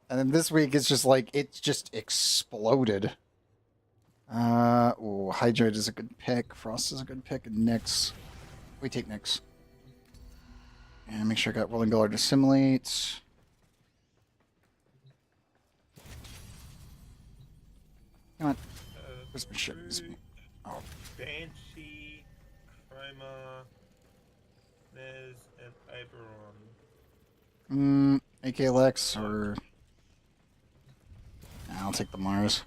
And then this week it's just like it's just exploded. Hydroid is a good pick. Frost is a good pick, and Nyx. We take Nyx. And make sure I got Rolling Guard to assimilate. Come on. Where's my ship? Oh. Banshee, Chroma, Nez, and Iberon. AK Lex or... I'll take the Mars.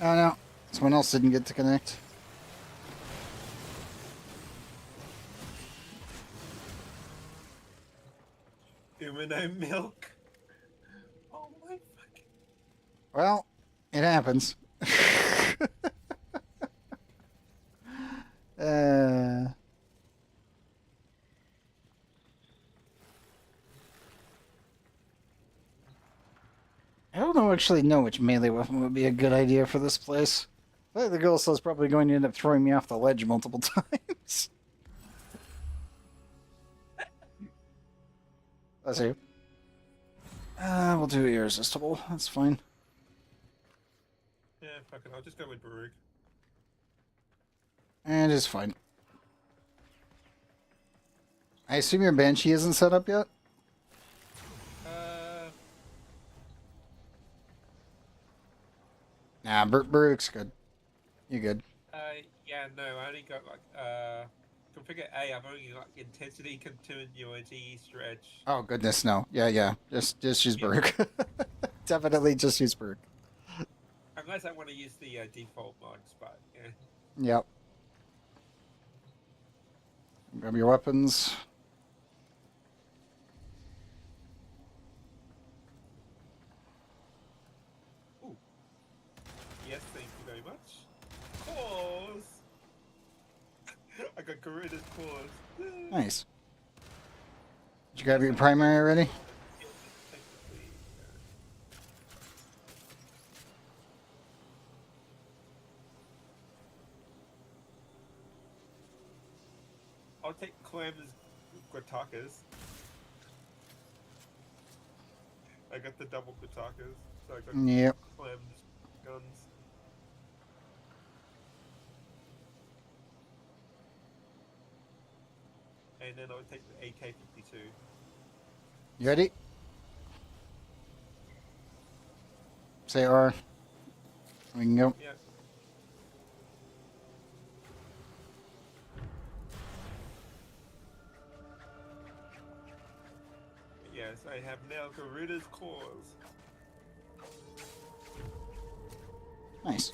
Oh no, someone else didn't get to connect. Umino milk. Oh my fucking. Well, it happens. I don't actually know which melee weapon would be a good idea for this place. I think the Ghost is probably going to end up throwing me off the ledge multiple times. Let's see. We'll do irresistible. That's fine. Yeah, fuck it. I'll just go with Baruch. And it's fine. I assume your Banshee isn't set up yet? Nah, Baruch's good. You good? Yeah, no, I only got like configure A. I've only got intensity, continuity, stretch. Oh goodness, no. Yeah. Just use Yeah. Baruch. Definitely just use Baruch. Unless I want to use the default mods, but yeah. Yep. Grab your weapons. Ooh. Yes, thank you very much. Claws. I got Garuda's claws. Nice. Did you grab your primary already? I'll take Clem's Gratakas. I got the double Gratakas, so I got Yep. Clem's guns. And then I'll take the AK-52. You ready? Say R. We can go. Yeah. Yes, I have now Garuda's claws. Nice.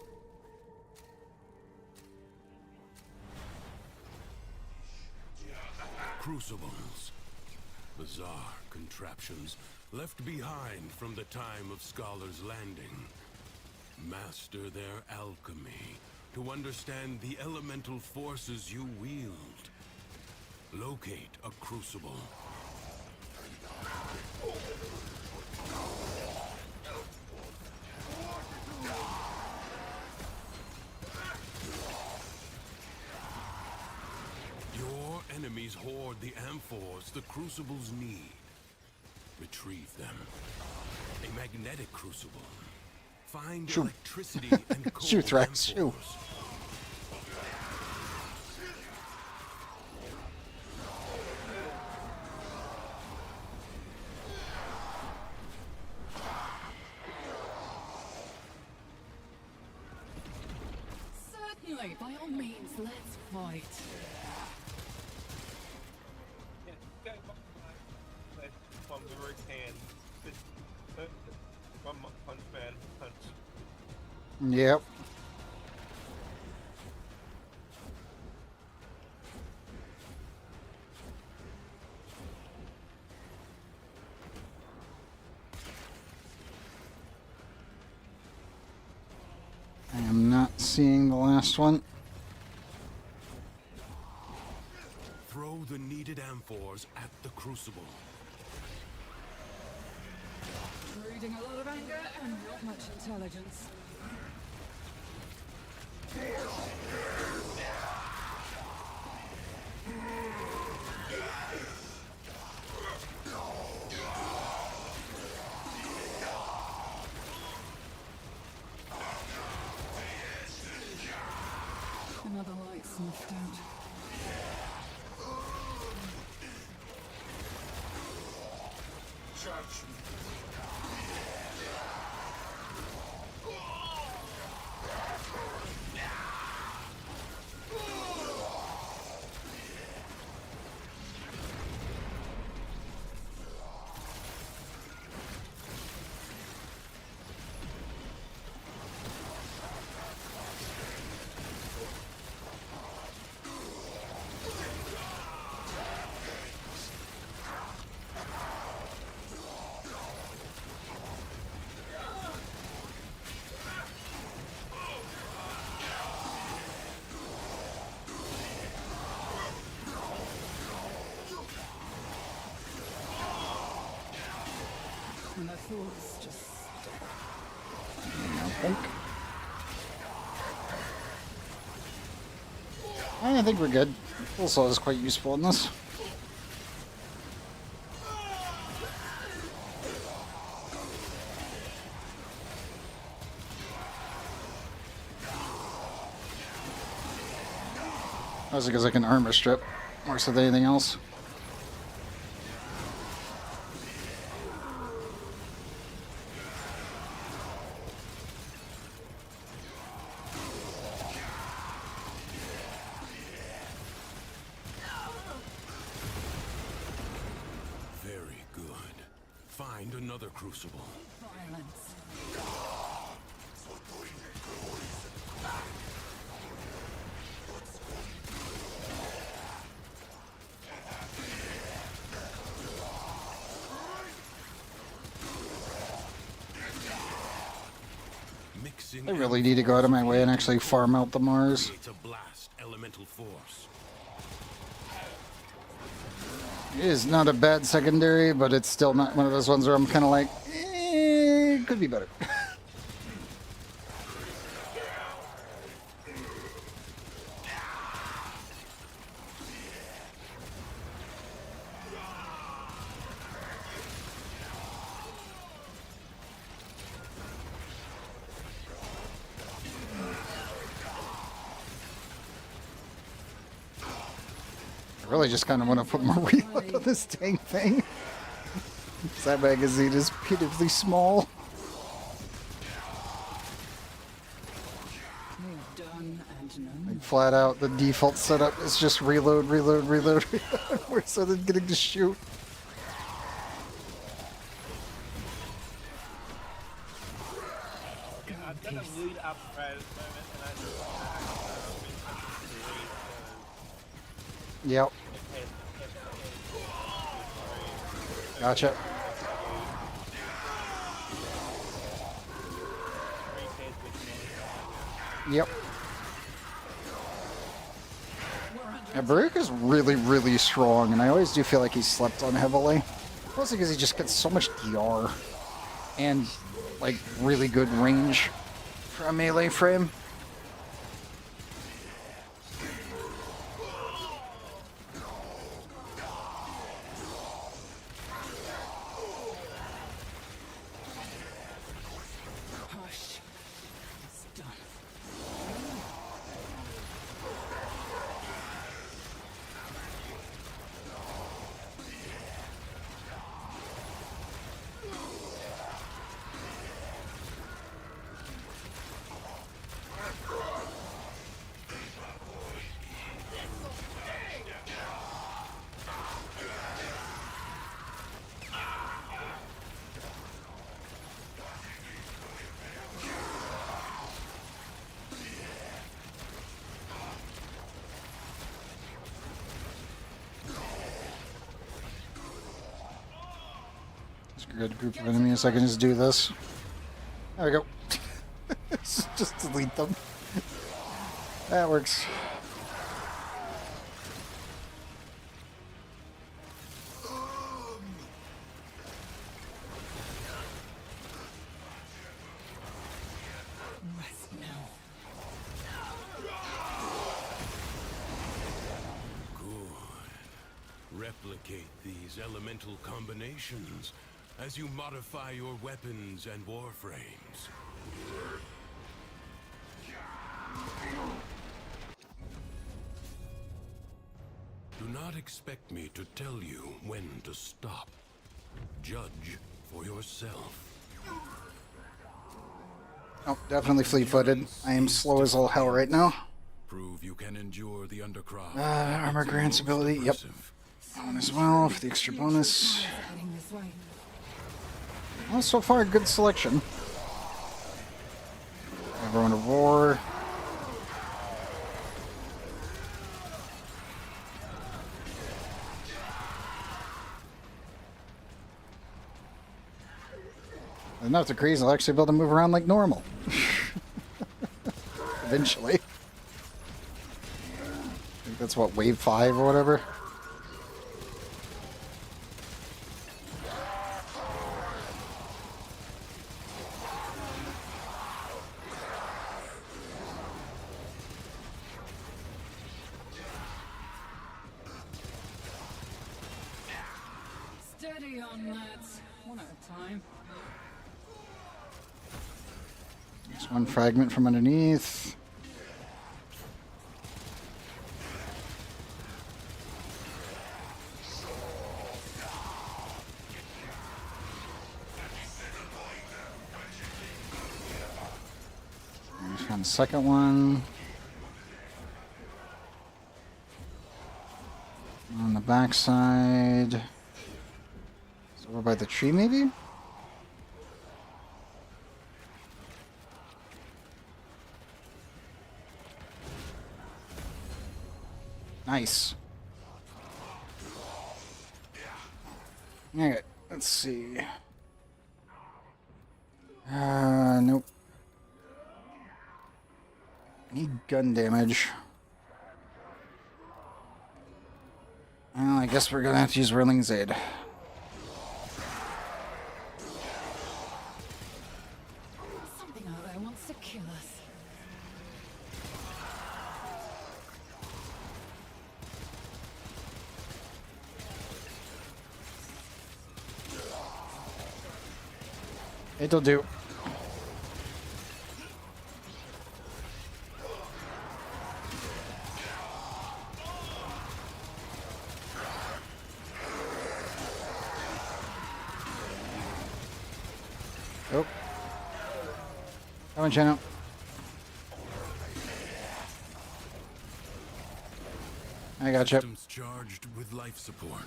Crucibles. Bizarre contraptions left behind from the time of Scholar's Landing. Master their alchemy to understand the elemental forces you wield. Locate a crucible. Your enemies hoard the amphors the crucibles need. Retrieve them. A magnetic crucible. Find Shoo. electricity and cold Shoo, Thrax, shoo. amphors. Certainly, by all means, let's fight. Yeah, go from the right hand. One punch man, punch. Yep. I am not seeing the last one. Throw the needed amphors at the crucible. Breeding a lot of anger and not much intelligence. Another light snuffed out. And I thought just... I think we're good. Full Soul is quite useful in this. Mostly because I can armor strip more so than anything else. find another crucible. Violence. Mixing I really need to go out of my way and actually farm out the Mars. creates a blast elemental force. It is not a bad secondary, but it's still not one of those ones where I'm kind of like, could be better. I really just kind of want to put more reload on this dang thing. That magazine is pitifully small. Move done and none. Like flat out, the default setup is just reload, reload, reload, reload. We're so than getting to shoot. I've done a lead upgrade at the moment, and I just Yep, gotcha. Yep. Yeah, Baruch is really, really strong, and I always do feel like he's slept on heavily. Mostly because he just gets so much DR and, like, really good range for a melee frame. Hush. It's done. It's a good group of enemies. I can just do this. There we go. Just delete them. That works. Rest now. Replicate these elemental combinations as you modify your weapons and warframes. Do not expect me to tell you when to stop. Judge for yourself. Oh, definitely fleet-footed. I am slow as all hell right now. Prove you can endure the undercroft. Armor grants ability. Yep. One as well for the extra bonus. Heading this way. Well, so far, good selection. Everyone to roar. Enough to crazy, I'll actually be able to move around like normal. Eventually. I think that's what, wave 5 or whatever? Steady on, lads. One at a time. There's one fragment from underneath. There's one second one. On the backside. It's over by the tree, maybe? Nice. Alright, let's see. Nope. I need gun damage. Well, I guess we're gonna have to use Whirling's Aid. Something out there wants to kill us. It'll do. Oh. Come on, Chano. I got you. Systems charged with life support.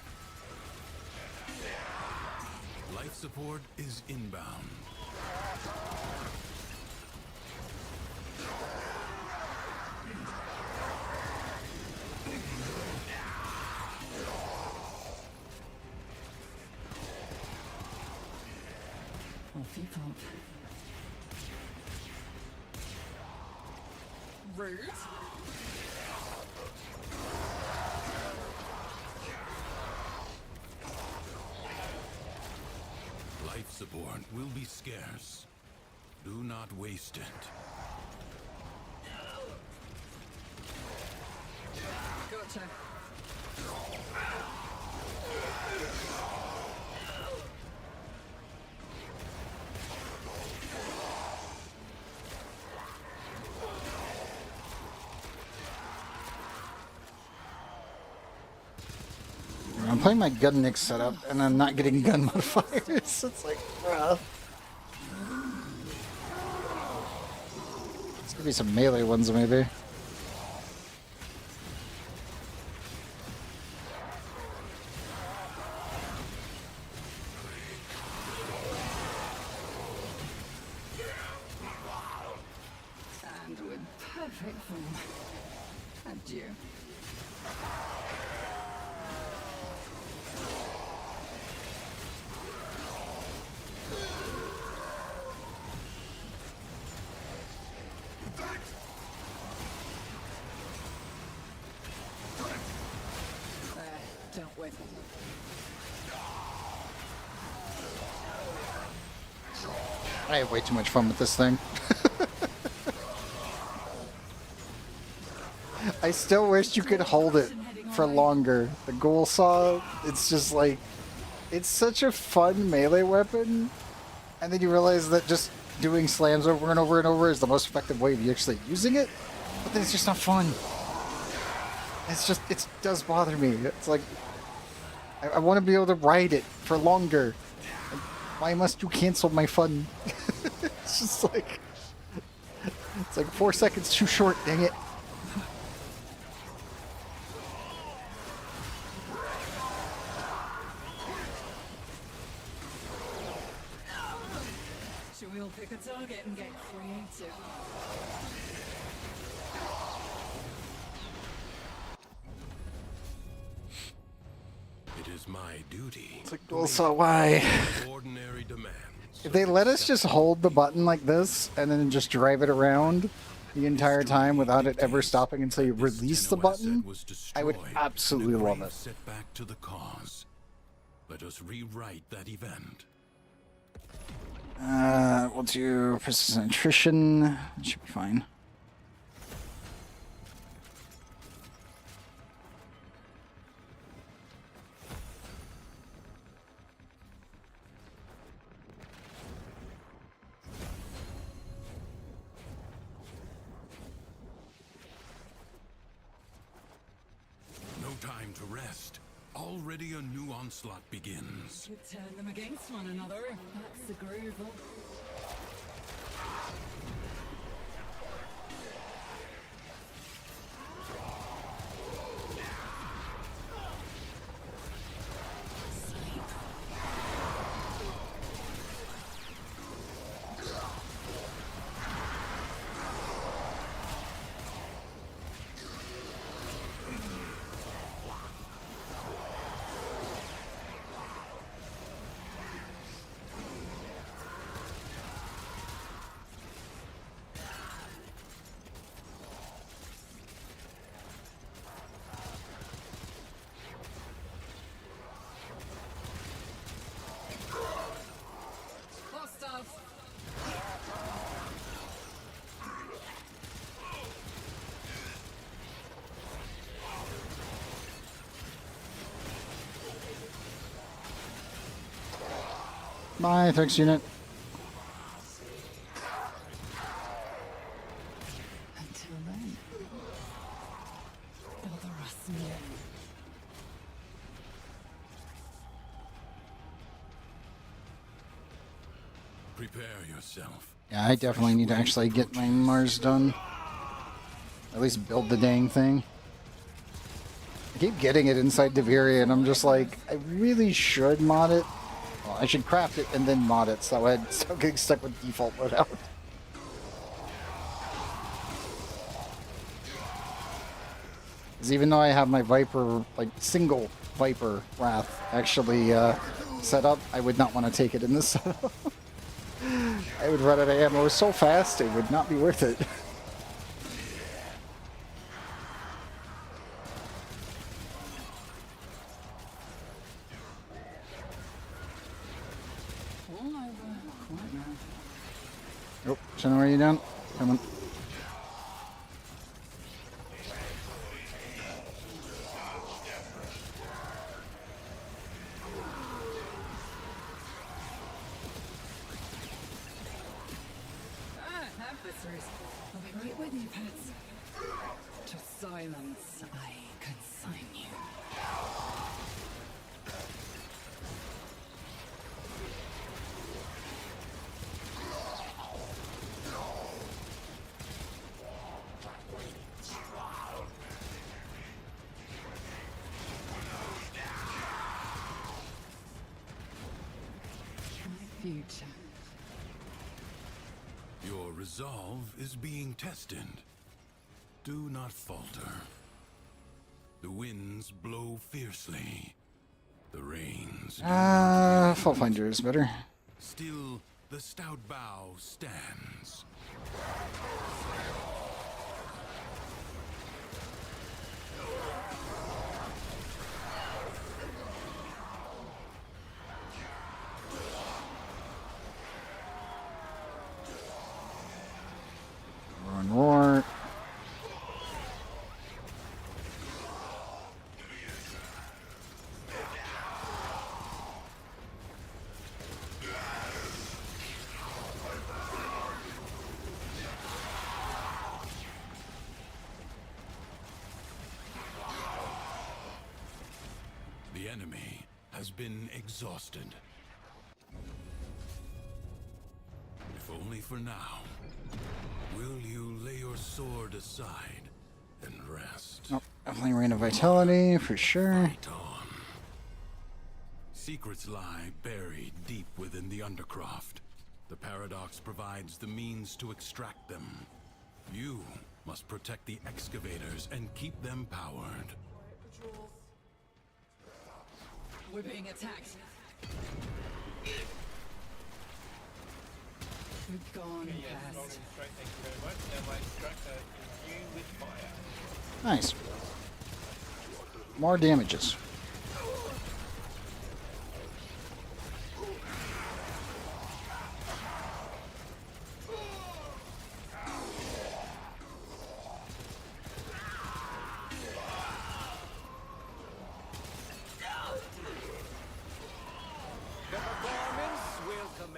Life support is inbound. Off you pop. Rude. Life support will be scarce. Do not waste it. Gotcha. I'm playing my gun mix setup and I'm not getting gun modifiers. It's like, bruh. There's gonna be some melee ones maybe. And with perfect form. Adieu. Dealt with. I have way too much fun with this thing. I still wish you could hold it for longer. The ghoul saw, it's just like, it's such a fun melee weapon, and then you realize that just doing slams over and over and over is the most effective way of actually using it, but then it's just not fun. It's just, it does bother me. It's like, I want to be able to ride it for longer. Like, why must you cancel my fun? It's just like, it's like 4 seconds too short, dang it. Should we all pick a target and get creative? It is my duty. It's like, well, so why? Ordinary demands. If they let us just hold the button like this and then just drive it around the entire time without it ever stopping until you release the button, I would absolutely love it. Set back to the cause. Let us rewrite that event. We'll do persistent attrition. That should be fine. No time to rest. Already a new onslaught begins. Could turn them against one another if that's the groove. Bye, thanks, unit. Until then, build a Rasmian. Prepare yourself. Yeah, I definitely need to actually get my Mars done. At least build the dang thing. I keep getting it inside Deveria, and I'm just like, I really should mod it. Well, I should craft it and then mod it, so I'd stop getting stuck with default loadout. Because even though I have my Viper, like single Viper Wrath actually set up, I would not want to take it in this setup. I would run out of ammo so fast, it would not be worth it. All over. Quite now. Oh, Shannon, are you down? Come on. Adversaries. I'll be right with you, pets. To silence, I consign you. My future. Your resolve is being tested. Do not falter. The winds blow fiercely. The rains. Fault Finder is better. Still, the stout bow stands. Roar. The enemy has been exhausted. If only for now. Will you lay your sword aside and rest? Oh, definitely Rain of Vitality, for sure. Fight on. Secrets lie buried deep within the Undercroft. The Paradox provides the means to extract them. You must protect the excavators and keep them powered. We're being attacked. We've gone past. Rolling straight, thank you very much. Now my extractor is you with fire. Nice. More damages.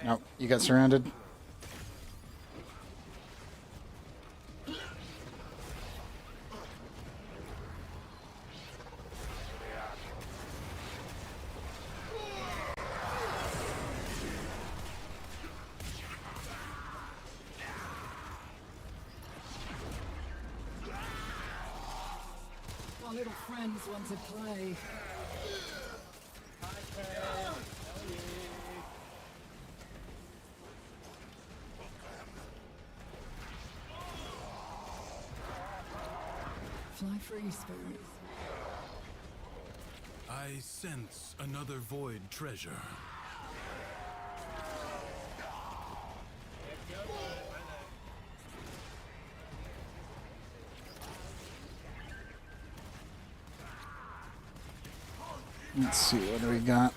Nope, you got surrounded. Our little friends want to play. Fly free, spirit. I sense another void treasure. Let's see, what do we got?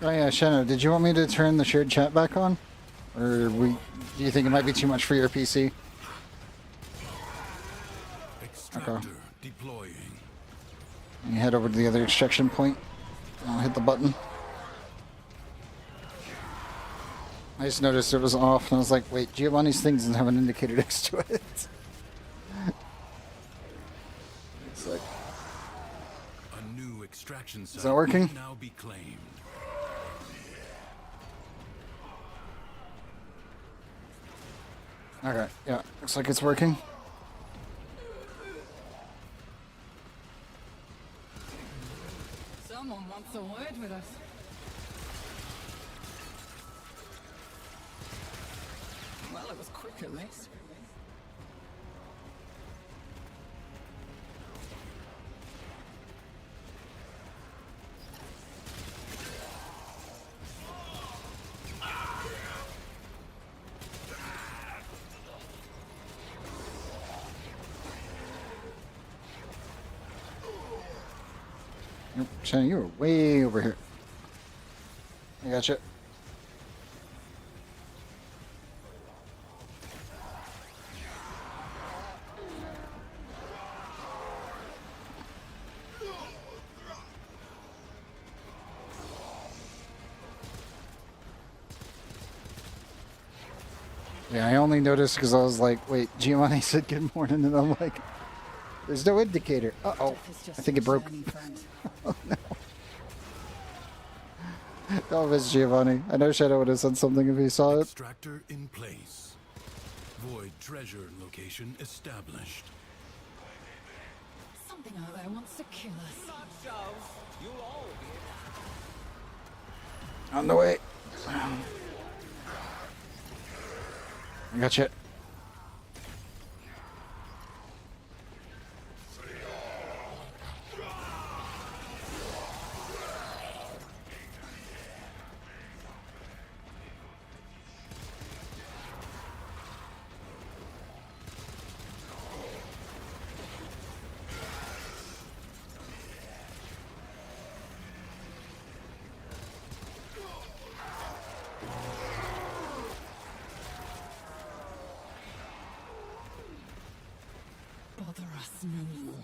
Oh yeah, Shannon, did you want me to turn the shared chat back on? Or do you think it might be too much for your PC? Extractor deploying. You head over to the other extraction point. I'll hit the button. I just noticed it was off, and I was like, wait, Giovanni's thing doesn't have an indicator next to it. It's like, A new extraction site is that working? can now be claimed. Okay, yeah, looks like it's working. Someone wants a word with us. Well, it was quick at least. Nope, Shannon, you were way over here. I gotcha. Yeah, I only noticed because I was like, wait, Giovanni said good morning, and I'm like, there's no indicator. Uh-oh. I think it broke. Oh, no. That was Giovanni. I know Shadow would have said something if he saw it. Extractor in place. Void treasure location established. Something out there wants to kill us. Not shows. You'll all be On the way. I gotcha. Bother us no more.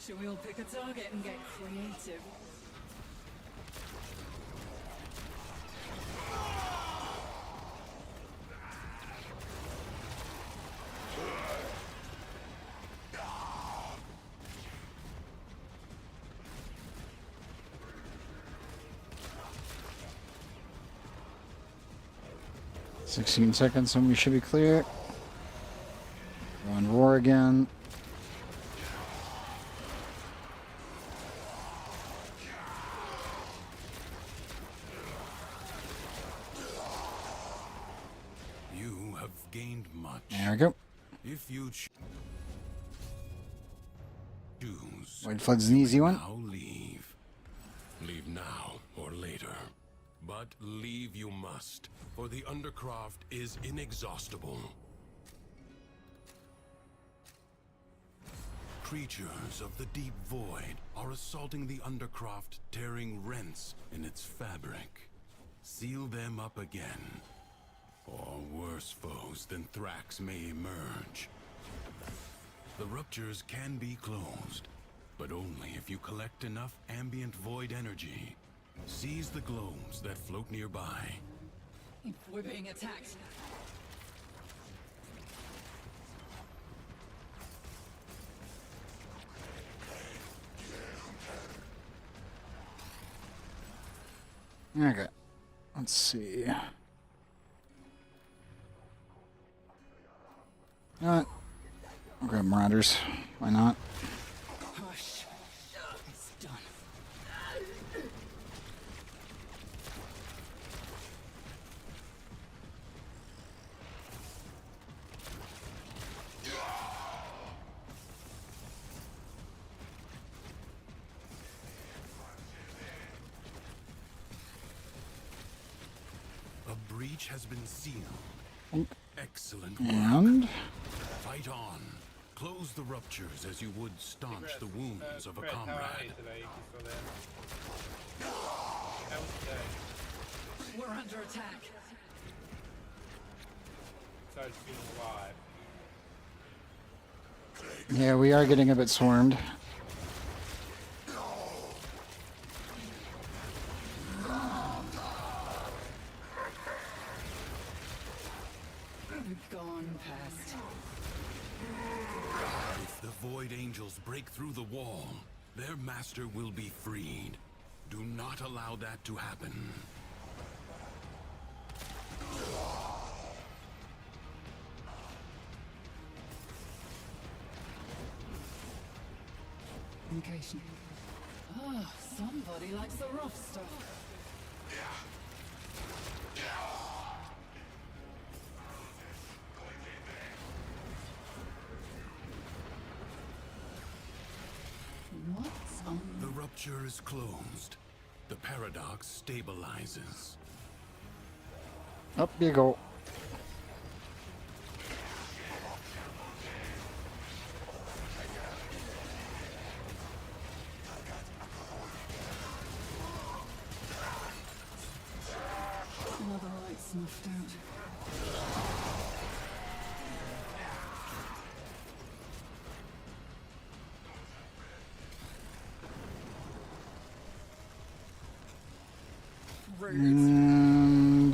Should we all pick a target and get creative? $16 seconds and we should be clear. Go on roar again. You have gained much. There we go. If you choose, Void Flood's an easy one. now leave. Leave now or later. But leave you must, for the Undercroft is inexhaustible. Creatures of the deep void are assaulting the Undercroft, tearing rents in its fabric. Seal them up again, or worse foes than Thrax may emerge. The ruptures can be closed, but only if you collect enough ambient void energy. Seize the globes that float nearby. We're being attacked. Okay. Let's see. I'll grab Marauders. Why not? Hush. It's done. A breach has been sealed. Excellent work. And Fight on. Close the ruptures as you would staunch the wounds of a Fred, how are comrade. you today? You still there? How was today? We're under attack. Besides being alive. yeah, we are getting a bit swarmed. We've gone past. If the Void Angels break through the wall, their master will be freed. Do not allow that to happen. Communication. Oh, somebody likes the rough stuff. What's on The rupture is closed. The paradox stabilizes. Up you go. another light snuffed out? And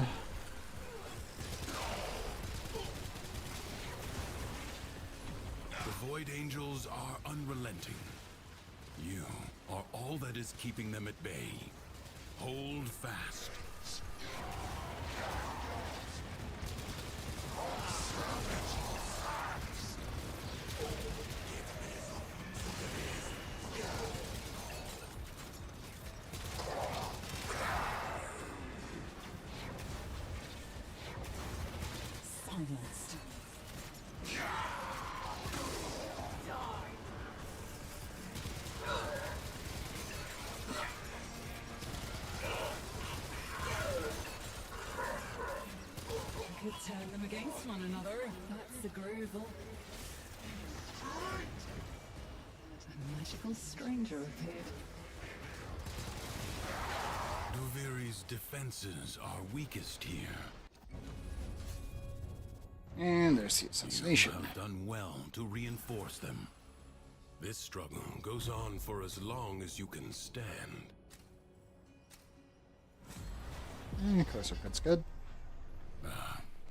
The Void Angels are unrelenting. You are all that is keeping them at bay. Hold fast. Silenced. Could turn them against one another if that's agreeable. A magical stranger appeared. Duviri's defenses are weakest here. and there's the You assassination. have done well to reinforce them. This struggle goes on for as long as you can stand. Closer fit's good.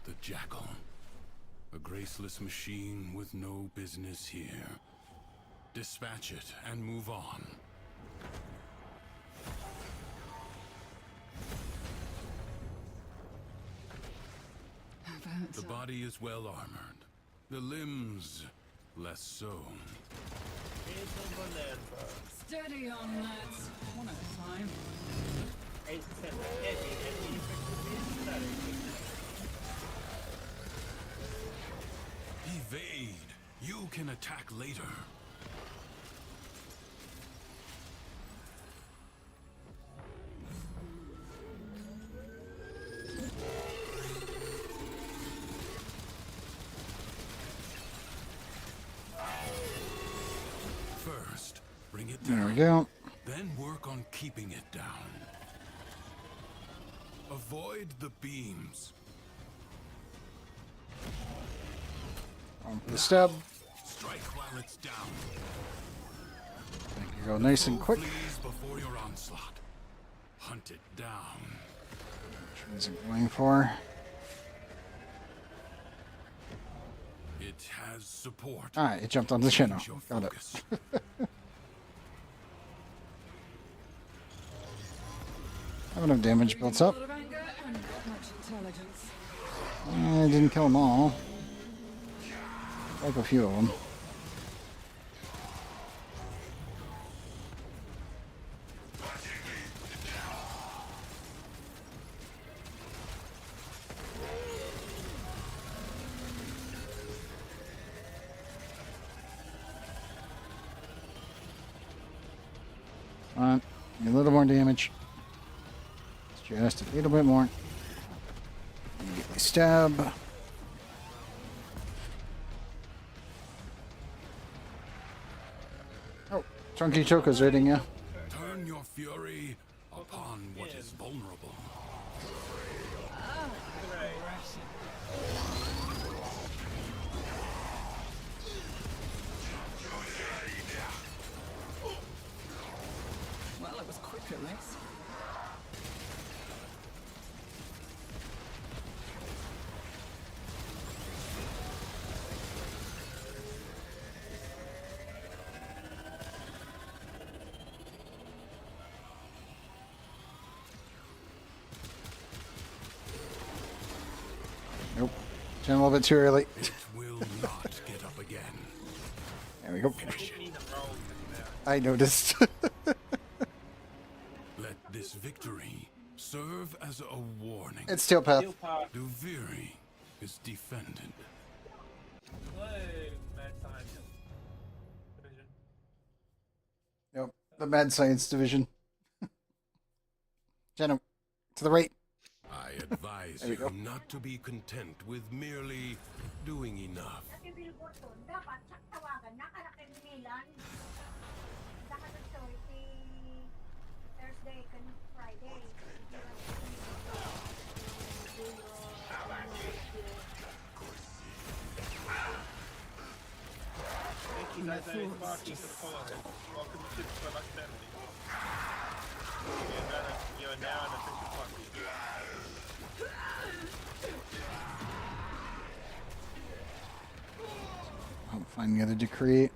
The Jackal. A graceless machine with no business here. Dispatch it and move on. How about The body is well armored. The limbs, less so. Here's number Lanford. steady on that, one at a time. 8% heavy, enemy effectively static. Evade. You can attack later. First, bring it down. There we go. Then work on keeping it down. Avoid the beams. On for the stab. Strike while it's down. Make it go nice and quick. Flees before your onslaught. Hunt it down. Which one's it going for? It has support. Ah, it jumped on the channel. Change your Got it. focus. Have enough damage built up. A lot of anger and not much intelligence. I didn't kill them all. Like a few of them. Come on, a little more damage. Just a little bit more. Get my stab. Chunky Choco's raiding you. Turn your fury upon what is vulnerable. Well, it was quick at least. Nope. Jen a little bit too early. It will not get up again. There we go. You need a roll now. I noticed. Let this victory serve as a warning. It's Steel Path. Steel Path. Duviri is defended. Hello, Mad Science Division. Yep. The Mad Science Division. Jenna, to the right. I advise There we go. you not to be content with merely doing enough. Thank you, Jose Sparky, for following. Welcome to the Select Family. You're now an official party. I'll find the other decree.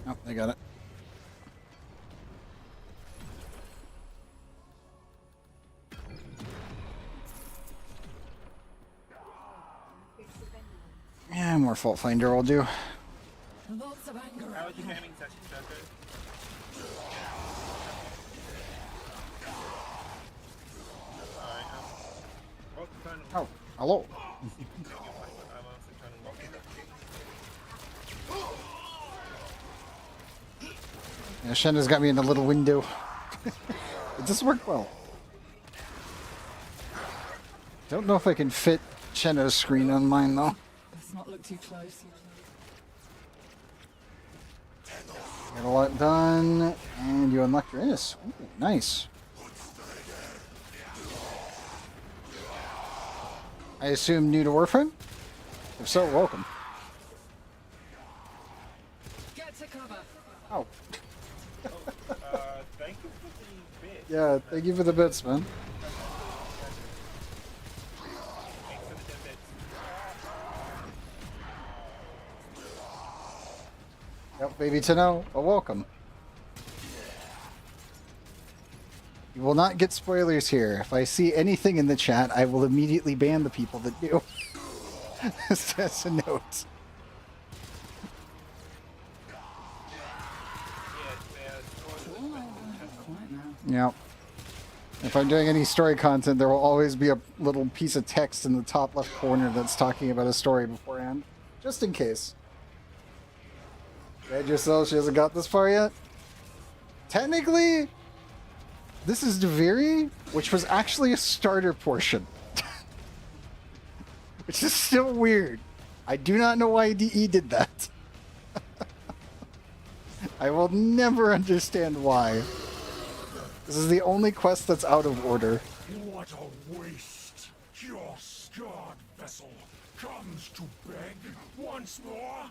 Oh, they got it. Yeah, more Fault Finder will do. Lots of anger. How was your gaming session, Joko? Alright, what's the phone? Oh, hello. I'm also trying to lock it. Yeah, Shenna's got me in a little window. It does work well. Don't know if I can fit Shenna's screen on mine though. Let's not look too close. Got a lot done, and you unlocked your Innis. Ooh, nice. I assume new to Warframe? If so, welcome. Get to cover. Oh, Thank you for the bit. yeah, thank you for the bits, man. Thanks for the 10 bits. Yep, baby to know, but welcome. You will not get spoilers here. If I see anything in the chat, I will immediately ban the people that do. That's a note. Yep. If I'm doing any story content, there will always be a little piece of text in the top left corner that's talking about a story beforehand. Just in case. Read yourself, she hasn't got this far yet? Technically, this is Duviri, which was actually a starter portion. Which is still weird. I do not know why DE did that. I will never understand why. This is the only quest that's out of order. What a waste! Your scarred vessel comes to beg once more.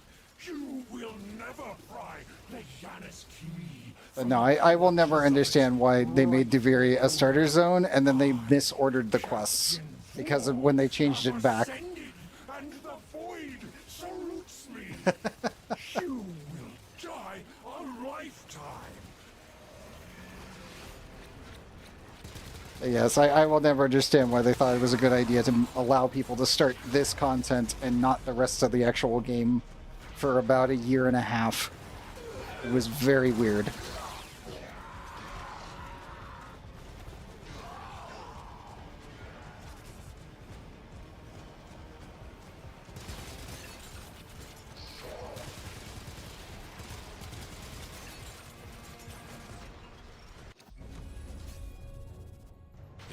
You will never pry the Yanis Kimi. But no, I will never understand why they made Duviri a starter zone and then they misordered the quests. Because of when they changed it back. And the void salutes me. You will die a lifetime. Yes, I will never understand why they thought it was a good idea to allow people to start this content and not the rest of the actual game for about a year and a half. It was very weird.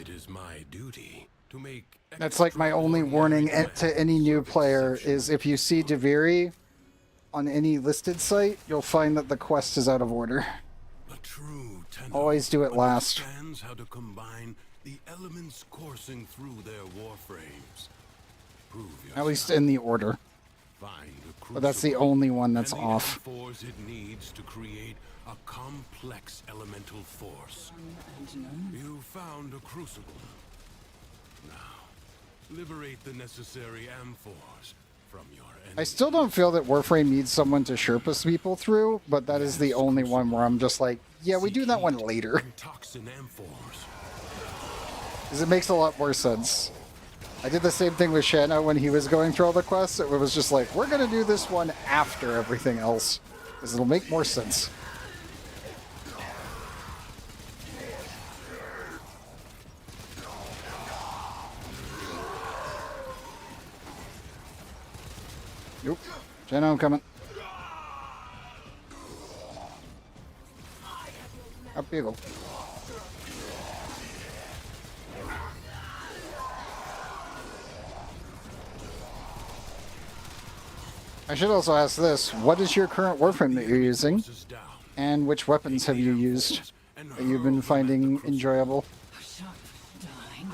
It is my duty to make. That's like my only warning to any new player is if you see Duviri, on any listed site, you'll find that the quest is out of order. A true Tenno Always do it last. understands how to combine the elements coursing through their warframes. Prove yourself. At least in the order. Find a But that's the crucible only one that's and the off. M4s it needs to create a complex elemental force. You found a crucible. Now, liberate the necessary M4s from your enemy. I still don't feel that Warframe needs someone to Sherpa people through, but that is the only one where I'm just like, yeah, we do that one later. Toxin M4s. Because it makes a lot more sense. I did the same thing with Shanna when he was going through all the quests. It was just like, we're going to do this one after everything else. Because it'll make more sense. Nope. Shanna, I'm coming. Up you go. I should also ask this. What is your current Warframe that you're using? And which weapons have you used that you've been finding enjoyable? Hush up, darling.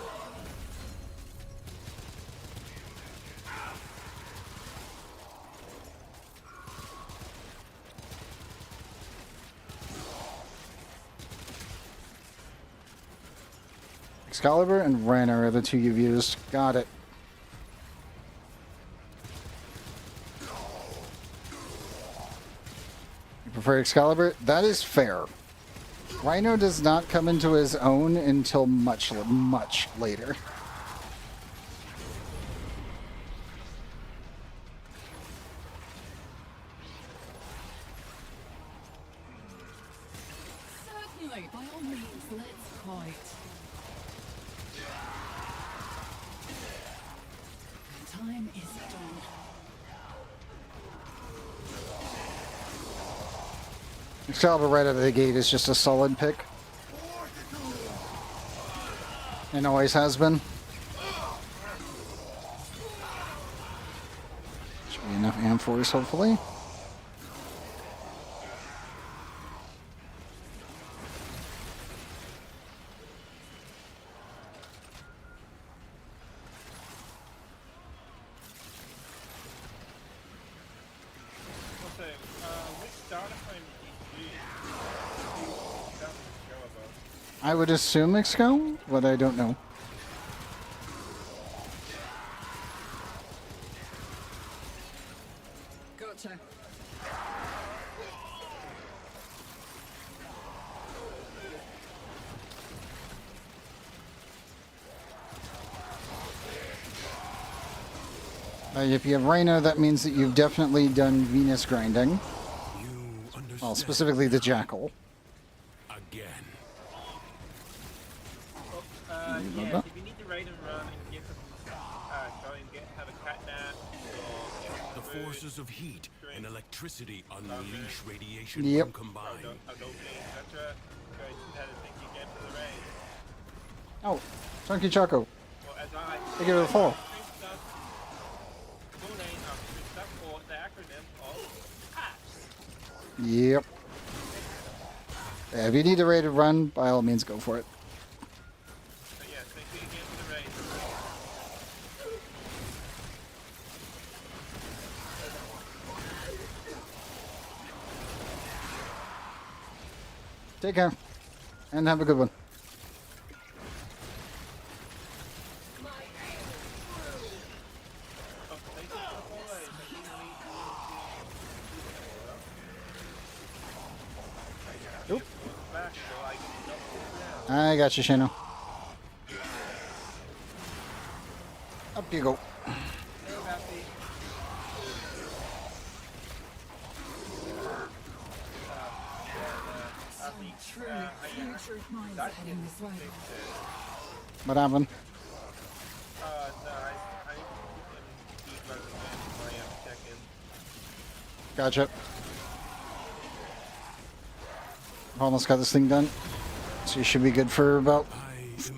Excalibur and Rhino are the two you've used. Got it. You prefer Excalibur? That is fair. Rhino does not come into his own until much, much later. Certainly, by all means, let's fight. The time is done. Excalibur right out of the gate is just a solid pick. And always has been. Should be enough Am4s, hopefully. Also, which data frame did you use? That was go about. I would assume Excal, but I don't know. Gotcha. If you have Rhino, that means that you've definitely done Venus grinding. You understand. Well, specifically the Jackal. Again. Yeah, if you need to raid and run and get some, go and have a cat nap, or get The some food, forces of heat and electricity unleash radiation Yep. when combined. adult games, etc. Go and have a thank you again for the raid. Oh, Chunky Choco. Well, as I Thank you for the follow. full name of stuff for the acronym of PAPS. Yep. Yeah, if you need a rated run, by all means, go for it. So yeah, thank you again for the raid. Take care, and have a good one. Oh, thank you for the follow. Oop. Back, so I can double down. I got you, Shano. Up you go. So happy. Truly, future of mine is heading this way. What happened? No, I keep running my check-in. Gotcha. I've almost got this thing done. So you should be good for about, I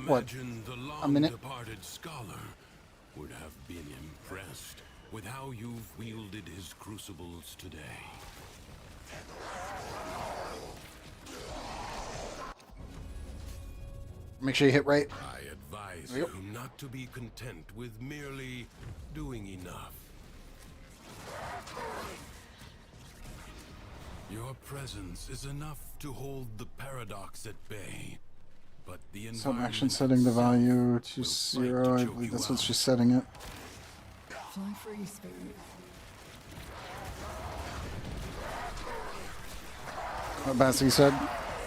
what, imagine the a minute? long-departed scholar would have been impressed. with how you've wielded his crucibles today. Make sure you hit right. I advise Yep. you not to be content with merely doing enough. Your presence is enough to hold the paradox at bay. But the Some environment action setting the itself value to will fight 0. I choke believe you that's what out. she's setting it. Fly free, spirit. What Bassi said,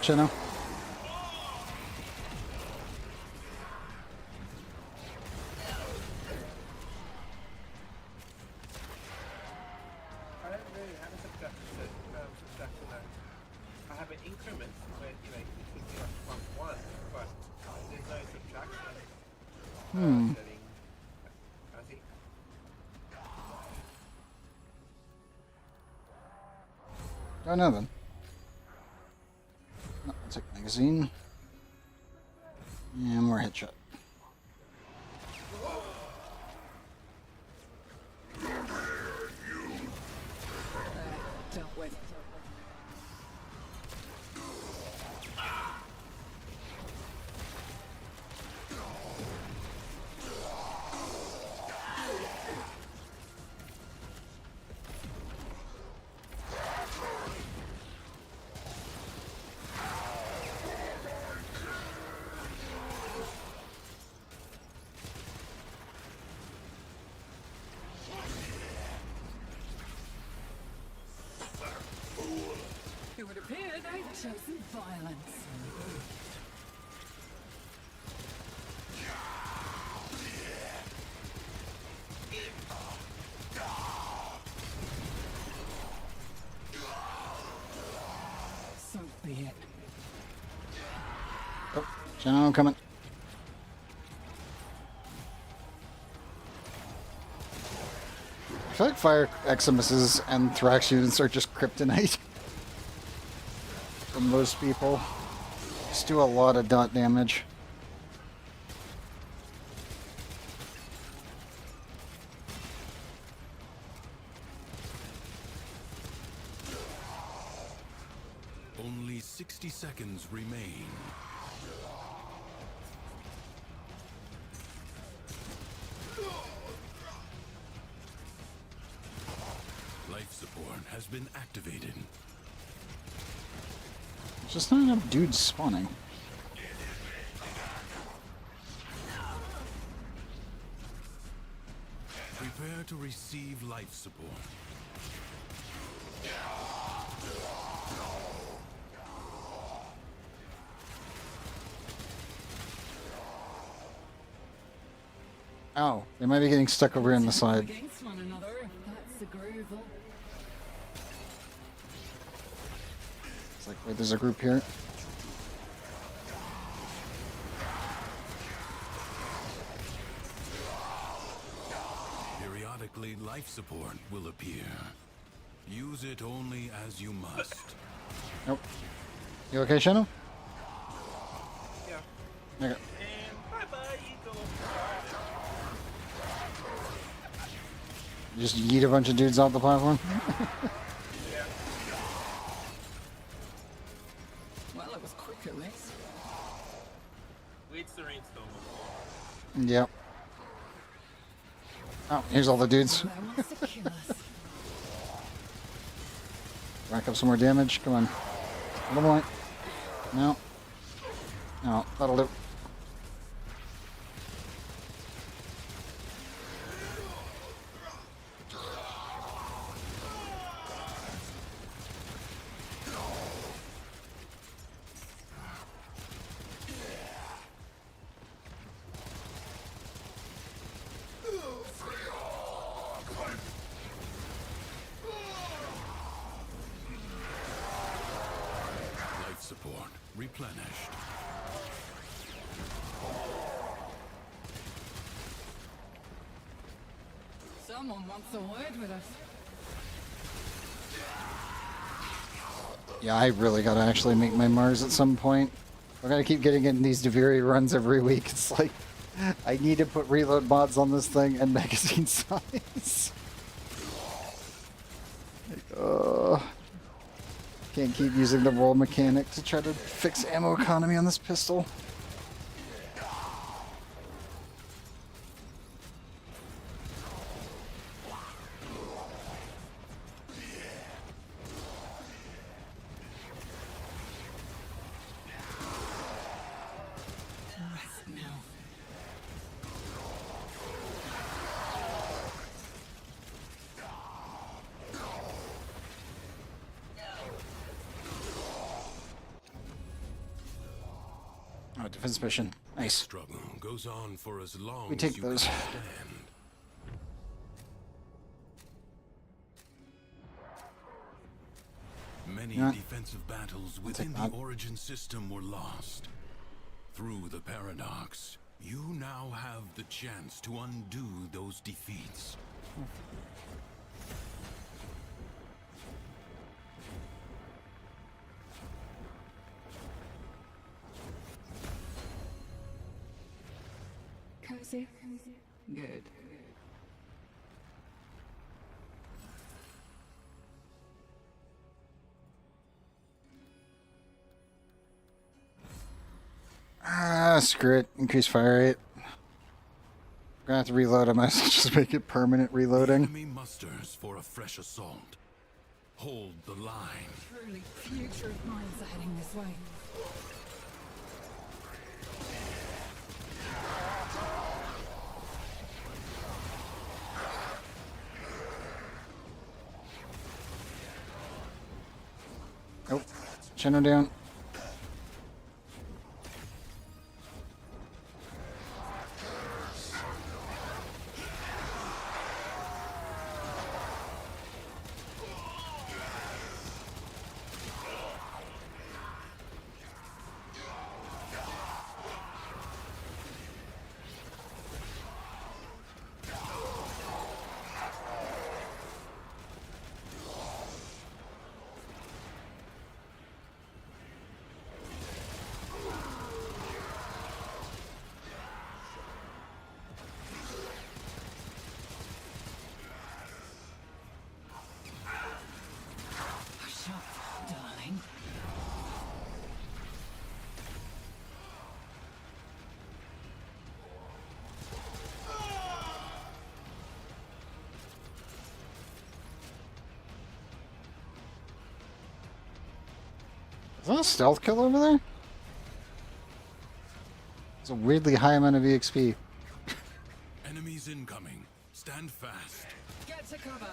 Chino? I don't really have a subtraction though. I have an increment where, you know, it could be like +1, but there's no subtraction. Setting, I think. Don't know then. No, I'll take magazine. And more headshot. Dealt with. It would appear they've chosen violence. So be it. Oh, Chino coming. I feel like Fire Eximuses and Thrax units are just kryptonite. For most people. Just do a lot of dot damage. Only 60 seconds remain. Life support has been activated. There's just not enough dudes spawning. Prepare to receive life support. Oh, they might be getting stuck over here on the side. Against one another, if that's the groove. It's like, wait, there's a group here. Periodically, life support will appear. Use it only as you must. Nope. You okay, Shadow? Yeah. Okay. And bye-bye, Eagle. Just yeet a bunch of dudes off the platform. Yeah. Well, it was quick at least. Weird serene storm. Yep. Oh, here's all the dudes. That wants to kill us. Rack up some more damage. Come on. A little more. No. No, that'll do. Life support replenished. Someone wants a word with us. Yeah, I really gotta actually make my Mars at some point. We're gonna keep getting in these Deviri runs every week. It's like, I need to put reload mods on this thing and magazine size. Like, can't keep using the roll mechanic to try to fix ammo economy on this pistol. Oh, defense mission. Nice. Struggle goes on for as long We as take you those. can stand. Many Yeah. defensive battles take within the that. Origin system were lost. Through the paradox, you now have the chance to undo those defeats. Cozy? Good. Ah, screw it. Increase fire rate. Gonna have to reload. I might as well just make it permanent The reloading. enemy musters for a fresh assault. Hold the line. Truly, future of minds are heading this way. Nope. Channel down. Hush up, darling. Is that a stealth kill over there? It's a weirdly high amount of EXP. Enemies incoming. Stand fast. Get to cover.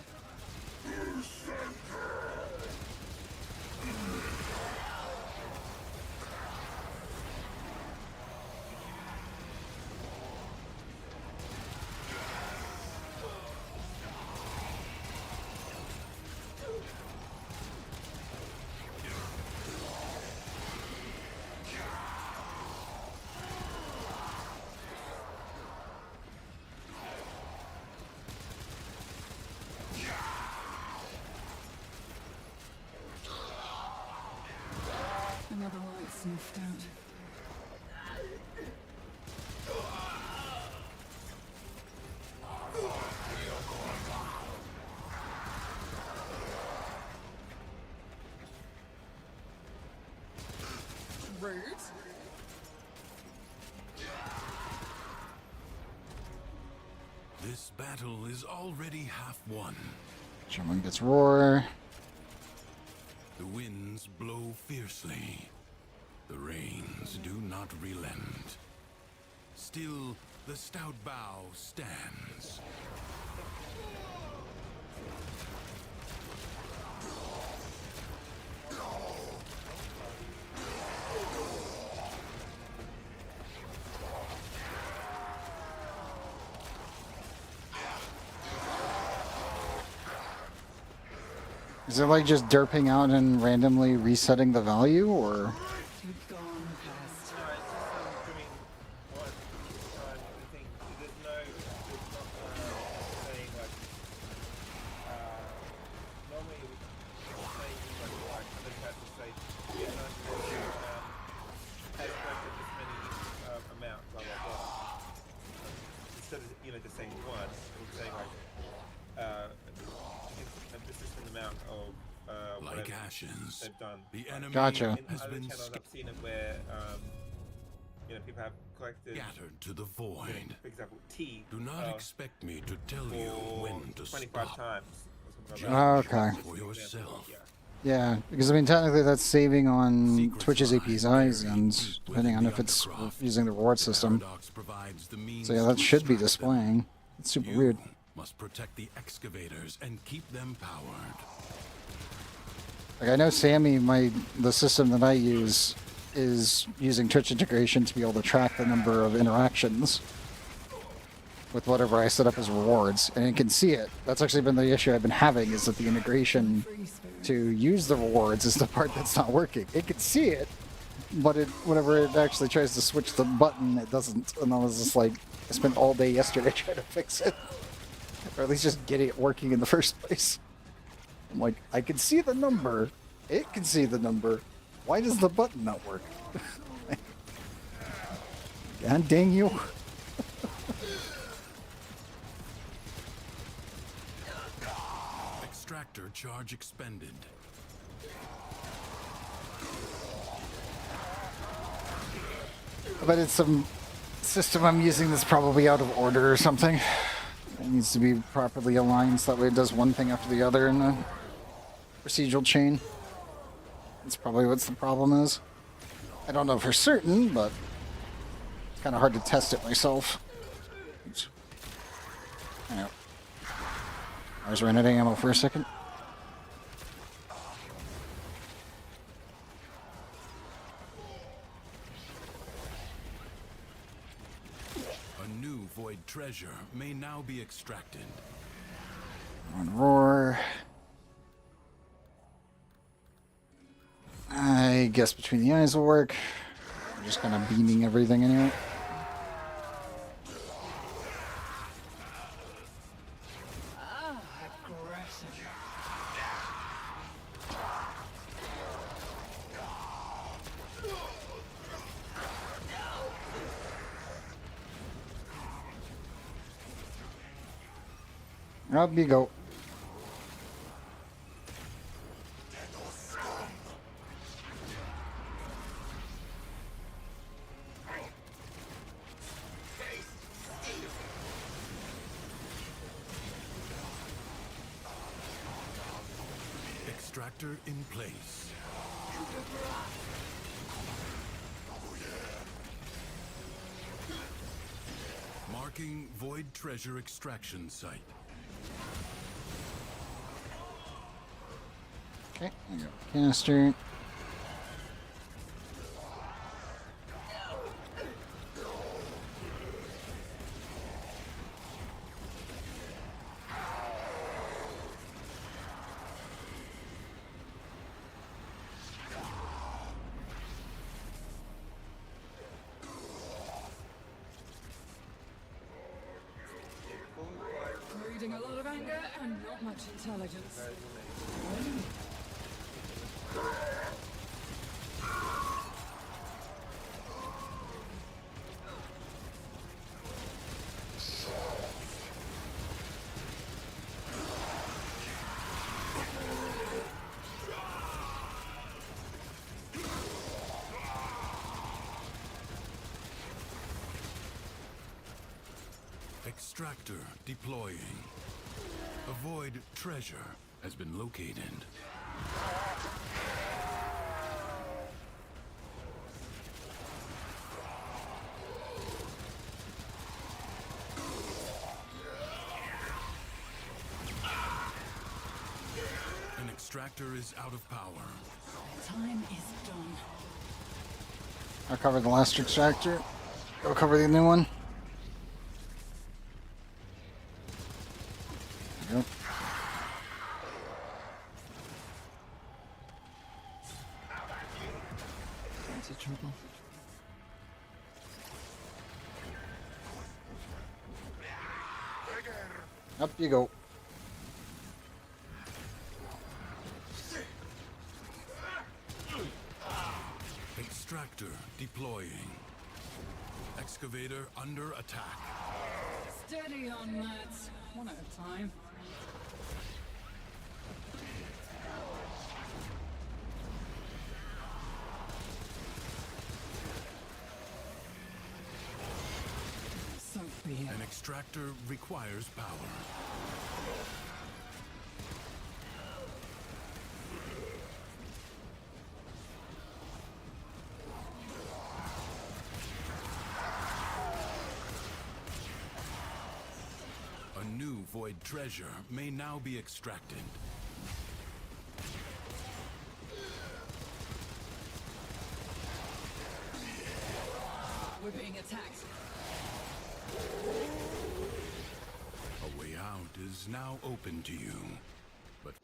Another light snuffed out. Rude. This battle is already half won. Someone gets roar. The winds blow fiercely. The rains do not relent. Still, the stout bow stands. Is it like just derping out and randomly resetting the value, or? You've gone past. No, it's just doing one time the thing. There's no, it's not saying like, normally it would say like other cats will say, yeah, no, has collected this many amount, blah blah blah. Instead of just saying one, it would say like, this is an amount ashes. they've done. The enemy Gotcha. In has other been channels, I've seen it where people have collected, scattered to the void. for example, tea. Do not expect me to tell you for when to 25 stop. times. Or something Judge like that. Okay. for yourself. Yeah. Yeah, because I mean, technically that's saving on Secrets Twitch's lie APIs, buried and deep depending within on the if it's undercroft. using the reward system. Paradox provides the means So yeah, that to should be extract them. displaying. It's super You weird. must protect the excavators and keep them powered. Like I know Sammy, the system that I use is using Twitch integration to be able to track the number of interactions with whatever I set up as rewards, and it can see it. That's actually been the issue I've been having, is that the integration to use the rewards is the part that's not working. It can see it, but whenever it actually tries to switch the button, it doesn't. And I was just like, I spent all day yesterday trying to fix it, or at least just getting it working in the first place. I'm like, I can see the number. It can see the number. Why does the button not work? God dang you. Extractor charge expended. I bet it's some system I'm using that's probably out of order or something. It needs to be properly aligned so that way it does one thing after the other in the procedural chain. That's probably what the problem is. I don't know for certain, but it's kind of hard to test it myself. Oops. Hang on. I was running out of ammo for a second. A new void treasure may now be extracted. On roar. I guess between the eyes will work. I'm just kind of beaming everything anyway. Up you go. Extractor in place. Marking void treasure extraction site. Okay, there you go. Canister. Breeding a lot of anger and not much intelligence. Extractor deploying. A void treasure has been located. An extractor is out of power. Time is done. I'll cover the last extractor. Go cover the new one. There you go. Into trouble. Up you go. Extractor deploying. Excavator under attack. Steady on, lads. One at a time. So be it. An extractor requires power. A new void treasure may now be extracted. We're being attacked. A way out is now open to you, but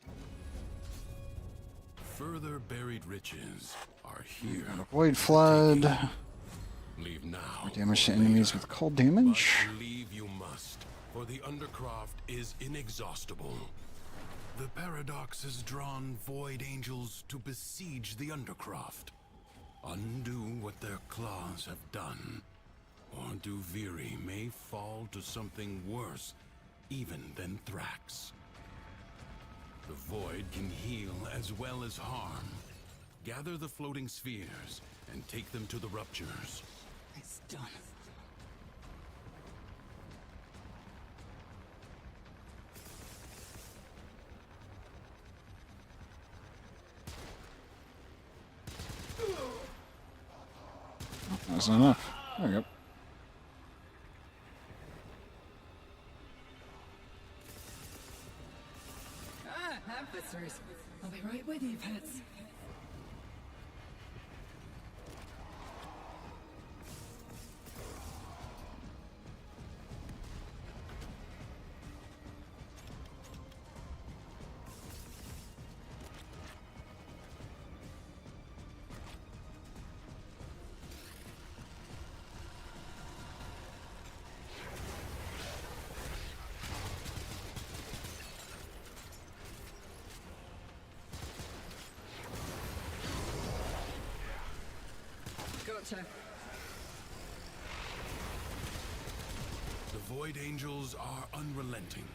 further buried riches are here. Void flood. Leave now. More damage to or enemies later. with cold damage. But leave you must, for the Undercroft is inexhaustible. The Paradox has drawn Void Angels to besiege the Undercroft. Undo what their claws have done, or Duviri may fall to something worse even than Thrax. The Void can heal as well as harm. Gather the floating spheres and take them to the ruptures. It's done. That's not enough. There we go. Ah, adversaries. I'll be right with you, pets. Gotcha. The Void Angels are unrelenting.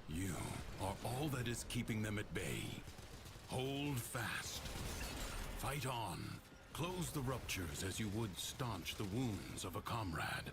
You are all that is keeping them at bay. Hold fast. Fight on. Close the ruptures as you would staunch the wounds of a comrade.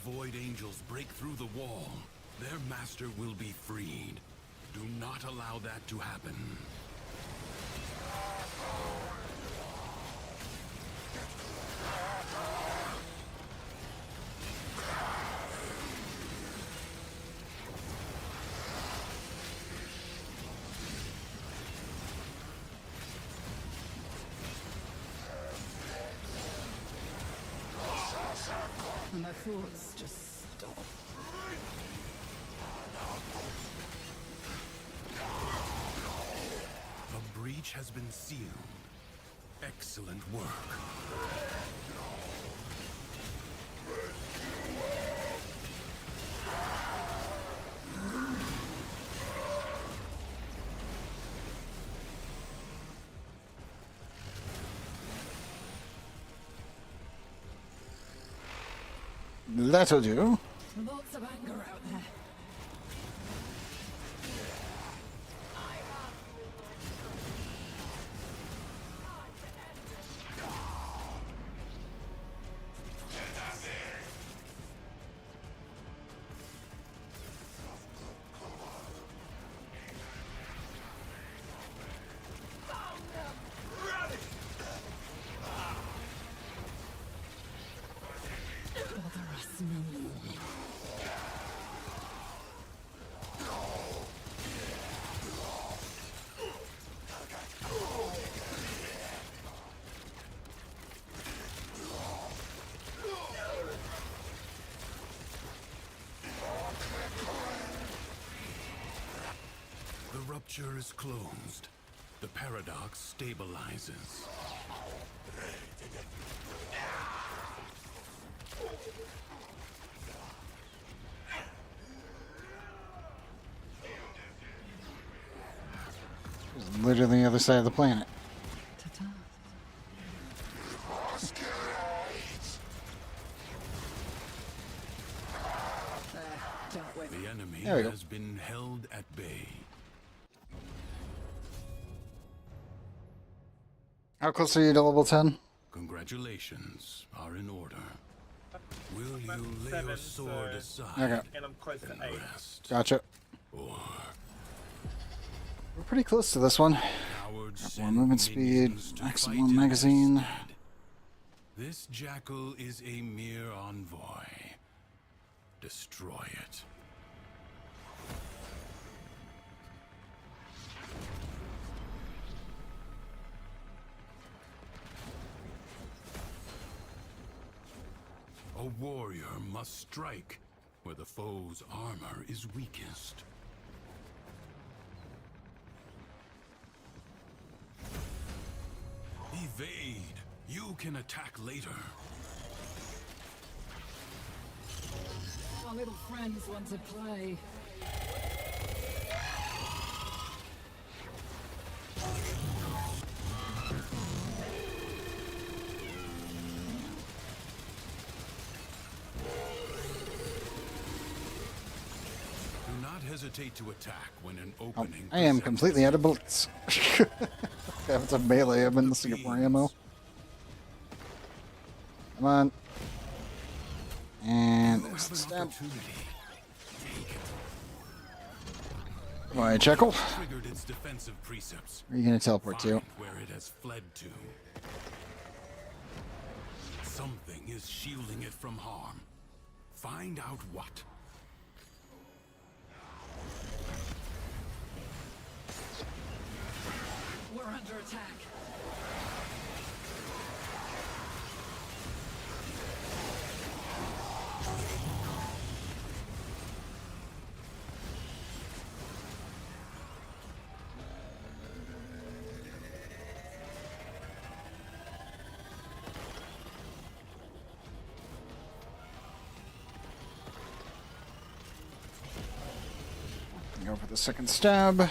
Void Angels break through the wall, their master will be freed. Do not allow that to happen. And my thoughts just stop. A breach has been sealed. Excellent work. That'll do. Lots of anger out there. The rupture is closed. The paradox stabilizes. literally on the other side of the planet. Ta-ta. Dealt with. The enemy There we go. has been held at bay. How close are you to level 10? Congratulations are in order. Will you I'm lay 7, your sword so- aside Okay. And I'm close to and 8. rest? Gotcha. Or We're pretty close to this one. cowards More send movement speed, minions to maximum fight in their magazine. stead. This jackal is a mere envoy. Destroy it. A warrior must strike where the foe's armor is weakest. Evade. You can attack later. Our little friends want to play. Do not hesitate to attack when an Oh, opening. I am presents completely out of bullets. Yeah, it's a melee. I've been looking at more ammo. Come on. And You there's have the an stab. opportunity. Take it. Come on, Jekyll. Triggered its defensive precepts. Where are you going to teleport to? Find where it has fled to. Something is shielding it from harm. Find out what. We're under attack. Go for the second stab.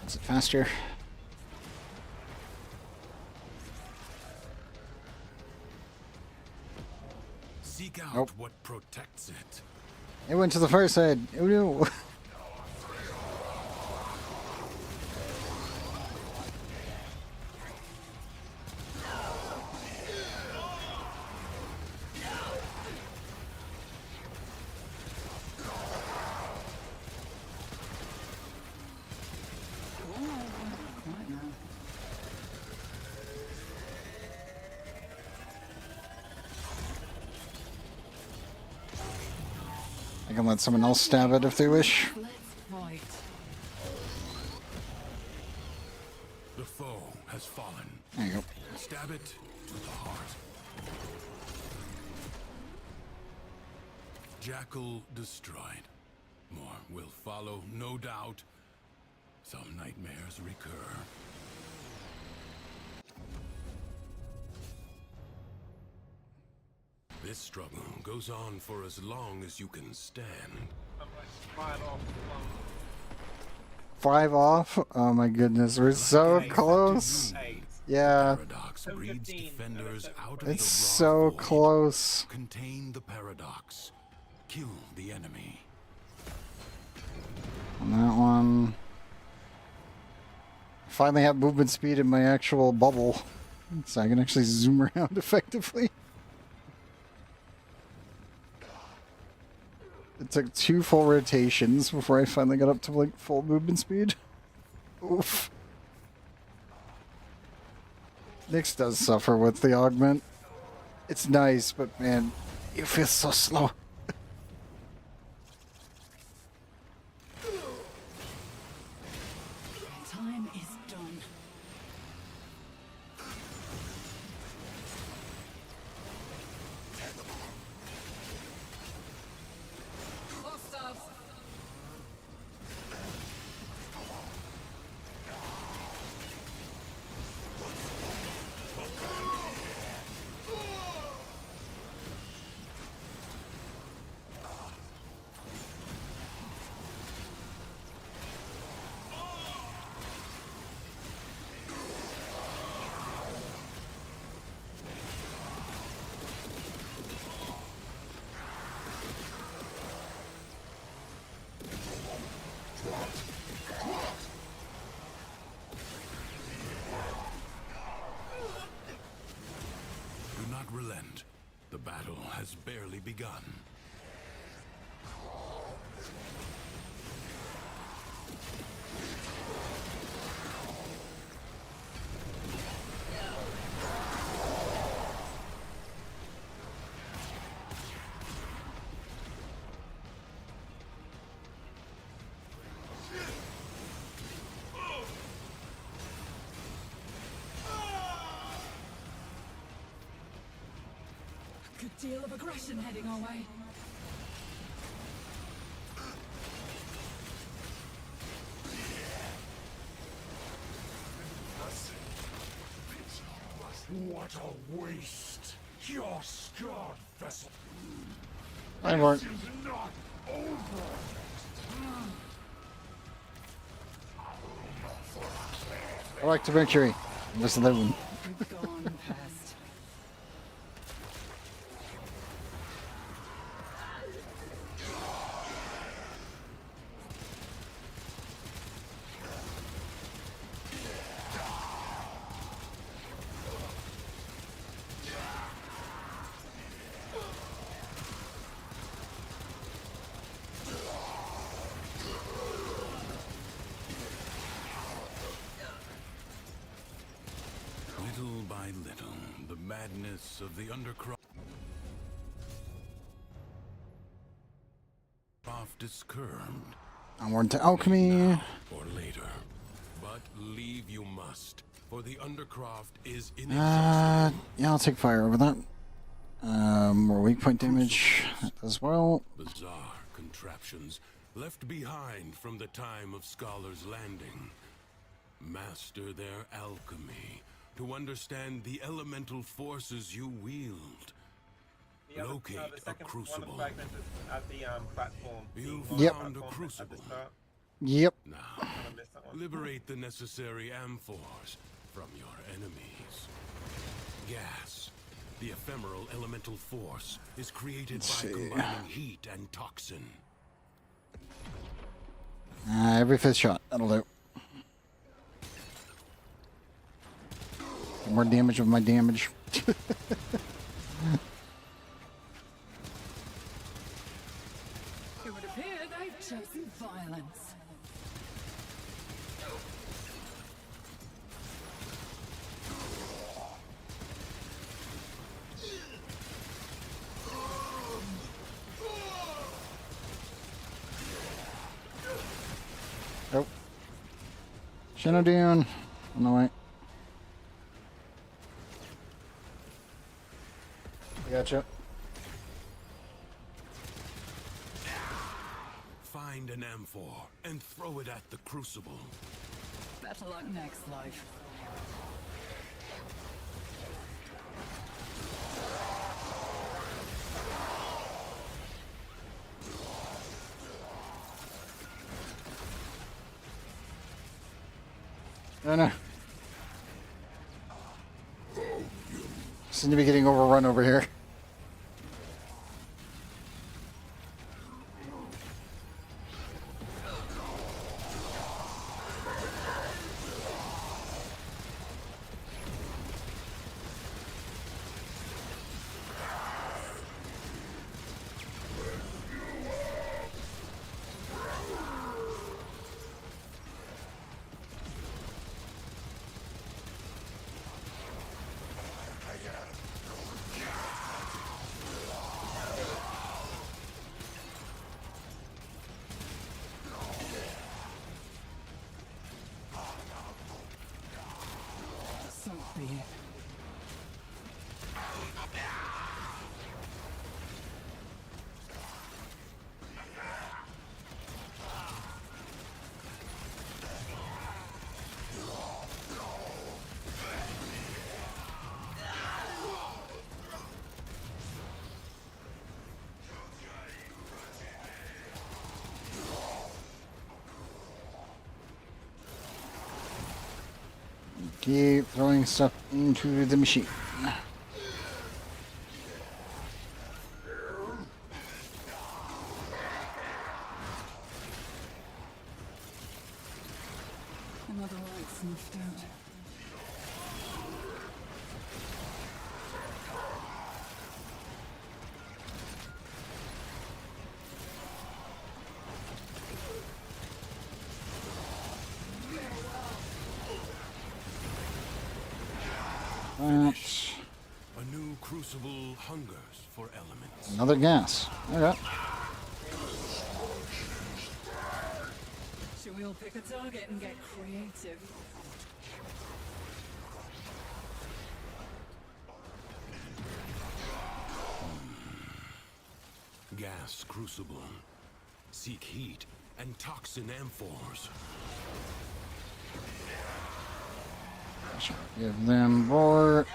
Is it faster? Seek out Nope. what protects it. It went to the far side. Oh no. Right now. I can let someone else stab it if they wish. Let's fight. The foe has fallen. There you go. Stab it to the heart. Jackal destroyed. More will follow, no doubt. Some nightmares recur. This struggle goes on for as long as you can stand. I'm like 5 off. 5 off? Oh my goodness, we're so Okay, close. 8. Yeah, Paradox So breeds 15, defenders and out of it's the so raw void. close. Contain the paradox. Kill the enemy. On that one. Finally have movement speed in my actual bubble. So I can actually zoom around effectively. It took 2 full rotations before I finally got up to like full movement speed. Oof. Nyx does suffer with the augment. It's nice, but man, you feel so slow. Time is done. Hostiles. Do not relent. The battle has barely begun. Good deal of aggression heading our way. What a waste! Your scarred vessel I weren't. is not over! I like to victory. This is the one. Gone past. Little by little, the madness of the Undercroft is curbed. Onward to alchemy. Now or later. But leave you must, for the Undercroft is inexhaustible. Yeah, I'll take fire over that. More weak point damage as well. Bizarre contraptions left behind from the time of Scholar's Landing. Master their alchemy to understand the elemental forces you wield. Locate the a second crucible. one of the fragments is at the platform. You the found a platform crucible. At the start. Yep. Now, I missed that one. liberate the necessary amphors from your enemies. Gas, the ephemeral elemental force, is created by see. combining heat and toxin. Every fifth shot. That'll do. More damage of my damage. It would appear they've chosen violence. Oh. Shadow down. On the way. I gotcha. Find an amphor and throw it at the crucible. Better luck next life. No, no. Seem to be getting overrun over here. So be it. Keep throwing stuff into the machine. Another light snuffed out. That's A new crucible hungers for elements. another gas. Okay. Should we all pick a target and get creative? Gas crucible. Seek heat and toxin amphors. Give them more.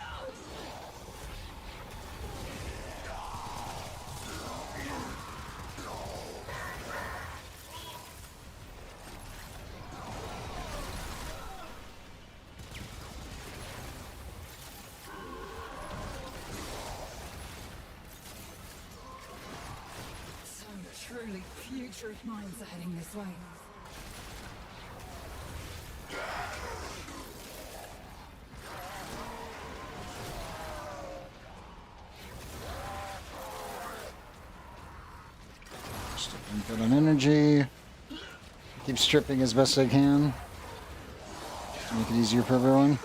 Some truly putrid minds are heading this way. Good on energy. Keep stripping as best I can to make it easier for everyone.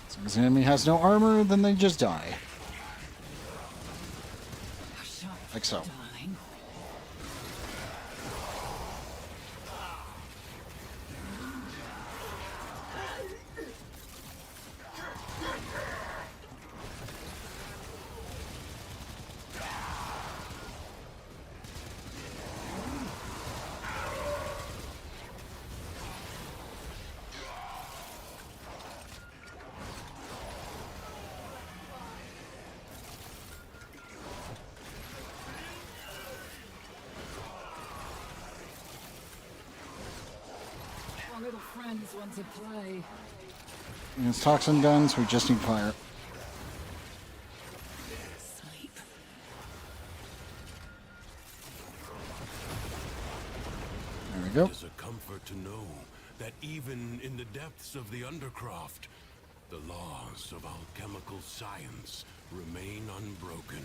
As long as the enemy has no armor, then they just die. Like so. Darling. Our little friends want to play. It's toxin guns, we just need fire. Sleep. There we go. It is a comfort to know that even in the depths of the Undercroft, the laws of alchemical science remain unbroken.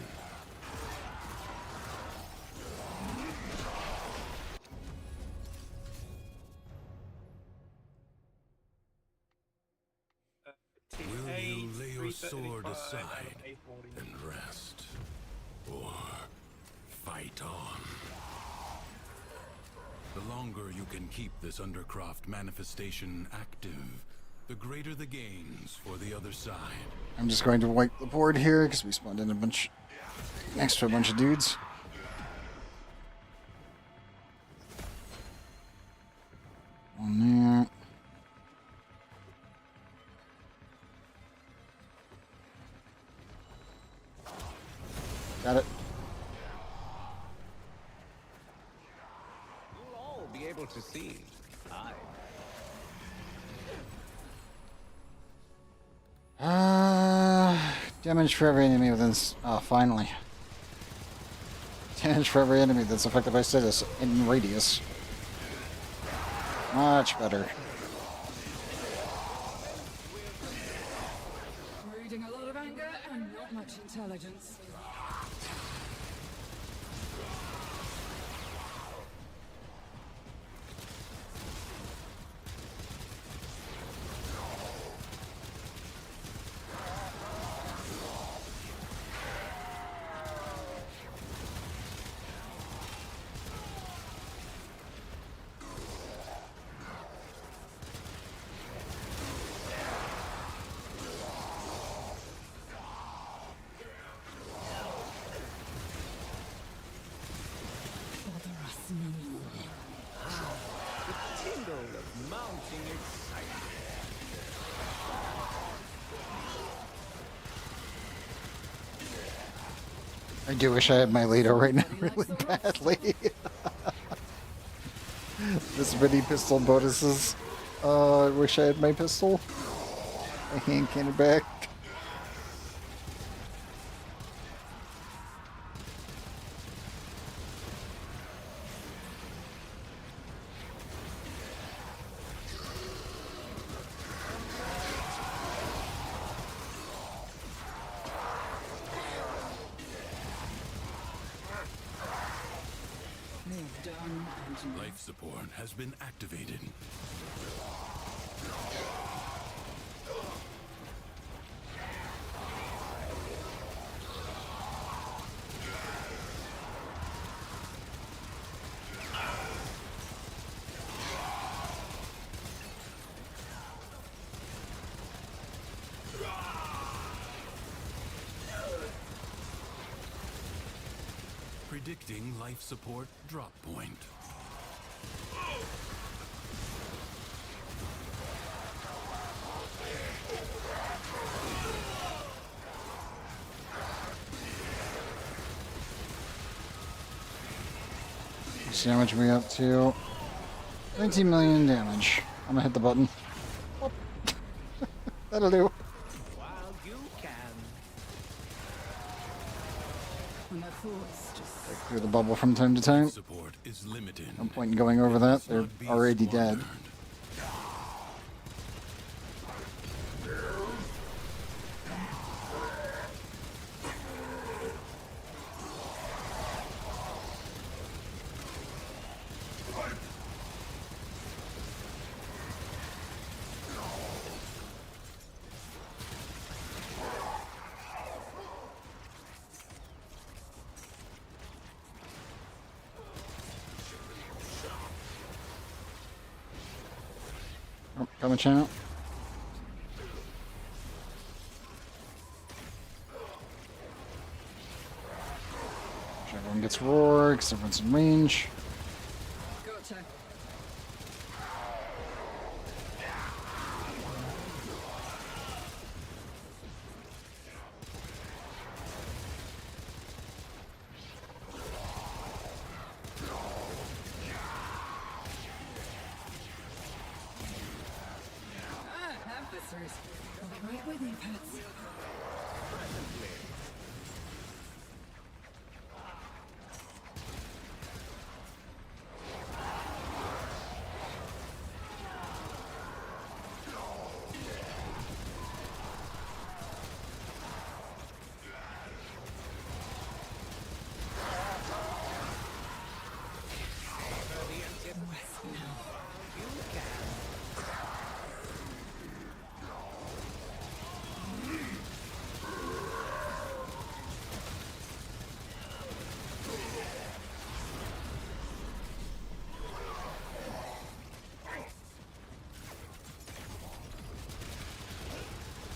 Will you lay your sword aside and rest? Or fight on? The longer you can keep this Undercroft manifestation active, the greater the gains for the other side. I'm just going to wipe the board here because we spawned in a bunch next to a bunch of dudes. On there. Got it. You'll all be able to see. Damage for every enemy within. Oh, finally. Damage for every enemy that's affected by status in radius. Much better. Breeding a lot of anger and not much intelligence. Tingle of mounting excitement. I do wish I had my Leto right now really badly. This many pistol bonuses. I wish I had my pistol. My hand cannon back. Done and Life support has been activated. Predicting life support drop point. See how much we up to? 19 million damage. I'm gonna hit the button. Whoop. That'll do. While you can. my thoughts just Break through the bubble from time to time. Support is limited. No point in going over that. They're already dead. Oh, coming out. Everyone gets roar because everyone's in range. gotcha. Adversaries. I'll be right with you, pets.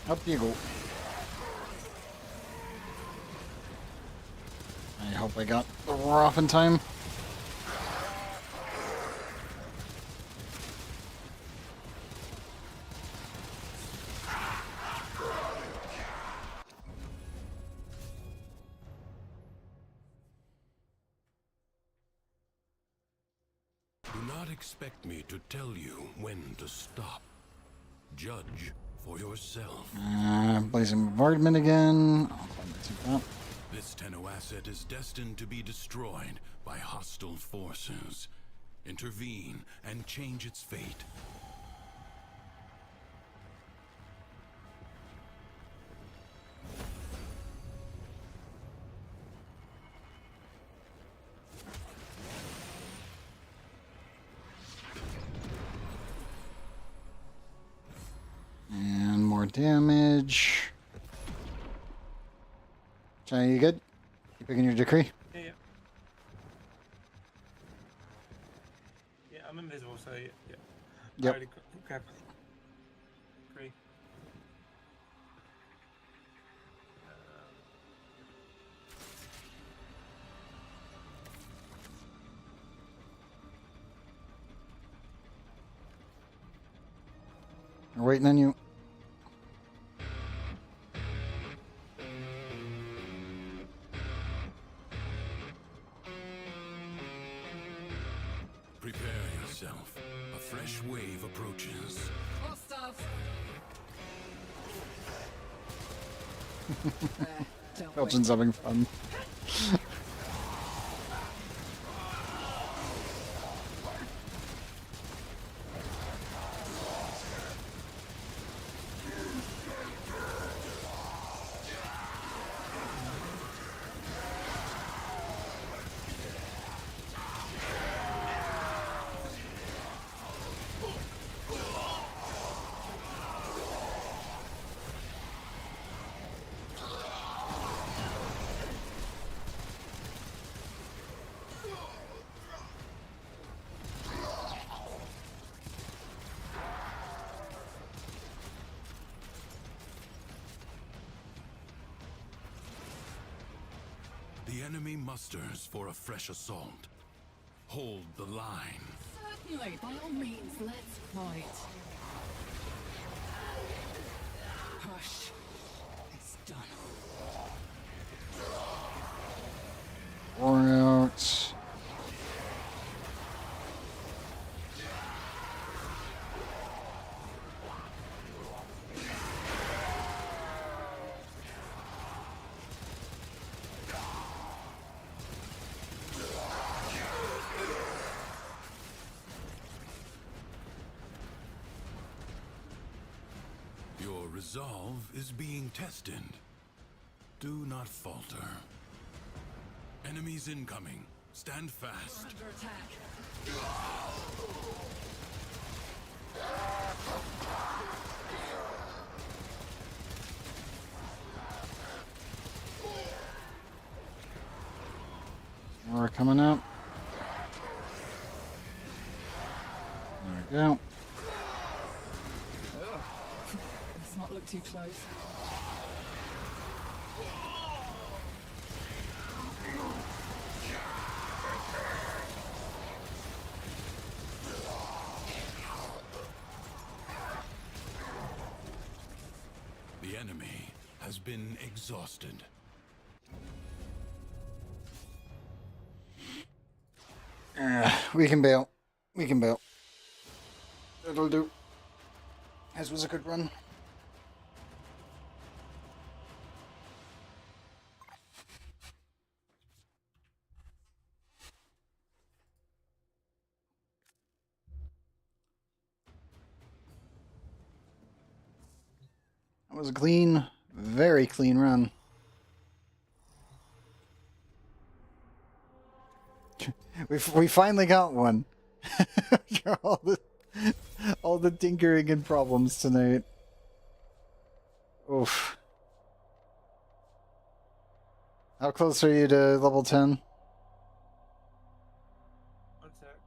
Up you go. I hope I got the roar off in time. Do not expect me to tell you when to stop. Judge for yourself. Blazing Bombardment again. I'll climb to that. This Tenno asset is destined to be destroyed by hostile forces. Intervene and change its fate. And more damage. Johnny, you good? You picking your decree? Yeah, yeah. Yeah, I'm invisible, so yeah. I Yep. already grabbed agree. We're waiting on you. Prepare yourself. A fresh wave approaches. Hostiles. Don't Belgians having fun. The enemy musters for a fresh assault. Hold the line. Certainly, by all means, let's fight. Hush. It's done. War out. Your resolve is being tested. Do not falter. Enemies incoming. Stand fast. Under attack. More coming up. There we go. Let's not look too close. The enemy has been exhausted. We can bail. We can bail. That'll do. This was a good run. That was a clean, very clean run. We finally got one. all the tinkering and problems tonight. Oof. How close are you to level 10? One sec.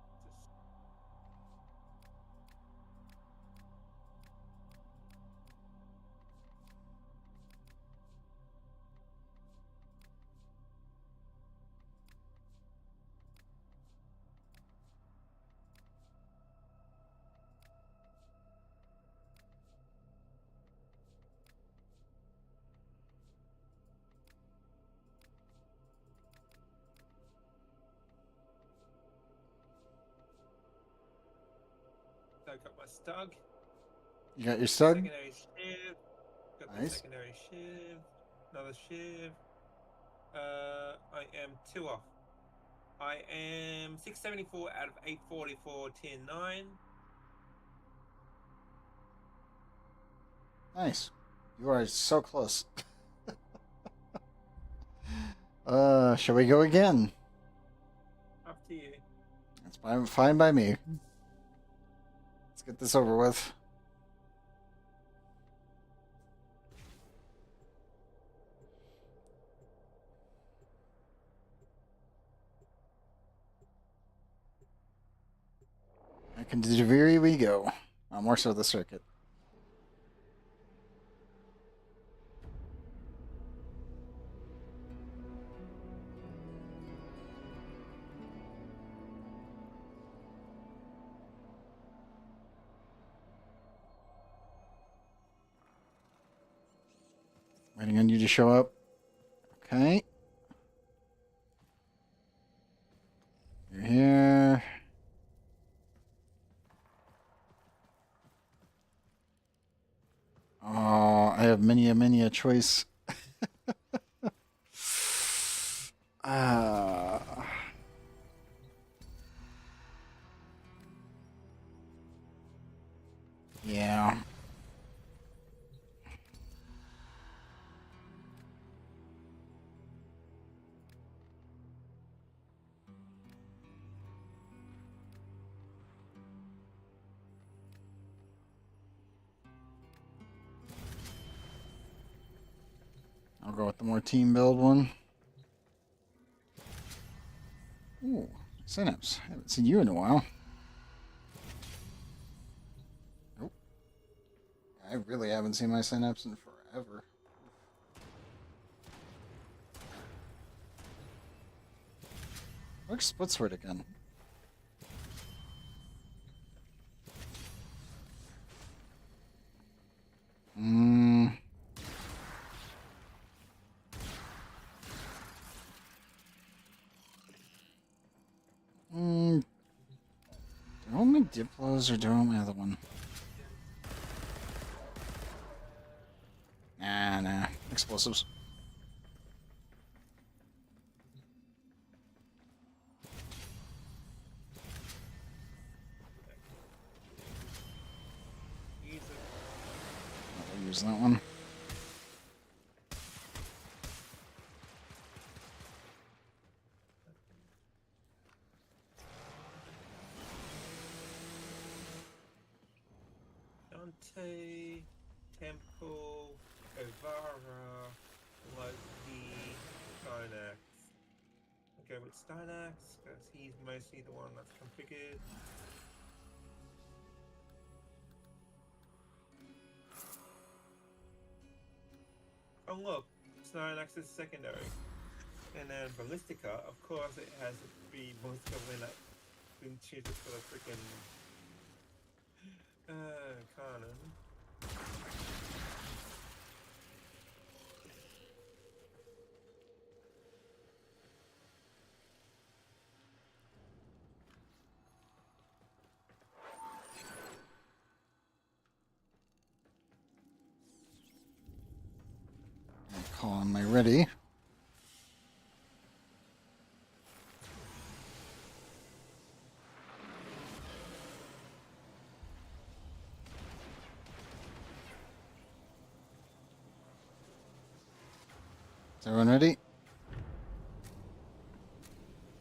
Just... So I got my stug. You got your stud? Secondary shiv. Got the Nice. secondary shiv. Another shiv. I am 2 off. I am 674 out of 844 tier 9. Nice. You are so close. Shall we go again? Up to you. That's fine by me. Let's get this over with. Back into Javiri we go. More so the circuit. Waiting on you to show up. Okay. You're here. Oh, I have many a choice. Ah. Yeah. I'll go with the more team build one. Ooh, Synapse. I haven't seen you in a while. Nope. I really haven't seen my Synapse in forever. Where's split sword again? Do I want my Diplos or do I want my other one? Nah. Explosives. I'll use that one. Dante, Temple, Ovara, Loki, Stynax. I'll go with Stynax because he's mostly the one that's configured. Oh look, Stynax is secondary. And then Ballistica, of course it has to be Ballistica when that been chosen for the freaking Cannon. Call on my ready. Is everyone ready?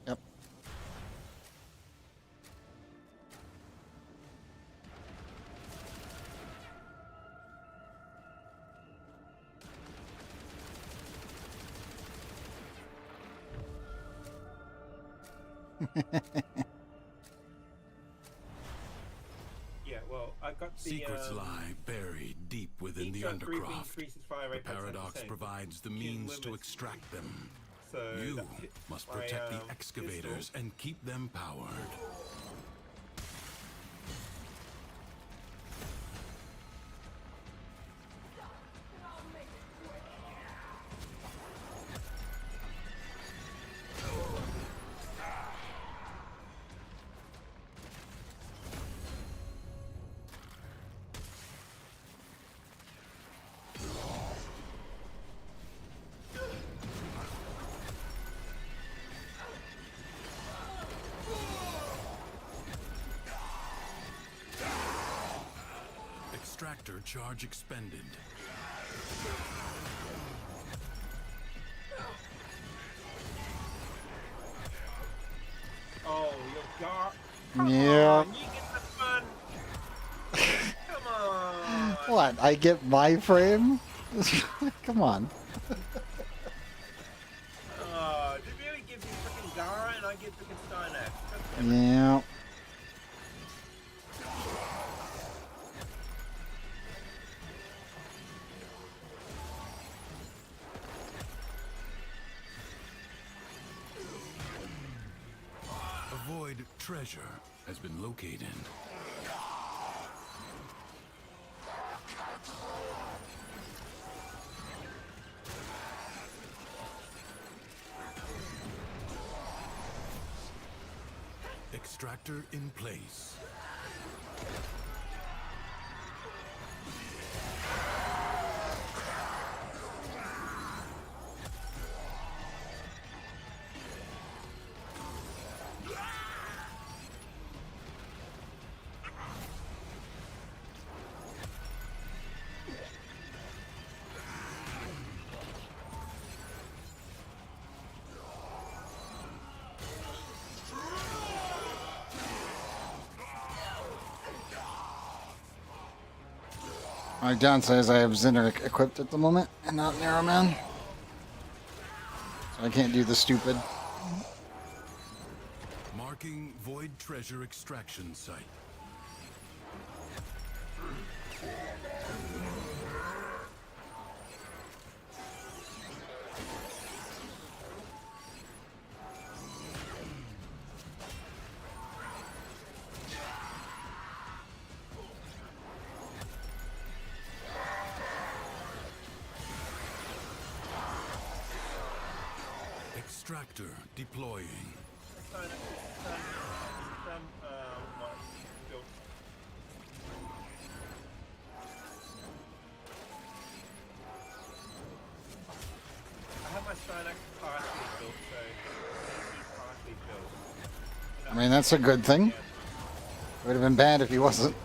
Yep. Yeah, well, I got the Secrets lie buried deep within the undercroft. The paradox provides the means to extract them. So You must protect the excavators and keep them powered. Extractor charge expended. Oh, you got. Yeah. You get the fun. Come on. What? I get my frame? Come on. They really give you freaking Gara and I get freaking Stynax. Yeah. A void treasure has been located. Extractor in place. My downside is I have Zinner equipped at the moment and not Narrowman. So I can't do the stupid. Marking void treasure extraction site. Extractor deploying. Sign up what built. I have my Synax partially built, so he's partially built. I mean, that's a good thing. It would have been bad if he wasn't.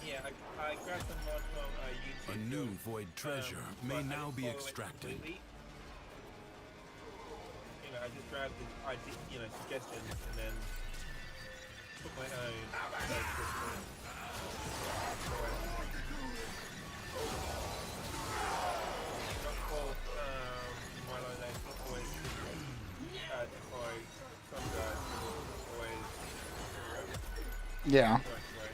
Yeah, I grabbed some mod from YouTube. A new void treasure may but I now didn't be follow it extracted. completely. You know, I just grabbed the idea, suggestions and then put my own. Not all Milo names, not always deploy. Some guys always Yeah. right away.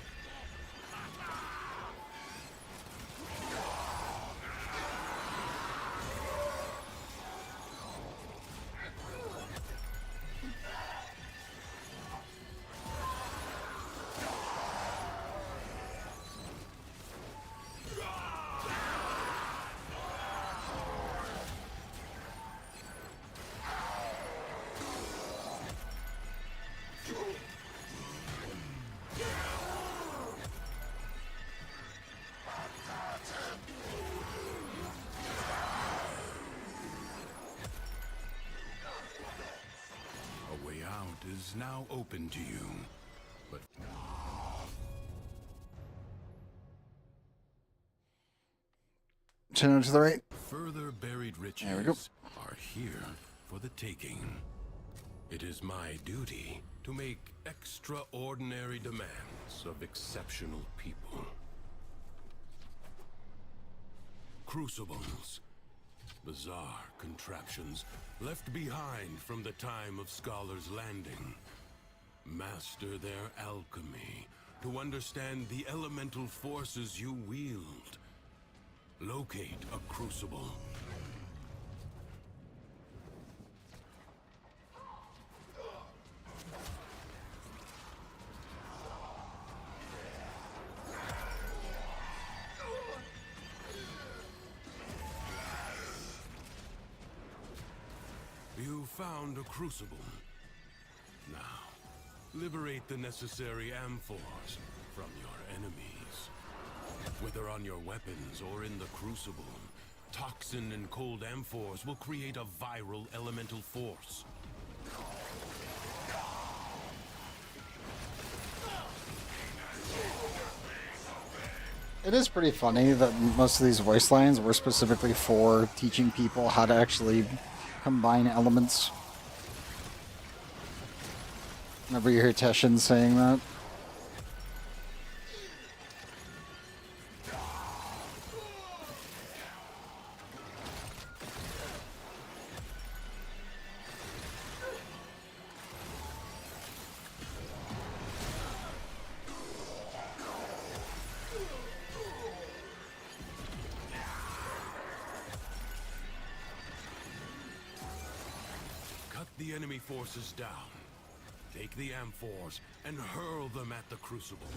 A way out is now open to you. But Turn to the right. further buried riches There we go. are here for the taking. It is my duty to make extraordinary demands of exceptional people. Crucibles, bizarre contraptions left behind from the time of Scholar's Landing. Master their alchemy to understand the elemental forces you wield. Locate a crucible. You found a crucible. Now, liberate the necessary amphors from your enemies. Whether on your weapons or in the crucible, toxin and cold amphors will create a viral elemental force. It is pretty funny that most of these voice lines were specifically for teaching people how to actually combine elements. Whenever you hear Teshin saying that. Cut the enemy forces down. Take the amphors and hurl them at the crucible.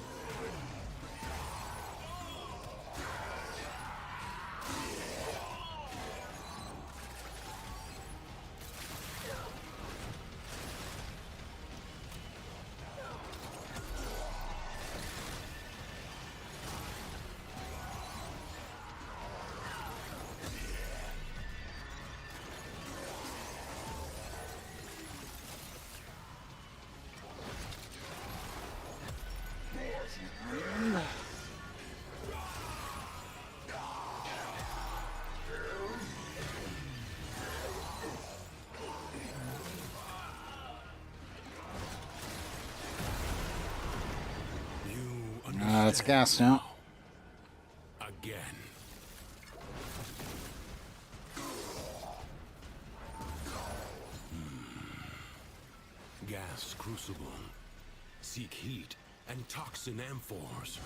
It's gas now. Again. Gas crucible. Seek heat and toxin amphors.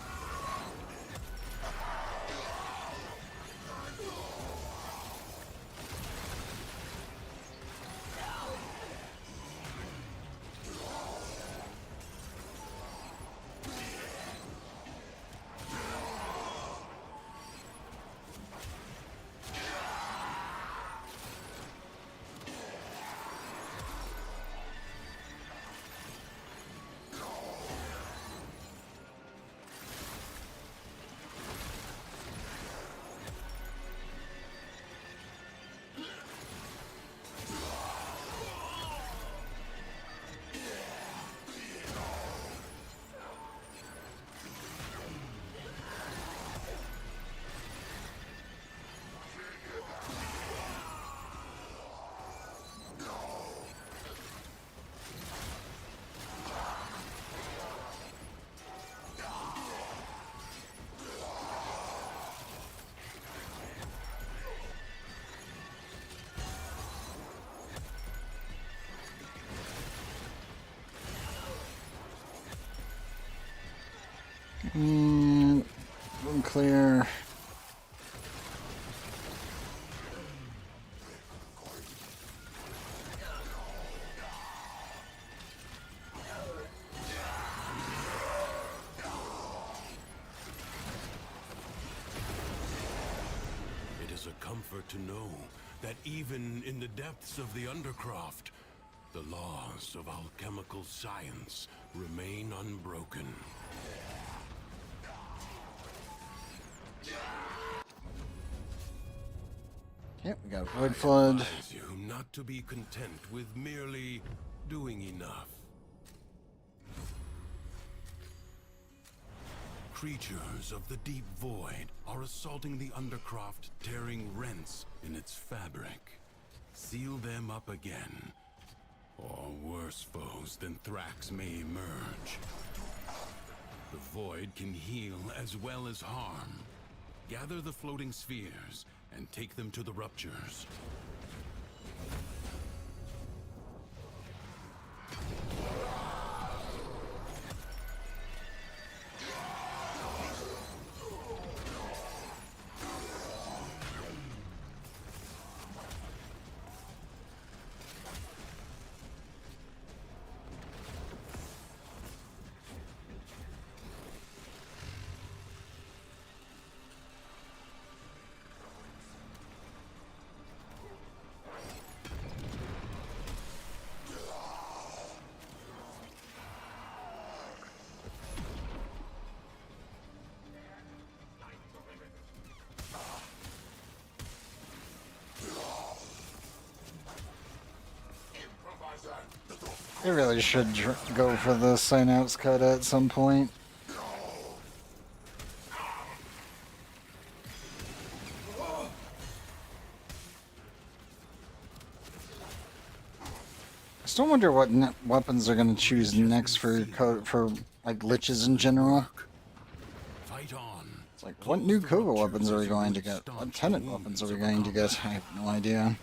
Room clear. It is a comfort to know that even in the depths of the Undercroft, the laws of alchemical science remain unbroken. Yep, we got Void Flood. I advise you not to be content with merely doing enough. Creatures of the deep void are assaulting the Undercroft, tearing rents in its fabric. Seal them up again, or worse foes than Thrax may emerge. The void can heal as well as harm. Gather the floating spheres and take them to the ruptures. They really should go for the Synapse cut at some point. I still wonder what weapons they're going to choose next for like liches in general. Fight on. It's like, what new Kova weapons are we going to get? What tenant weapons are we going to get? I have no idea.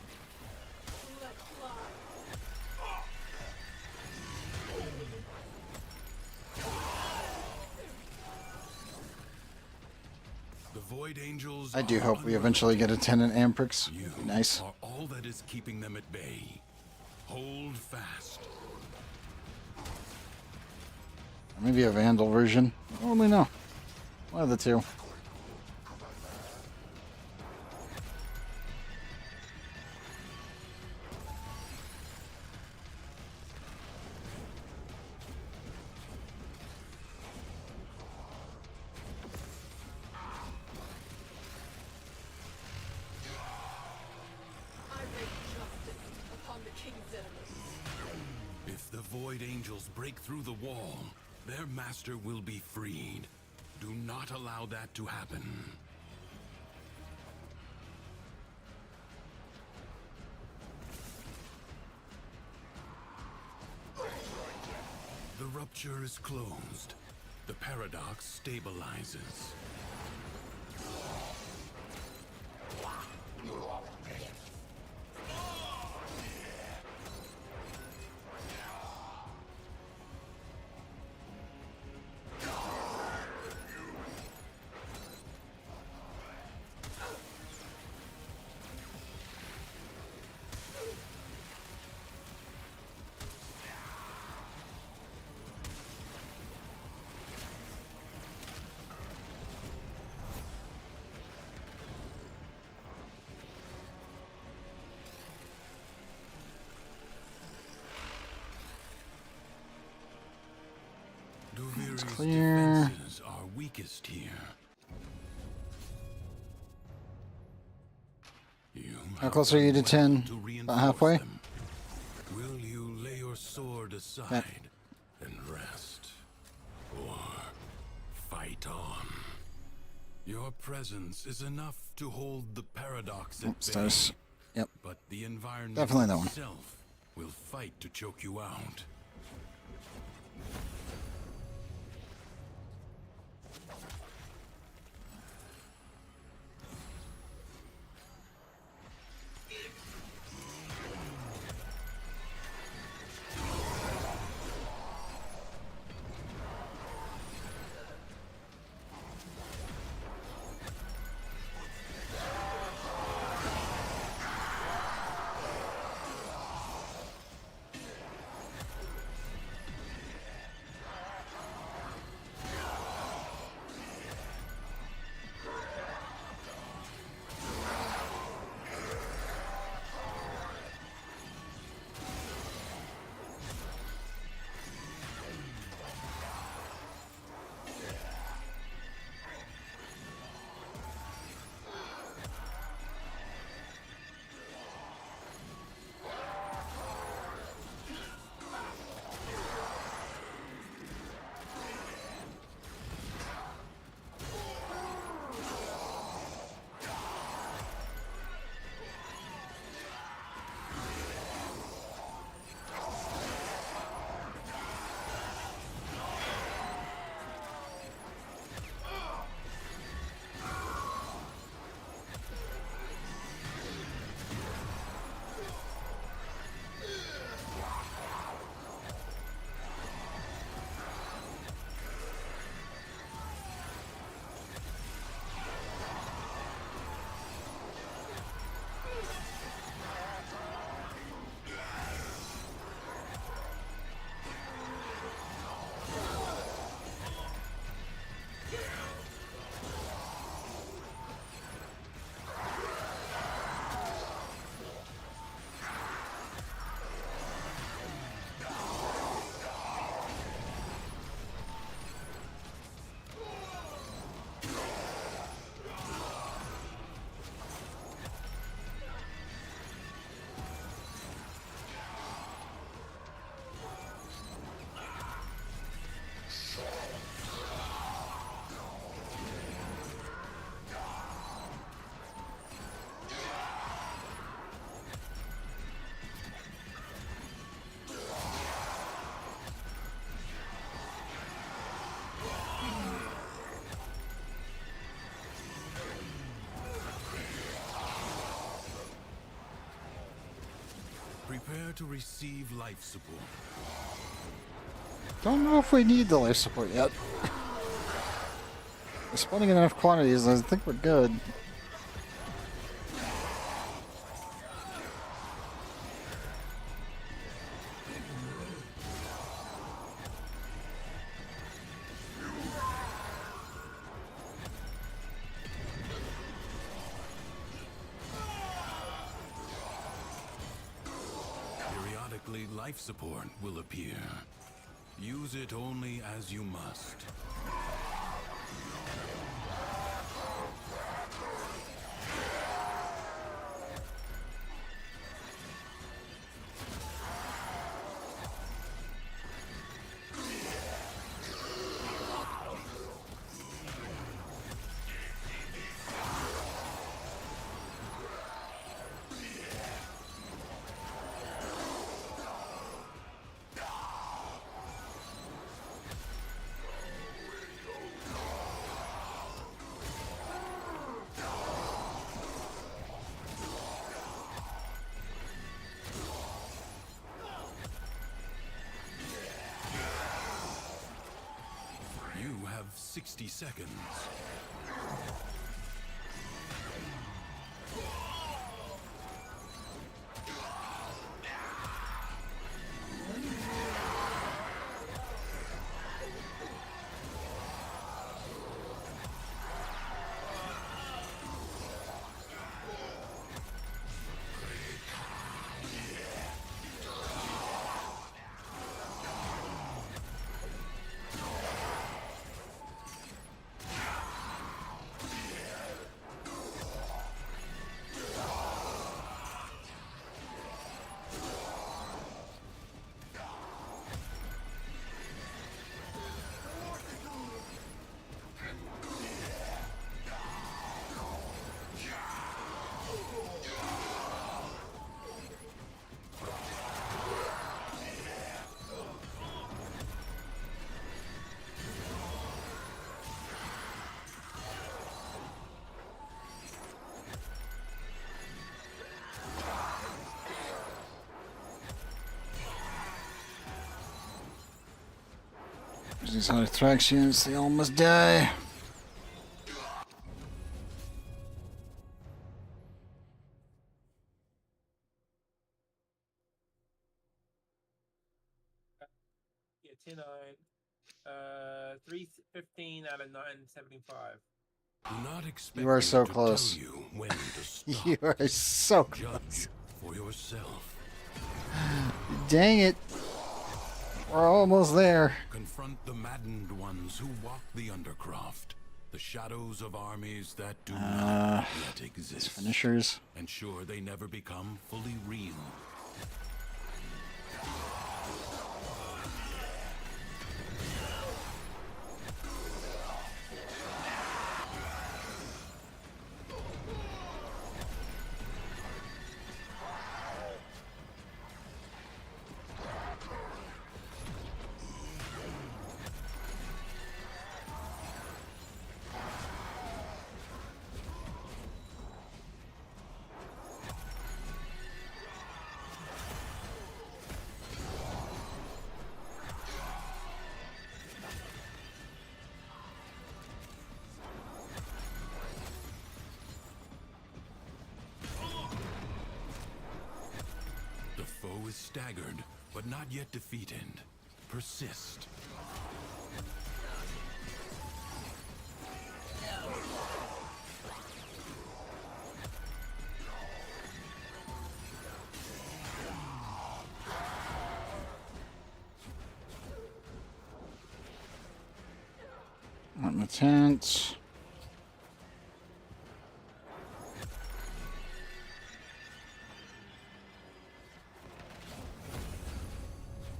I do hope we eventually get a tenant Amprix. Nice. Are all that is keeping them at bay. Hold fast. Maybe a Vandal version. I don't really know. One of the two. If the Void Angels break through the wall, their master will be freed. Do not allow that to happen. The rupture is closed. The paradox stabilizes. It's clear. Defenses are weakest here. How close are you to 10? About halfway? Will you lay your sword aside and rest? Or fight on? Your presence is enough to hold the paradox at bay. Stars. Yep. But the environment Definitely that one. itself will fight to choke you out. to receive life support. Don't know if we need the life support yet. We're spawning in enough quantities, I think we're good. Periodically, life support will appear. Use it only as you must. You have 60 seconds. These other attractions, they almost die. Yeah, 10 9. 315 out of 975. Do not expect You are so me to close. tell you when to stop. You are so Judge close. for yourself. Dang it. We're almost there. Confront the maddened ones who walk the undercroft. The shadows of armies that do not yet These exist. finishers. Ensure they never become fully real. The foe is staggered, but not yet defeated. Persist. On the tent.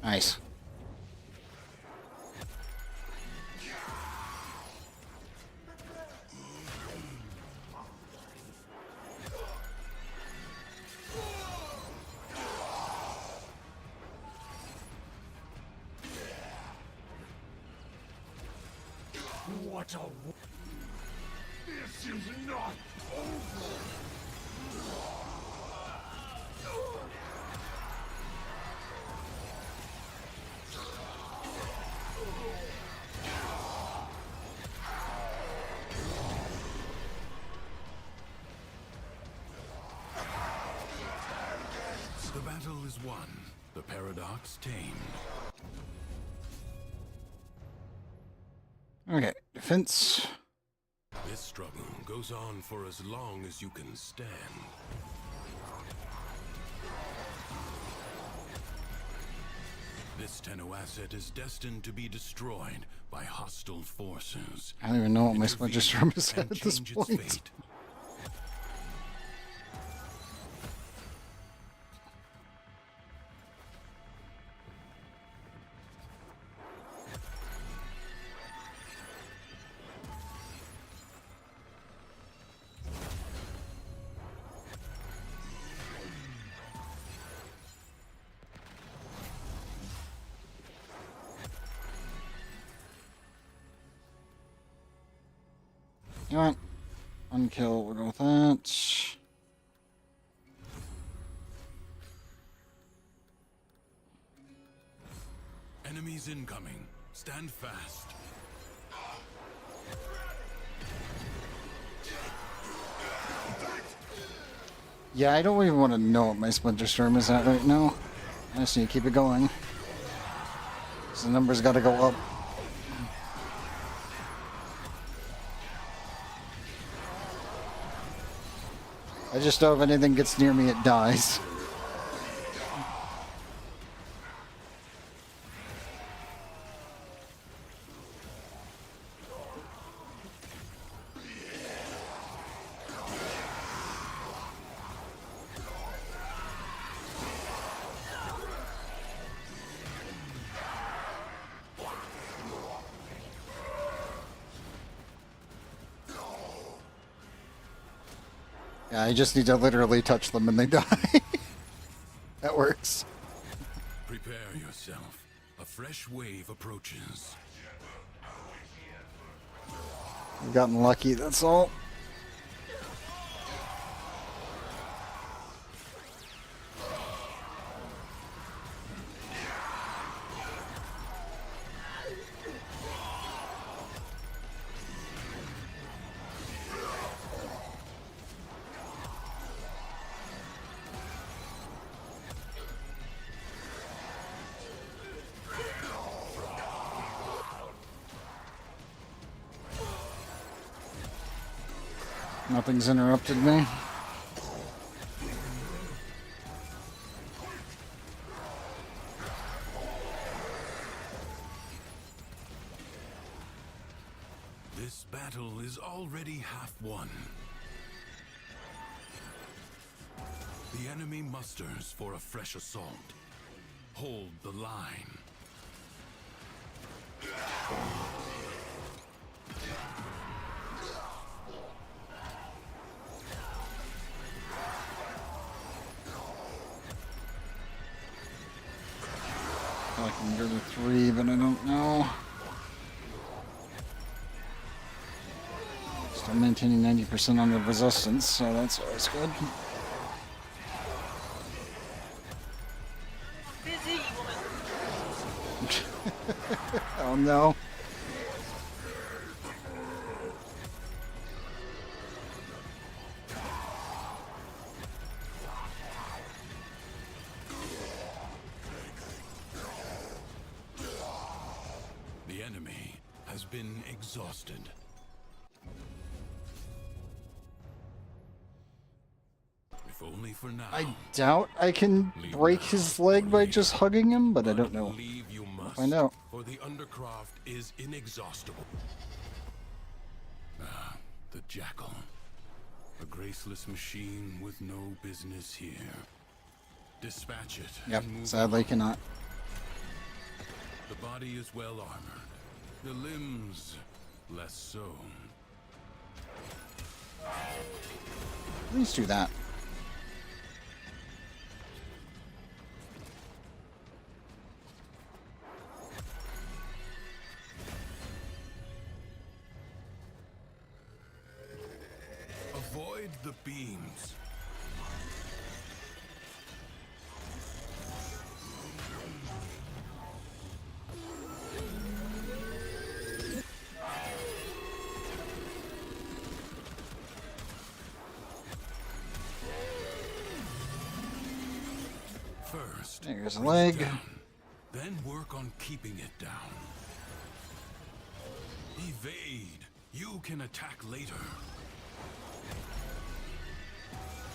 Nice. What a... This is not over! is won, the paradox tamed. Okay, defense. This struggle goes on for as long as you can stand. This Tenno asset is destined to be destroyed by hostile forces. I don't even know what my Intervene Splinter Storm is and at this change its point. fate. You want unkill? We'll go with that. Enemies incoming. Stand fast. Yeah, I don't even want to know what my Splinter Storm is at right now. I just need to keep it going. So the number's got to go up. I just know if anything gets near me, it dies. Yeah, I just need to literally touch them and they die. That works. Prepare yourself. A fresh wave approaches. We've gotten lucky, that's all. Nothing's interrupted me. This battle is already half won. The enemy musters for a fresh assault. Hold the line. I can go to 3, but I don't know. Still maintaining 90% on the resistance, so that's always good. Busy woman. Oh no. The enemy has been exhausted. If only for now. I doubt I can break his leg by just hugging him, but I don't know. Leave you must, find out. for the Undercroft is inexhaustible. Ah, the Jackal. A graceless machine with no business here. Dispatch it. Yep, and move sadly on. cannot. The body is well armored. The limbs, less so. Please do that. Avoid the beams. First, There's a Bring it leg. down. Then work on keeping it down. Evade. You can attack later.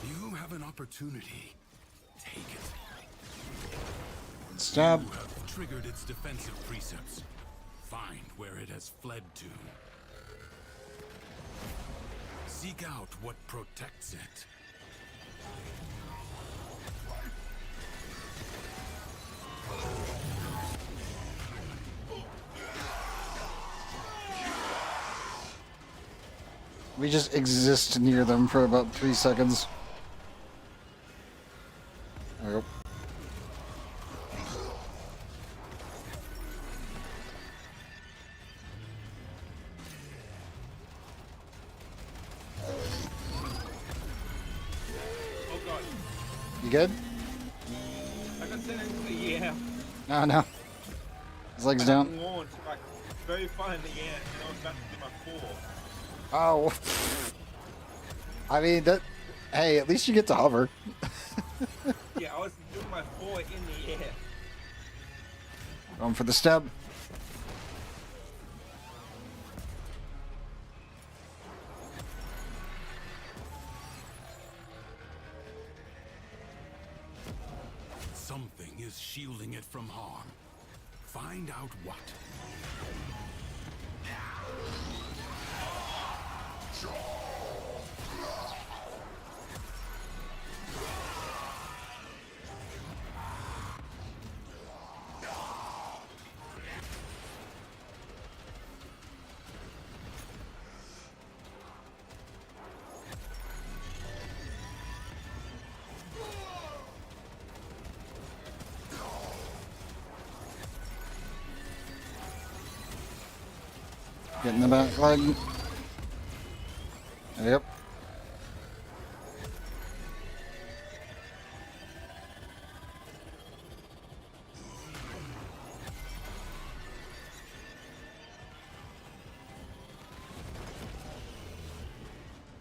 You have an opportunity. Take it. Stab. You have triggered its defensive precepts. Find where it has fled to. Seek out what protects it. We just exist near them for about 3 seconds. There we go. Oh god. You good? I got sent into the air. No, no. His legs I down. launched like very far in the air, and I was about to do my fall. Oh. I mean, that. Hey, at least you get to hover. Yeah, I was doing my fall in the air. Going for the stab. Something is shielding it from harm. Find out what. Get in the back leg. Yep.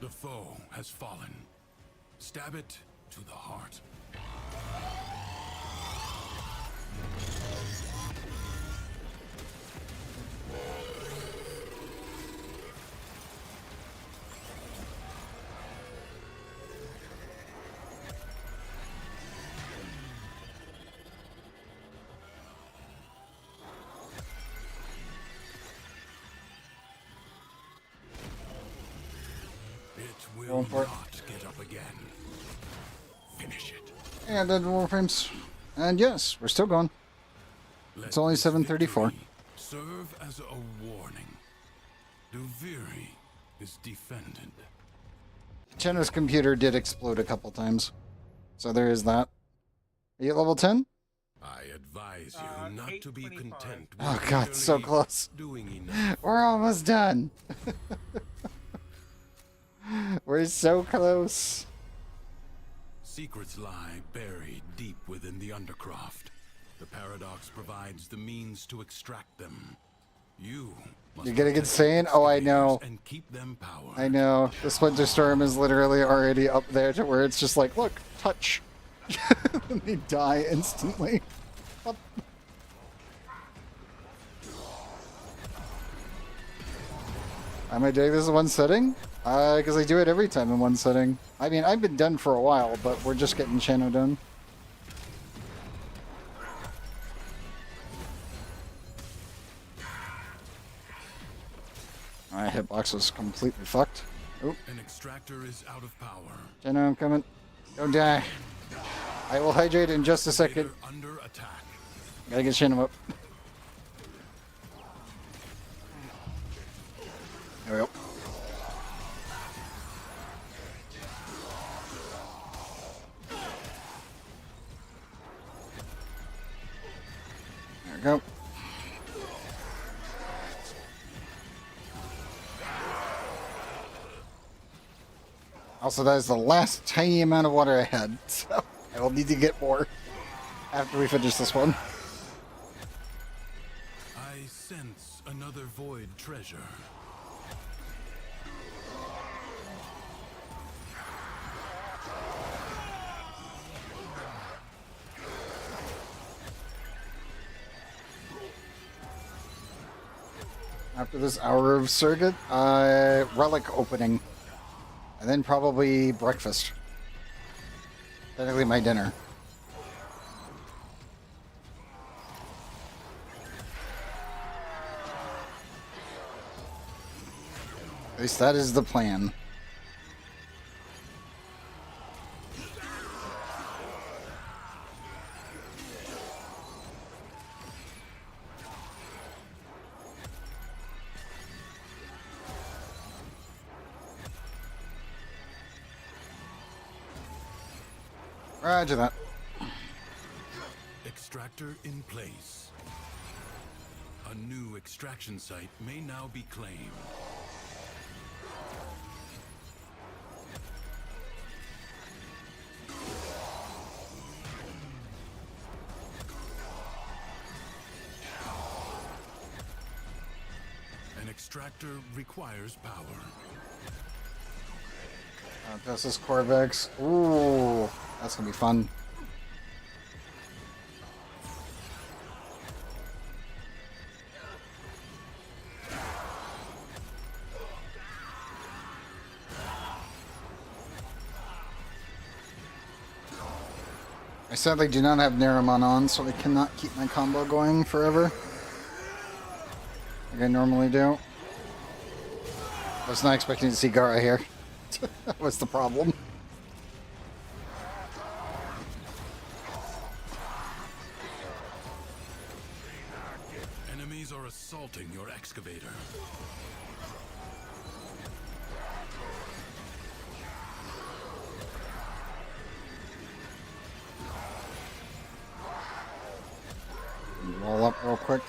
The foe has fallen. Stab it to the heart. It will Going for it. not get up again. Finish it. And then Warframes. And yes, we're still going. Let It's only this 7:34. victory serve as a warning. Duviri is defended. Chenna's computer did explode a couple times. So there is that. Are you at level 10? I advise you not to be 8:25. content with Oh god, so merely close. doing enough. We're almost done. We're so close. Secrets lie buried deep within the Undercroft. The Paradox provides the means to extract them. You must You're getting protect insane? Oh, I know. excavators and keep them powered. I know. The Splinter Storm is literally already up there to where it's just like, look, touch. And they die instantly. Up. Am I doing this in one setting? Because I do it every time in one setting. I mean, I've been done for a while, but we're just getting Chano done. My hitbox is completely fucked. Oh, An extractor is out of power. Chano, I'm coming. Don't die. I will hydrate in just a second. Vader under attack. Gotta get Chano up. There we go. There we go. Also, that is the last tiny amount of water I had, so I will need to get more after we finish this one. I sense another void treasure. After this hour of circuit, relic opening. And then probably breakfast. Technically my dinner. At least that is the plan. Roger that. Extractor in place. A new extraction site may now be claimed. An extractor requires power. This is Corvex. Ooh, that's gonna be fun. I sadly do not have Naramon on, so I cannot keep my combo going forever, like I normally do. I was not expecting to see Gara here. That was the problem. Enemies are assaulting your excavator. Roll up real quick.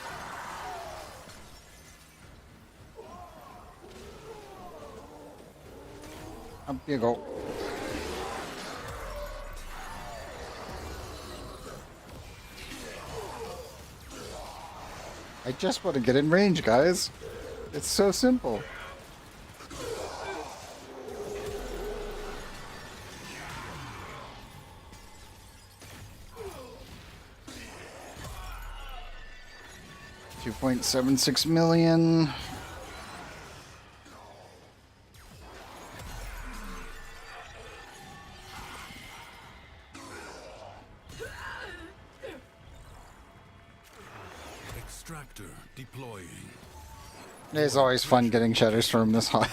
Up you go. I just want to get in range, guys. It's so simple. $2.76 million. Extractor deploying. It's always fun getting Shatter Storm this high.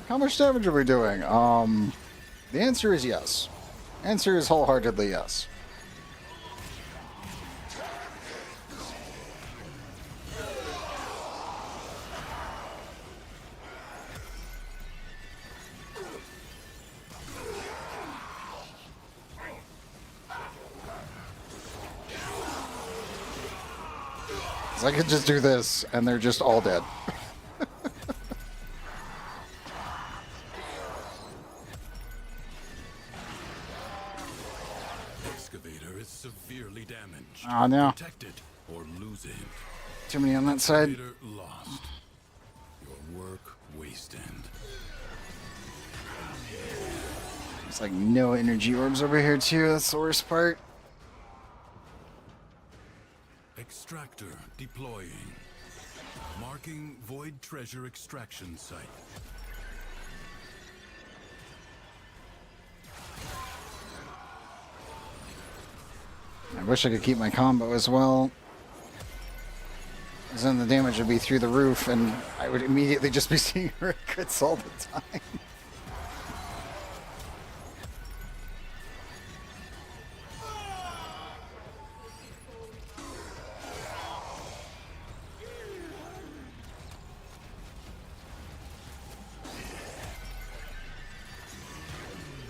How much damage are we doing? The answer is yes. Answer is wholeheartedly yes. I could just do this, and they're just all dead. Excavator is severely damaged. Oh no. Protect it or lose it. Too many on that side. Excavator lost. Your work wasted. There's like no energy orbs over here too, that's the worst part. Extractor deploying. Marking void treasure extraction site. I wish I could keep my combo as well. Because then the damage would be through the roof and I would immediately just be seeing red crits all the time.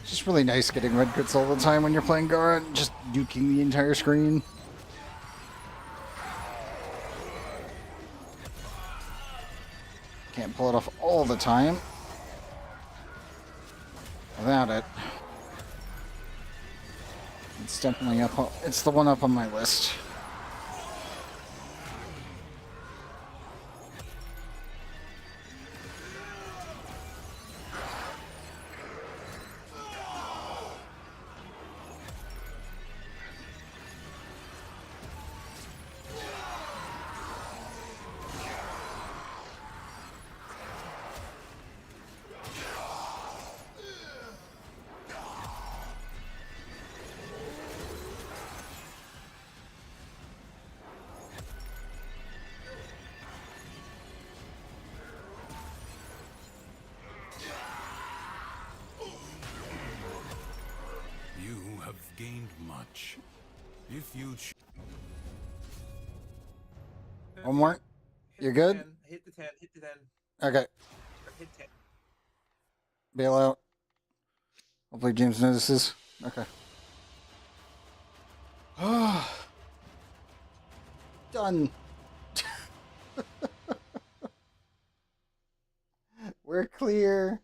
It's just really nice getting red crits all the time when you're playing Gara and just duking the entire screen. Can't pull it off all the time. Without it. It's definitely up. It's the one up on my list. match. If you One more. Hit You're the good? 10, hit the 10, hit the 10. Okay. Hit 10. Bail out. Hopefully James notices. Okay. Done. We're clear.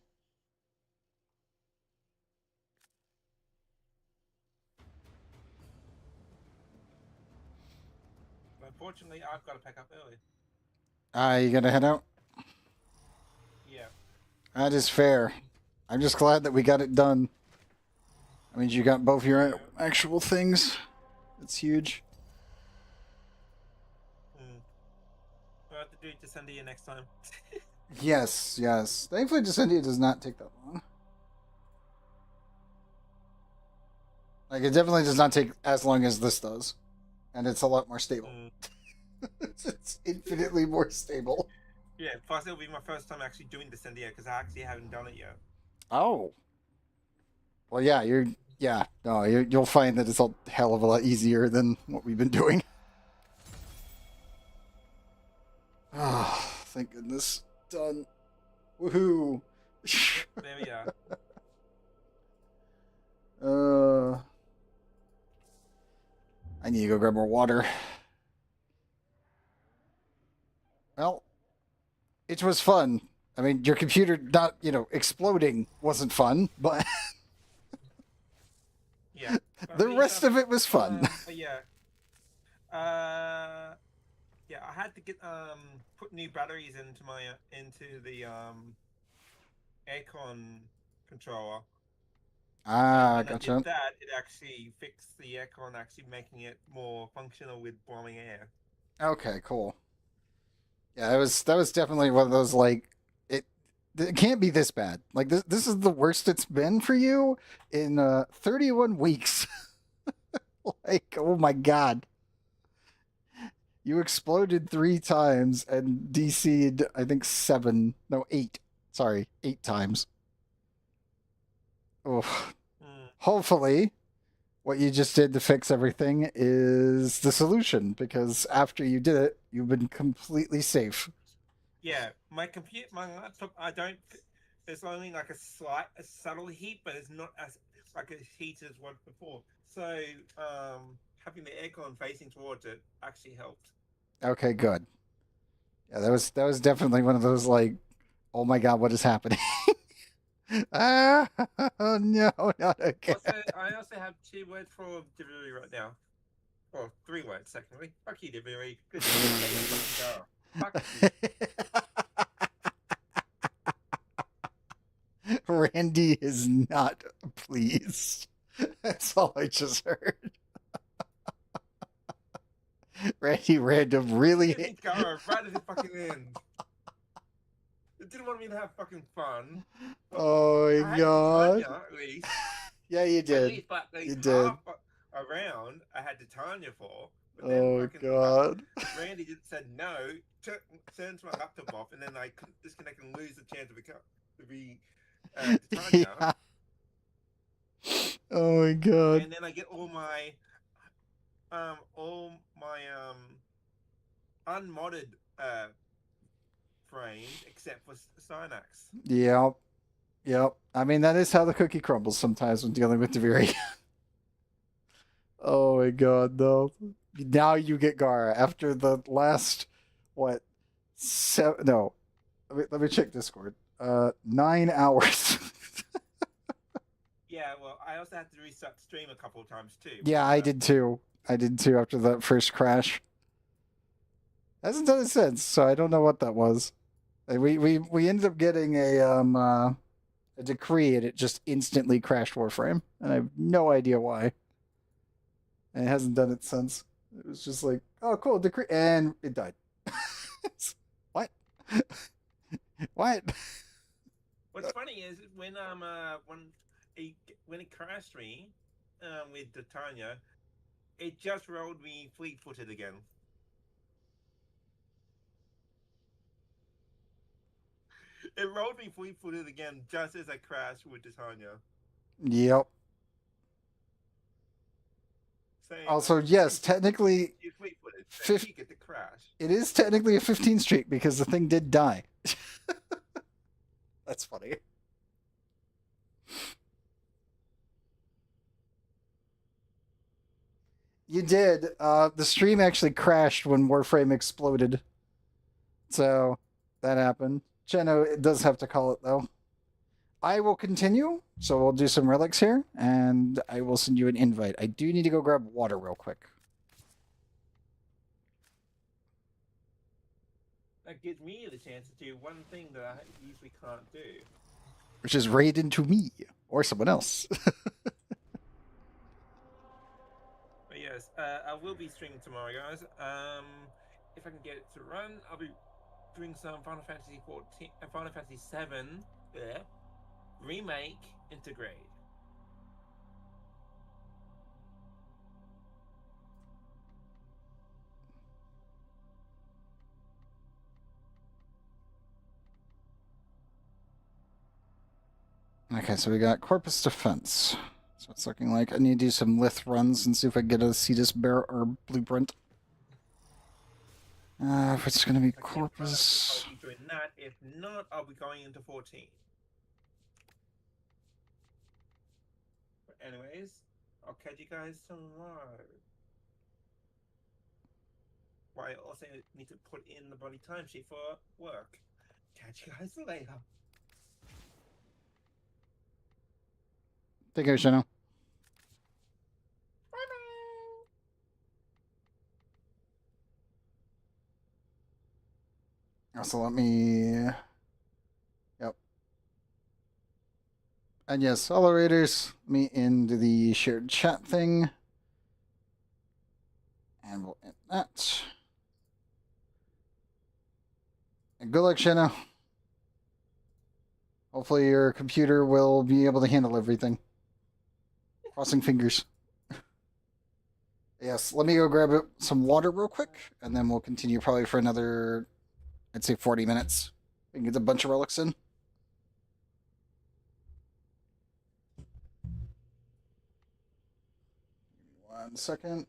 Unfortunately, I've got to pack up early. You gonna head out? Yeah. That is fair. I'm just glad that we got it done. That means you got both your actual things. It's huge. We'll have to do Descendia next time. Yes, yes. Thankfully, Descendia does not take that long. Like, it definitely does not take as long as this does. And it's a lot more stable. It's infinitely more stable. Yeah, plus it'll be my first time actually doing Descendia because I actually haven't done it yet. Oh. Well, yeah, you'll find that it's a hell of a lot easier than what we've been doing. Oh, thank goodness. Done. Woohoo. There we are. I need to go grab more water. Well, it was fun. I mean, your computer not, exploding wasn't fun, but Yeah. the rest of it was fun. Yeah. Yeah, I had to get put new batteries into my into the aircon controller. Ah, and when gotcha. I did that, it actually fixed the aircon, actually making it more functional with blowing air. Okay, cool. Yeah, that was definitely one of those like it can't be this bad. Like this is the worst it's been for you in 31 weeks. Like, oh my god. You exploded 3 times and DC'd, I think 8. Sorry, 8 times. Oh. Hopefully, what you just did to fix everything is the solution, because after you did it, you've been completely safe. Yeah, my laptop, there's only like a subtle heat, but it's not as like as heat as what before. So, having the aircon facing towards it actually helped. Okay, good. Yeah, that was definitely one of those like, oh my god, what is happening? Ah, oh, no, not again. I also have 2 words for delivery right now. Well, 3 words technically. Fuck you, delivery. Good. Fuck you. Randy is not pleased. That's all I just heard. Randy Random really hit Gara right at the fucking end. It didn't want me to have fucking fun. Oh my god. Tanya, at least. Yeah, you did. At least, but you did. Around, I had to Tanya for. But then god. Randy just said no, turns my laptop off, and then I couldn't disconnect and lose the chance of the Tanya. Yeah. Oh my god. And then I get all my unmodded frames except for Synax. Yep. I mean, that is how the cookie crumbles sometimes when dealing with Deviri. Oh my god, no. Now you get Gara after the last, what, no. Let me check Discord. 9 hours. Yeah, well, I also had to restart stream a couple of times too. Yeah, I did too. After that first crash. Hasn't done it since, so I don't know what that was. We ended up getting a decree, and it just instantly crashed Warframe, and I have no idea why. And it hasn't done it since. It was just like, oh, cool, decree, and it died. What? What? What's funny is when it crashed me with the Tanya, it just rolled me fleet-footed again. It rolled me fleet-footed again just as I crashed with the Tanya. Yep. saying. Also, yes, technically, You sleep with it. Fif- You get to crash. it is technically a 15 streak because the thing did die. That's funny. You did. The stream actually crashed when Warframe exploded. So that happened. Jeno, it does have to call it though. I will continue. So we'll do some relics here, and I will send you an invite. I do need to go grab water real quick. That gives me the chance to do one thing that I usually can't do. Which is raid into me or someone else. But yes, I will be streaming tomorrow, guys. If I can get it to run, I'll be doing some Final Fantasy 14, Final Fantasy 7 remake integrate. Okay, so we got Corpus Defense. So it's looking like I need to do some lith runs and see if I can get a Cetus Bear or blueprint. If it's gonna be Corpus. I'll be doing that. If not, I'll be going into 14. But anyways, I'll catch you guys tomorrow. Well, I also need to put in the bloody timesheet for work. Catch you guys later. Take care, Shano. Also, let me. Yep. And yes, all raiders, me into the shared chat thing. And we'll end that. And good luck, Shano. Hopefully, your computer will be able to handle everything. Crossing fingers. Yes, let me go grab some water real quick, and then we'll continue probably for another, I'd say 40 minutes. We can get a bunch of relics in. One second.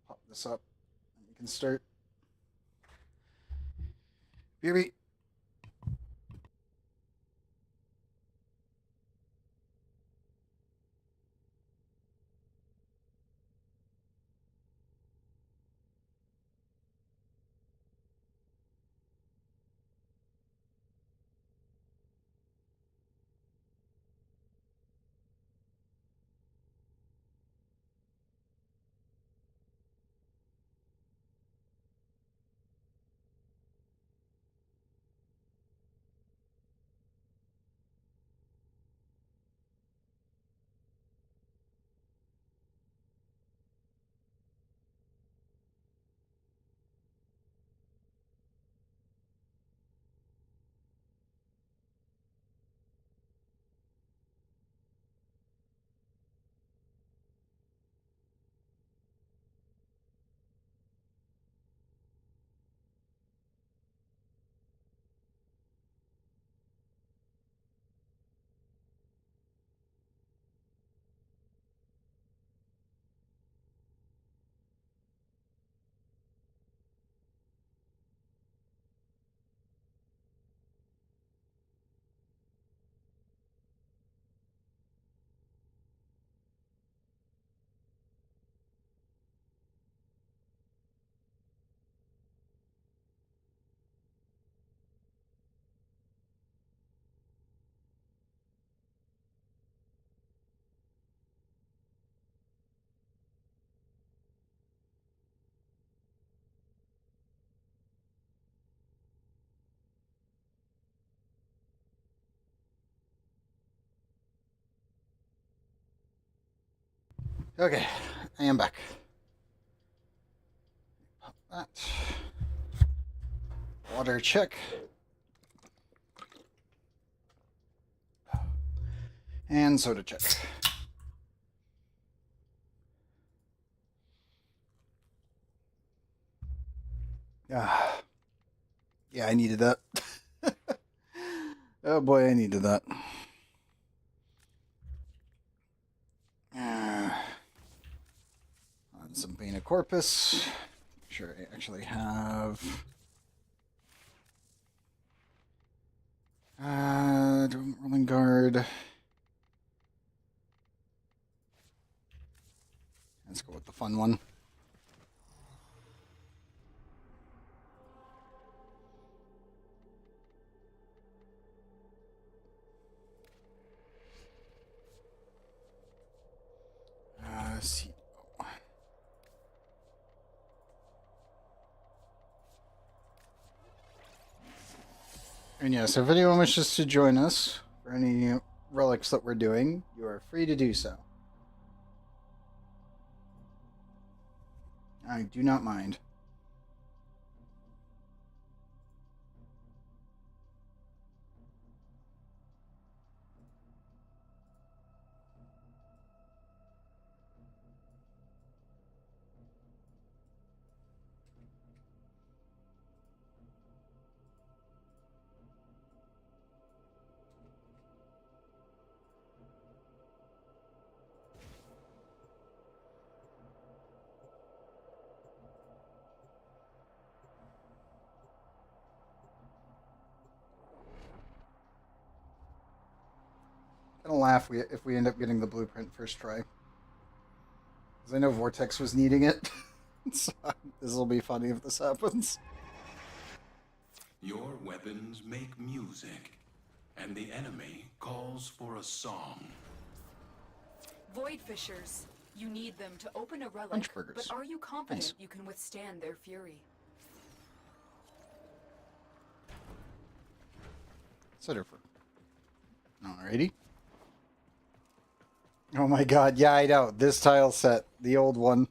I'll pop this up, and we can start. BB. Okay, I am back. Pop that. Water check. And soda check. Yeah, I needed that. Oh boy, I needed that. Corpus. Sure, I actually have. Rolling guard. Let's go with the fun one. See. And yes, if anyone wishes to join us for any relics that we're doing, you are free to do so. I do not mind. I'm gonna laugh if we end up getting the blueprint first try. Because I know Vortex was needing it. So this will be funny if this happens. Your weapons make music, and the enemy calls for a song. Void Fishers. You need them to open a relic, Punchburgers. but are you confident Nice. you can withstand their fury? Sitterford. Alrighty. Oh my god, yeah, I know. This tile set, the old one.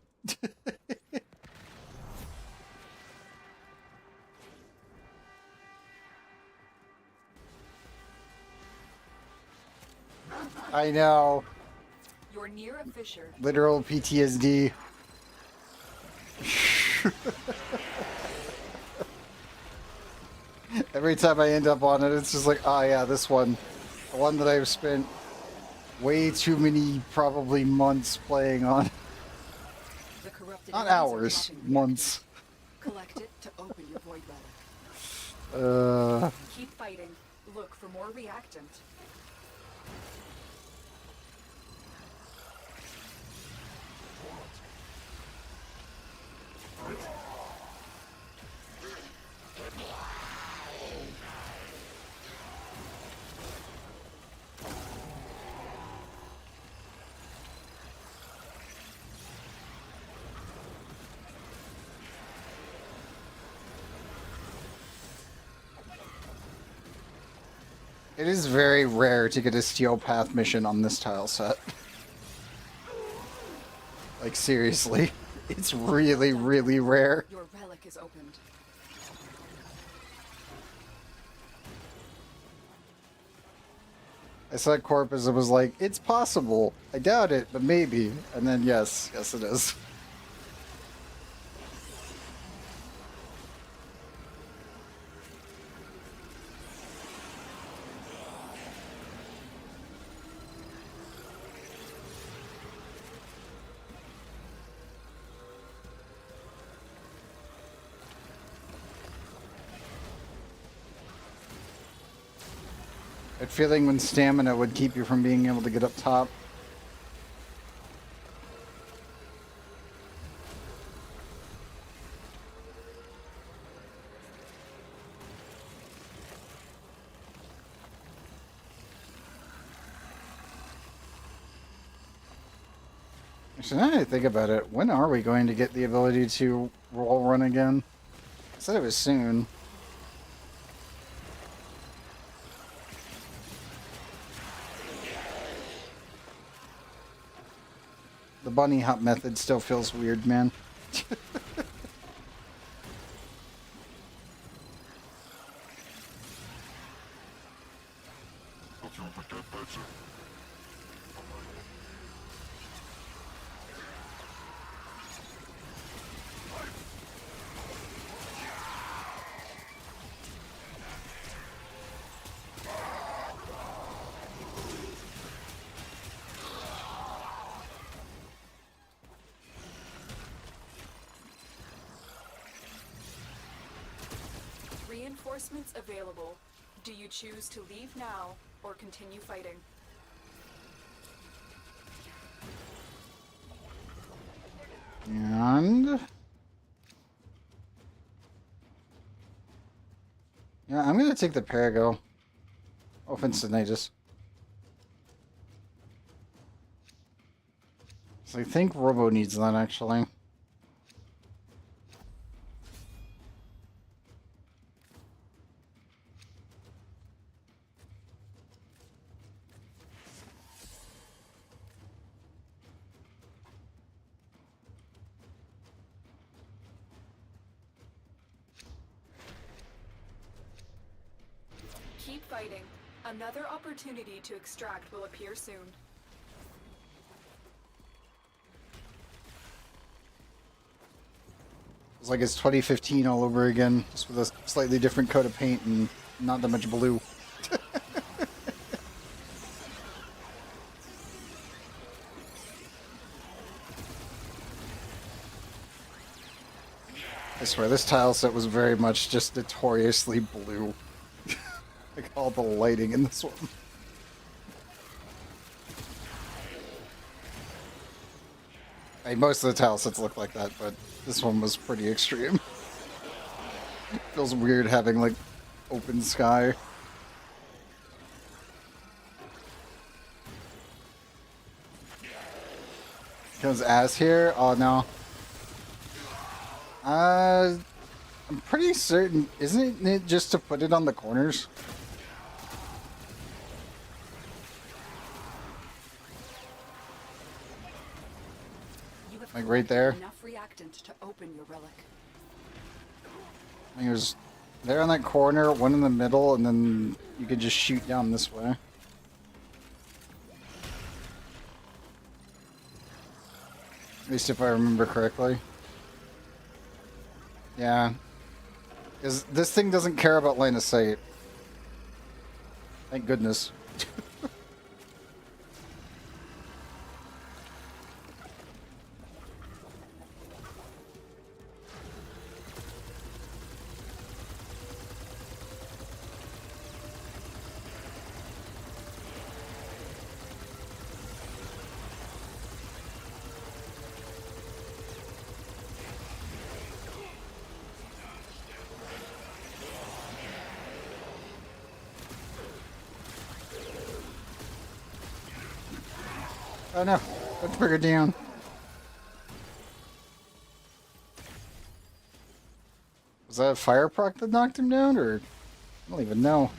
I know. You're near a fissure. Literal PTSD. Every time I end up on it, it's just like, oh yeah, this one. The one that I've spent way too many, probably months playing on. The corrupted Not elements are hours, dropping months. Collect it to open your void relic. Keep fighting. Look for more reactant. It is very rare to get a Steel Path mission on this tile set. Like, seriously. It's really, really rare. Your relic is opened. I saw Corpus and was like, it's possible. I doubt it, but maybe. And then, yes it is. That feeling when stamina would keep you from being able to get up top. Actually, now that I think about it, when are we going to get the ability to roll run again? I said it was soon. The bunny hop method still feels weird, man. Reinforcements available. Do you choose to leave now or continue fighting? And yeah, I'm gonna take the Perigo. Offense to Natus. So I think Robo needs that actually. Keep fighting. Another opportunity to extract will appear soon. It's like it's 2015 all over again, just with a slightly different coat of paint and not that much blue. I swear, this tile set was very much just notoriously blue. Like all the lighting in this one. I mean, most of the tile sets look like that, but this one was pretty extreme. Feels weird having like open sky. Comes As here? Oh no. I'm pretty certain, isn't it just to put it on the corners? Like right there? Enough reactant to open your relic. I think there's there on that corner, one in the middle, and then you could just shoot down this way. At least if I remember correctly. Yeah. Because this thing doesn't care about line of sight. Thank goodness. Oh no, let's bring her down. Was that a fire proc that knocked him down, or I don't even know.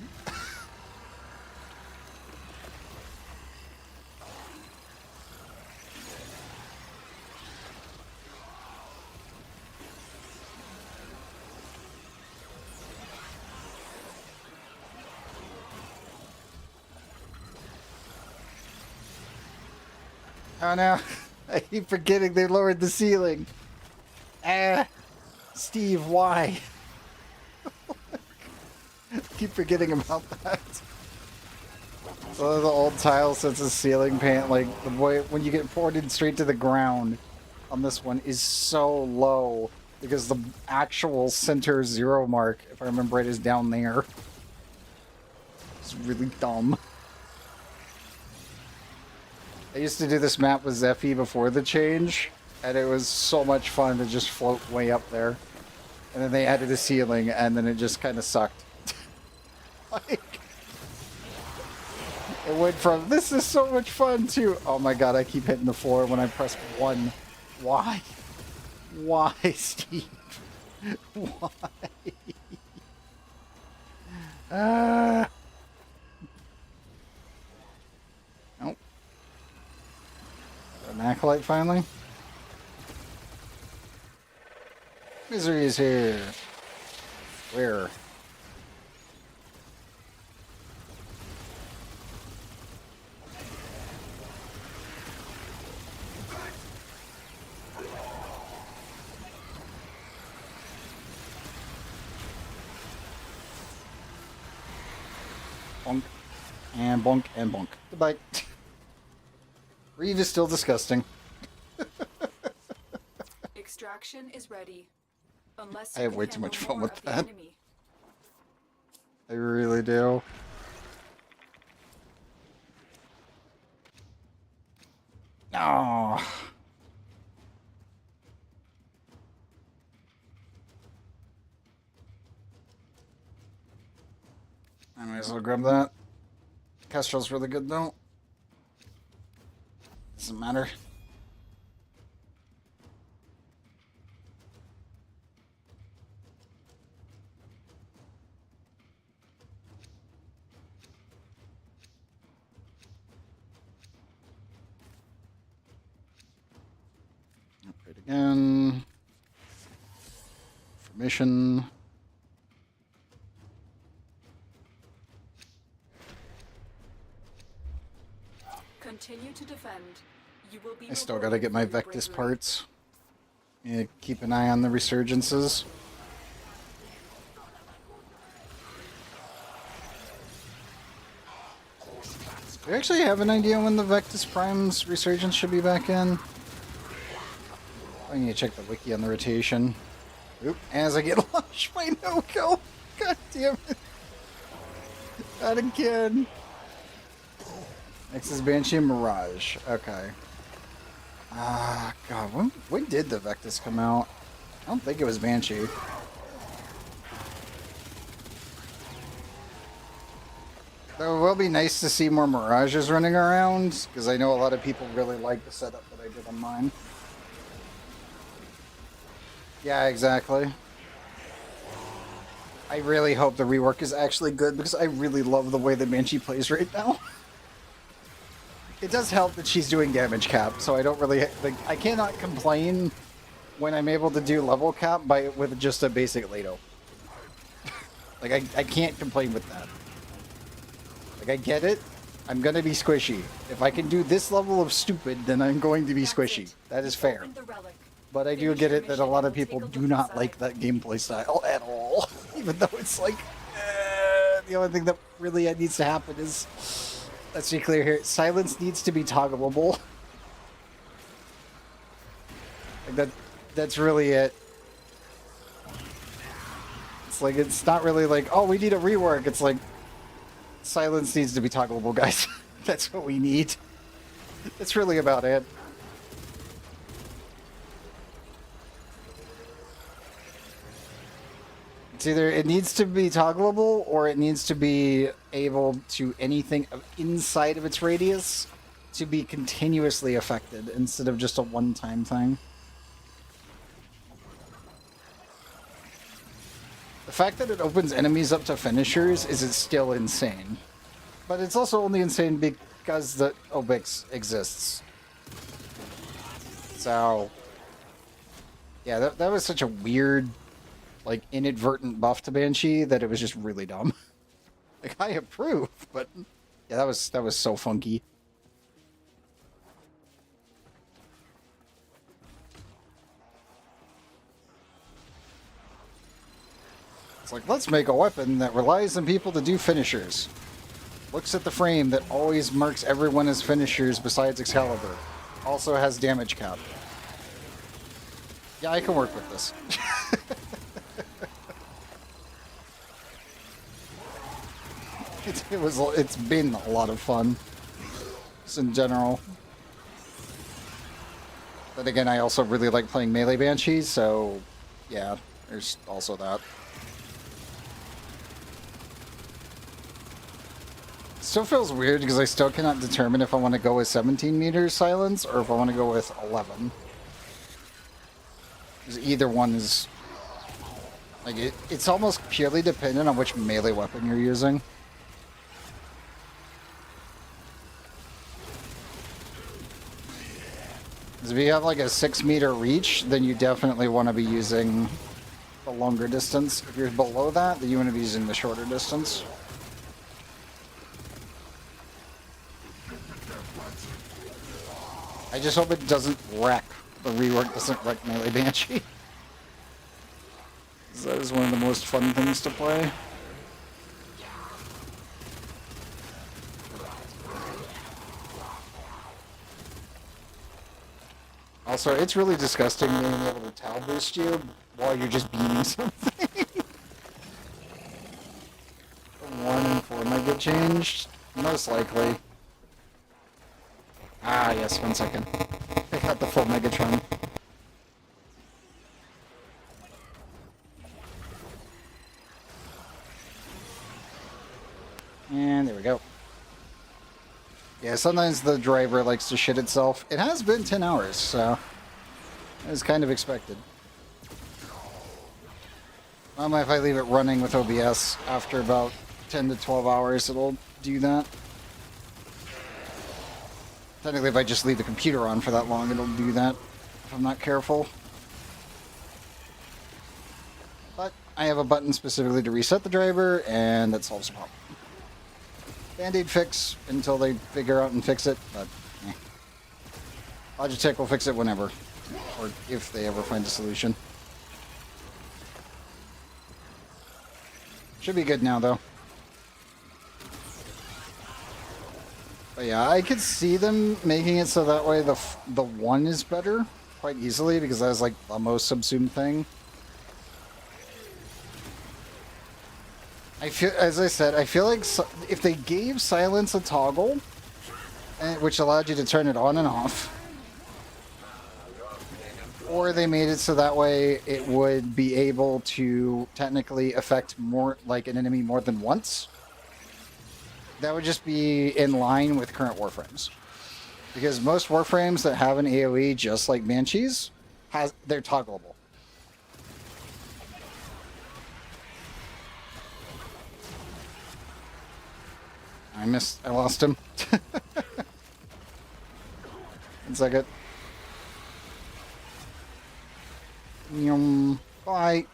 Oh no, I keep forgetting they lowered the ceiling. Ah, Steve, why? Keep forgetting about that. So the old tile sets of ceiling paint, like the way when you get ported straight to the ground on this one is so low because the actual center zero mark, if I remember right, is down there. It's really dumb. I used to do this map with Zephy before the change, and it was so much fun to just float way up there. And then they added a ceiling, and then it just kind of sucked. Like, it went from, this is so much fun, to, oh my god, I keep hitting the floor when I press 1. Why? Why, Steve? Why? Nope. An acolyte finally? Misery is here. Where? Bonk. And bonk and bonk. Goodbye. Reeve is still disgusting. Extraction is ready. Unless I you have can way too handle much fun more with of the that. enemy. I really do. No. I might as well grab that. Kestrel's really good though. Doesn't matter. Upgrade again. Formation. Continue to defend. You will be I still gotta get my rewarded for your Vectis bravery. parts. Yeah, keep an eye on the resurgences. Do you actually have an idea when the Vectis Prime's resurgence should be back in? I need to check the wiki on the rotation. Oop, as I get launched by no-kill. God damn it. Not again. Next is Banshee and Mirage. Okay. Ah, God, when did the Vectis come out? I don't think it was Banshee. Though it will be nice to see more Mirages running around, because I know a lot of people really like the setup that I did on mine. Yeah, exactly. I really hope the rework is actually good, because I really love the way that Banshee plays right now. It does help that she's doing damage cap, so I don't really... like, I cannot complain when I'm able to do level cap with just a basic Leto. Like, I can't complain with that. Like, I get it. I'm gonna be squishy. If I can do this level of stupid, then I'm going to be squishy. That is fair. But I do get it that a lot of people do not like that gameplay style at all. Even though it's like... the only thing that really needs to happen is... Let's be clear here. Silence needs to be toggleable. Like that's really it. It's like, it's not really like, oh, we need a rework. It's like, silence needs to be toggleable, guys. That's what we need. That's really about it. It's either it needs to be toggleable or it needs to be able to anything inside of its radius to be continuously affected instead of just a one-time thing. The fact that it opens enemies up to finishers is still insane. But it's also only insane because the Obix exists. So, yeah, that was such a weird, like, inadvertent buff to Banshee that it was just really dumb. Like, I approve, but yeah, that was so funky. It's like, let's make a weapon that relies on people to do finishers. Looks at the frame that always marks everyone as finishers besides Excalibur. Also has damage cap. Yeah, I can work with this. It's been a lot of fun, just in general. But again, I also really like playing melee banshees, so yeah, there's also that. Still feels weird because I still cannot determine if I want to go with 17 meters silence or if I want to go with 11. Because either one is like it's almost purely dependent on which melee weapon you're using. If you have like a 6-meter reach, then you definitely want to be using the longer distance. If you're below that, then you want to be using the shorter distance. I just hope it doesn't wreck. The rework doesn't wreck melee Banshee. That is one of the most fun things to play. Also, it's really disgusting being able to Tal boost you while you're just beaming something. Power might get changed. Most likely. Ah, yes, 1 second. I got the full Megatron. And there we go. Yeah, sometimes the driver likes to shit itself. It has been 10 hours, so it's kind of expected. If I leave it running with OBS after about 10 to 12 hours, it'll do that. Technically, if I just leave the computer on for that long, it'll do that if I'm not careful. But I have a button specifically to reset the driver, and that solves the problem. Band-Aid fix until they figure out and fix it, but Logitech will fix it whenever, or if they ever find a solution. Should be good now, though. But yeah, I could see them making it so that way the 1 is better quite easily, because that is like the most subsumed thing. I feel, as I said, I feel like if they gave silence a toggle, which allowed you to turn it on and off, or they made it so that way it would be able to technically affect more, like an enemy more than once, that would just be in line with current Warframes. Because most Warframes that have an AoE just like Banshees, they're toggleable. I lost him. 1 second. Bye.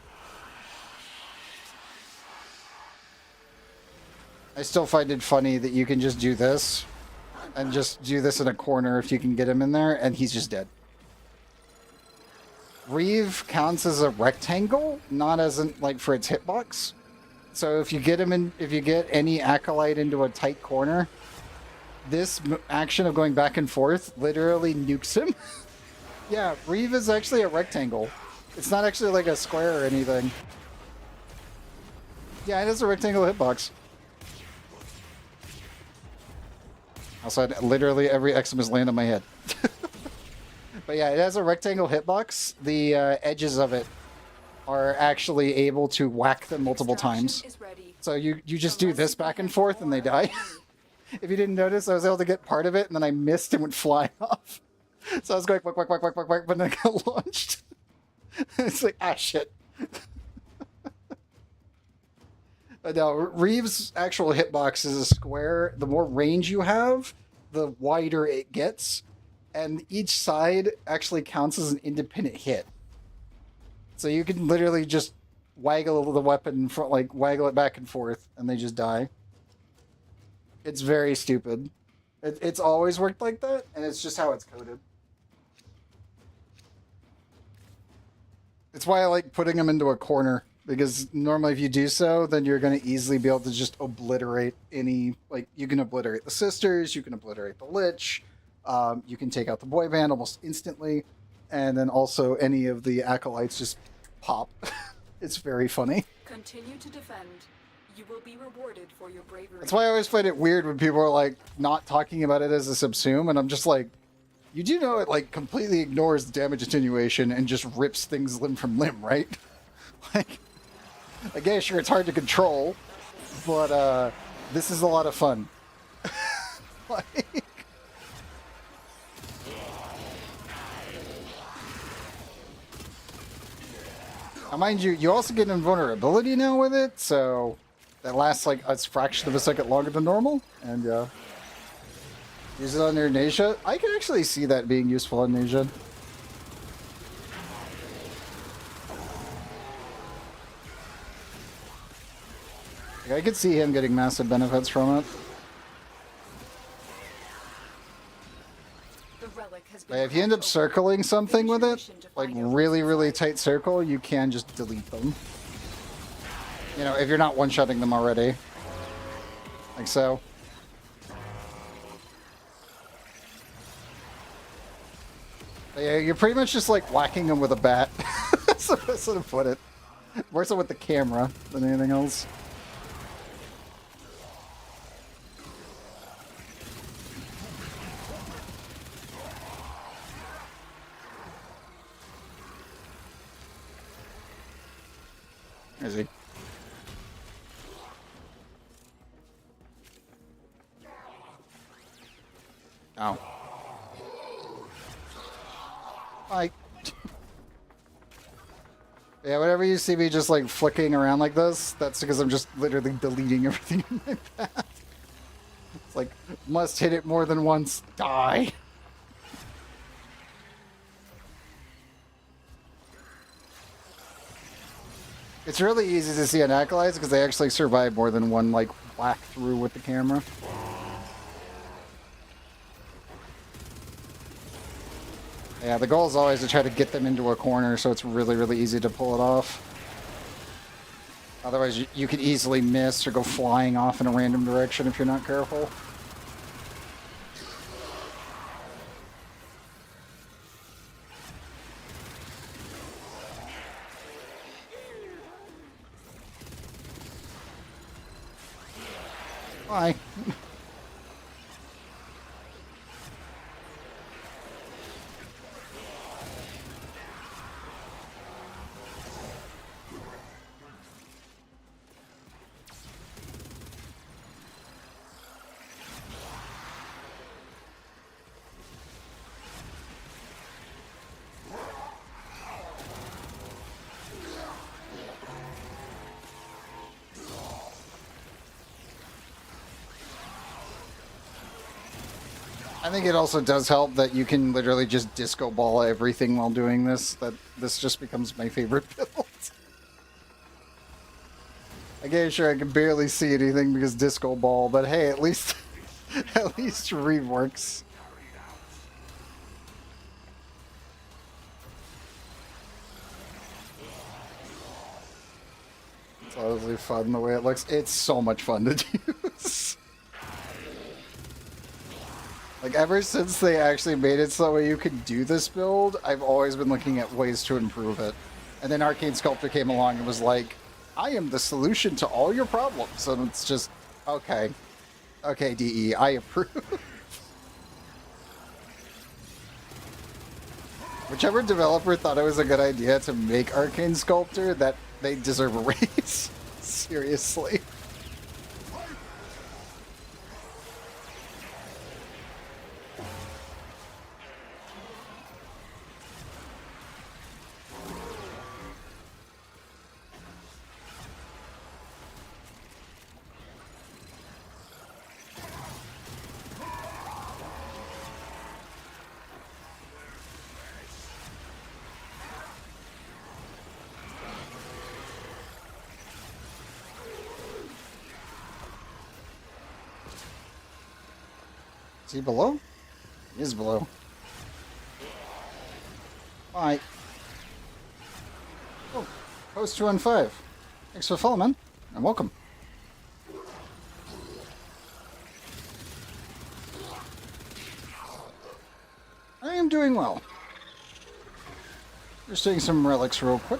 I still find it funny that you can just do this, and just do this in a corner if you can get him in there, and he's just dead. Reeve counts as a rectangle, not as in, like, for its hitbox. So if you get him in, if you get any acolyte into a tight corner, this action of going back and forth literally nukes him. Yeah, Reeve is actually a rectangle. It's not actually like a square or anything. Yeah, it is a rectangle hitbox. Also, literally every Eximus land on my head. But yeah, it has a rectangle hitbox. The edges of it are actually able to whack them multiple times. So you just do this back and forth and they die. If you didn't notice, I was able to get part of it and then I missed and went flying off. So I was going whack, whack, whack, whack, whack, whack, but then I got launched. It's like, ah, shit. But no, Reeve's actual hitbox is a square. The more range you have, the wider it gets. And each side actually counts as an independent hit. So you can literally just waggle the weapon in front, like waggle it back and forth, and they just die. It's very stupid. It's always worked like that, and it's just how it's coded. It's why I like putting them into a corner, because normally if you do so, then you're going to easily be able to just obliterate any, like, you can obliterate the sisters, you can obliterate the Lich, you can take out the boy band almost instantly, and then also any of the acolytes just pop. It's very funny. Continue to defend. You will be rewarded for your bravery. That's why I always find it weird when people are like not talking about it as a subsume, and I'm just like, you do know it like completely ignores damage attenuation and just rips things limb from limb, right? Like, I guess sure it's hard to control, but this is a lot of fun. Like, now, mind you, you also get invulnerability now with it, so that lasts like a fraction of a second longer than normal, and use it on your Nasia. I can actually see that being useful on Nasia. I could see him getting massive benefits from it. But if you end up circling something with it, like really, really tight circle, you can just delete them. You know, if you're not one-shotting them already. Like so. But yeah, you're pretty much just like whacking them with a bat. That's the best way to put it. More so with the camera than anything else. Where is he? Oh. Bye. Yeah, whenever you see me just like flicking around like this, that's because I'm just literally deleting everything in my path. It's like, must hit it more than once, die. It's really easy to see on acolytes because they actually survive more than one like whack through with the camera. Yeah, the goal is always to try to get them into a corner so it's really, really easy to pull it off. Otherwise, you could easily miss or go flying off in a random direction if you're not careful. Bye. I think it also does help that you can literally just disco ball everything while doing this. That this just becomes my favorite build. Again, sure, I can barely see anything because disco ball, but hey, at least at least Reed works. It's honestly fun the way it looks. It's so much fun to use. Like, ever since they actually made it so that way you could do this build, I've always been looking at ways to improve it. And then Arcane Sculptor came along and was like, I am the solution to all your problems. And it's just, okay. Okay, DE, I approve. Whichever developer thought it was a good idea to make Arcane Sculptor, that they deserve a raise. Seriously. Is he below? He is below. Bye. Oh, post 215. Thanks for following, man, and welcome. I am doing well. Just doing some relics real quick.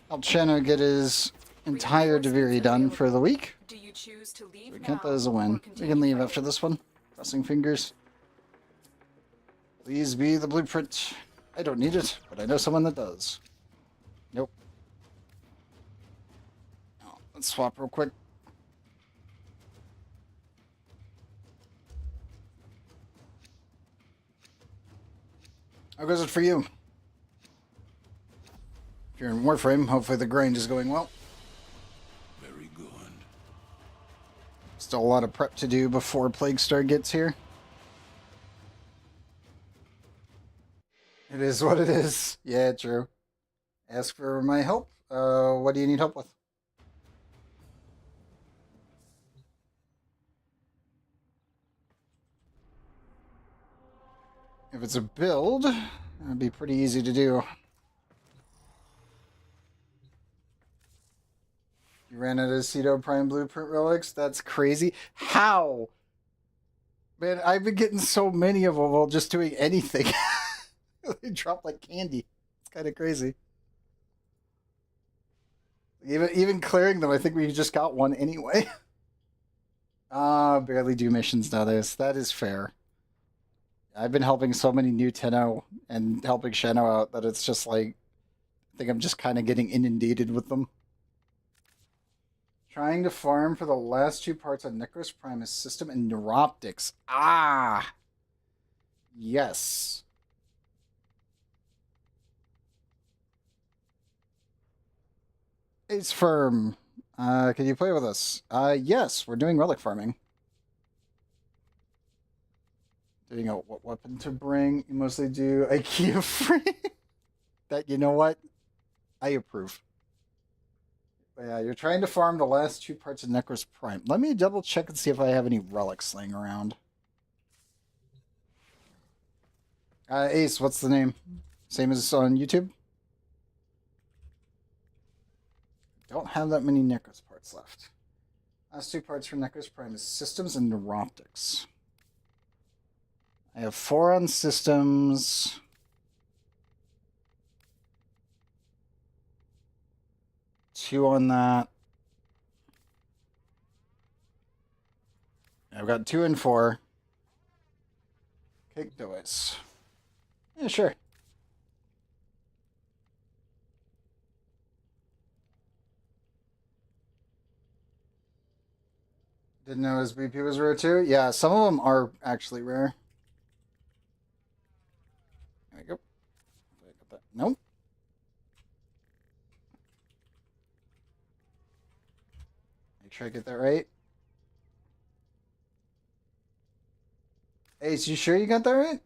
Help Shanno get his entire Deviri done for the week. Do you choose to leave We count that now as a or win. We continue can leave fighting? after this one. Crossing fingers. Please be the blueprint. I don't need it, but I know someone that does. Nope. Oh, let's swap real quick. How goes it for you? If you're in Warframe, hopefully the grind is going well. Very good. Still a lot of prep to do before Plaguestar gets here. It is what it is. Yeah, true. Ask for my help. What do you need help with? If it's a build, it'd be pretty easy to do. You ran out of Cedo Prime Blueprint relics? That's crazy. How? Man, I've been getting so many of them while just doing anything. They drop like candy. It's kind of crazy. Even clearing them, I think we just got one anyway. Barely do missions nowadays. That is fair. I've been helping so many new Tenno and helping Shano out that it's just like, I think I'm just kind of getting inundated with them. Trying to farm for the last 2 parts on Necros Primus system and Neuroptics. Ah! Yes. It's firm. Can you play with us? Yes, we're doing relic farming. Doing what weapon to bring. You mostly do IKEA free. That, you know what? I approve. But yeah, you're trying to farm the last 2 parts of Necros Prime. Let me double check and see if I have any relics laying around. Ace, what's the name? Same as on YouTube? Don't have that many Necros parts left. Last 2 parts for Necros Prime is systems and neuroptics. I have 4 on systems. Two on that. I've got 2 and 4. Kick device. Yeah, sure. Didn't know his BP was rare too? Yeah, some of them are actually rare. There we go. Nope. Make sure I get that right. Ace, you sure you got that right?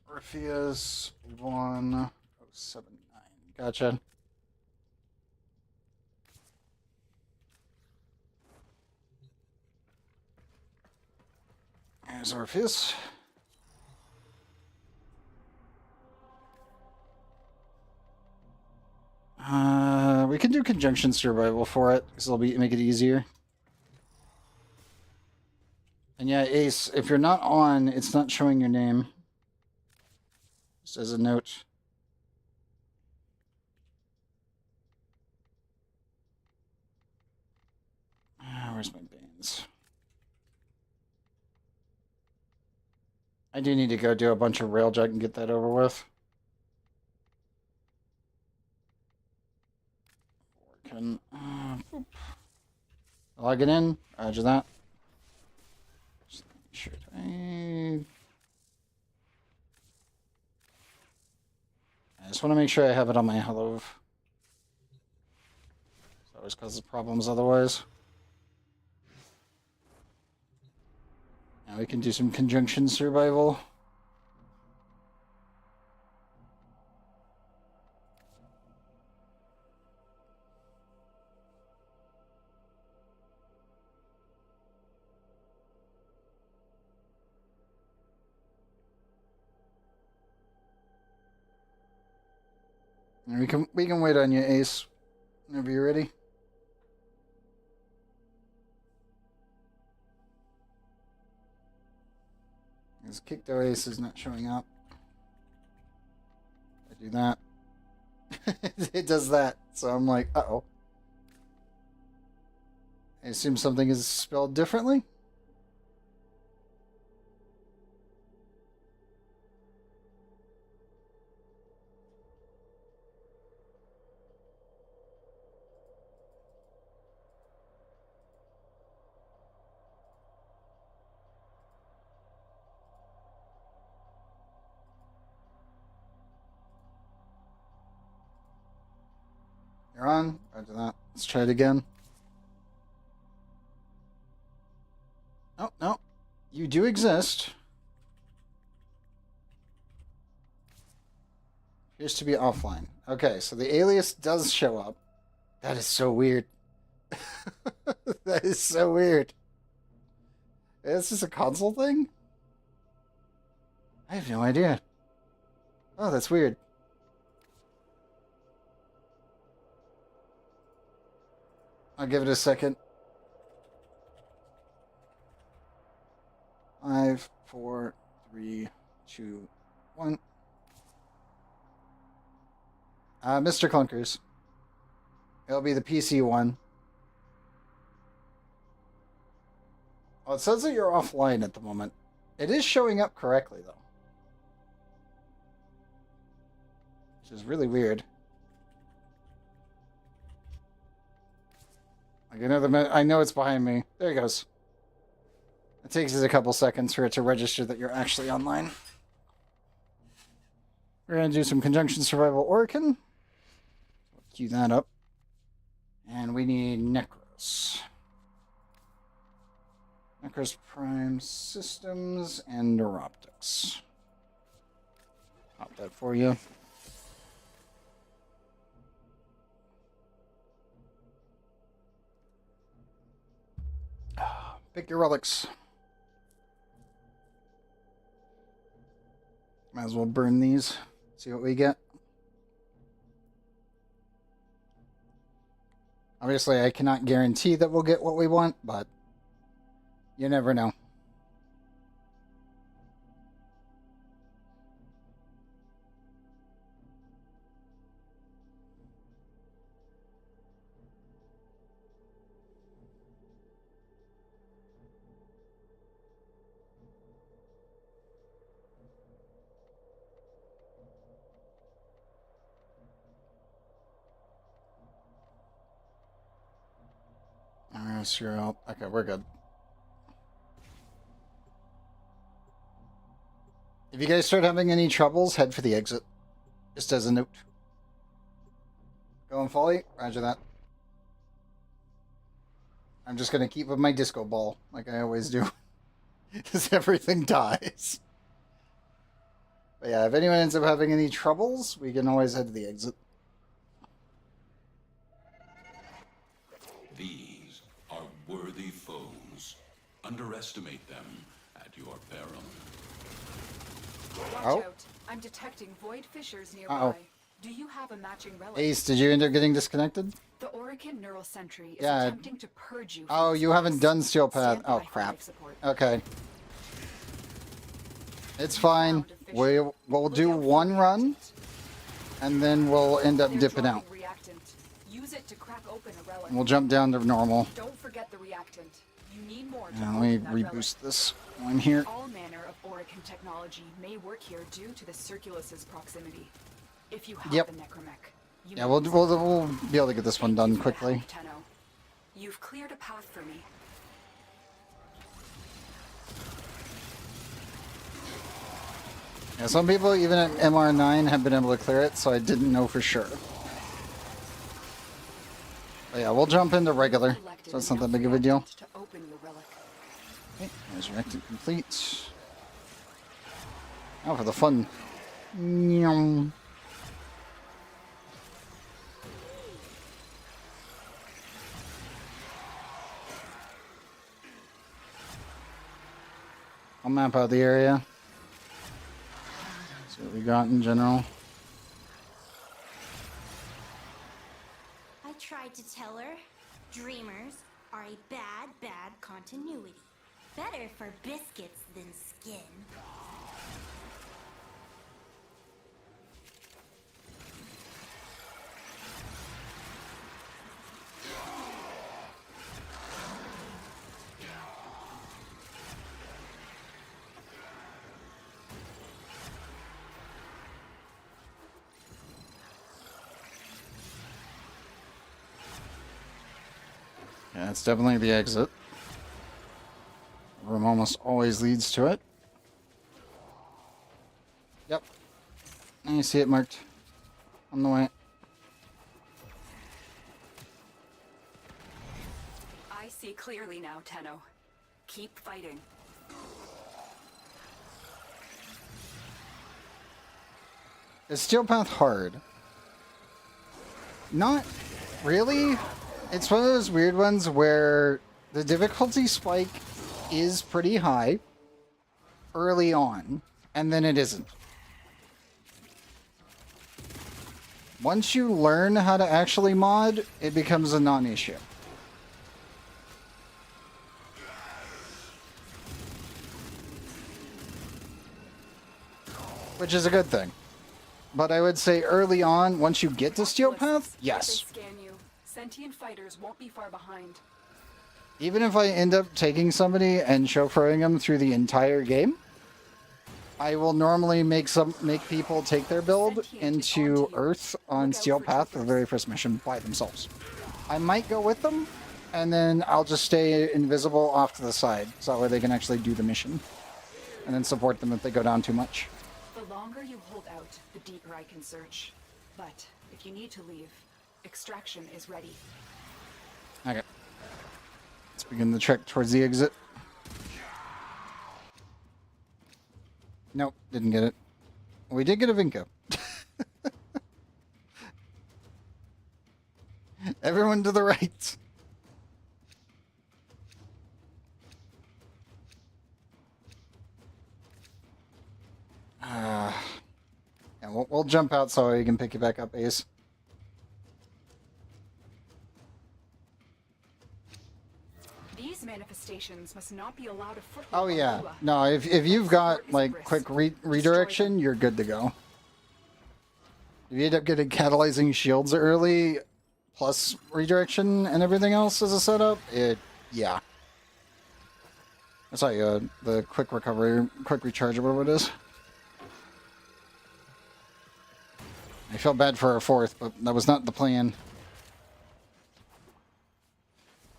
Orpheus 1079. Gotcha. There's Orpheus. We can do conjunction survival for it, because it'll make it easier. And yeah, Ace, if you're not on, it's not showing your name. Just as a note. Where's my Banes? I do need to go do a bunch of railjack and get that over with. Can log it in. Roger that. Should I just want to make sure I have it on my hello. It always causes problems otherwise. Now we can do some conjunction survival. And we can wait on you, Ace. Whenever you're ready. His Kickdo Ace is not showing up. I do that. It does that. So I'm like, uh-oh. I assume something is spelled differently? You're on. Roger that. Let's try it again. Oh, no. You do exist. Appears to be offline. Okay, so the alias does show up. That is so weird. That is so weird. Is this a console thing? I have no idea. Oh, that's weird. I'll give it a second. 5, 4, 3, 2, 1. Mr. Clunkers. It'll be the PC one. Well, it says that you're offline at the moment. It is showing up correctly, though. Which is really weird. Like I know it's behind me. There he goes. It takes us a couple seconds for it to register that you're actually online. We're going to do some Conjunction Survival Oricon. Cue that up. And we need Necros. Necros Prime Systems and Neuroptics. Pop that for you. Pick your relics. Might as well burn these. See what we get. Obviously, I cannot guarantee that we'll get what we want, but you never know. Serial. Okay, we're good. If you guys start having any troubles, head for the exit. Just as a note. Go and folly. Roger that. I'm just gonna keep with my disco ball, like I always do. Because everything dies. But yeah, if anyone ends up having any troubles, we can always head to the exit. These are worthy foes. Underestimate them at your peril. Watch Oh. out. I'm detecting void fissures nearby. Uh-oh. Do you have a matching relic? Ace, did you end up getting disconnected? The Oricon Neural Sentry is Yeah. attempting to purge you. Oh, from you space. haven't done Steel Path. Stand Oh, by for crap. life support. Okay. It's fine. We'll do one run, and then we'll end up They're dipping out. dropping reactant. Use it to crack open a relic. We'll jump down to normal. Don't forget the reactant. You need more to Now, let me open that reboost this one here. relic. All manner of Oricon technology may work here due to the Circulus's proximity. If you have Yep. the necromech, you Yeah, may we'll use it. be able to get this one Thank done you for your quickly. help, Tenno. You've cleared a path for me. Yeah, some people, even at MR9, have been able to clear it, so I didn't know for sure. But yeah, we'll jump into regular, so it's not that big of a deal. To open your relic. Okay, resurrected complete. Now for the fun. Nyum. I'll map out the area. See what we got in general. I tried to tell her, dreamers are a bad, bad continuity. Better for biscuits than skin. Yeah, it's definitely the exit. Room almost always leads to it. Yep. And you see it marked on the way. I see clearly now, Tenno. Keep fighting. Is Steel Path hard? Not really. It's one of those weird ones where the difficulty spike is pretty high early on, and then it isn't. Once you learn how to actually mod, it becomes a non-issue. Which is a good thing. But I would say early on, once you get to Steel Path, yes. They scan you. Sentient fighters won't be far behind. Even if I end up taking somebody and chauffeuring them through the entire game, I will normally make people take their build into Earth on Steel Path for the very first mission by themselves. I might go with them, and then I'll just stay invisible off to the side, so that way they can actually do the mission. And then support them if they go down too much. The longer you hold out, the deeper I can search. But if you need to leave, extraction is ready. Okay. Let's begin the trek towards the exit. Nope, didn't get it. We did get a Vinco. Everyone to the right. Yeah, we'll jump out so we can pick you back up, Ace. These manifestations must not be allowed a foothold. Oh yeah, no. If you've got like quick redirection, you're good to go. If you end up getting catalyzing shields early, plus redirection and everything else as a setup, yeah. I saw you the quick recovery, quick recharge, or whatever it is. I felt bad for our fourth, but that was not the plan.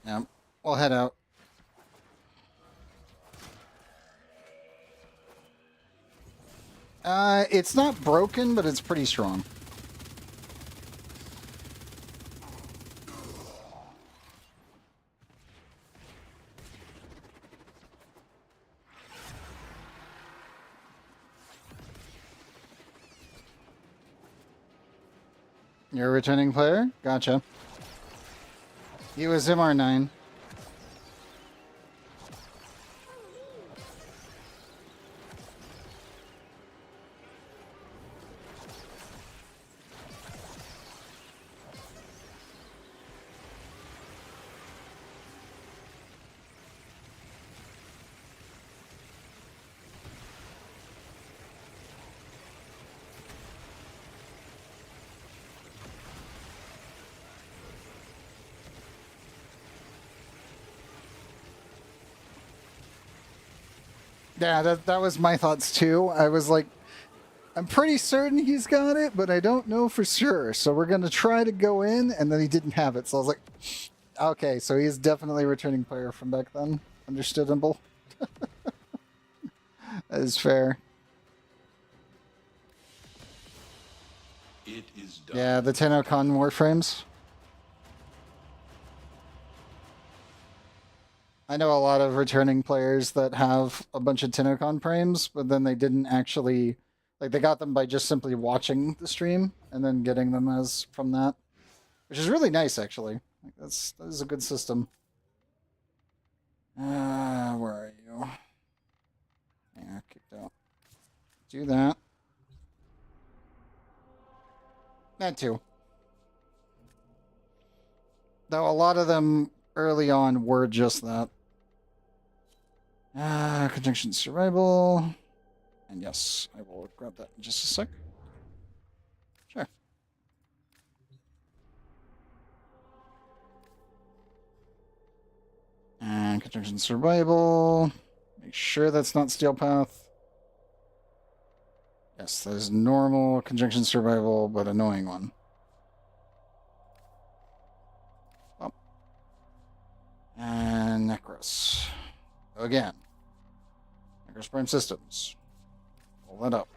Yeah, we'll head out. It's not broken, but it's pretty strong. You're a returning player? Gotcha. He was MR9. Yeah, that was my thoughts too. I was like, I'm pretty certain he's got it, but I don't know for sure. So we're going to try to go in, and then he didn't have it. So I was like, okay, so he's definitely a returning player from back then. Understandable. That is fair. It is done. Yeah, the Tenno-Con Warframes. I know a lot of returning players that have a bunch of Tenno-Con frames, but then they didn't actually... Like, they got them by just simply watching the stream, and then getting them as from that. Which is really nice, actually. Like, that is a good system. Where are you? Yeah, kicked out. Do that. That too. Though a lot of them early on were just that. Conjunction survival. And yes, I will grab that in just a sec. Sure. And conjunction survival. Make sure that's not steel path. Yes, that is normal conjunction survival, but annoying one. Oh. And Necros. Again. Necros Prime Systems. Pull that up.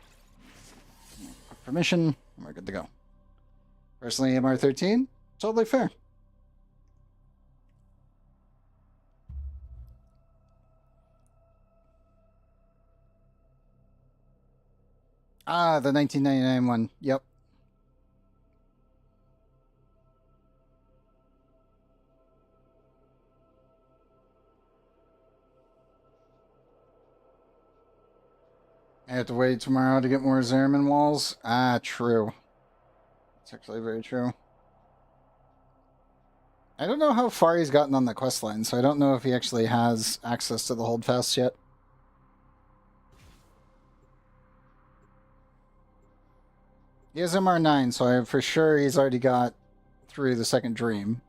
Quick permission, and we're good to go. Personally, MR13, totally fair. Ah, the 1999 one. Yep. I have to wait tomorrow to get more Zerman walls. Ah, true. It's actually very true. I don't know how far he's gotten on the quest line, so I don't know if he actually has access to the holdfasts yet. He has MR9, so I'm for sure he's already got through the second dream.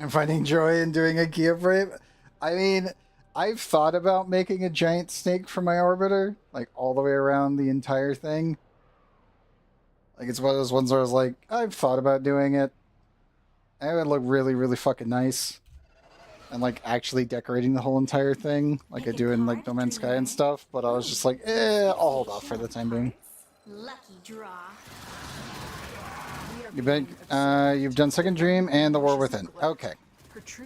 I'm finding joy in doing a Kia frame. I mean, I've thought about making a giant snake for my orbiter, like all the way around the entire thing. Like it's one of those ones where I was like, I've thought about doing it. It would look really, really fucking nice. And like actually decorating the whole entire thing, like I do in like No Man's Sky and stuff. But I was just like, I'll hold off for the time being. Lucky draw. You've done Second Dream and the War Within. Okay.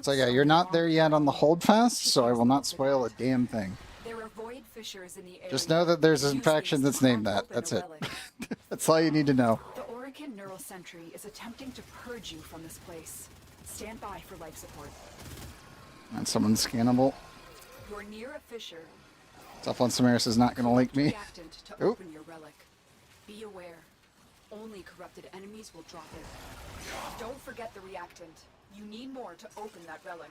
So yeah, you're not there yet on the Holdfast, so I will not spoil a damn thing. Just know that there's a faction that's named that. That's it. That's all you need to know. The Orican Neural Sentry is attempting to purge you from this place. Stand by for life support. And someone's scannable. You're near a fissure. Tough Samaris is not going to link me. To open your relic. Be aware. Only corrupted enemies will drop it. Don't forget the reactant. You need more to open that relic.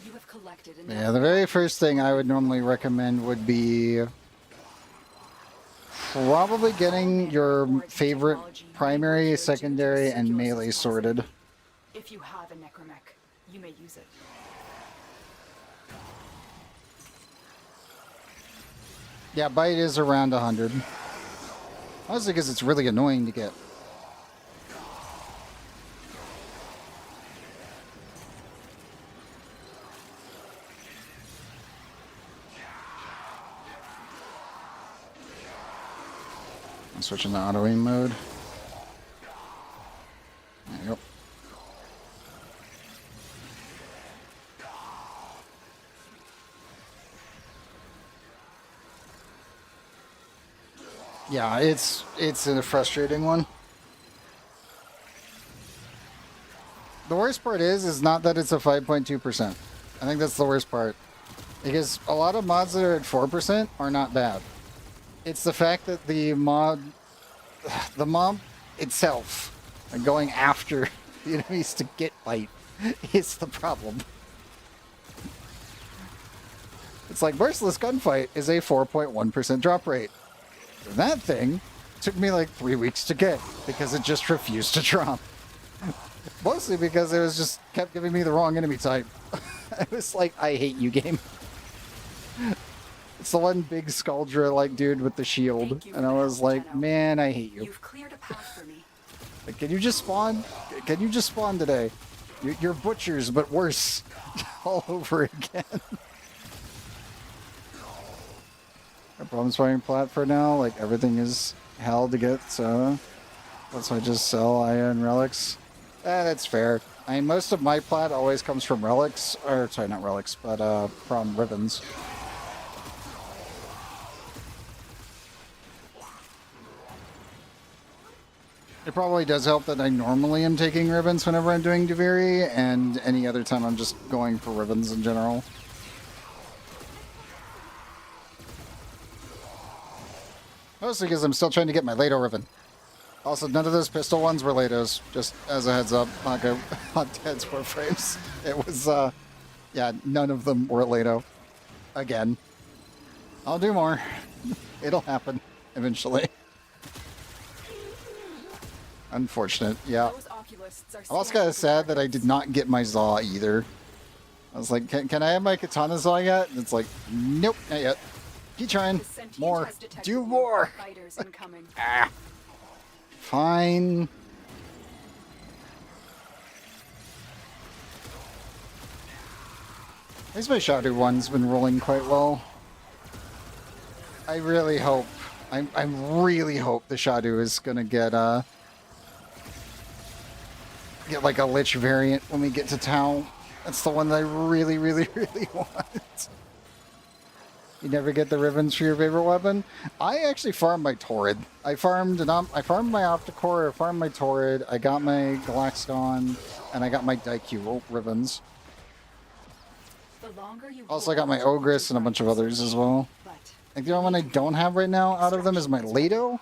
You have collected enough. Yeah, the very first thing I would normally recommend would be probably getting your favorite primary, secondary, and melee sorted. If you have a necromech, you may use it. Yeah, bite is around 100. Mostly because it's really annoying to get. I'm switching to auto aim mode. There you go. Yeah, it's a frustrating one. The worst part is not that it's a 5.2%. I think that's the worst part. Because a lot of mods that are at 4% are not bad. It's the fact that the mob itself, and going after the enemies to get bite, is the problem. It's like Merciless Gunfight is a 4.1% drop rate. And that thing took me like 3 weeks to get because it just refused to drop. Mostly because it was just kept giving me the wrong enemy type. I was like, I hate you, game. It's the one big Skuldra like dude with the shield, and I was like, man, I hate you. You've cleared a path for me. Like, can you just spawn? Can you just spawn today? You're butchers, but worse, all over again. No problems finding plat for now. Like everything is hell to get, so that's why I just sell Aya and relics. That's fair. I mean, most of my plat always comes from relics, or sorry, not relics, but from ribbons. It probably does help that I normally am taking ribbons whenever I'm doing Duviri, and any other time I'm just going for ribbons in general. Mostly because I'm still trying to get my Lado ribbon. Also, none of those pistol ones were Lados, just as a heads up, not go on Ted's Warframes. It was, yeah, none of them were Lado. Again. I'll do more. It'll happen, eventually. Unfortunate, yeah. I'm also kind of sad that I did not get my Zaw either. I was like, can I have my Katana Zaw yet? And it's like, nope, not yet. Keep trying. More. Do more. Ah. Fine. At least my Shadow one's been rolling quite well. I really hope, I really hope the Shadow is gonna get like a Lich variant when we get to Tau. That's the one that I really, really, really want. You never get the ribbons for your favorite weapon? I actually farmed my Torrid. I farmed my Opticore, I farmed my Torrid, I got my Galaxgon, and I got my Daikyu ribbons. Also, I got my Ogress and a bunch of others as well. I think the only one I don't have right now out of them is my Lado.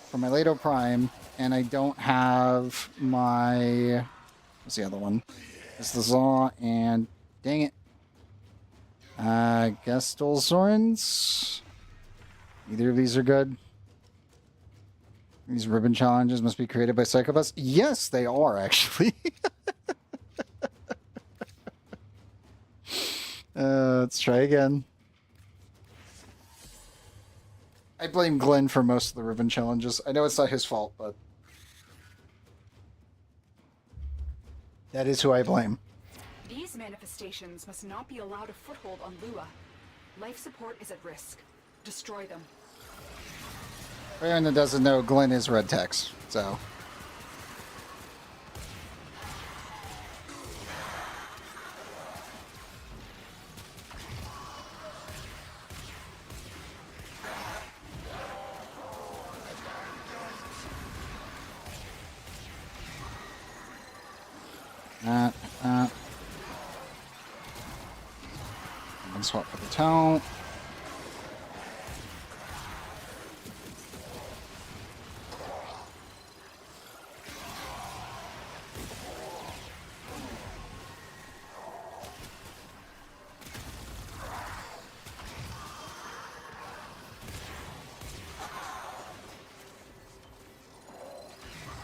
for my Leto Prime, and I don't have my... What's the other one? It's the Zaw, and... Dang it. Gestal Zorns. Neither of these are good. These ribbon challenges must be created by Psychopaths. Yes, they are, actually. Let's try again. I blame Glenn for most of the ribbon challenges. I know it's not his fault, but... that is who I blame. These manifestations must not be allowed a foothold on Lua. Life support is at risk. Destroy them. For anyone that doesn't know, Glenn is Red Tex, so... And swap for the taunt.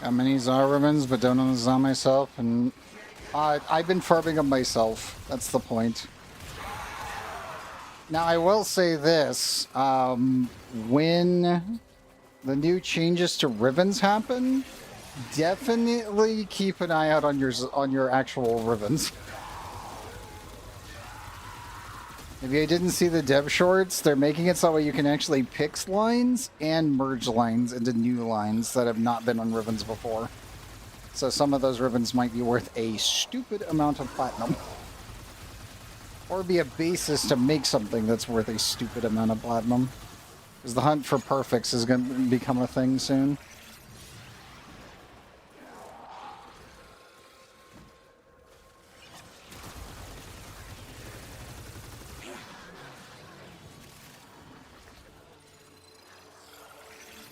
Got many Zara ribbons, but don't own the Zara myself, and I've been farming them myself. That's the point. Now, I will say this. When the new changes to ribbons happen, definitely keep an eye out on your actual ribbons. If you didn't see the dev shorts, they're making it so that way you can actually pix lines and merge lines into new lines that have not been on ribbons before. So some of those ribbons might be worth a stupid amount of platinum. Or be a basis to make something that's worth a stupid amount of platinum. Because the hunt for perfects is going to become a thing soon.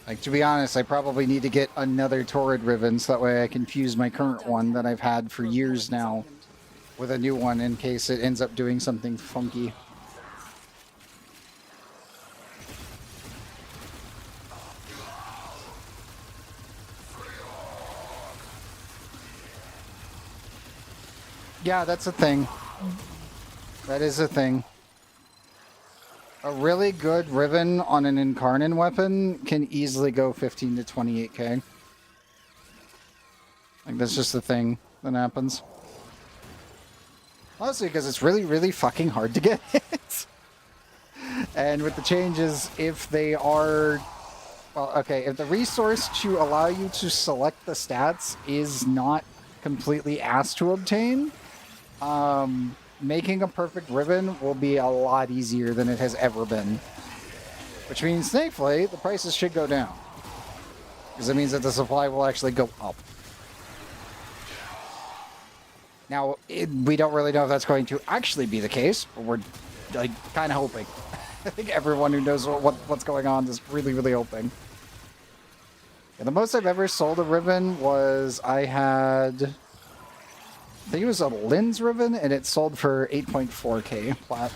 Like, to be honest, I probably need to get another Torrid ribbon so that way I can fuse my current one that I've had for years now with a new one in case it ends up doing something funky. Yeah, that's a thing. That is a thing. A really good ribbon on an Incarnate weapon can easily go 15 to 28k. Like, that's just the thing that happens. Mostly because it's really, really fucking hard to get hit. And with the changes, if they are... Well, okay, if the resource to allow you to select the stats is not completely asked to obtain, making a perfect ribbon will be a lot easier than it has ever been. Which means, thankfully, the prices should go down. Because it means that the supply will actually go up. Now, we don't really know if that's going to actually be the case, but we're like, kind of hoping. I think everyone who knows what's going on is really, really hoping. Yeah, the most I've ever sold a ribbon was I had... I think it was a lens ribbon, and it sold for 8.4k plat.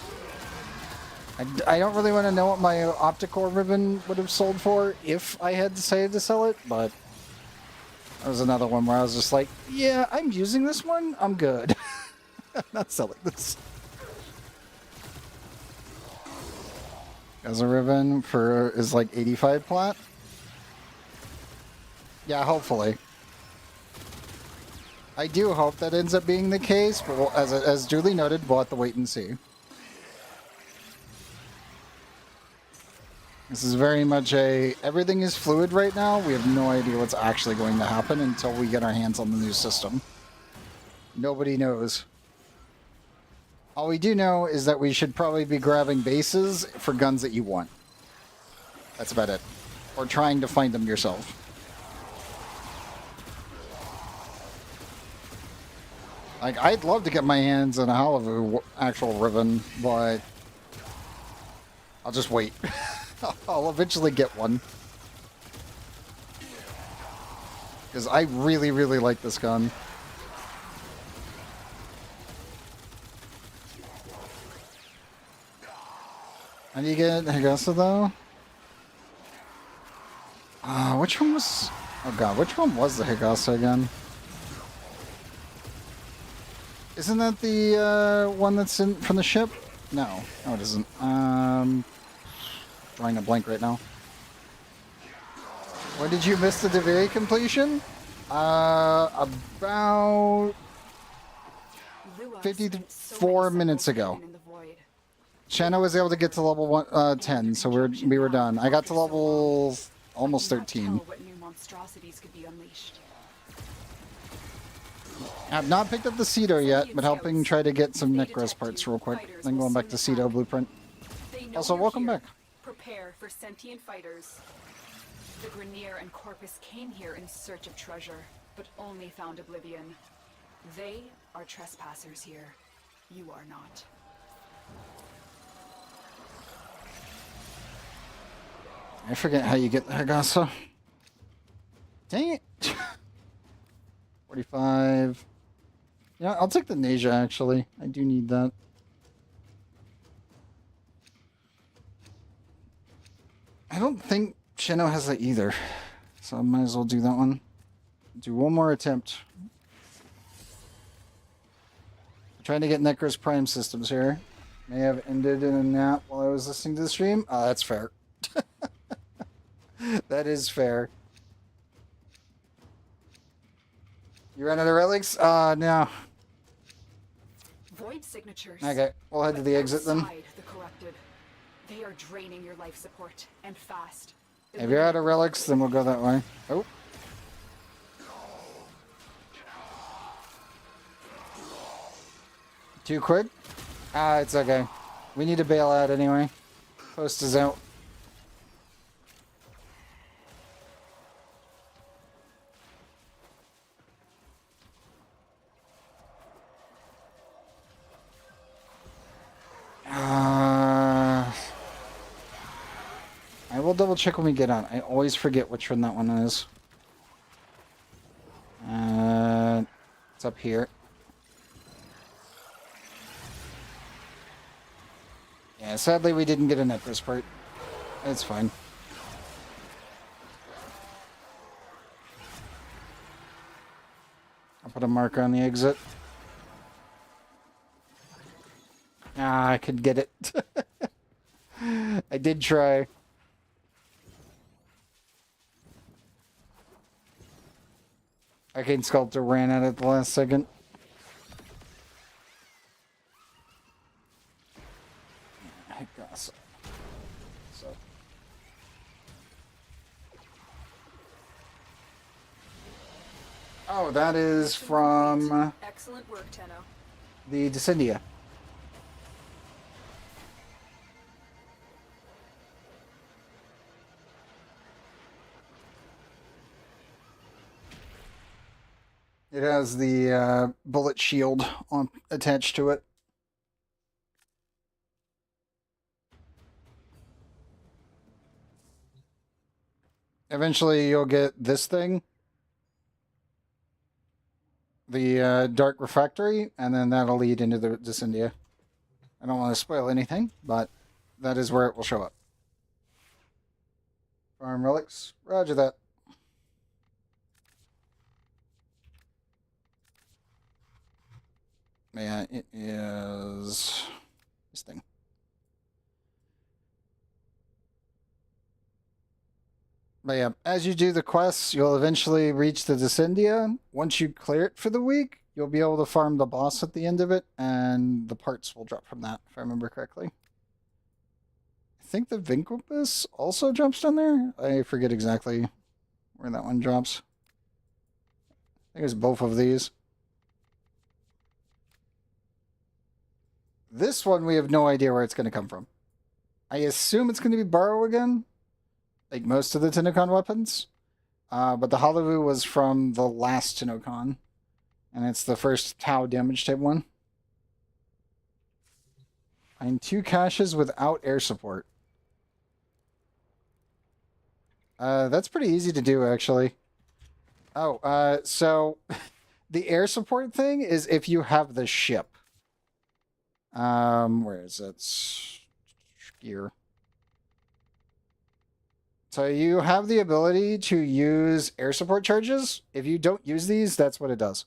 I don't really want to know what my optical ribbon would have sold for if I had decided to sell it, but that was another one where I was just like, yeah, I'm using this one, I'm good. I'm not selling this. As a ribbon is like 85 plat. Yeah, hopefully. I do hope that ends up being the case, but we'll, as duly noted, we'll have to wait and see. This is very much everything is fluid right now. We have no idea what's actually going to happen until we get our hands on the new system. Nobody knows. All we do know is that we should probably be grabbing bases for guns that you want. That's about it. Or trying to find them yourself. Like, I'd love to get my hands on a Halavu actual ribbon, but I'll just wait. I'll eventually get one. Because I really, really like this gun. How do you get Higasa though? Which one was... Oh god, which one was the Higasa again? Isn't that the one that's in from the ship? No, it isn't. Drawing a blank right now. When did you miss the Devere completion? About 54 minutes ago. Shanna was able to get to level 10, so we were done. I got to level almost 13. I've not picked up the Cedo yet, but helping try to get some Necros parts real quick. Then going back to Cedo Blueprint. Also, welcome back. Prepare for sentient fighters. The Grenier and Corpus came here in search of treasure, but only found oblivion. They are trespassers here. You are not. I forget how you get the Higasa. Dang it. 45. Yeah, I'll take the Nasia, actually. I do need that. I don't think Shino has that either. So I might as well do that one. Do one more attempt. I'm trying to get Necros Prime systems here. May have ended in a nap while I was listening to the stream. That's fair. That is fair. You ran out of relics? No. Void signatures. Okay, we'll head to the exit then. The corrupted. They are draining your life support, and fast. If you're out of relics, then we'll go that way. Oh. Too quick? It's okay. We need to bail out anyway. Post is out. I will double check when we get on. I always forget which one that one is. It's up here. Yeah, sadly we didn't get a Necros part. It's fine. I'll put a marker on the exit. I could get it. I did try. Arcane Sculptor ran out at the last second. So. Oh, that is from Excellent work, Tenno. the Descendia. It has the bullet shield attached to it. Eventually you'll get this thing. The Dark Refractory, and then that'll lead into the Descendia. I don't want to spoil anything, but that is where it will show up. Farm relics. Roger that. Yeah, it is this thing. But yeah, as you do the quests, you'll eventually reach the Descendia. Once you clear it for the week, you'll be able to farm the boss at the end of it, and the parts will drop from that, if I remember correctly. I think the Vinculpus also jumps down there. I forget exactly where that one drops. I think it's both of these. This one, we have no idea where it's going to come from. I assume it's going to be Borrow again, like most of the Tenokon weapons. But the Halavu was from the last Tenokon, and it's the first Tau damage type one. Find 2 caches without air support. That's pretty easy to do, actually. Oh, so the air support thing is if you have the ship. Where is it? Gear. So you have the ability to use air support charges. If you don't use these, that's what it does.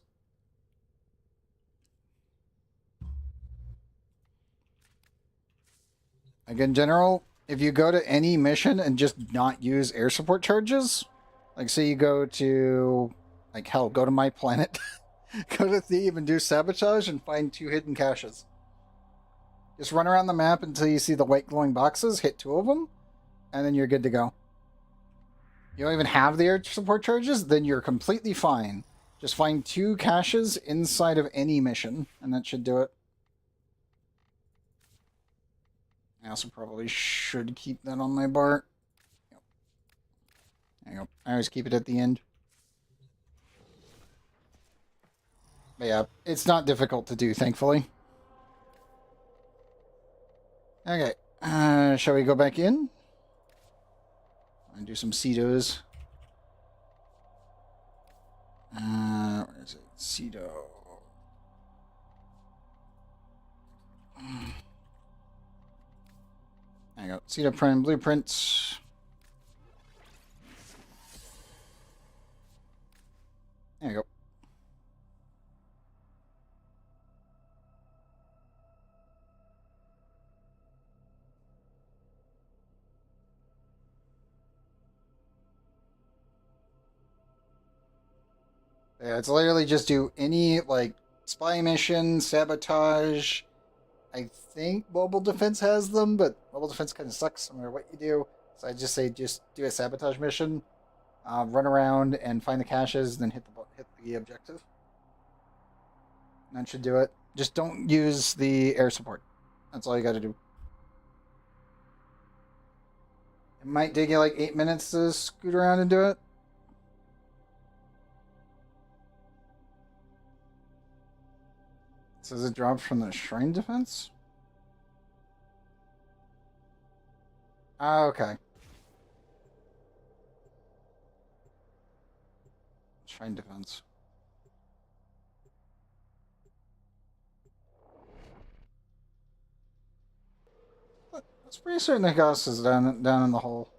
Like in general, if you go to any mission and just not use air support charges, like say you go to, like hell, go to my planet, go to Thebe and do sabotage and find 2 hidden caches. Just run around the map until you see the white glowing boxes, hit 2 of them, and then you're good to go. You don't even have the air support charges, then you're completely fine. Just find 2 caches inside of any mission, and that should do it. I also probably should keep that on my bar. Yep. There you go. I always keep it at the end. But yeah, it's not difficult to do, thankfully. Okay. Shall we go back in? And do some Cedos. Where is it? Cedo. There you go. Cedo Prime Blueprints. There you go. Yeah, it's literally just do any, like, spy mission, sabotage. I think mobile defense has them, but mobile defense kind of sucks no matter what you do. So I just say just do a sabotage mission, run around and find the caches, then hit the objective. And that should do it. Just don't use the air support. That's all you got to do. It might take you like 8 minutes to scoot around and do it. Says it dropped from the shrine defense? Ah, okay. Shrine defense. It's pretty certain the ghost is down in the hole.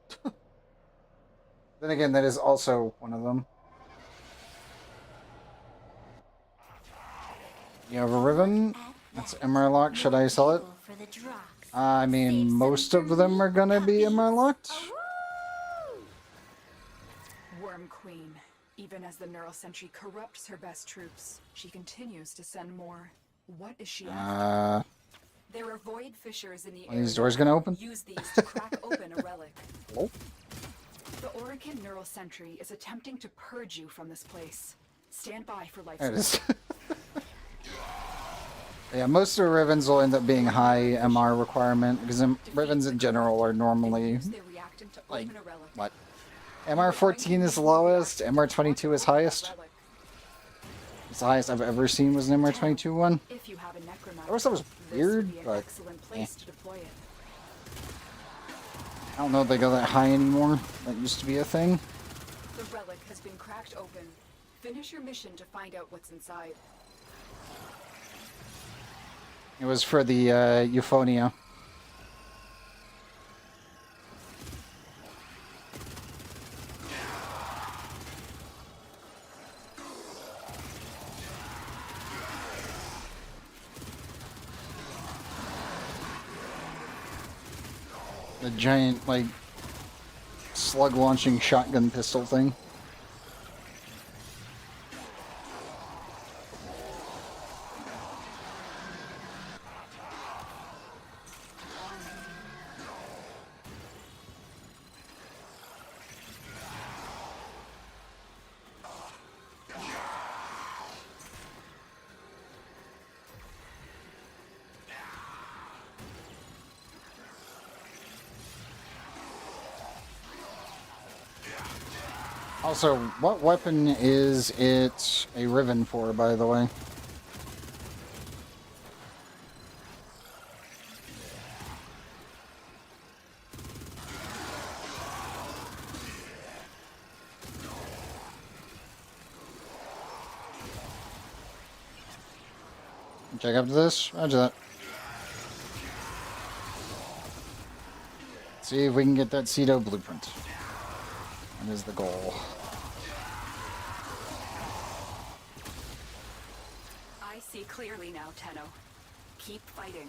Then again, that is also one of them. You have a ribbon. That's MR locked. Should I sell it? I mean, most of them are gonna be MR locked. Worm Queen. Even as the Neural Sentry corrupts her best troops, she continues to send more. What is she after? There are void fissures in the area. Are these doors gonna open? Use these to crack open a relic. Hello? The Orican Neural Sentry is attempting to purge you from this place. Stand by for life. There it is. Yeah, most of the Rivens will end up being high MR requirement, because Rivens in general are normally, like, what? MR 14 is the lowest, MR 22 is highest. It's the highest I've ever seen was an MR 22 one. I always thought it was weird, but I don't know if they go that high anymore. That used to be a thing. The relic has been cracked open. Finish your mission to find out what's inside. It was for the Euphonia. The giant, like, slug launching shotgun pistol thing. Also, what weapon is it a Riven for, by the way? Check after this. Roger that. See if we can get that Cedo blueprint. That is the goal. I see clearly now, Tenno. Keep fighting.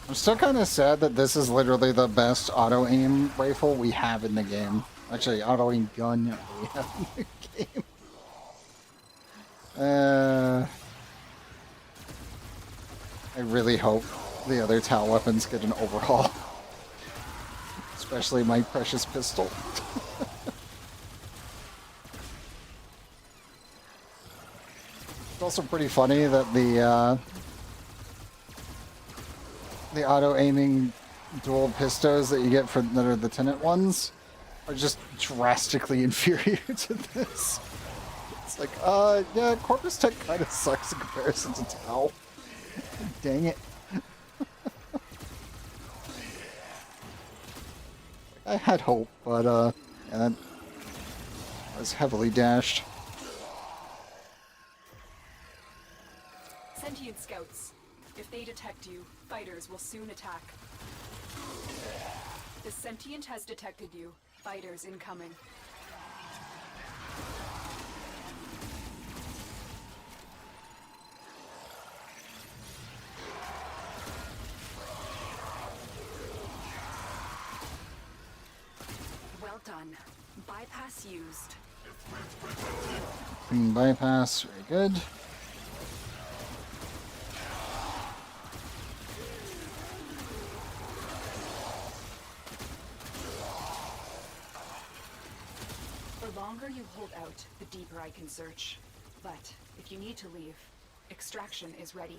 I'm still kind of sad that this is literally the best auto-aim rifle we have in the game. Actually, auto-aim gun that we have in the game. I really hope the other Tau weapons get an overhaul. Especially my precious pistol. It's also pretty funny that the auto-aiming dual pistos that you get for that are the Tenant ones are just drastically inferior to this. It's like, yeah, Corpus Tech kind of sucks in comparison to Tau. Dang it. I had hope, but, yeah, that was heavily dashed. Sentient scouts. If they detect you, fighters will soon attack. The sentient has detected you. Fighters incoming. Well done. Bypass used. Clean bypass, very good. The longer you hold out, the deeper I can search. But if you need to leave, extraction is ready.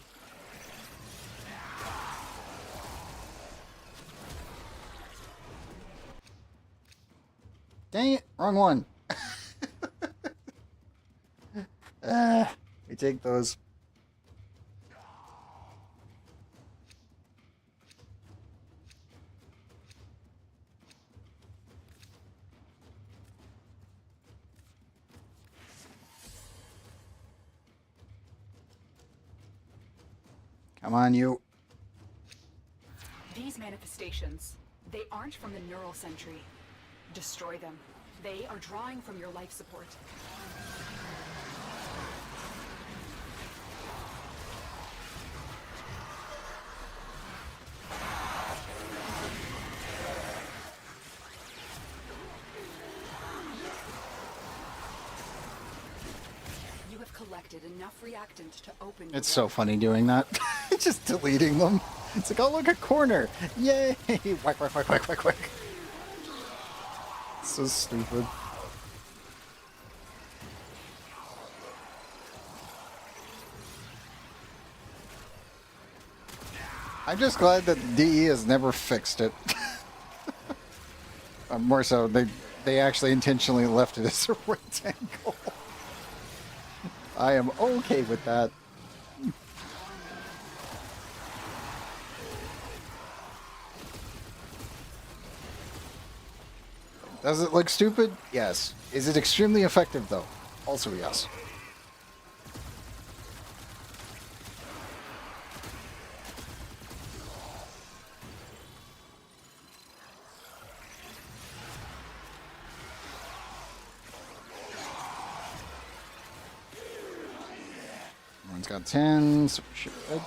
Dang it, wrong one. We take those. Come on, you. These manifestations, they aren't from the neural sentry. Destroy them. They are drawing from your life support. You have collected enough reactant to open your It's so door. funny doing that. Just deleting them. It's like, oh, look, a corner. Yay! Whack, whack, whack, whack, whack, whack. So stupid. I'm just glad that DE has never fixed it. More so, they actually intentionally left it as a rectangle. I am okay with that. Does it look stupid? Yes. Is it extremely effective, though? Also, yes. Everyone's got 10, so we should be good.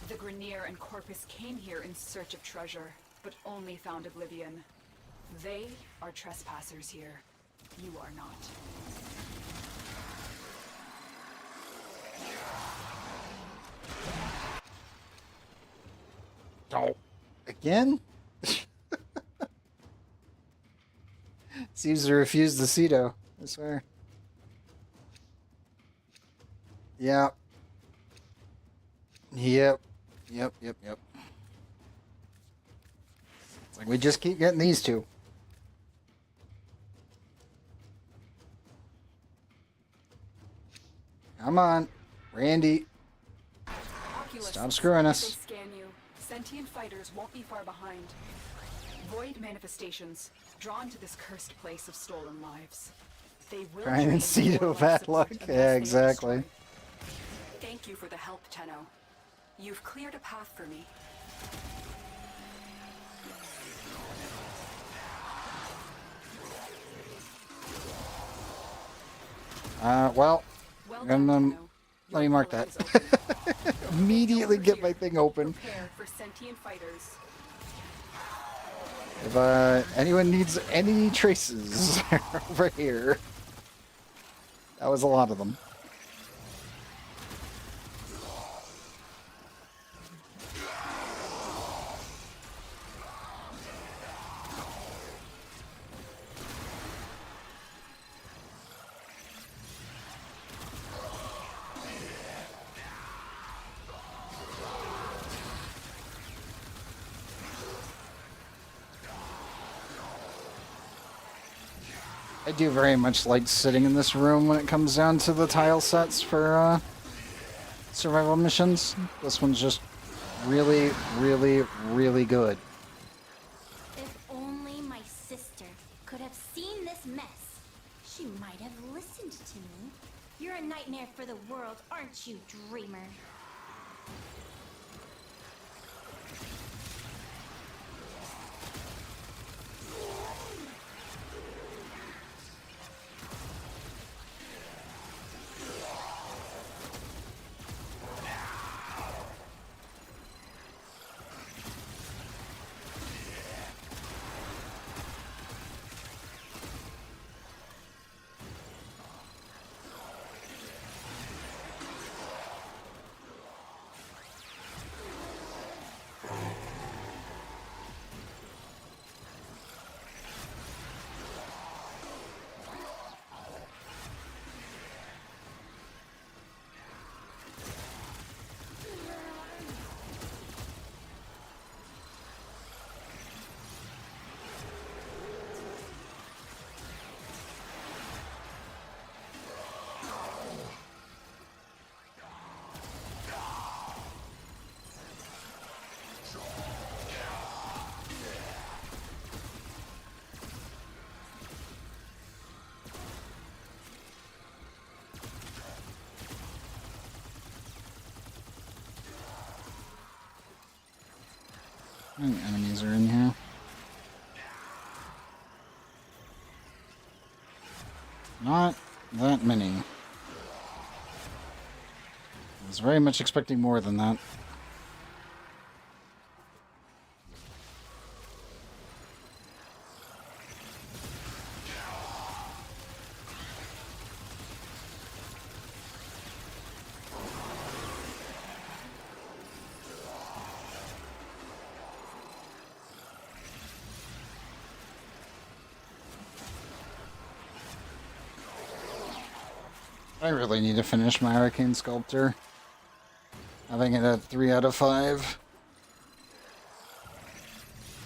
The Grenier and Corpus came here in search of treasure, but only found oblivion. They are trespassers here. You are not. Oh, again? Seems to refuse the Cedo, I swear. Yeah. Yep. Yep. It's like we just keep getting these two. Come on, Randy. Oculus, Stop screwing us. They scan you. Sentient fighters won't be far behind. Void manifestations, drawn to this cursed place of stolen lives. They will Trying and drain Cedo your bad life luck. support Yeah, unless they are exactly. destroyed. Thank you for the help, Tenno. You've cleared a path for me. Well, Well I'm done, gonna Tenno. let me Your mark collar that. is open. Immediately Over get here. my thing open. Prepare for sentient fighters. If anyone needs any traces over here, that was a lot of them. I do very much like sitting in this room when it comes down to the tile sets for survival missions. This one's just really, really, really good. If only my sister could have seen this mess, she might have listened to me. You're a nightmare for the world, aren't you, dreamer? How many enemies are in here? Not that many. I was very much expecting more than that. I really need to finish my Arcane Sculptor. Having it at 3 out of 5.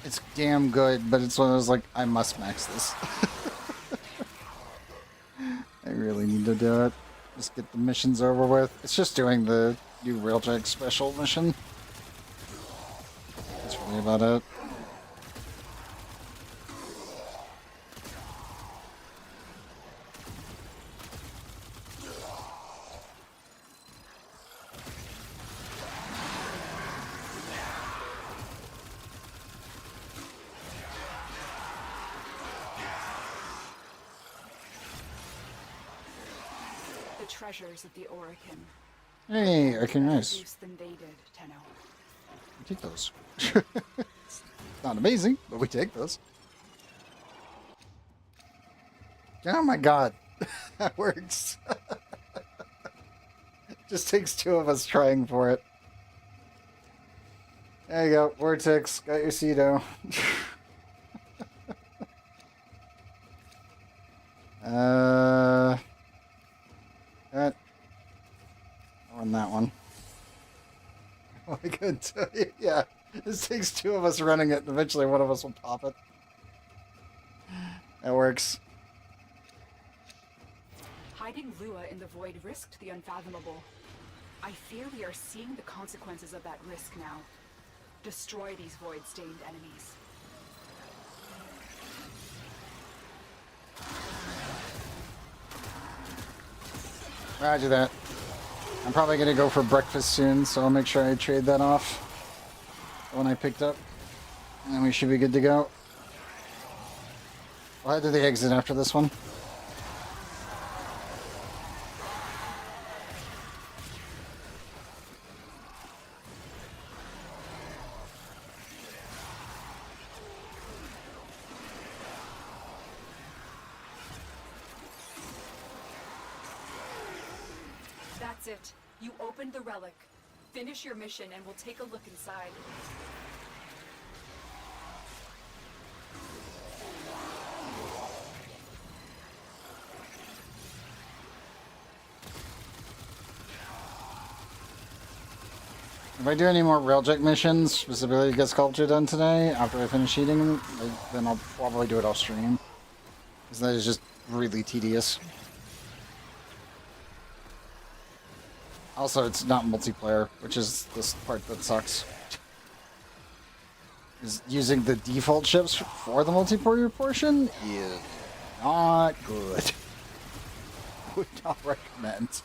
It's damn good, but it's one of those like, I must max this. I really need to do it. Just get the missions over with. It's just doing the new Railjack special mission. It's really really about it. The treasures of the Orakin. Hey, I can nice. Use than they did, Tenno. We take those. It's not amazing, but we take those. Oh my god. That works. Just takes two of us trying for it. There you go. Vortex. Got your Cedo. That. On that one. Oh my god. Yeah. This takes two of us running it, and eventually one of us will pop it. That works. Hiding Lua in the void risked the unfathomable. I fear we are seeing the consequences of that risk now. Destroy these void-stained enemies. Roger that. I'm probably going to go for breakfast soon, so I'll make sure I trade that off when I picked up. And then we should be good to go. We'll head to the exit after this one. That's it. You opened the relic. Finish your mission and we'll take a look inside. If I do any more railjack missions, specifically to get sculpture done today, after I finish eating, then I'll probably do it off stream. Because that is just really tedious. Also, it's not multiplayer, which is this part that sucks. Is using the default ships for the multiplayer portion is not good. Would not recommend.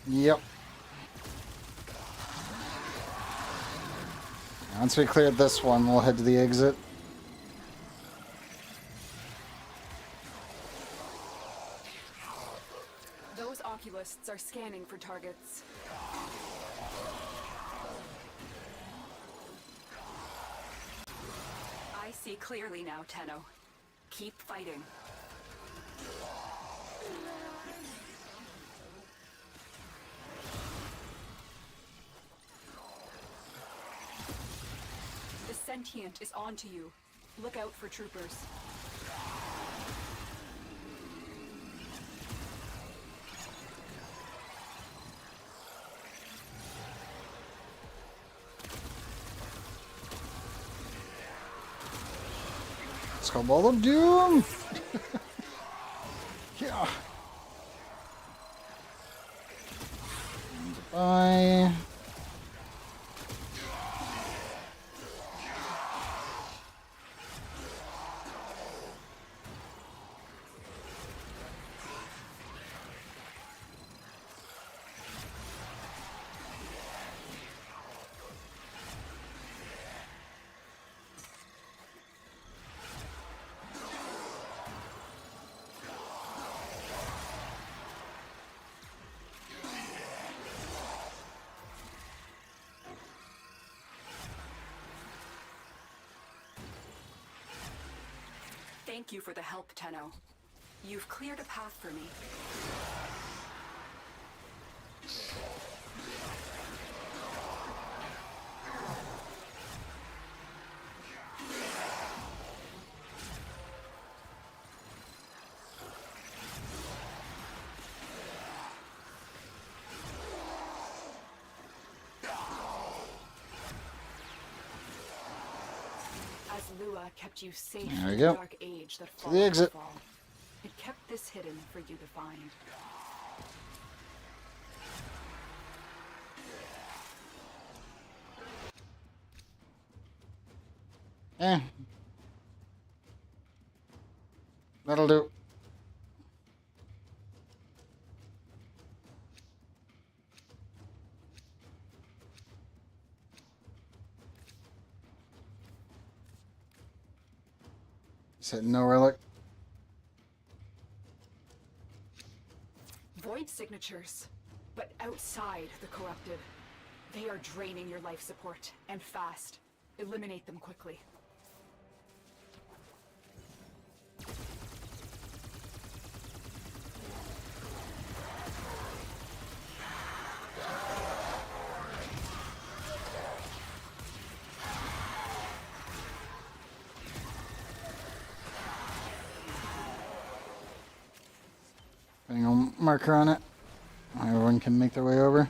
Yep. Once we cleared this one, we'll head to the exit. Those oculists are scanning for targets. I see clearly now, Tenno. Keep fighting. The sentient is onto you. Look out for troopers. Skullball of Doom! Yeah. Bye. Thank you for the help, Tenno. You've cleared a path for me. As Lua kept you safe There we from go. the dark age that To followed the the exit. fall, it kept this hidden for you to find. Eh. That'll do. Said no relic. Void signatures, but outside the corrupted. They are draining your life support, and fast. Eliminate them quickly. Putting a marker on it. Everyone can make their way over.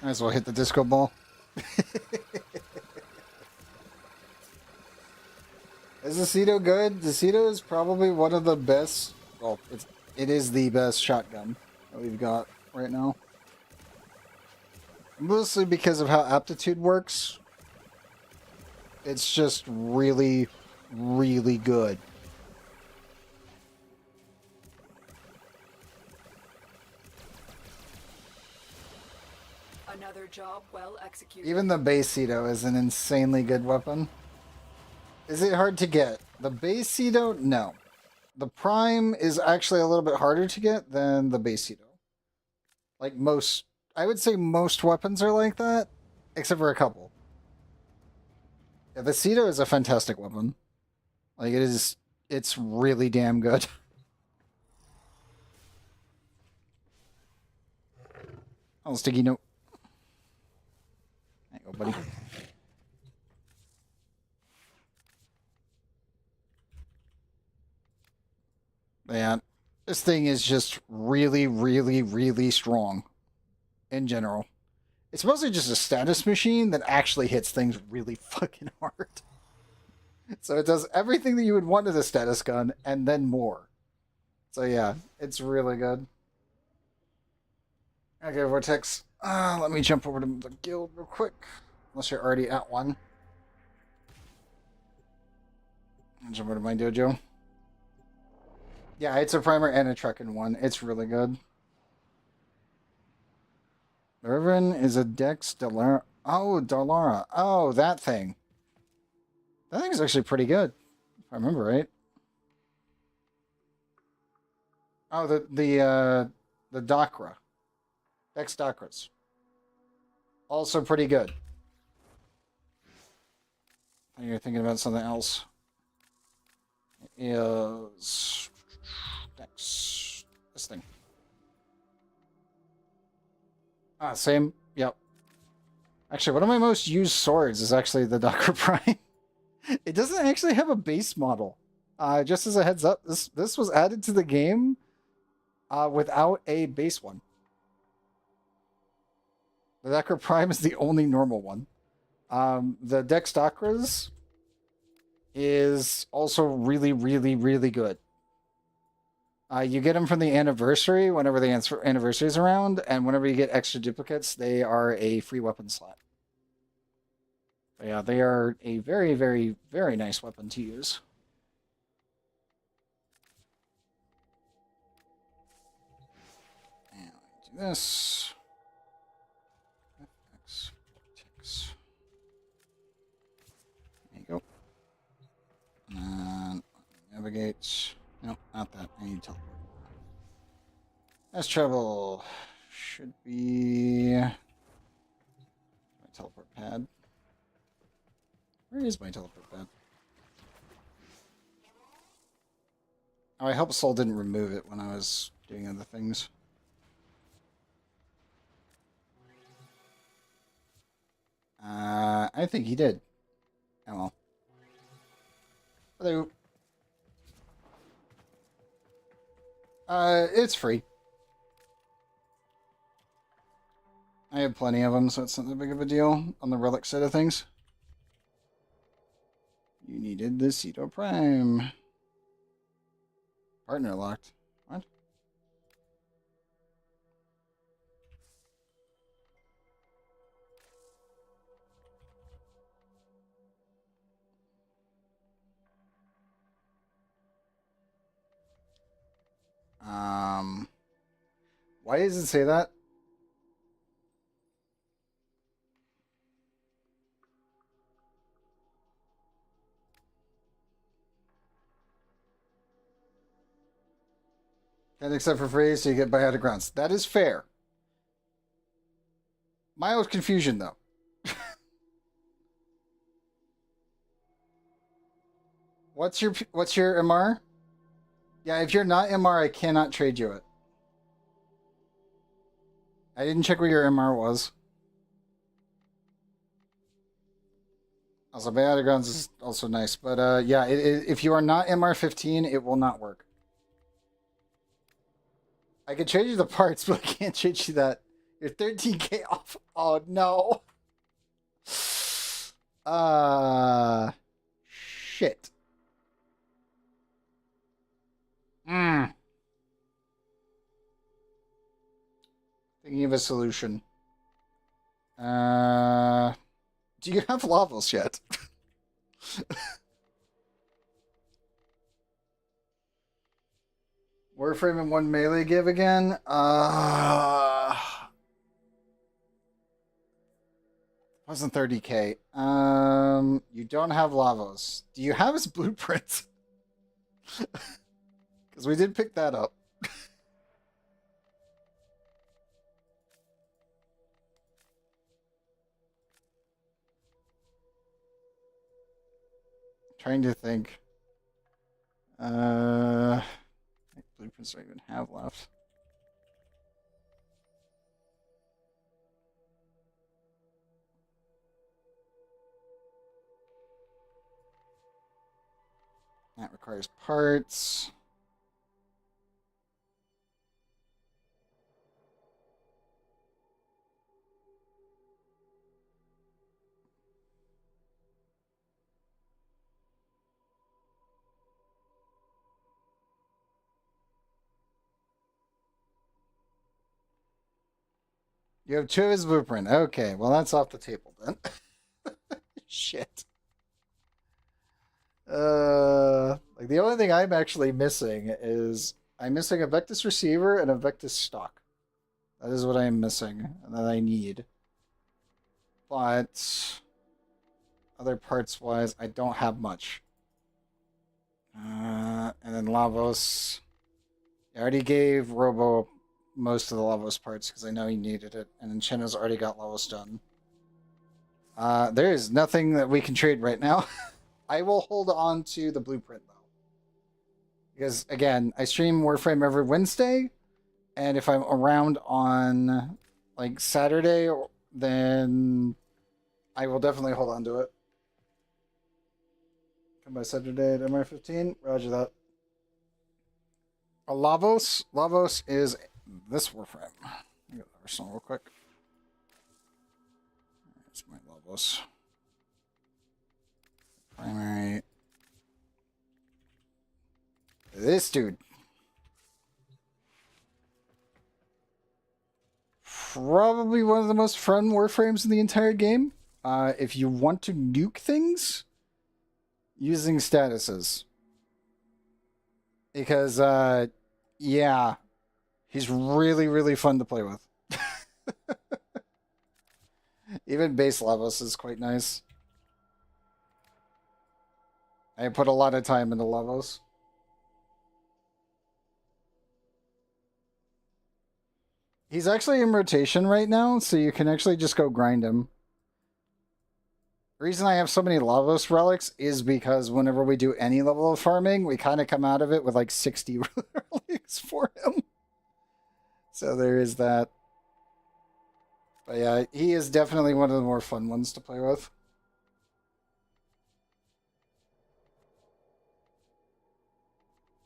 Might as well hit the disco ball. Is Aceto good? Aceto is probably one of the best. Well, it is the best shotgun that we've got right now. Mostly because of how aptitude works. It's just really, really good. Another job well executed. Even the base Aceto is an insanely good weapon. Is it hard to get? The base Aceto? No. The Prime is actually a little bit harder to get than the base Aceto. Like most, I would say most weapons are like that, except for a couple. Yeah, the Aceto is a fantastic weapon. Like it's really damn good. Oh, sticky note. There you go, buddy. Man, this thing is just really, really, really strong in general. It's mostly just a status machine that actually hits things really fucking hard. So it does everything that you would want in a status gun and then more. So yeah, it's really good. Okay, Vortex. Let me jump over to the guild real quick. Unless you're already at one. Jump over to my dojo. Yeah, it's a primer and a truck in one. It's really good. The Reverend is a Dex Dalara. Oh, Dalara. Oh, that thing. That thing's actually pretty good. If I remember right. Oh, the Dakra. Dex Dakras. Also pretty good. You're thinking about something else. It is Dex. This thing. Ah, same. Yep. Actually, one of my most used swords is actually the Docker Prime. It doesn't actually have a base model. Just as a heads up, this was added to the game without a base one. The Docker Prime is the only normal one. The Dex Dakras is also really, really, really good. You get them from the anniversary whenever the anniversary is around, and whenever you get extra duplicates, they are a free weapon slot. But yeah, they are a very, very, very nice weapon to use. And do this. FX, ticks. There you go. And navigate. Nope, not that. I need teleport. Fast travel should be my teleport pad. Where is my teleport pad? Oh, I hope Soul didn't remove it when I was doing other things. I think he did. Oh well. Hello. It's free. I have plenty of them, so it's not that big of a deal on the relic side of things. You needed the Ceto Prime. Partner locked. What? Why does it say that? Can't accept for free, so you get biotic grunts. That is fair. Mild confusion, though. What's your MR? Yeah, if you're not MR, I cannot trade you it. I didn't check what your MR was. Also, biotic grunts is also nice, but yeah, if you are not MR 15, it will not work. I can trade you the parts, but I can't trade you that. You're 13k off. Oh no. Shit. Thinking of a solution. Do you have Lavos yet? Warframe and 1 melee give again? Wasn't 30k. You don't have Lavos. Do you have his blueprint? Because we did pick that up. Trying to think. Blueprints don't even have left. That requires parts. You have 2 of his blueprint. Okay, well that's off the table then. Shit. Like the only thing I'm actually missing is I'm missing a Vectis receiver and a Vectis stock. That is what I am missing and that I need. But other parts wise, I don't have much. And then Lavos. I already gave Robo most of the Lavos parts because I know he needed it, and then Cheno's already got Lavos done. There is nothing that we can trade right now. I will hold on to the blueprint though, because again, I stream Warframe every Wednesday, and if I'm around on like Saturday, then I will definitely hold on to it. Come by Saturday at MR 15. Roger that. Lavos is this Warframe. Let me get the arsenal real quick. There's my Lavos. Primary. This dude. Probably one of the most fun Warframes in the entire game. If you want to nuke things using statuses. Because, yeah, he's really, really fun to play with. Even base Lavos is quite nice. I put a lot of time into Lavos. He's actually in rotation right now, so you can actually just go grind him. The reason I have so many Lavos relics is because whenever we do any level of farming, we kind of come out of it with like 60 relics for him. So there is that. But yeah, he is definitely one of the more fun ones to play with.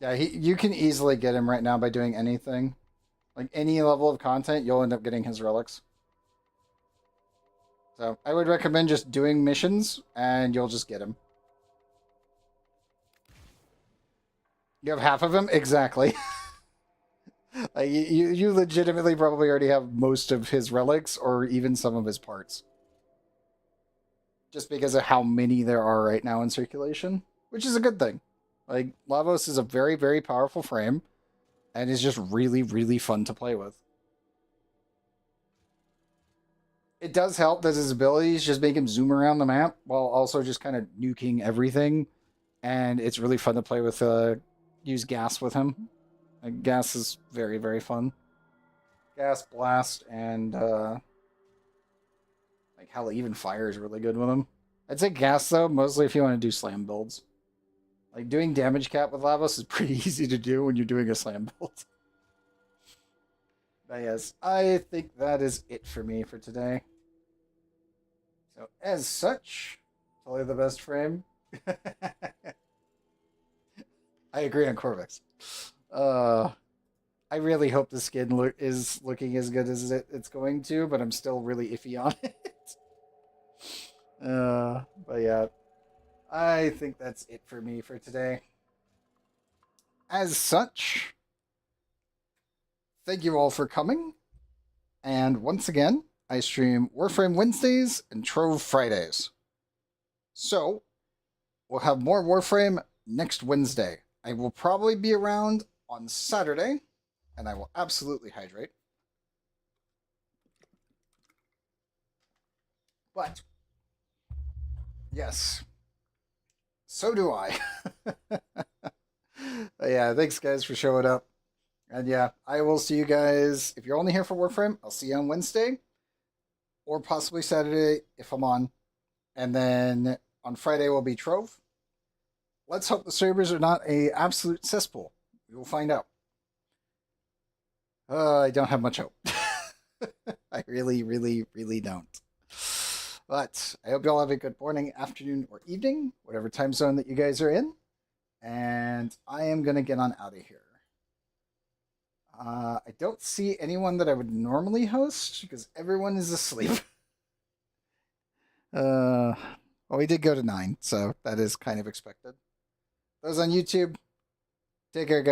Yeah, you can easily get him right now by doing anything. Like any level of content, you'll end up getting his relics. So I would recommend just doing missions and you'll just get him. You have half of him? Exactly. You legitimately probably already have most of his relics or even some of his parts. Just because of how many there are right now in circulation, which is a good thing. Like, Lavos is a very, very powerful frame and is just really, really fun to play with. It does help that his abilities just make him zoom around the map while also just kind of nuking everything. And it's really fun to play with, use gas with him. Like, gas is very, very fun. Gas, blast, and, like, hell, even fire is really good with him. I'd say gas, though, mostly if you want to do slam builds. Like, doing damage cap with Lavos is pretty easy to do when you're doing a slam build. But yes, I think that is it for me for today. So, as such, totally the best frame. I agree on Corvix. I really hope the skin is looking as good as it's going to, but I'm still really iffy on it. But yeah, I think that's it for me for today. As such, thank you all for coming. And once again, I stream Warframe Wednesdays and Trove Fridays. So, we'll have more Warframe next Wednesday. I will probably be around on Saturday, and I will absolutely hydrate. But, yes, so do I. Yeah, thanks guys for showing up. And yeah, I will see you guys. If you're only here for Warframe, I'll see you on Wednesday. Or possibly Saturday if I'm on. And then on Friday will be Trove. Let's hope the servers are not an absolute cesspool. We will find out. I don't have much hope. I really, really, really don't. But I hope you all have a good morning, afternoon, or evening, whatever time zone that you guys are in. And I am going to get on out of here. I don't see anyone that I would normally host because everyone is asleep. Well, we did go to 9, so that is kind of expected. Those on YouTube, take care, guys.